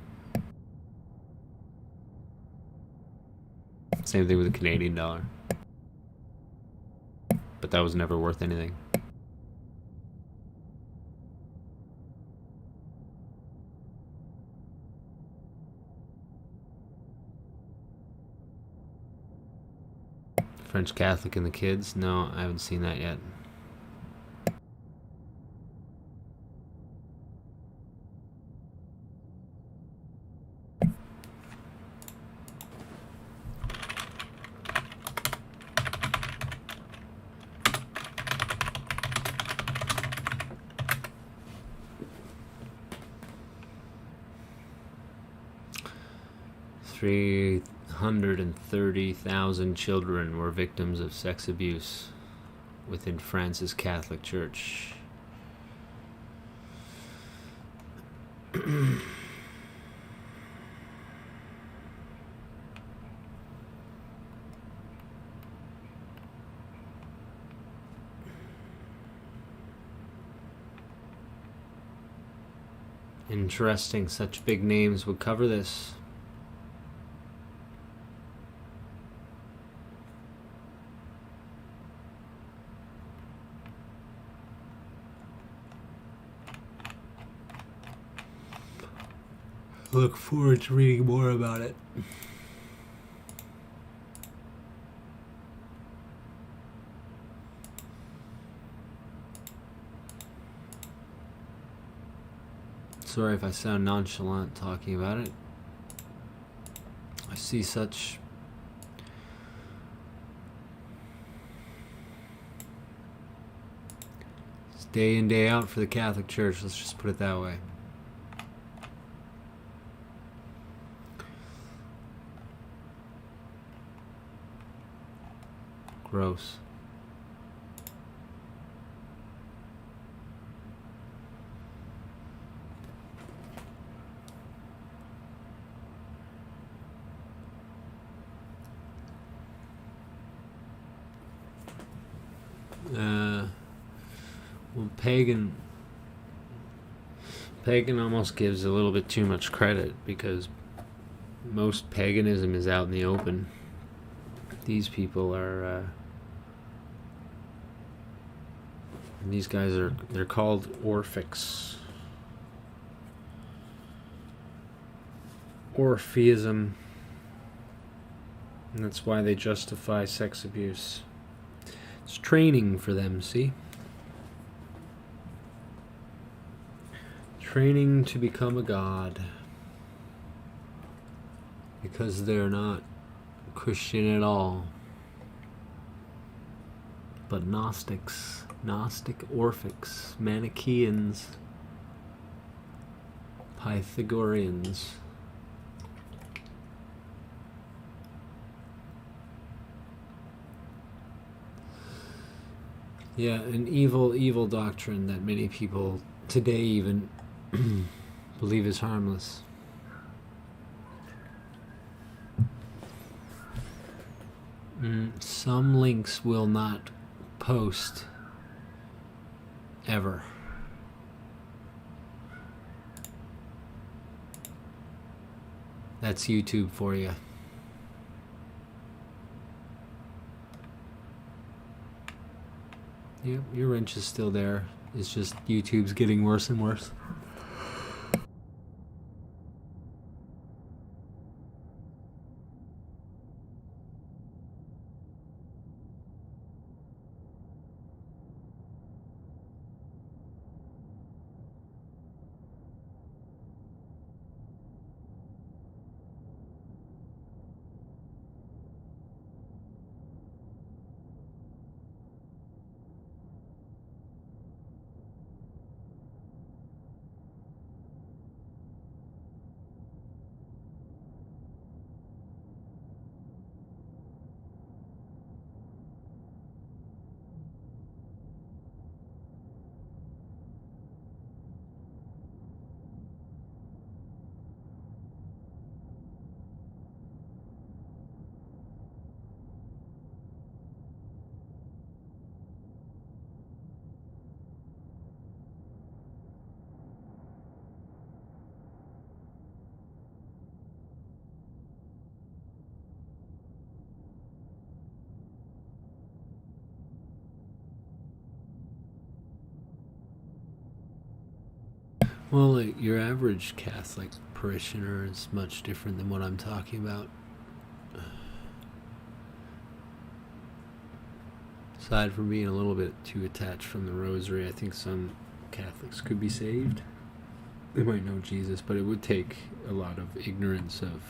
Same thing with the Canadian dollar. But that was never worth anything. French Catholic and the kids? No, I haven't seen that yet. Three 130,000 children were victims of sex abuse within France's Catholic Church. Interesting, such big names would cover this. look forward to reading more about it. Sorry if I sound nonchalant talking about it. I see such it's day in, day out for the Catholic Church, let's just put it that way. Gross. Well, pagan almost gives a little bit too much credit, because most paganism is out in the open. These people are these guys they're called Orphics. Orphism. And that's why they justify sex abuse. It's training for them, see? Training to become a god. Because they're not Christian at all. But Gnostics, Gnostic Orphics, Manichaeans, Pythagoreans. Yeah, an evil doctrine that many people today even believe is harmless. Some links will not post ever. That's YouTube for you. Yep, your wrench is still there. It's just YouTube's getting worse and worse. Well, your average Catholic parishioner is much different than what I'm talking about. Aside from being a little bit too attached from the rosary, I think some Catholics could be saved. They might know Jesus, but it would take a lot of ignorance of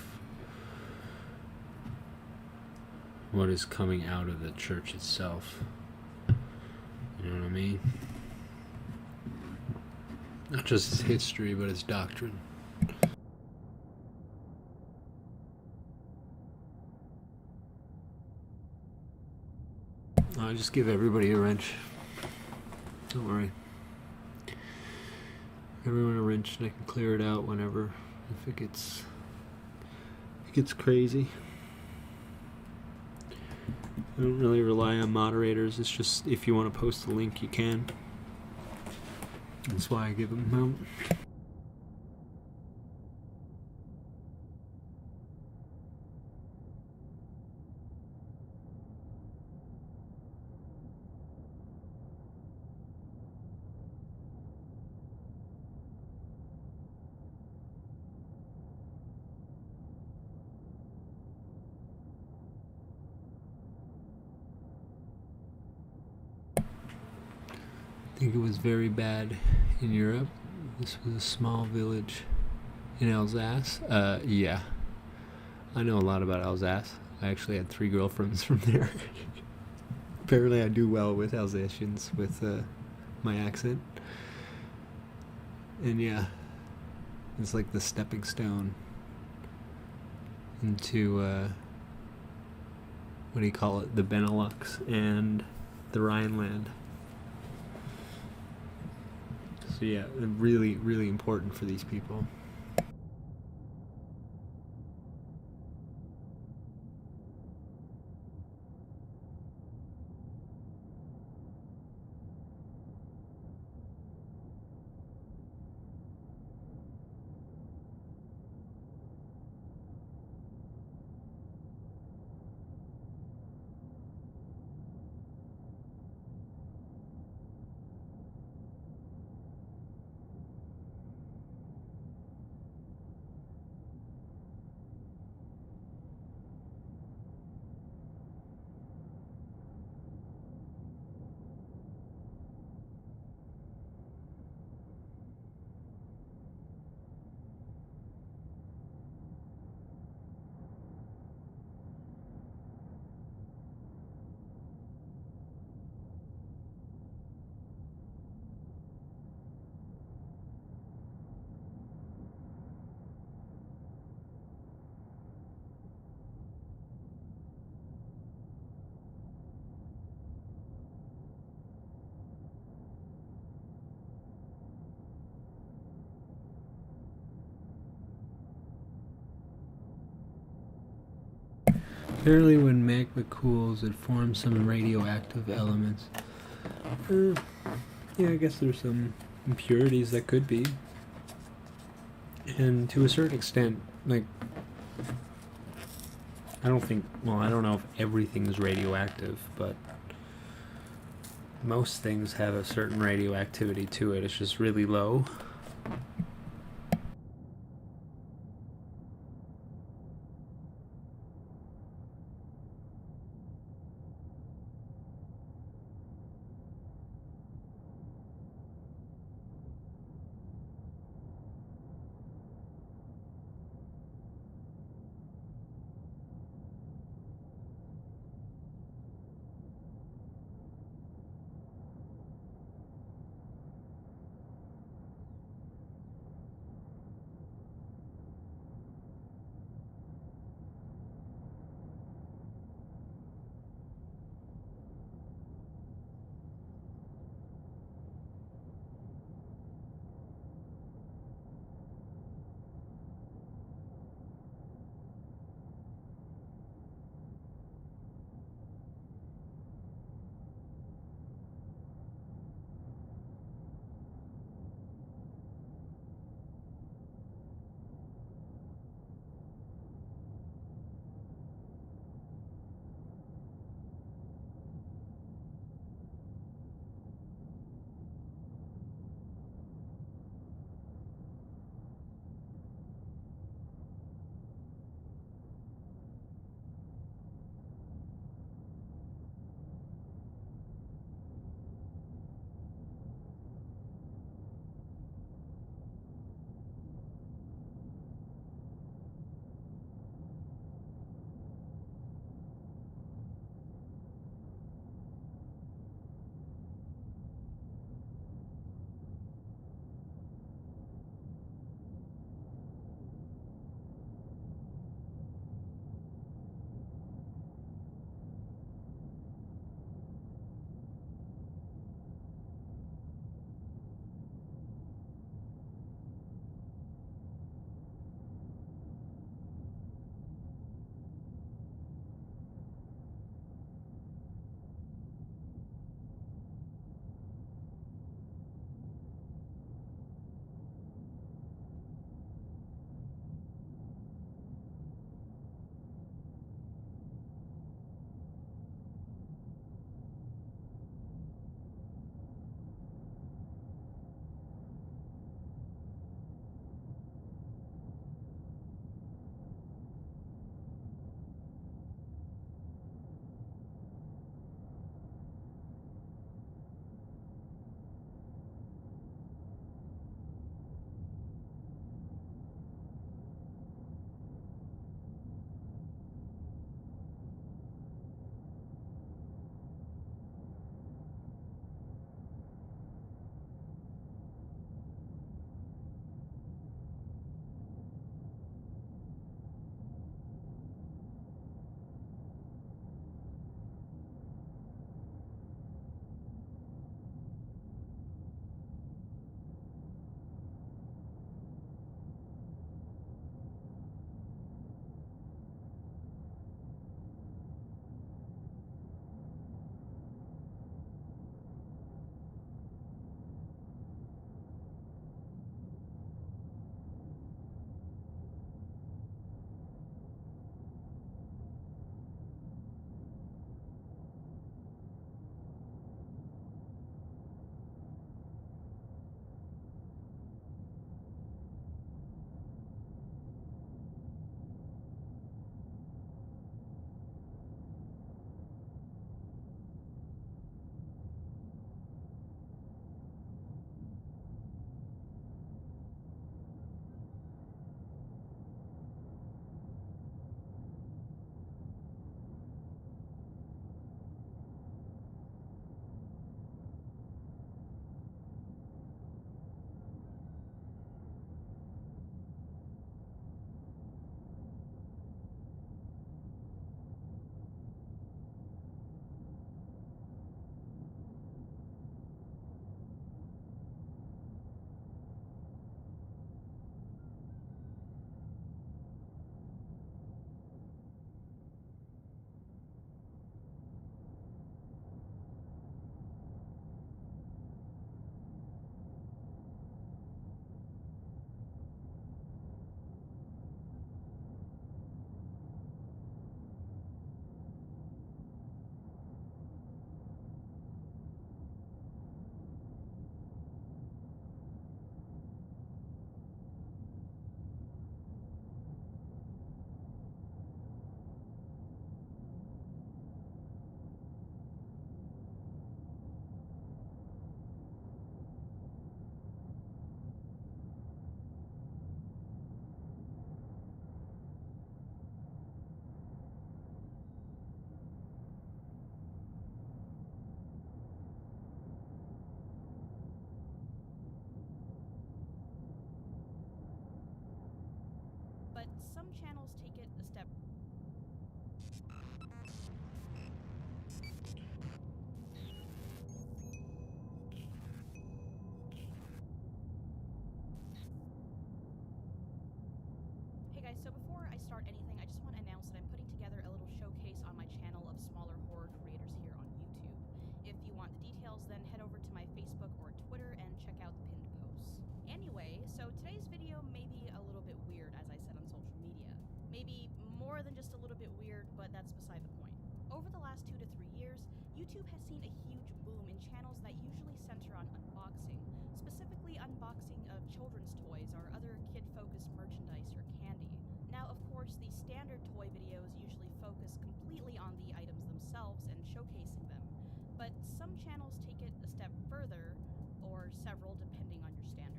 what is coming out of the church itself. You know what I mean? Not just its history, but its doctrine. I just give everybody a wrench. Don't worry. Everyone a wrench, and I can clear it out whenever, if it gets crazy. I don't really rely on moderators. It's just if you want to post a link, you can. That's why I give them out. think it was very bad in Europe. This was a small village in Alsace. Yeah. I know a lot about Alsace. I actually had 3 girlfriends from there. Apparently I do well with Alsatians with my accent. And yeah, it's like the stepping stone into, what do you call it, the Benelux and the Rhineland. So yeah, really, really important for these people. Apparently when magma cools, it forms some radioactive elements. Yeah, I guess there's some impurities that could be. And to a certain extent, like, I don't know if everything is radioactive, but most things have a certain radioactivity to it. It's just really low. some channels take it a step. Hey guys, so before I start anything, I just want to announce that I'm putting together a little showcase on my channel of smaller horror creators here on YouTube. If you want the details, then head over to my Facebook or Twitter and check out the pinned posts. Anyway, so today's video may be a little bit weird, as I said on social media. Maybe more than just a little bit weird, but that's beside the point. Over the last 2 to 3 years, YouTube has seen a huge boom in channels that usually center on unboxing, specifically unboxing of children's toys or other kid-focused merchandise or candy. Now, of course, the standard toy videos usually focus completely on the items themselves and showcasing them, but some channels take it a step further, or several depending on your standard.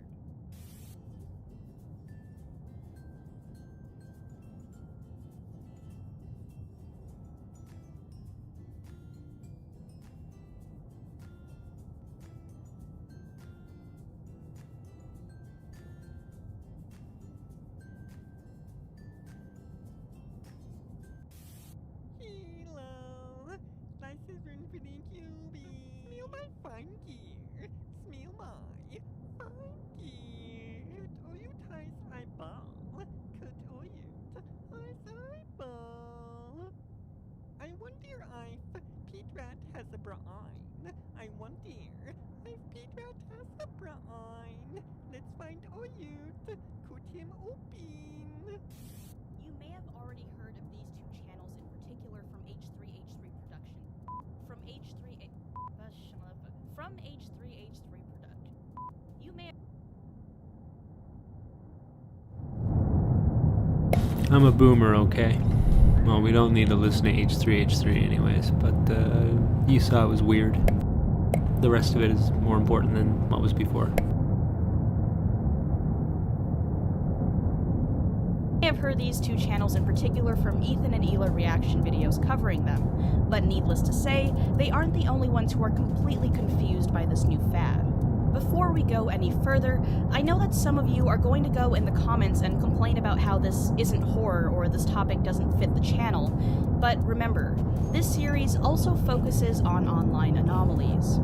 Hello, this is room for the QB. Smell my funky. Smell my funky. Could you taste eyeball? Could you taste eyeball? I wonder if Pete Rat has a brain. I wonder if Pete Rat has a brain. Let's find out. Cut him open. You may have already heard of these two channels in particular from H3H3 production. From H3H3 production. You may have I'm a boomer, okay? Well, we don't need to listen to H3H3 anyways, but you saw it was weird. The rest of it is more important than what was before. have heard these two channels in particular from Ethan and Ela reaction videos covering them, but needless to say, they aren't the only ones who are completely confused by this new fad. Before we go any further, I know that some of you are going to go in the comments and complain about how this isn't horror or this topic doesn't fit the channel, but remember, this series also focuses on online anomalies,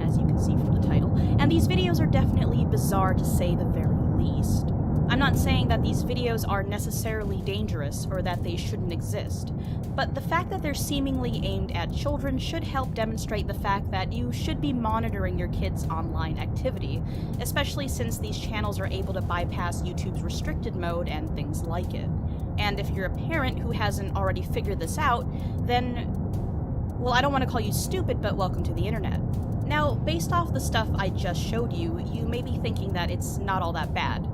as you can see from the title, and these videos are definitely bizarre to say the very least. I'm not saying that these videos are necessarily dangerous or that they shouldn't exist, but the fact that they're seemingly aimed at children should help demonstrate the fact that you should be monitoring your kids' online activity, especially since these channels are able to bypass YouTube's restricted mode and things like it. And if you're a parent who hasn't already figured this out, then, well, I don't want to call you stupid, but welcome to the internet. Now, based off the stuff I just showed you, you may be thinking that it's not all that bad.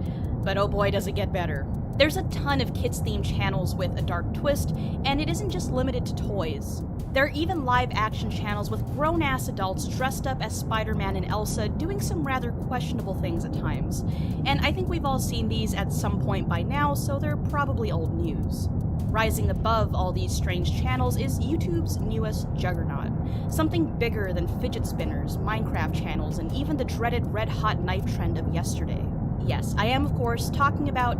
But oh boy, does it get better. There's a ton of kids-themed channels with a dark twist, and it isn't just limited to toys. There are even live-action channels with grown-ass adults dressed up as Spider-Man and Elsa doing some rather questionable things at times. And I think we've all seen these at some point by now, so they're probably old news. Rising above all these strange channels is YouTube's newest juggernaut. Something bigger than fidget spinners, Minecraft channels, and even the dreaded red-hot knife trend of yesterday. Yes, I am, of course, talking about...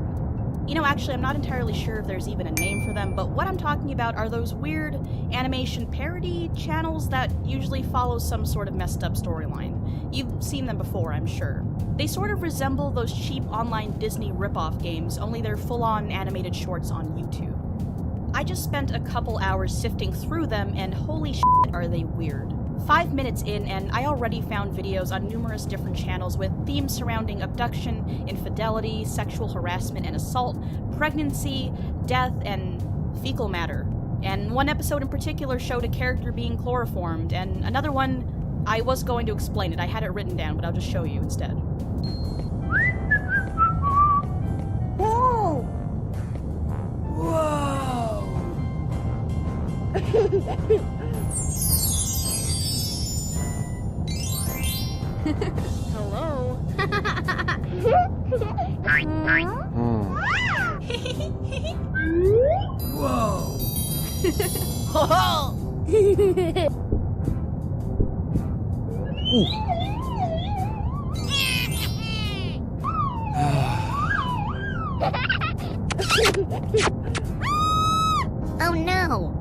actually, I'm not entirely sure if there's even a name for them, but what I'm talking about are those weird animation parody channels that usually follow some sort of messed up storyline. You've seen them before, I'm sure. They sort of resemble those cheap online Disney ripoff games, only they're full-on animated shorts on YouTube. I just spent a couple hours sifting through them, and holy shit, are they weird. 5 minutes in, and I already found videos on numerous different channels with themes surrounding abduction, infidelity, sexual harassment and assault, pregnancy, death, and fecal matter. And one episode in particular showed a character being chloroformed, and another one, I was going to explain it. I had it written down, but I'll just show you instead. Whoa! Whoa! Hello? Whoa! Oh no!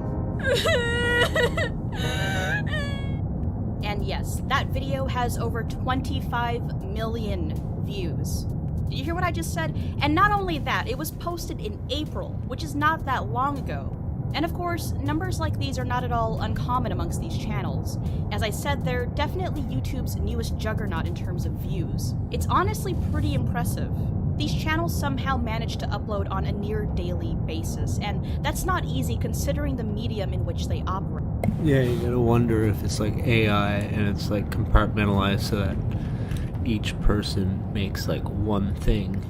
And yes, that video has over 25 million views. Did you hear what I just said? And not only that, it was posted in April, which is not that long ago. And of course, numbers like these are not at all uncommon amongst these channels. As I said, they're definitely YouTube's newest juggernaut in terms of views. It's honestly pretty impressive. These channels somehow manage to upload on a near daily basis, and that's not easy considering the medium in which they operate. Yeah, you gotta wonder if it's like AI and it's like compartmentalized so that each person makes like one thing.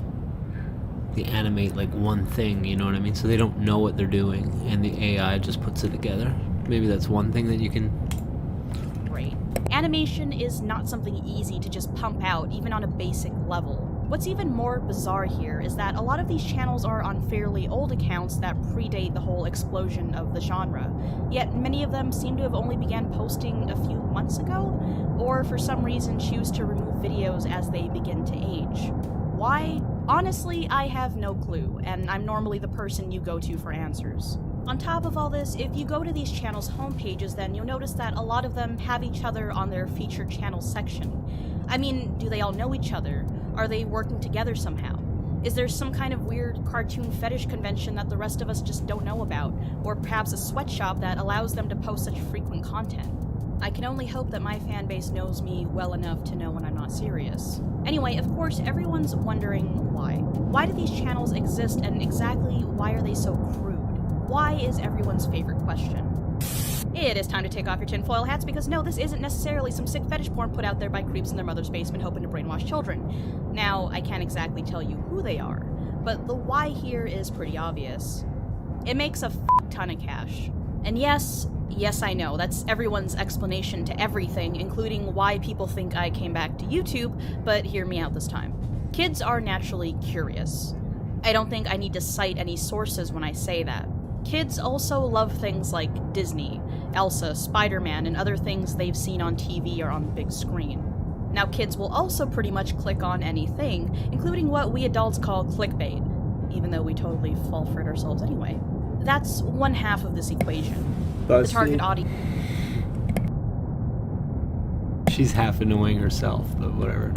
They animate like one thing, you know what I mean? So they don't know what they're doing and the AI just puts it together. Maybe that's one thing that you can... Great. Animation is not something easy to just pump out, even on a basic level. What's even more bizarre here is that a lot of these channels are on fairly old accounts that predate the whole explosion of the genre, yet many of them seem to have only began posting a few months ago, or for some reason choose to remove videos as they begin to age. Why? Honestly, I have no clue, and I'm normally the person you go to for answers. On top of all this, if you go to these channels' homepages, then you'll notice that a lot of them have each other on their featured channel section. I mean, do they all know each other? Are they working together somehow? Is there some kind of weird cartoon fetish convention that the rest of us just don't know about? Or perhaps a sweatshop that allows them to post such frequent content? I can only hope that my fanbase knows me well enough to know when I'm not serious. Anyway, of course, everyone's wondering why. Why do these channels exist, and exactly why are they so crude? Why is everyone's favorite question. It is time to take off your tinfoil hats because no, this isn't necessarily some sick fetish porn put out there by creeps in their mother's basement hoping to brainwash children. Now, I can't exactly tell you who they are, but the why here is pretty obvious. It makes a ton of cash. And yes, I know, that's everyone's explanation to everything, including why people think I came back to YouTube, but hear me out this time. Kids are naturally curious. I don't think I need to cite any sources when I say that. Kids also love things like Disney, Elsa, Spider-Man, and other things they've seen on TV or on the big screen. Now, kids will also pretty much click on anything, including what we adults call clickbait, even though we totally fall for it ourselves anyway. That's one half of this equation. The target audience. She's half annoying herself, but whatever.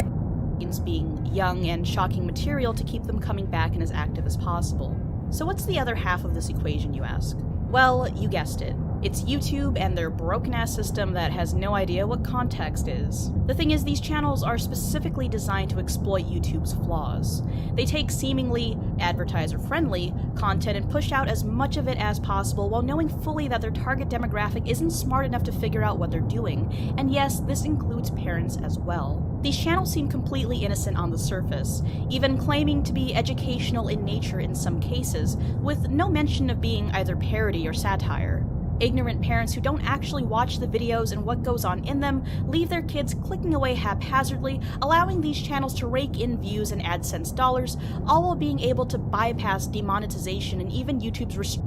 Being young and shocking material to keep them coming back and as active as possible. So what's the other half of this equation, you ask? Well, you guessed it. It's YouTube and their broken-ass system that has no idea what context is. The thing is, these channels are specifically designed to exploit YouTube's flaws. They take seemingly advertiser-friendly content and push out as much of it as possible while knowing fully that their target demographic isn't smart enough to figure out what they're doing. And yes, this includes parents as well. These channels seem completely innocent on the surface, even claiming to be educational in nature in some cases, with no mention of being either parody or satire. Ignorant parents who don't actually watch the videos and what goes on in them leave their kids clicking away haphazardly, allowing these channels to rake in views and AdSense dollars, all while being able to bypass demonetization and even YouTube's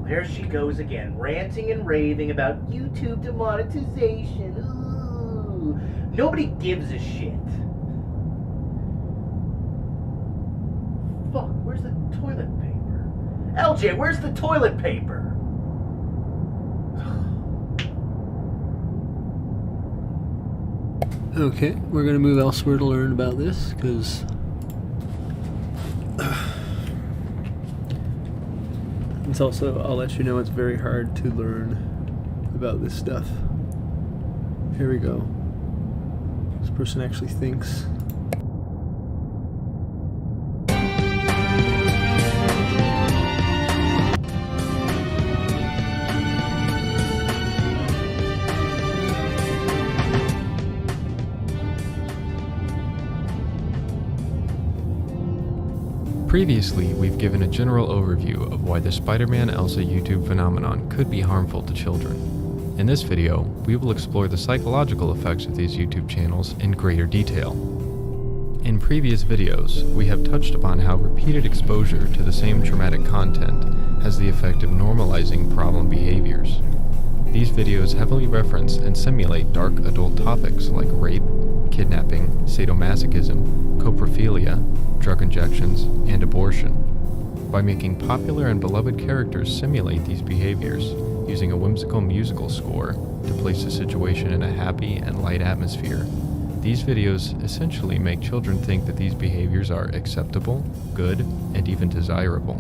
There she goes again, ranting and raving about YouTube demonetization. Ooh. Nobody gives a shit. Fuck, where's the toilet paper? LJ, where's the toilet paper? Okay, we're gonna move elsewhere to learn about this, because it's also, I'll let you know, it's very hard to learn about this stuff. Here we go. This person actually thinks. Previously, we've given a general overview of why the Spider-Man Elsa YouTube phenomenon could be harmful to children. In this video, we will explore the psychological effects of these YouTube channels in greater detail. In previous videos, we have touched upon how repeated exposure to the same traumatic content has the effect of normalizing problem behaviors. These videos heavily reference and simulate dark adult topics like rape, kidnapping, sadomasochism, coprophilia, drug injections, and abortion. by making popular and beloved characters simulate these behaviors, using a whimsical musical score to place the situation in a happy and light atmosphere. These videos essentially make children think that these behaviors are acceptable, good, and even desirable.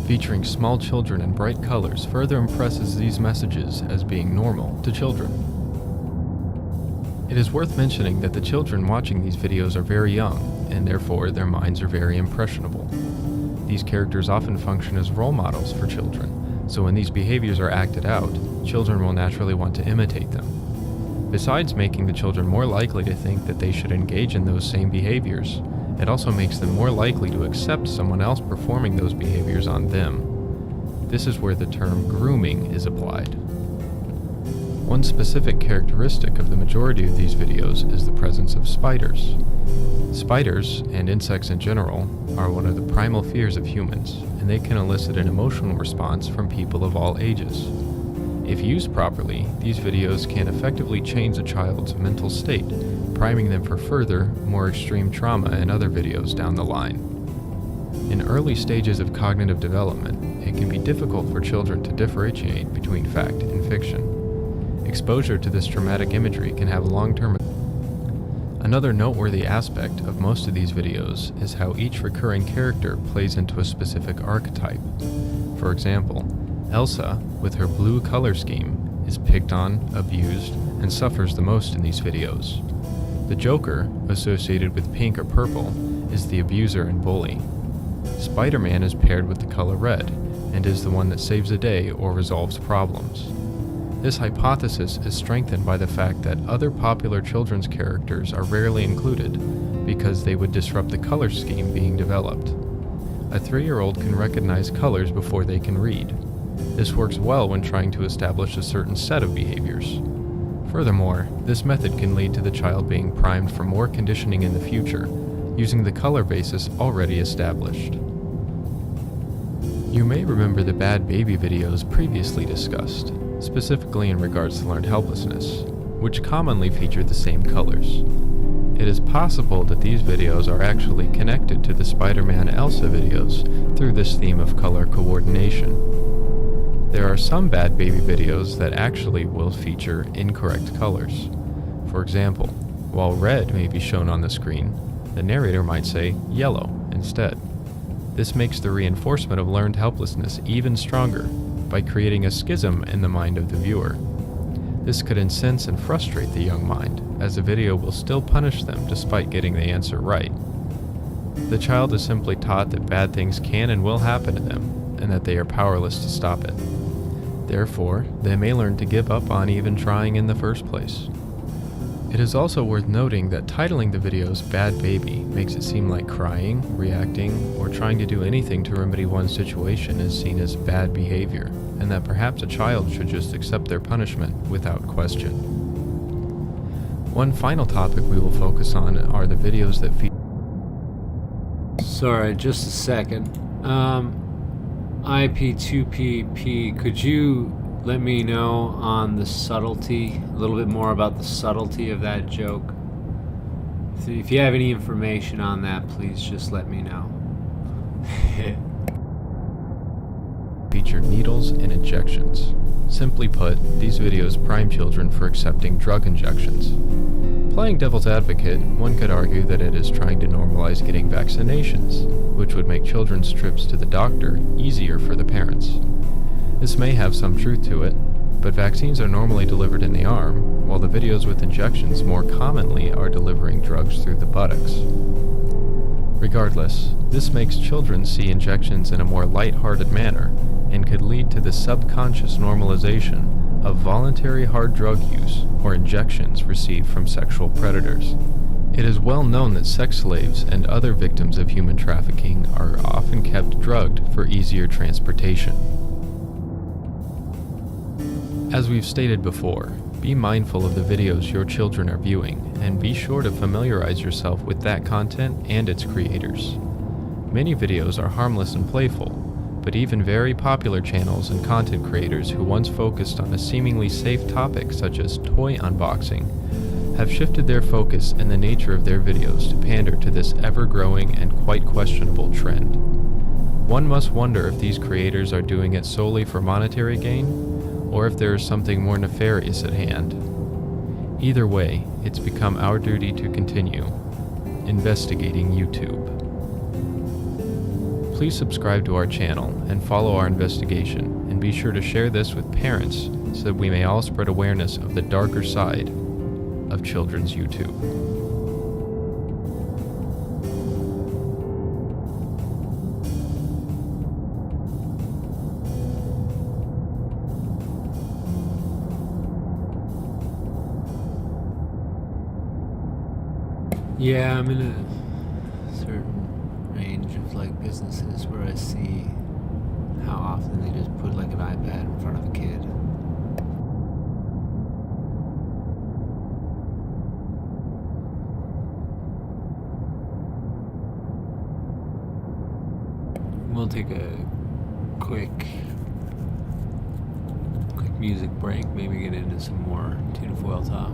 Featuring small children in bright colors further impresses these messages as being normal to children. It is worth mentioning that the children watching these videos are very young, and therefore their minds are very impressionable. These characters often function as role models for children, so when these behaviors are acted out, children will naturally want to imitate them. Besides making the children more likely to think that they should engage in those same behaviors, it also makes them more likely to accept someone else performing those behaviors on them. This is where the term grooming is applied. One specific characteristic of the majority of these videos is the presence of spiders. Spiders, and insects in general, are one of the primal fears of humans, and they can elicit an emotional response from people of all ages. If used properly, these videos can effectively change a child's mental state, priming them for further, more extreme trauma in other videos down the line. In early stages of cognitive development, it can be difficult for children to differentiate between fact and fiction. Exposure to this traumatic imagery can have long-term. Another noteworthy aspect of most of these videos is how each recurring character plays into a specific archetype. For example, Elsa, with her blue color scheme, is picked on, abused, and suffers the most in these videos. The Joker, associated with pink or purple, is the abuser and bully. Spider-Man is paired with the color red, and is the one that saves the day or resolves problems. This hypothesis is strengthened by the fact that other popular children's characters are rarely included because they would disrupt the color scheme being developed. A 3-year-old can recognize colors before they can read. This works well when trying to establish a certain set of behaviors. Furthermore, this method can lead to the child being primed for more conditioning in the future, using the color basis already established. You may remember the bad baby videos previously discussed, specifically in regards to learned helplessness, which commonly feature the same colors. It is possible that these videos are actually connected to the Spider-Man Elsa videos through this theme of color coordination. There are some bad baby videos that actually will feature incorrect colors. For example, while red may be shown on the screen, the narrator might say yellow instead. This makes the reinforcement of learned helplessness even stronger by creating a schism in the mind of the viewer. This could incense and frustrate the young mind, as the video will still punish them despite getting the answer right. The child is simply taught that bad things can and will happen to them, and that they are powerless to stop it. Therefore, they may learn to give up on even trying in the first place. It is also worth noting that titling the videos Bad Baby makes it seem like crying, reacting, or trying to do anything to remedy one's situation is seen as bad behavior, and that perhaps a child should just accept their punishment without question. One final topic we will focus on are the videos that feature. Sorry, just a second. IP2PP, could you let me know on the subtlety, a little bit more about the subtlety of that joke? If you have any information on that, please just let me know. Feature needles and injections. Simply put, these videos prime children for accepting drug injections. Playing devil's advocate, one could argue that it is trying to normalize getting vaccinations, which would make children's trips to the doctor easier for the parents. This may have some truth to it, but vaccines are normally delivered in the arm, while the videos with injections more commonly are delivering drugs through the buttocks. Regardless, this makes children see injections in a more light-hearted manner, and could lead to the subconscious normalization of voluntary hard drug use or injections received from sexual predators. It is well known that sex slaves and other victims of human trafficking are often kept drugged for easier transportation. As we've stated before, be mindful of the videos your children are viewing, and be sure to familiarize yourself with that content and its creators. Many videos are harmless and playful, but even very popular channels and content creators who once focused on a seemingly safe topic such as toy unboxing have shifted their focus and the nature of their videos to pander to this ever-growing and quite questionable trend. One must wonder if these creators are doing it solely for monetary gain, or if there is something more nefarious at hand. Either way, it's become our duty to continue investigating YouTube. Please subscribe to our channel and follow our investigation, and be sure to share this with parents so that we may all spread awareness of the darker side of children's YouTube. Yeah, I'm in a certain range of like businesses where I see how often they just put like an iPad in front of a kid. We'll take a quick music break, maybe get into some more tinfoil talk.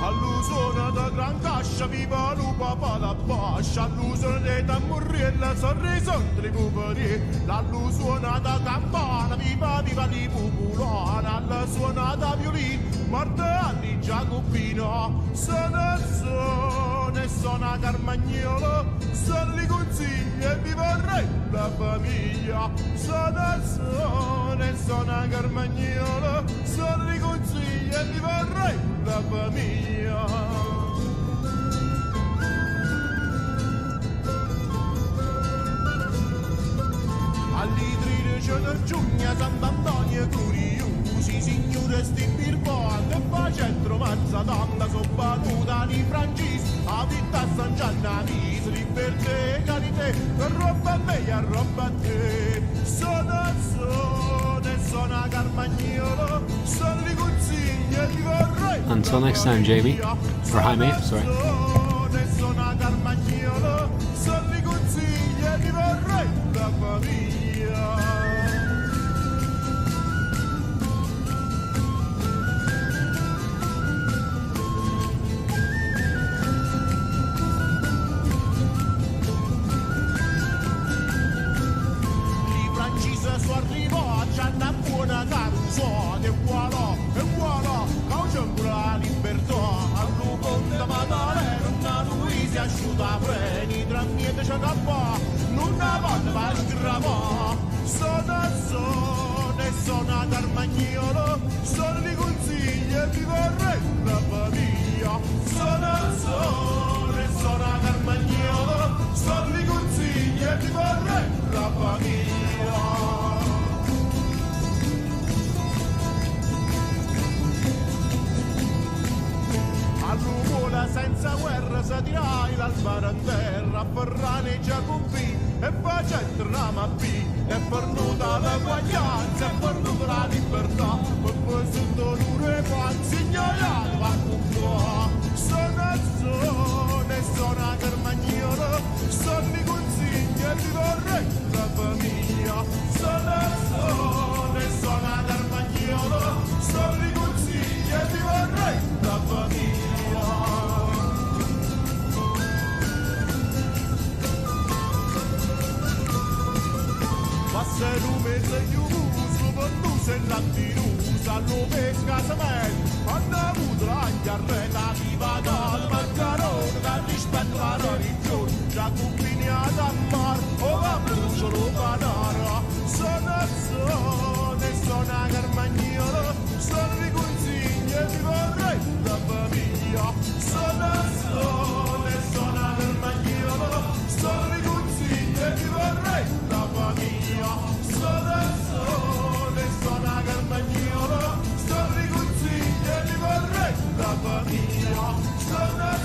Allusione da gran cascia, viva lupa pa la bascia, allusione da morriella, sorriso di pupari, l'allusione da campana, viva viva di pupulana, la suonata violino, morta di Giacopino, sono Carmagnolo, sono li consigli e vi vorrei la famiglia, sono Carmagnolo, sono li consigli e vi vorrei la famiglia. All'idride c'è da giugno, Sant'Antonio Curiosi, signore sti birboan, che fa centro mazza tanta, soppanuta di francesi, a vita a San Giannavisi, libertà e carità, per roba a me e roba a te. Sono Carmagnolo, sono li consigli e ti vorrei. Until next time, JB. Or Jaime, sorry. Sono Carmagnolo, sono li consigli e ti vorrei la famiglia. Su arrivò a Gianna buona caruso e voilà, cauciamo la libertà a lupo da Maddalena, lui si asciuta freni tra niente c'è da fa non la vada va strava sono Carmagnolo, sono li consigli e vi vorrei la famiglia, sono Carmagnolo, sono li consigli e vi vorrei la famiglia. All'ugola senza guerra si tirai l'albaro in terra, a Ferrane Giacoppi e facendo rama B, è perduta la guaglianza, è perduta la libertà, per poi sotto l'ure quanti ignorati va con qua. Sono Carmagnolo, sono li consigli e vi vorrei la famiglia, sono Carmagnolo, sono li consigli e vi vorrei la famiglia. Passa lume se chiuso, per tu sei la tirusa, lume casa me, hanno avuto la chiarretta, viva da maccarone, da rispetto alla religione, già combinata a mar, o va brucio lo panara, sono Carmagnolo, sono li consigli e vi vorrei la famiglia, sono Carmagnolo, sono li consigli e vi vorrei la famiglia, sono Carmagnolo, sono li consigli e vi vorrei la famiglia, sono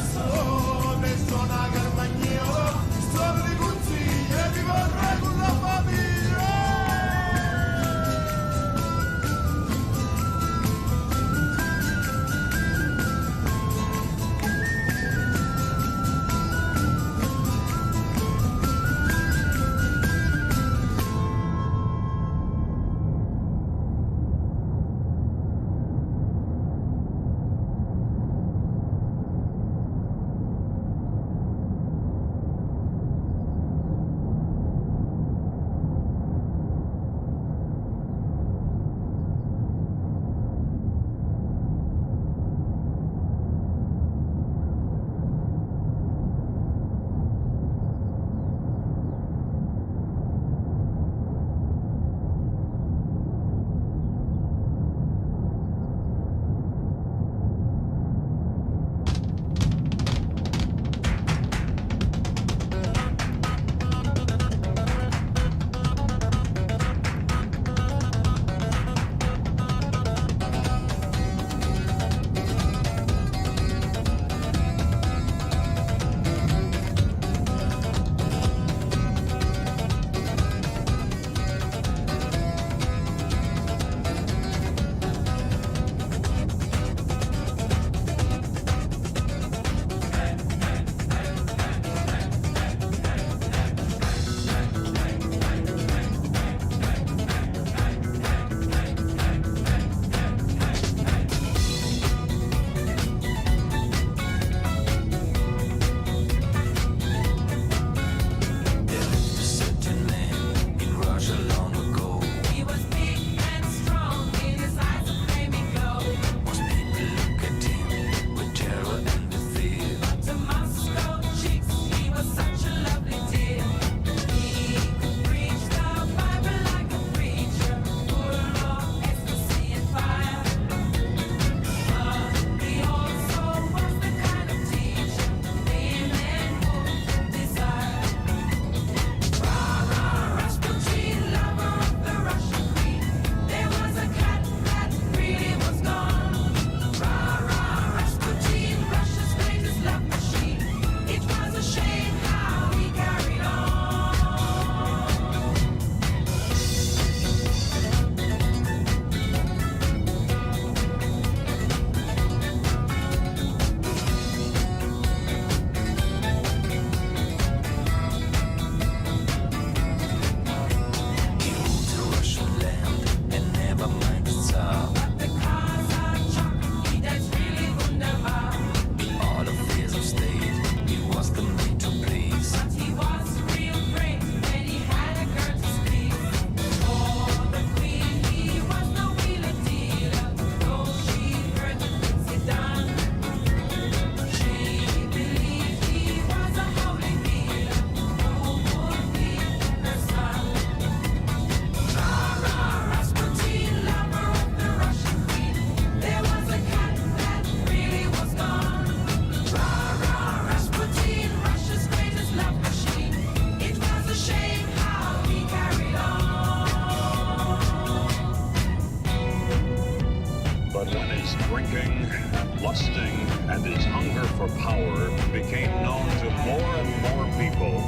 his drinking and lusting and his hunger for power became known to more and more people,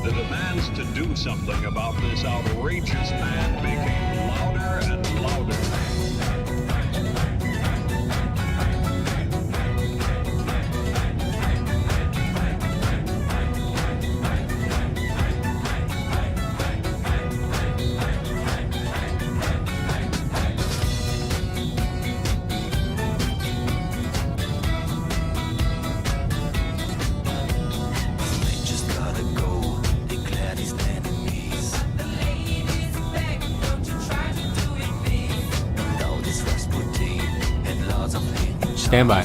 the demands to do something about this outrageous man became louder and louder. Stand by.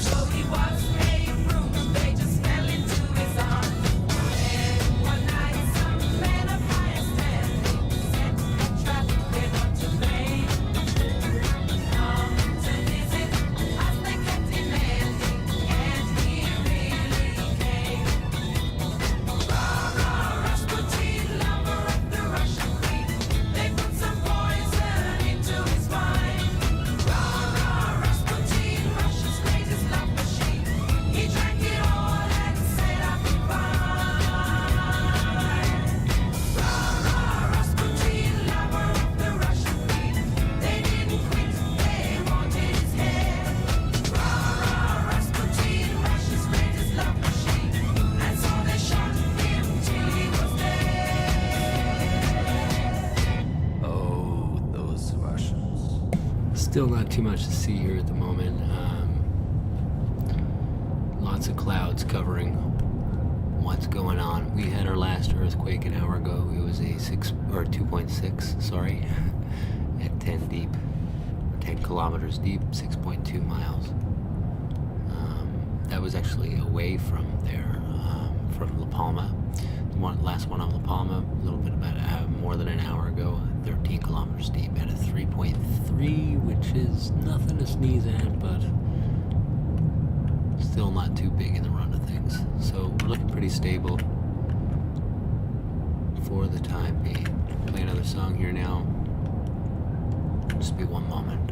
Still not too much to see here at the moment. Lots of clouds covering what's going on. We had our last earthquake an hour ago. It was a 2.6, sorry, at 10 deep, 10 kilometers deep, 6.2 miles. That was actually away from there, from La Palma. The last one on La Palma, a little bit about more than an hour ago, 13 kilometers deep at a 3.3, which is nothing to sneeze at, but still not too big in the run of things. So we're looking pretty stable for the time being. Play another song here now. Just be one moment.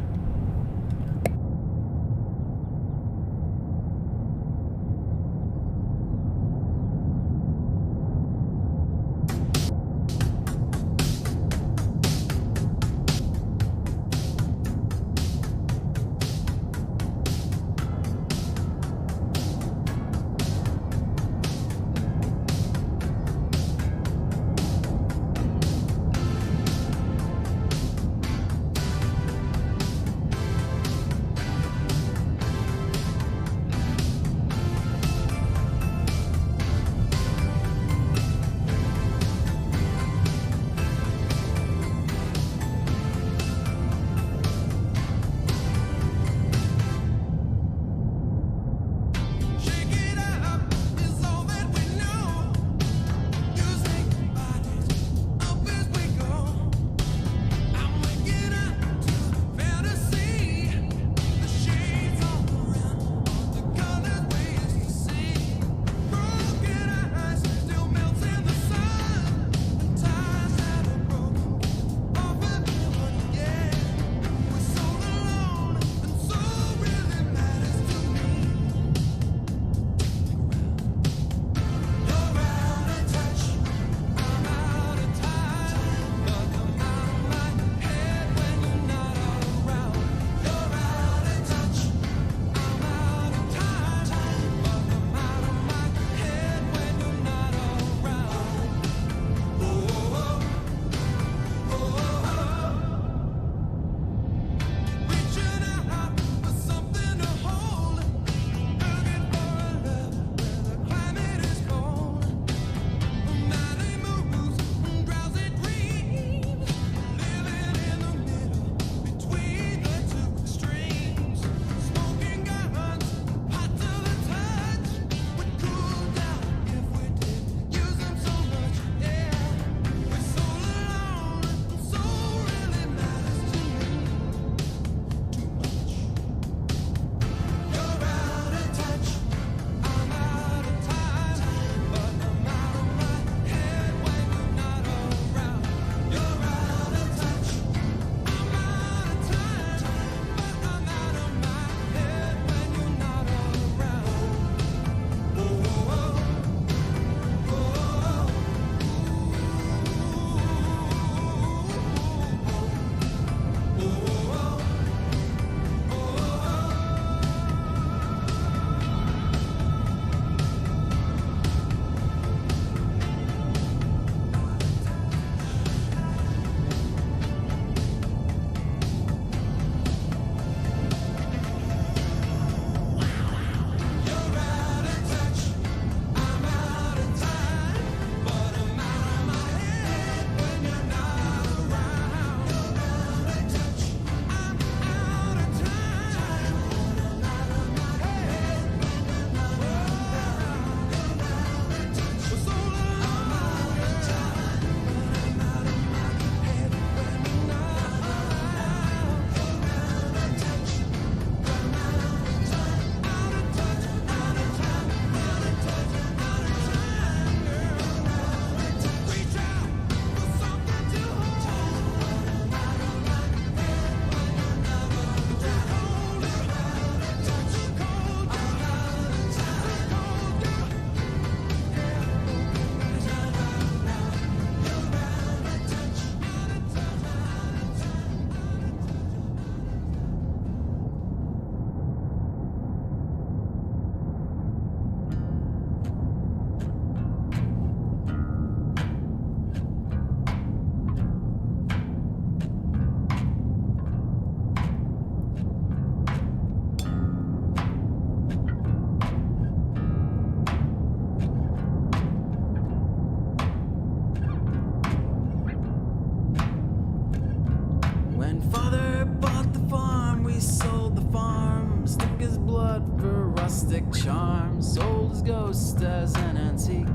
rustic charm, sold as ghost as an antique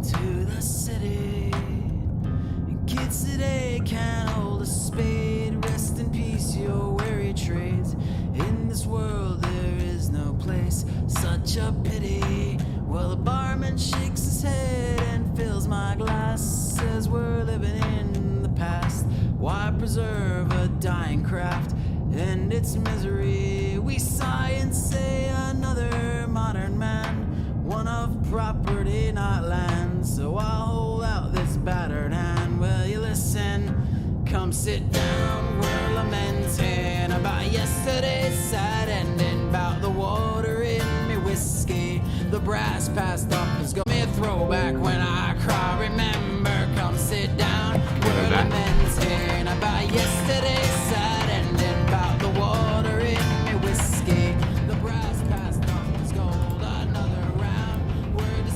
to the city. And kids today can't hold a spade. Rest in peace, your weary trades. In this world there is no place, such a pity. Well, the barman shakes his head and fills my glass, says we're living in the past. Why preserve a dying craft and its misery? We sigh and say another modern man, one of property, not land. So I'll hold out this battered hand. Will you listen? Come sit down. We're lamenting about yesterday's sad ending, about the water in me whiskey. The brass passed up is gonna be a throwback when I cry. Remember, come sit down. We're lamenting about yesterday's sad ending, about the water in me whiskey. The brass passed up is gold. Another round.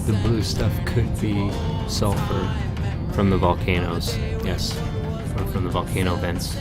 The blue stuff could be sulfur from the volcanoes. Yes, from the volcano vents.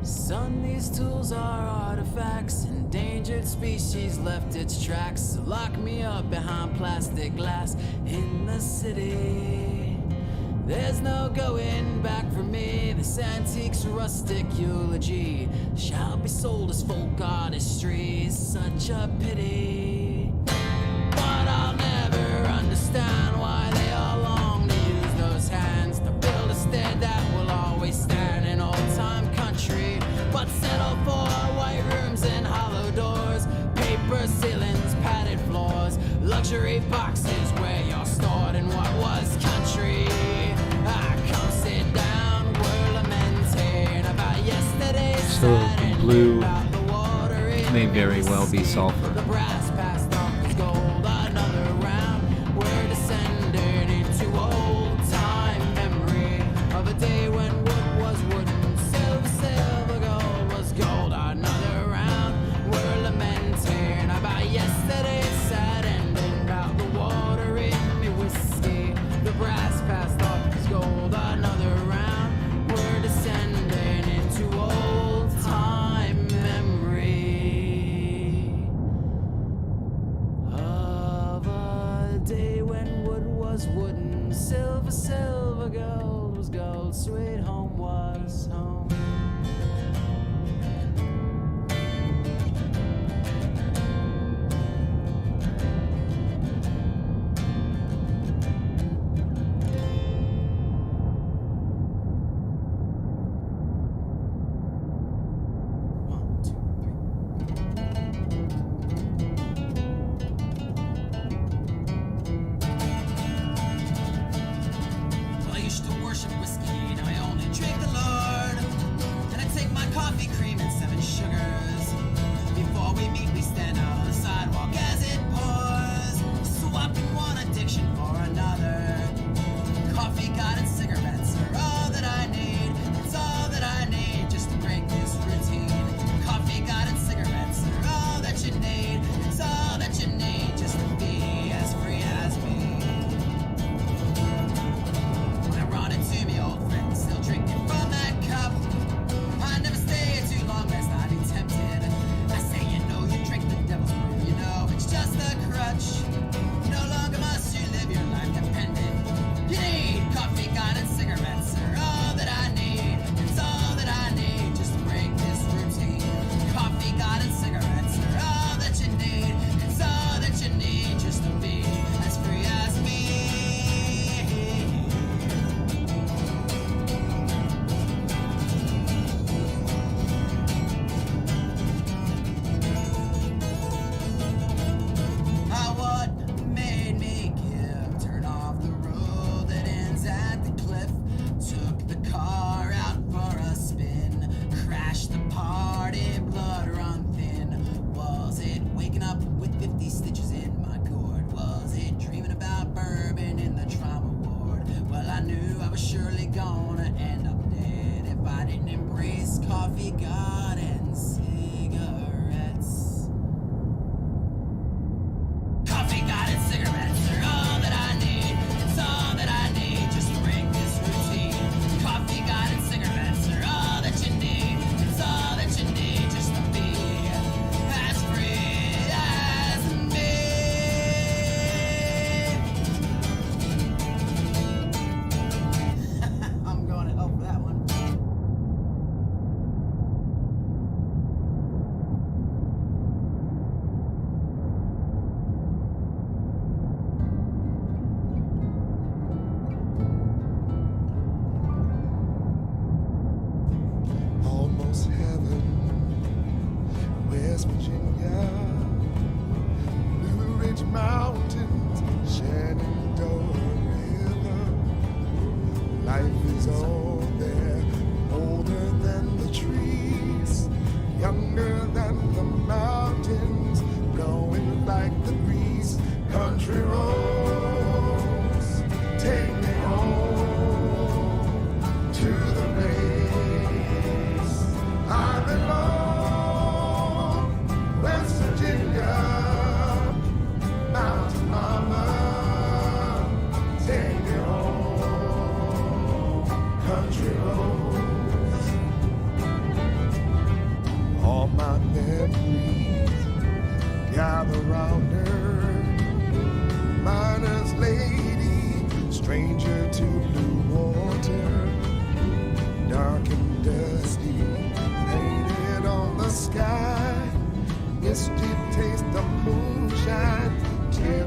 Son, these tools are artifacts. Endangered species left its tracks. So lock me up behind plastic glass in the city. There's no going back for me. This antique's rustic eulogy shall be sold as folk artistry. Such a pity. But I'll never understand why they all long to use those hands to build a stead that will always stand in old-time country. But settle for white rooms and hollow doors, paper ceilings, padded floors, luxury boxes where you're stored in what was country. Come sit down, we're lamenting about yesterday's So sad blue about the water in may very well be sulfur. the brass passed off as gold. Another round, we're descending into old-time memory of a day when wood was wooden, silver, gold was gold. Another round, we're lamenting about yesterday's sad ending, about the water in me whiskey. The brass passed off as gold. Another round, we're descending into old-time memory of a day when wood was wooden, silver, gold was gold, sweet home was home. I used to worship whiskey, now I only drink the Lord.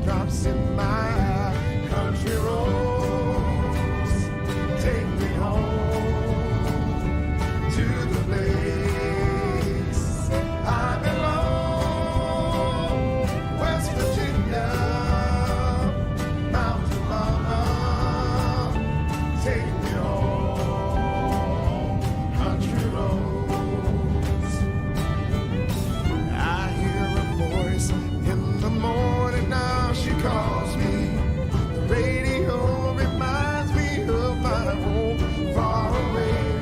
raindrops in my eye. Country roads, take me home to the place I belong. West Virginia, Mountain Mama, take me home. Country roads. I hear a voice in the morning now, she calls me. The radio reminds me of my home far away.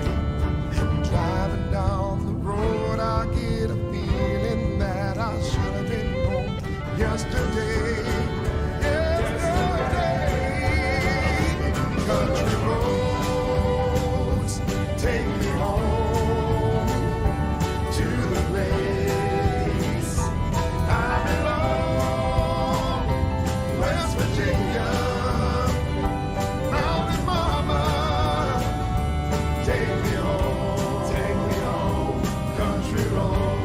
Driving down the road, I get a feeling that I should have been home yesterday. Country roads, take me home to the place I belong. West Virginia, Mountain Mama, take me home, country road, take me home, country road,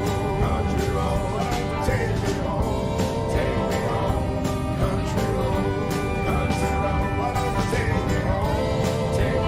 take me home, country road, take me home, country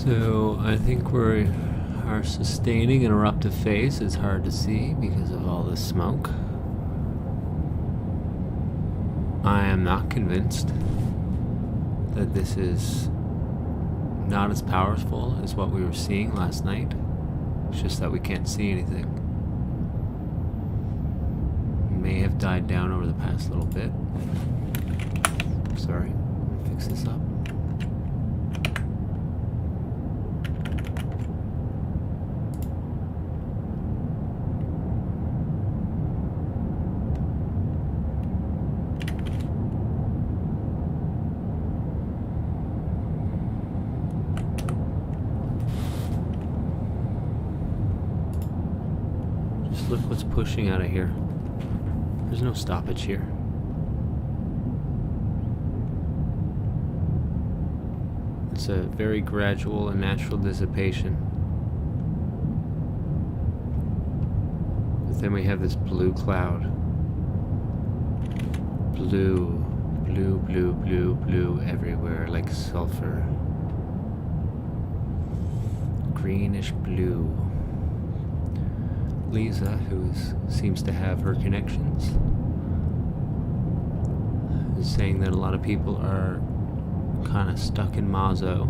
So I think we are sustaining an eruptive phase. It's hard to see because of all this smoke. I am not convinced that this is not as powerful as what we were seeing last night. It's just that we can't see anything. It may have died down over the past little bit. Sorry, fix this up. Look what's pushing out of here. There's no stoppage here. It's a very gradual and natural dissipation. But then we have this blue cloud. Blue, blue, blue, blue, blue everywhere, like sulfur. Greenish blue. Lisa, who seems to have her connections, is saying that a lot of people are kind of stuck in Mazo,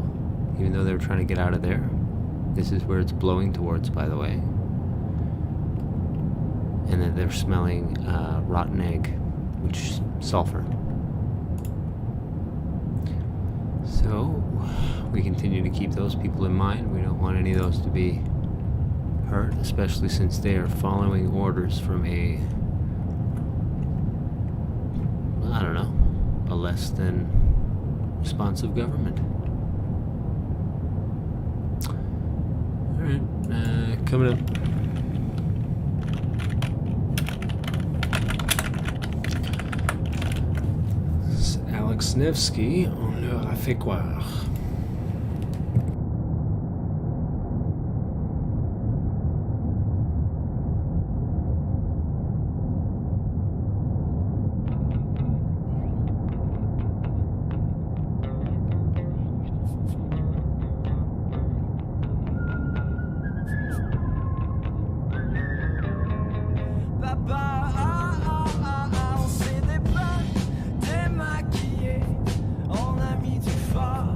even though they're trying to get out of there. This is where it's blowing towards, by the way. And that they're smelling rotten egg, which is sulfur. So, we continue to keep those people in mind. We don't want any of those to be hurt, especially since they are following orders from a, I don't know, a less than responsive government. Alright, coming up. Alex Nevsky, on le Rafécoire. On s'est dépeint, démaquillé, on a mis du fort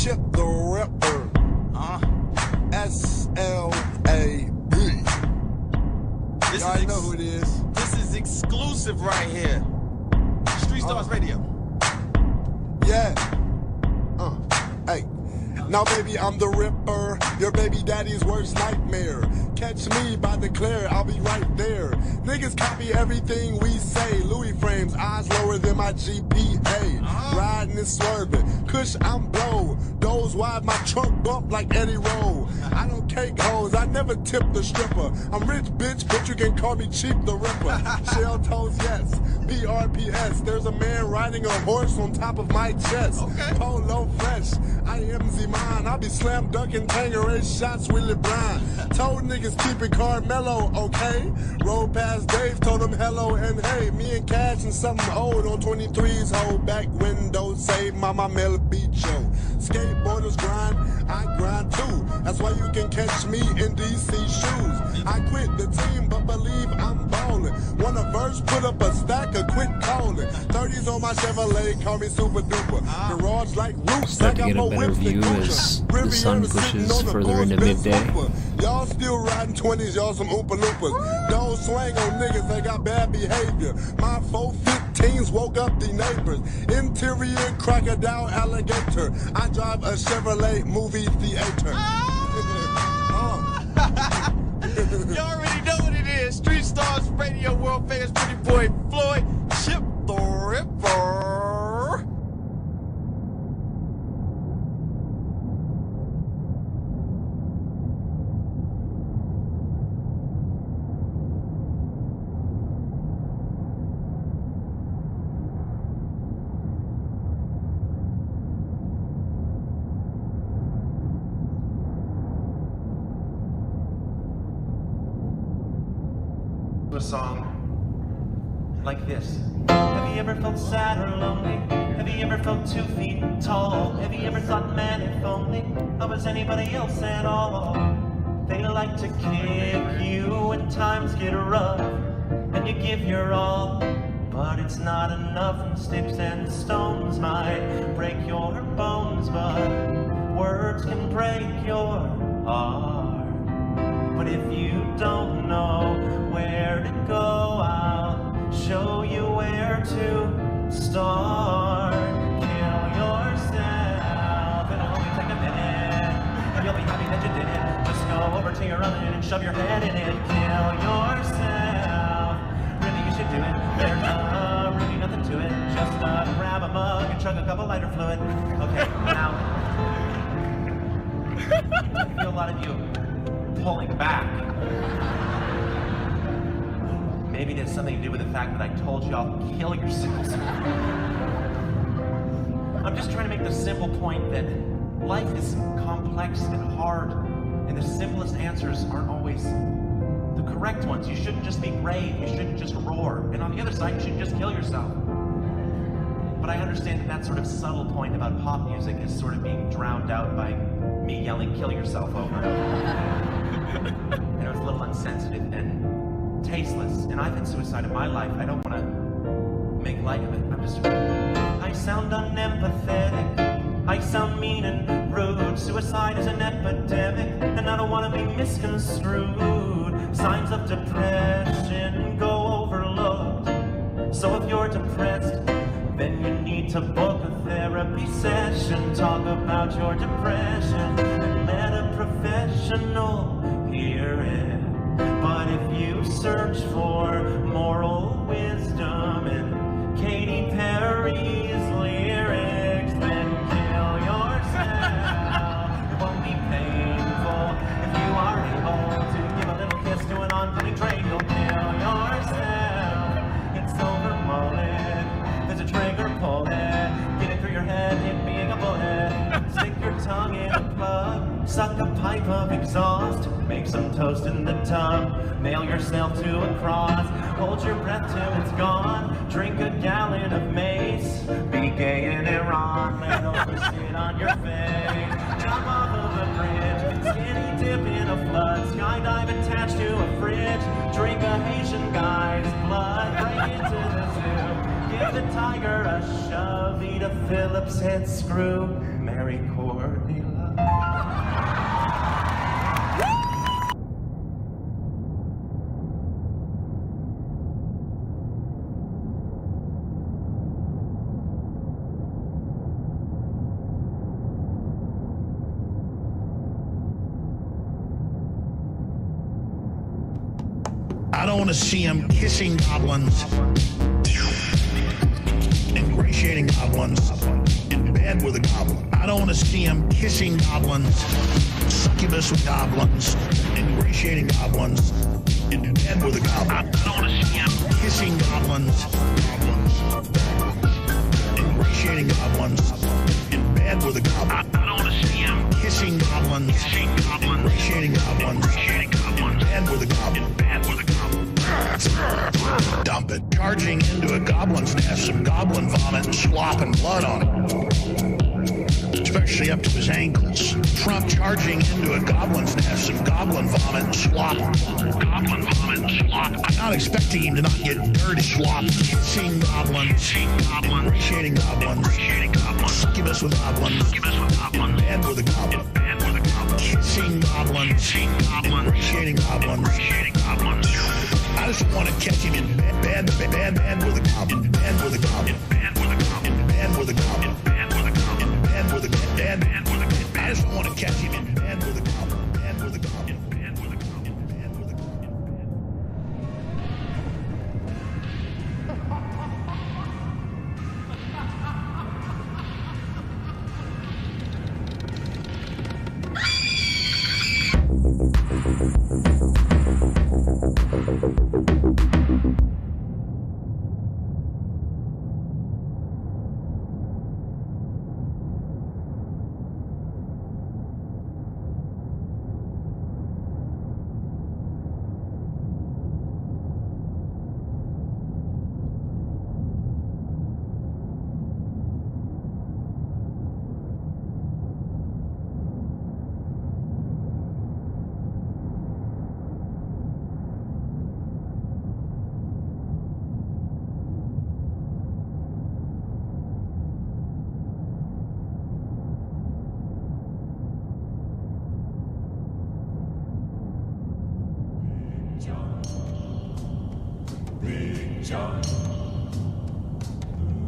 Chip the Ripper. S-L-A-B. Y'all know who it is. This is exclusive right here. Street Stars Radio. Yeah. Hey. Now, baby, I'm the Ripper, your baby daddy's worst nightmare. Catch me by the Claire, I'll be right there. Niggas copy everything we say. Louis frames, eyes lower than my GPA. Riding and swerving, Kush, I'm blow. Doze wide, my trunk bump like Eddie Roll. I don't cake hoes, I never tip the stripper. I'm rich, bitch, but you can call me Cheap the Ripper. Shell toes, yes. PRPS, there's a man riding a horse on top of my chest. Polo fresh, I am Z-Man. I'll be slam dunking Tangeray shots with LeBron. Told niggas keep it Carmelo, okay? Rolled past Dave, told him hello and hey. Me and Cash and something old on 23's hold back window. Say Mama Mel beat yo. Skateboarders grind, I grind too. That's why you can catch me in DC shoes. I quit the team, but believe I'm ballin'. Want a verse, put up a stack of quit callin'. 30s on my Chevrolet, call me super duper. Garage like roofs, Start to get a better view as the sun pushes further into midday. Y'all still riding 20s, y'all some Oompa Loompas. Don't swing on niggas, they got bad behavior. My 415s woke up the neighbors. Interior crocodile alligator. I drive a Chevrolet movie theater. You already know what it is. Street Stars Radio, world famous pretty boy Floyd, Chip the Ripper. A song like this. Have you ever felt sad or lonely? Have you ever felt 2 feet tall? Have you ever thought, man, if only I was anybody else at all? They like to kick you when times get rough, and you give your all, but it's not enough, and sticks and stones might break your bones, but words can break your heart. But if you don't know where to go, I'll show you where to start. Kill yourself, it'll only take a minute. You'll be happy that you did it. Just go over to your oven and shove your head in it. Kill yourself, really you should do it. There's really nothing to it. Just grab a mug and chug a cup of lighter fluid. Okay, now, I feel a lot of you pulling back. Maybe there's something to do with the fact that I told you I'll kill yourselves. I'm just trying to make the simple point that life is complex and hard, and the simplest answers aren't always the correct ones. You shouldn't just be brave, you shouldn't just roar. And on the other side, you shouldn't just kill yourself. But I understand that that sort of subtle point about pop music is sort of being drowned out by me yelling, kill yourself over and over. And it was a little unsensitive and tasteless. And I've had suicide in my life. I don't want to make light of it. I'm just... I sound unempathetic. I sound mean and rude. Suicide is an epidemic, and I don't want to be misconstrued. Signs of depression go overlooked. So if you're depressed, then you need to book a therapy session. Talk about your depression and let a professional hear it. But if you search for moral wisdom in Katy Perry's lyrics, then kill yourself. It won't be painful if you are able to give a little kiss to an oncoming train. You'll kill yourself. It's overmolded. There's a trigger, pull it. Get it through your head, it being a bullet. Stick your tongue in a plug. Suck a pipe of exhaust. Make some toast in the tub. Nail yourself to a cross. Hold your breath till it's gone. Drink a gallon of mace. Be gay in Iran. Let over sit on your face. Jump off of a bridge. Skinny dip in a flood. Skydive attached to a fridge. Drink a Haitian guy's blood. Break into the zoo. Give the tiger a shove. Eat a Phillips head screw. Marry Cord. I don't want to see him kissing goblins, ingratiating goblins, in bed with a goblin. I don't want to see him kissing goblins, succubus with goblins, ingratiating goblins, in bed with a goblin. I don't want to see him kissing goblins, ingratiating goblins, in bed with a goblin. I don't want to see him kissing goblins, ingratiating goblins, in bed with a goblin. Dump it. Charging into a goblin's nest, some goblin vomit and slop and blood on it, especially up to his ankles. Trump charging into a goblin's nest, some goblin vomit and slop. Goblin vomit and slop. I'm not expecting him to not get dirty slop. Kissing goblins, ingratiating goblins, succubus with goblins, in bed with a goblin. Kissing goblins, ingratiating goblins. I just want to catch him in bed with a goblin, in bed with a goblin, in bed with a goblin, in bed with a goblin, in bed with a goblin, in bed with a goblin. I just want to catch him in bed with a goblin, in bed with a goblin, in bed with a goblin, in bed with a goblin.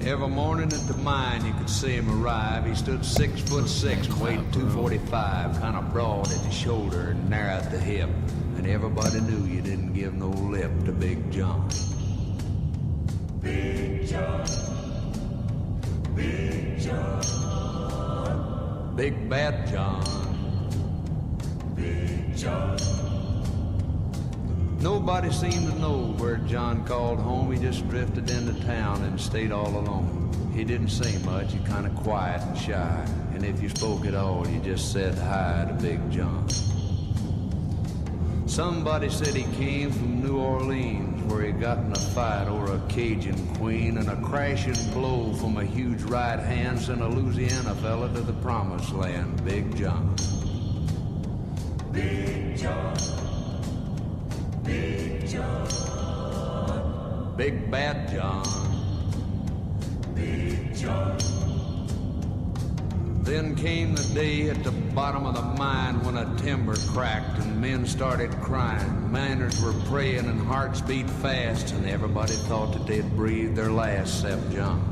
Every morning at the mine, you could see him arrive. He stood 6'6" and weighed 245, kind of broad at the shoulder and narrow at the hip. And everybody knew you didn't give no lip to Big John. Big John, Big John, Big Bad John, Big John. Nobody seemed to know where John called home. He just drifted into town and stayed all alone. He didn't say much, he kind of quiet and shy. And if you spoke at all, you just said hi to Big John. Somebody said he came from New Orleans, where he got in a fight over a Cajun queen, and a crashing blow from a huge right hand sent a Louisiana fella to the promised land. Big John. Big John. Big John, Big Bad John, Big John. Then came the day at the bottom of the mine when a timber cracked and men started crying. Miners were praying and hearts beat fast, and everybody thought that they'd breathe their last except John.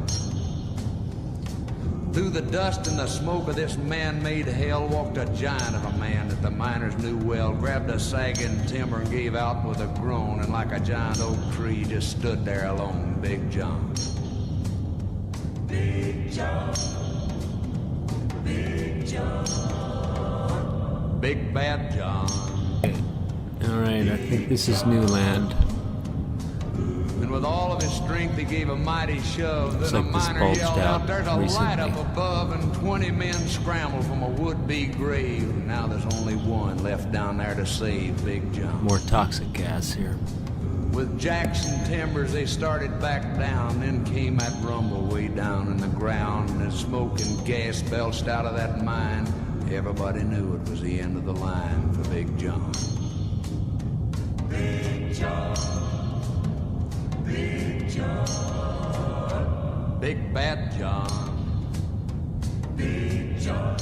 Through the dust and the smoke of this man-made hell walked a giant of a man that the miners knew well, grabbed a sagging timber and gave out with a groan, and like a giant oak tree just stood there alone. Big John. Big John. Big John. Big Bad John. Alright, I think this is new land. And with all of his strength, he gave a mighty shove. Looks Then like a this miner bulged yelled out out, "There's a recently." light up above," and 20 men scrambled from a would-be grave. And now there's only one left down there to save Big John. More toxic gas here. With Jackson timbers, they started back down. Then came that rumble way down in the ground, and as smoke and gas belched out of that mine, everybody knew it was the end of the line for Big John. Big John. Big John. Big Bad John. Big John.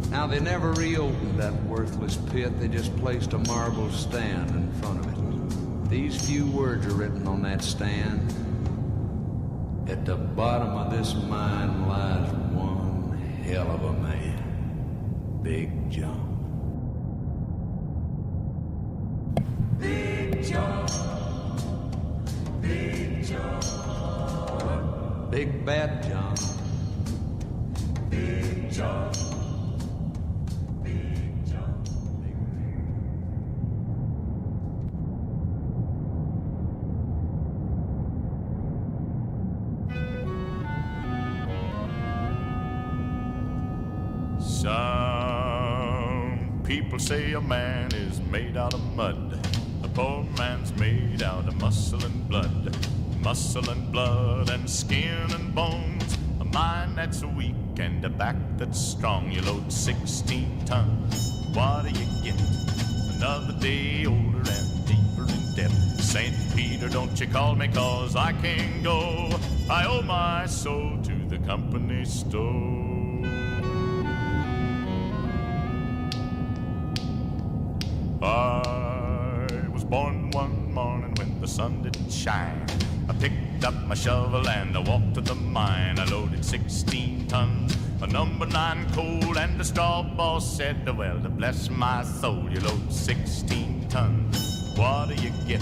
Now they never reopened that worthless pit. They just placed a marble stand in front of it. These few words are written on that stand. At the bottom of this mine lies one hell of a man. Big John. Big Big Bad John. Big John. Some people say a man is made out of mud. A poor man's made out of muscle and blood. Muscle and blood and skin and bones. A mind that's weak and a back that's strong. You load 16 tons. What do you get? Another day older and deeper in debt. St. Peter, don't you call me, 'cause I can't go. I owe my soul to the company store. I was born one morning when the sun didn't shine. I picked up my shovel and I walked to the mine. I loaded 16 tons of number 9 coal, and the straw boss said, well, to bless my soul, you load 16 tons. What do you get?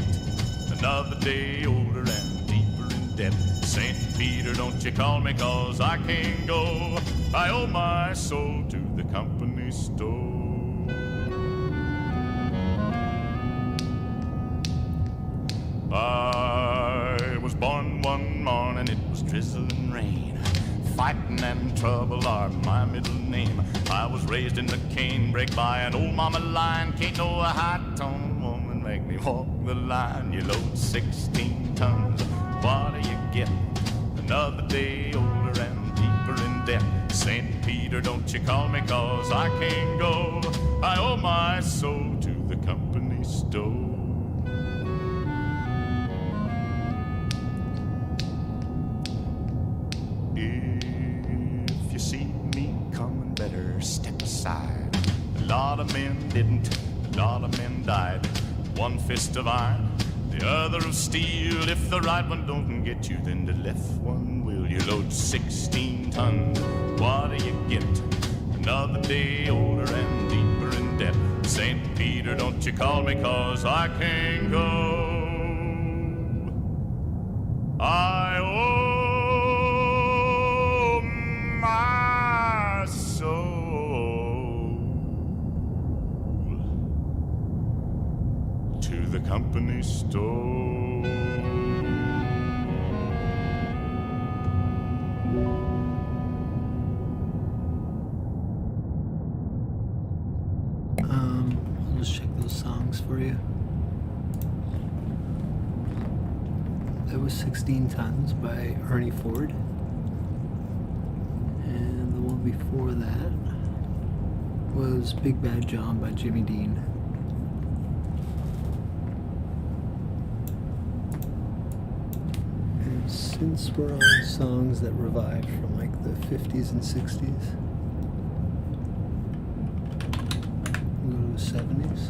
Another day older and deeper in debt. St. Peter, don't you call me, 'cause I can't go. I owe my soul to the company store. I was born one morning, it was drizzling rain. Fighting and trouble are my middle name. I was raised in the canebrake by an old mama lion. Can't no high-tone woman make me walk the line. You load 16 tons, what do you get? Another day older and deeper in debt. St. Peter, don't you call me, 'cause I can't go. I owe my soul to the company store. If you see me coming, better step aside. A lot of men didn't, a lot of men died. One fist of iron, the other of steel. If the right one don't get you, then the left one will. You load 16 tons, what do you get? Another day older and deeper in debt. St. Peter, don't you call me, 'cause I can't go. I owe my soul to the company store. I'll just check those songs for you. That was 16 Tons by Ernie Ford. And the one before that was Big Bad John by Jimmy Dean. And since we're on songs that revived from like the 50s and 60s, we'll go to the 70s.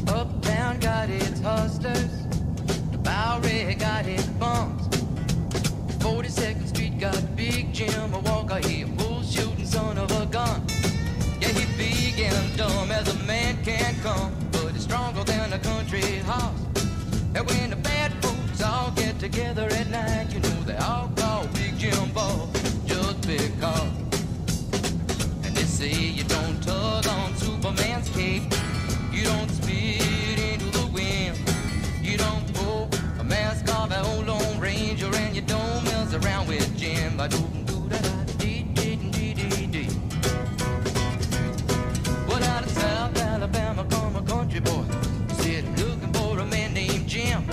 Uptown got its hustlers, the Bowery got its bums. 42nd Street got Big Jim, a Walker, he a bull shooting son of a gun. Yeah, he big and dumb as a man can come, but he's stronger than a country horse. And when the bad folks all get together at night, you know they all call Big Jim Ball just because. And they say you don't tug on Superman's cape, you don't spit into the wind, you don't pull a mask off an old Lone Ranger, and you don't mess around with Jim. But out of South Alabama come a country boy, said looking for a man named Jim.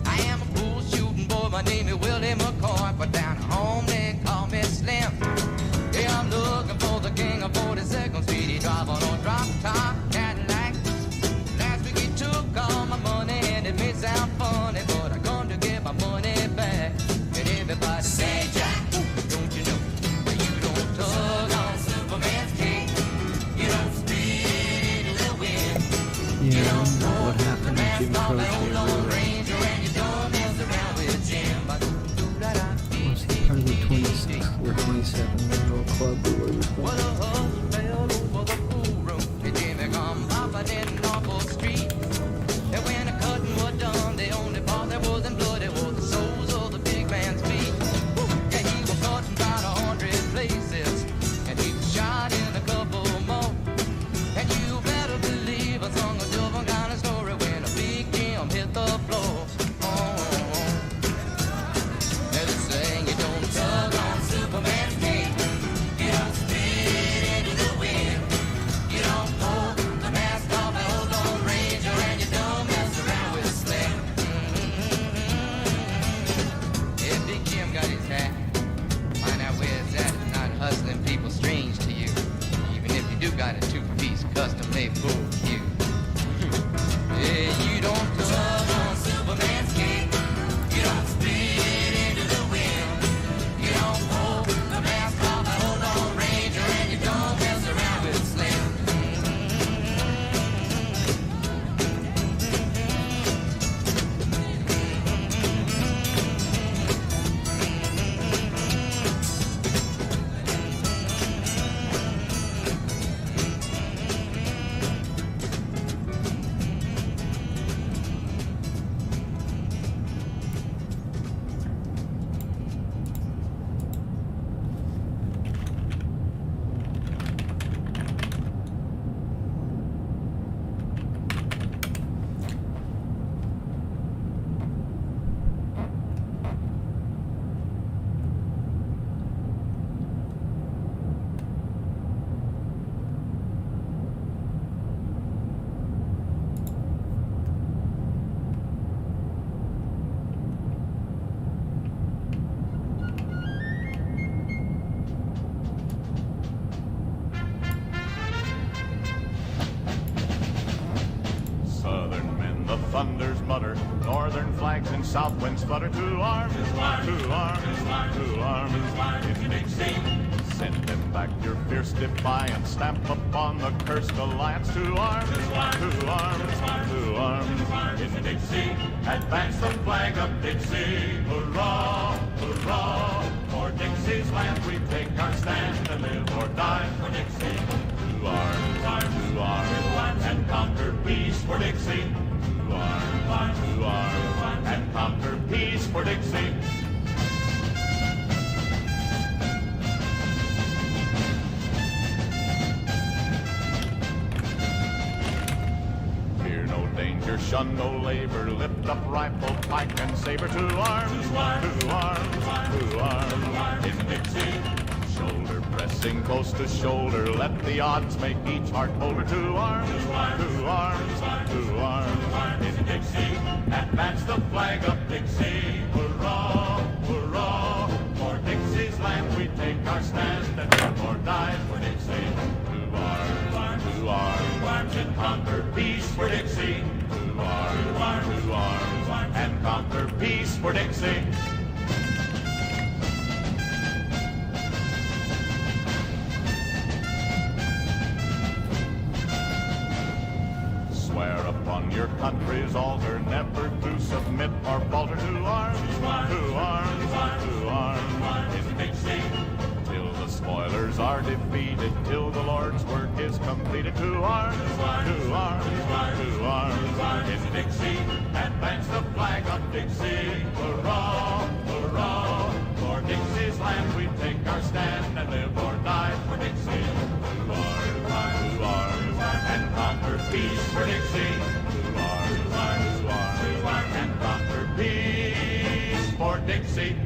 I am a bull shooting boy, my name is Willie McCoy, but down at home they call me Slim. Yeah, I'm looking for the king of 42nd Street. He drive on a drop top Cadillac. Last week he took all my money and it may sound funny, but I come to get my money back. And everybody say Jack, don't club or whatever it's called. Well, a hush fell over the pool room. And Jimmy come popping in Norfolk Street. And when the cutting was done, the only part that wasn't bloody was the soles of the big man's feet. Yeah, he was cutting about 100 places. And he was shot in a couple more. And you better believe I sung a different kind of story when a big Jim hit the floor. Now they saying you don't tug on Superman's cape. You don't spit into the wind. You don't pull the mask off and hold on Ranger, and you don't mess around with Slim. Yeah, Big Jim got his hat. Find out where it's at. It's not hustling people strange to you. Even if you do got a two-piece custom-made pool cue. Yeah, you don't tug on Superman's cape. You don't spit into the wind. You don't pull the mask off and hold on Ranger, and you don't mess around with Slim. Southern men, the thunders mutter, northern flags and south winds flutter. To arms, to arms, to arms, in Dixie. Send them back your fierce defiance, stamp upon the cursed alliance. To arms, to arms, to arms, in Dixie. Advance the flag of Dixie, hurrah, hurrah. For Dixie's land we take our stand and live or die for Dixie. To arms, and conquer peace for Dixie. To arms, and conquer peace for Dixie. Fear no danger, shun no labor, lift up rifle, pike, and saber. To arms, to arms, to arms, in Dixie. Shoulder pressing close to shoulder, let the odds make each heart bolder. To arms, to arms, to arms, in Dixie. Advance the flag of Dixie, hurrah, hurrah. For Dixie's land we take our stand and live or die for Dixie. To arms, and conquer peace for Dixie. To arms, and conquer peace for Dixie. Swear upon your country's altar never to submit or falter. To arms, to arms, to arms, in Dixie. Till the spoilers are defeated, till the Lord's work is completed. To arms, to arms, to arms, in Dixie. Advance the flag of Dixie, hurrah, hurrah. For Dixie's land we take our stand and live or die for Dixie. To arms, and conquer peace for Dixie. To arms, and conquer peace for Dixie.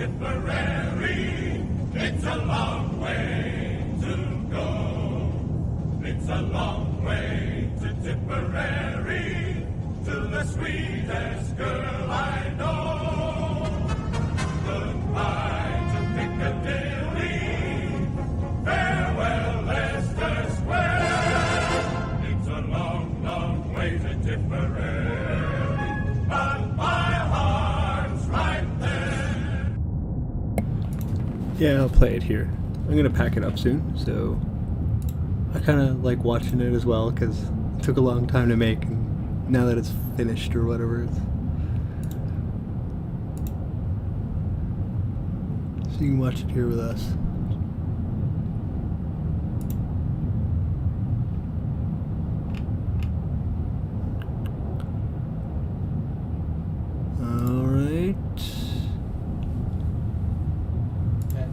Tipperary. It's a long way to go. It's a long way to Tipperary, to the sweetest girl I know. Goodbye to Piccadilly, farewell Leicester Square. It's a long, long way to Tipperary, but my heart's right there. Yeah, I'll play it here. I'm gonna pack it up soon, so I kind of like watching it as well because it took a long time to make, and now that it's finished or whatever, so you can watch it here with us.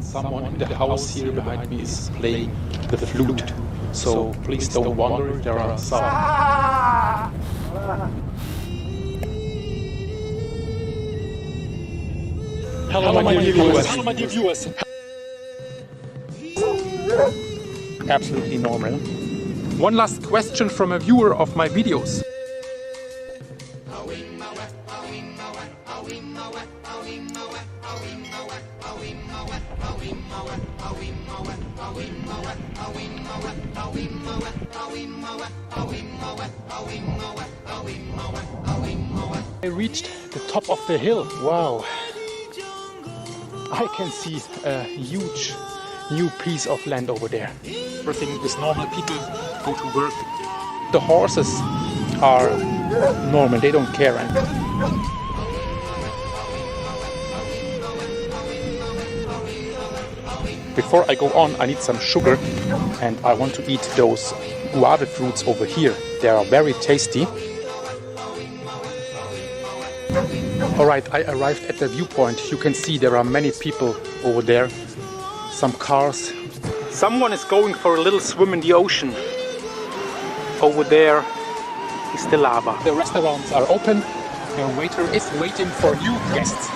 Someone in the house here behind me is playing the flute, so please don't wonder if there are some. Hello, my dear viewers. Hello, my dear viewers. Absolutely normal. One last question from a viewer of my videos. I reached the top of the hill. Wow. I can see a huge new piece of land over there. Everything is normal. People go to work. The horses are normal. They don't care. Before I go on, I need some sugar, and I want to eat those guava fruits over here. They are very tasty. Alright, I arrived at the viewpoint. You can see there are many people over there. Some cars. Someone is going for a little swim in the ocean. Over there is the lava. The restaurants are open. The waiter is waiting for new guests.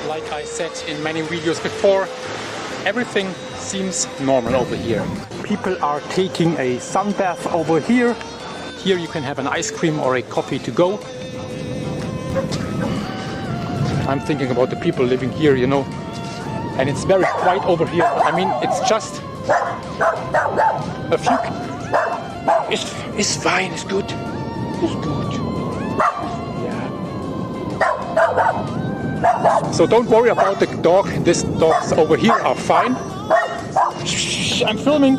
Like I said in many videos before, everything seems normal over here. People are taking a sun bath over here. Here you can have an ice cream or a coffee to go. I'm thinking about the people living here, you know. And it's very quiet over here. I mean, it's just a few... It's fine, it's good. It's good. Yeah. So don't worry about the dog. These dogs over here are fine. Shh, I'm filming.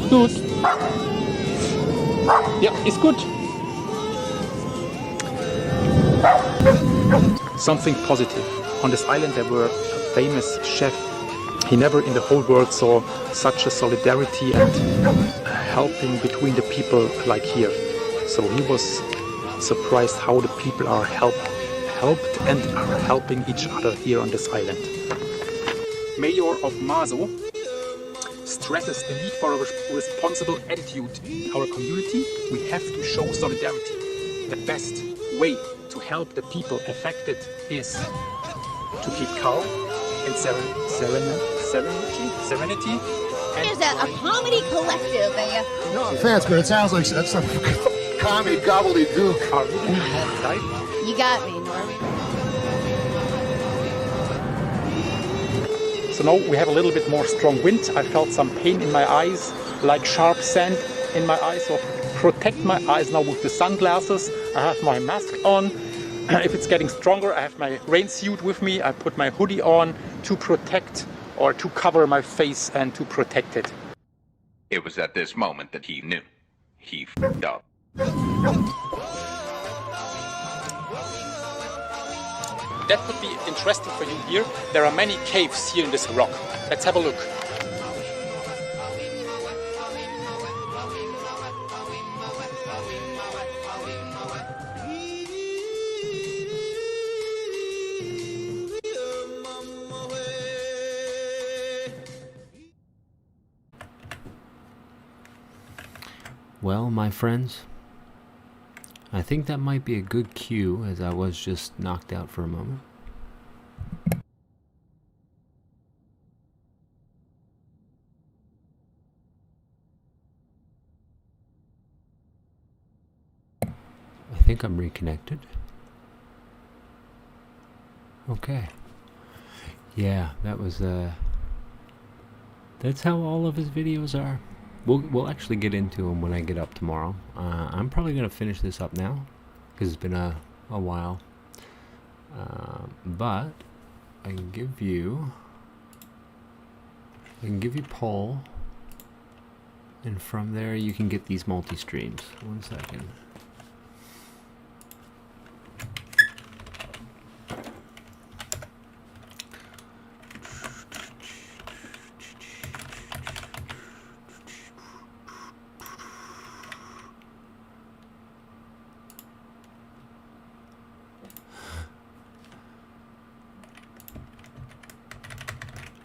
Good. Yeah, it's good. Something positive. On this island there were a famous chef. He never in the whole world saw such a solidarity and helping between the people like here. So he was surprised how the people are helped and are helping each other here on this island. Mayor of Mazo stresses the need for a responsible attitude. In our community, we have to show solidarity. The best way to help the people affected is to keep calm and serenity. There's a comedy collective. No offense, but it sounds like that's some comedy gobbledygook. You got me, Norman. So now we have a little bit more strong wind. I felt some pain in my eyes, like sharp sand in my eyes. So protect my eyes now with the sunglasses. I have my mask on. If it's getting stronger, I have my rain suit with me. I put my hoodie on to protect or to cover my face and to protect it. It was at this moment that he knew. He f***ed up. That could be interesting for you here. There are many caves here in this rock. Let's have a look. Well, my friends, I think that might be a good cue, as I was just knocked out for a moment. I think I'm reconnected. Okay. Yeah, that was that's how all of his videos are. We'll actually get into them when I get up tomorrow. I'm probably gonna finish this up now because it's been a while. But I can give you poll, and from there you can get these multi-streams. 1 second.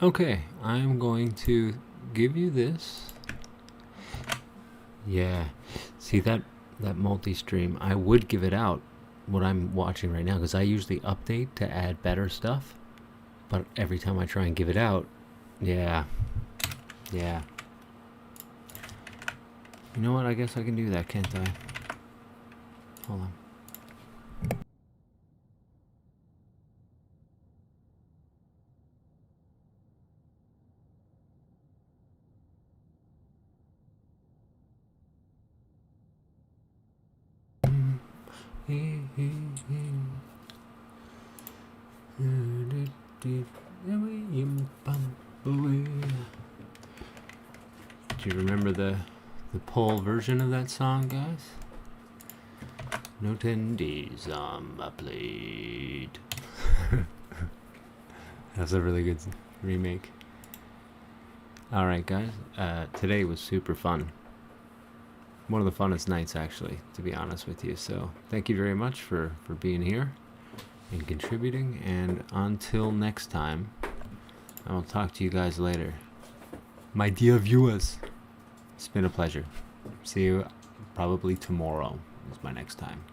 Okay, I'm going to give you this. Yeah, see that multi-stream, I would give it out, what I'm watching right now, because I usually update to add better stuff, but every time I try and give it out, yeah. You know what, I guess I can do that, can't I? Hold on. Do you remember the poll version of that song, guys? No 10 days on my plate. That's a really good remake. Alright guys, today was super fun. One of the funnest nights, actually, to be honest with you. So thank you very much for being here and contributing, and until next time, I will talk to you guys later. My dear viewers, it's been a pleasure. See you probably tomorrow is my next time.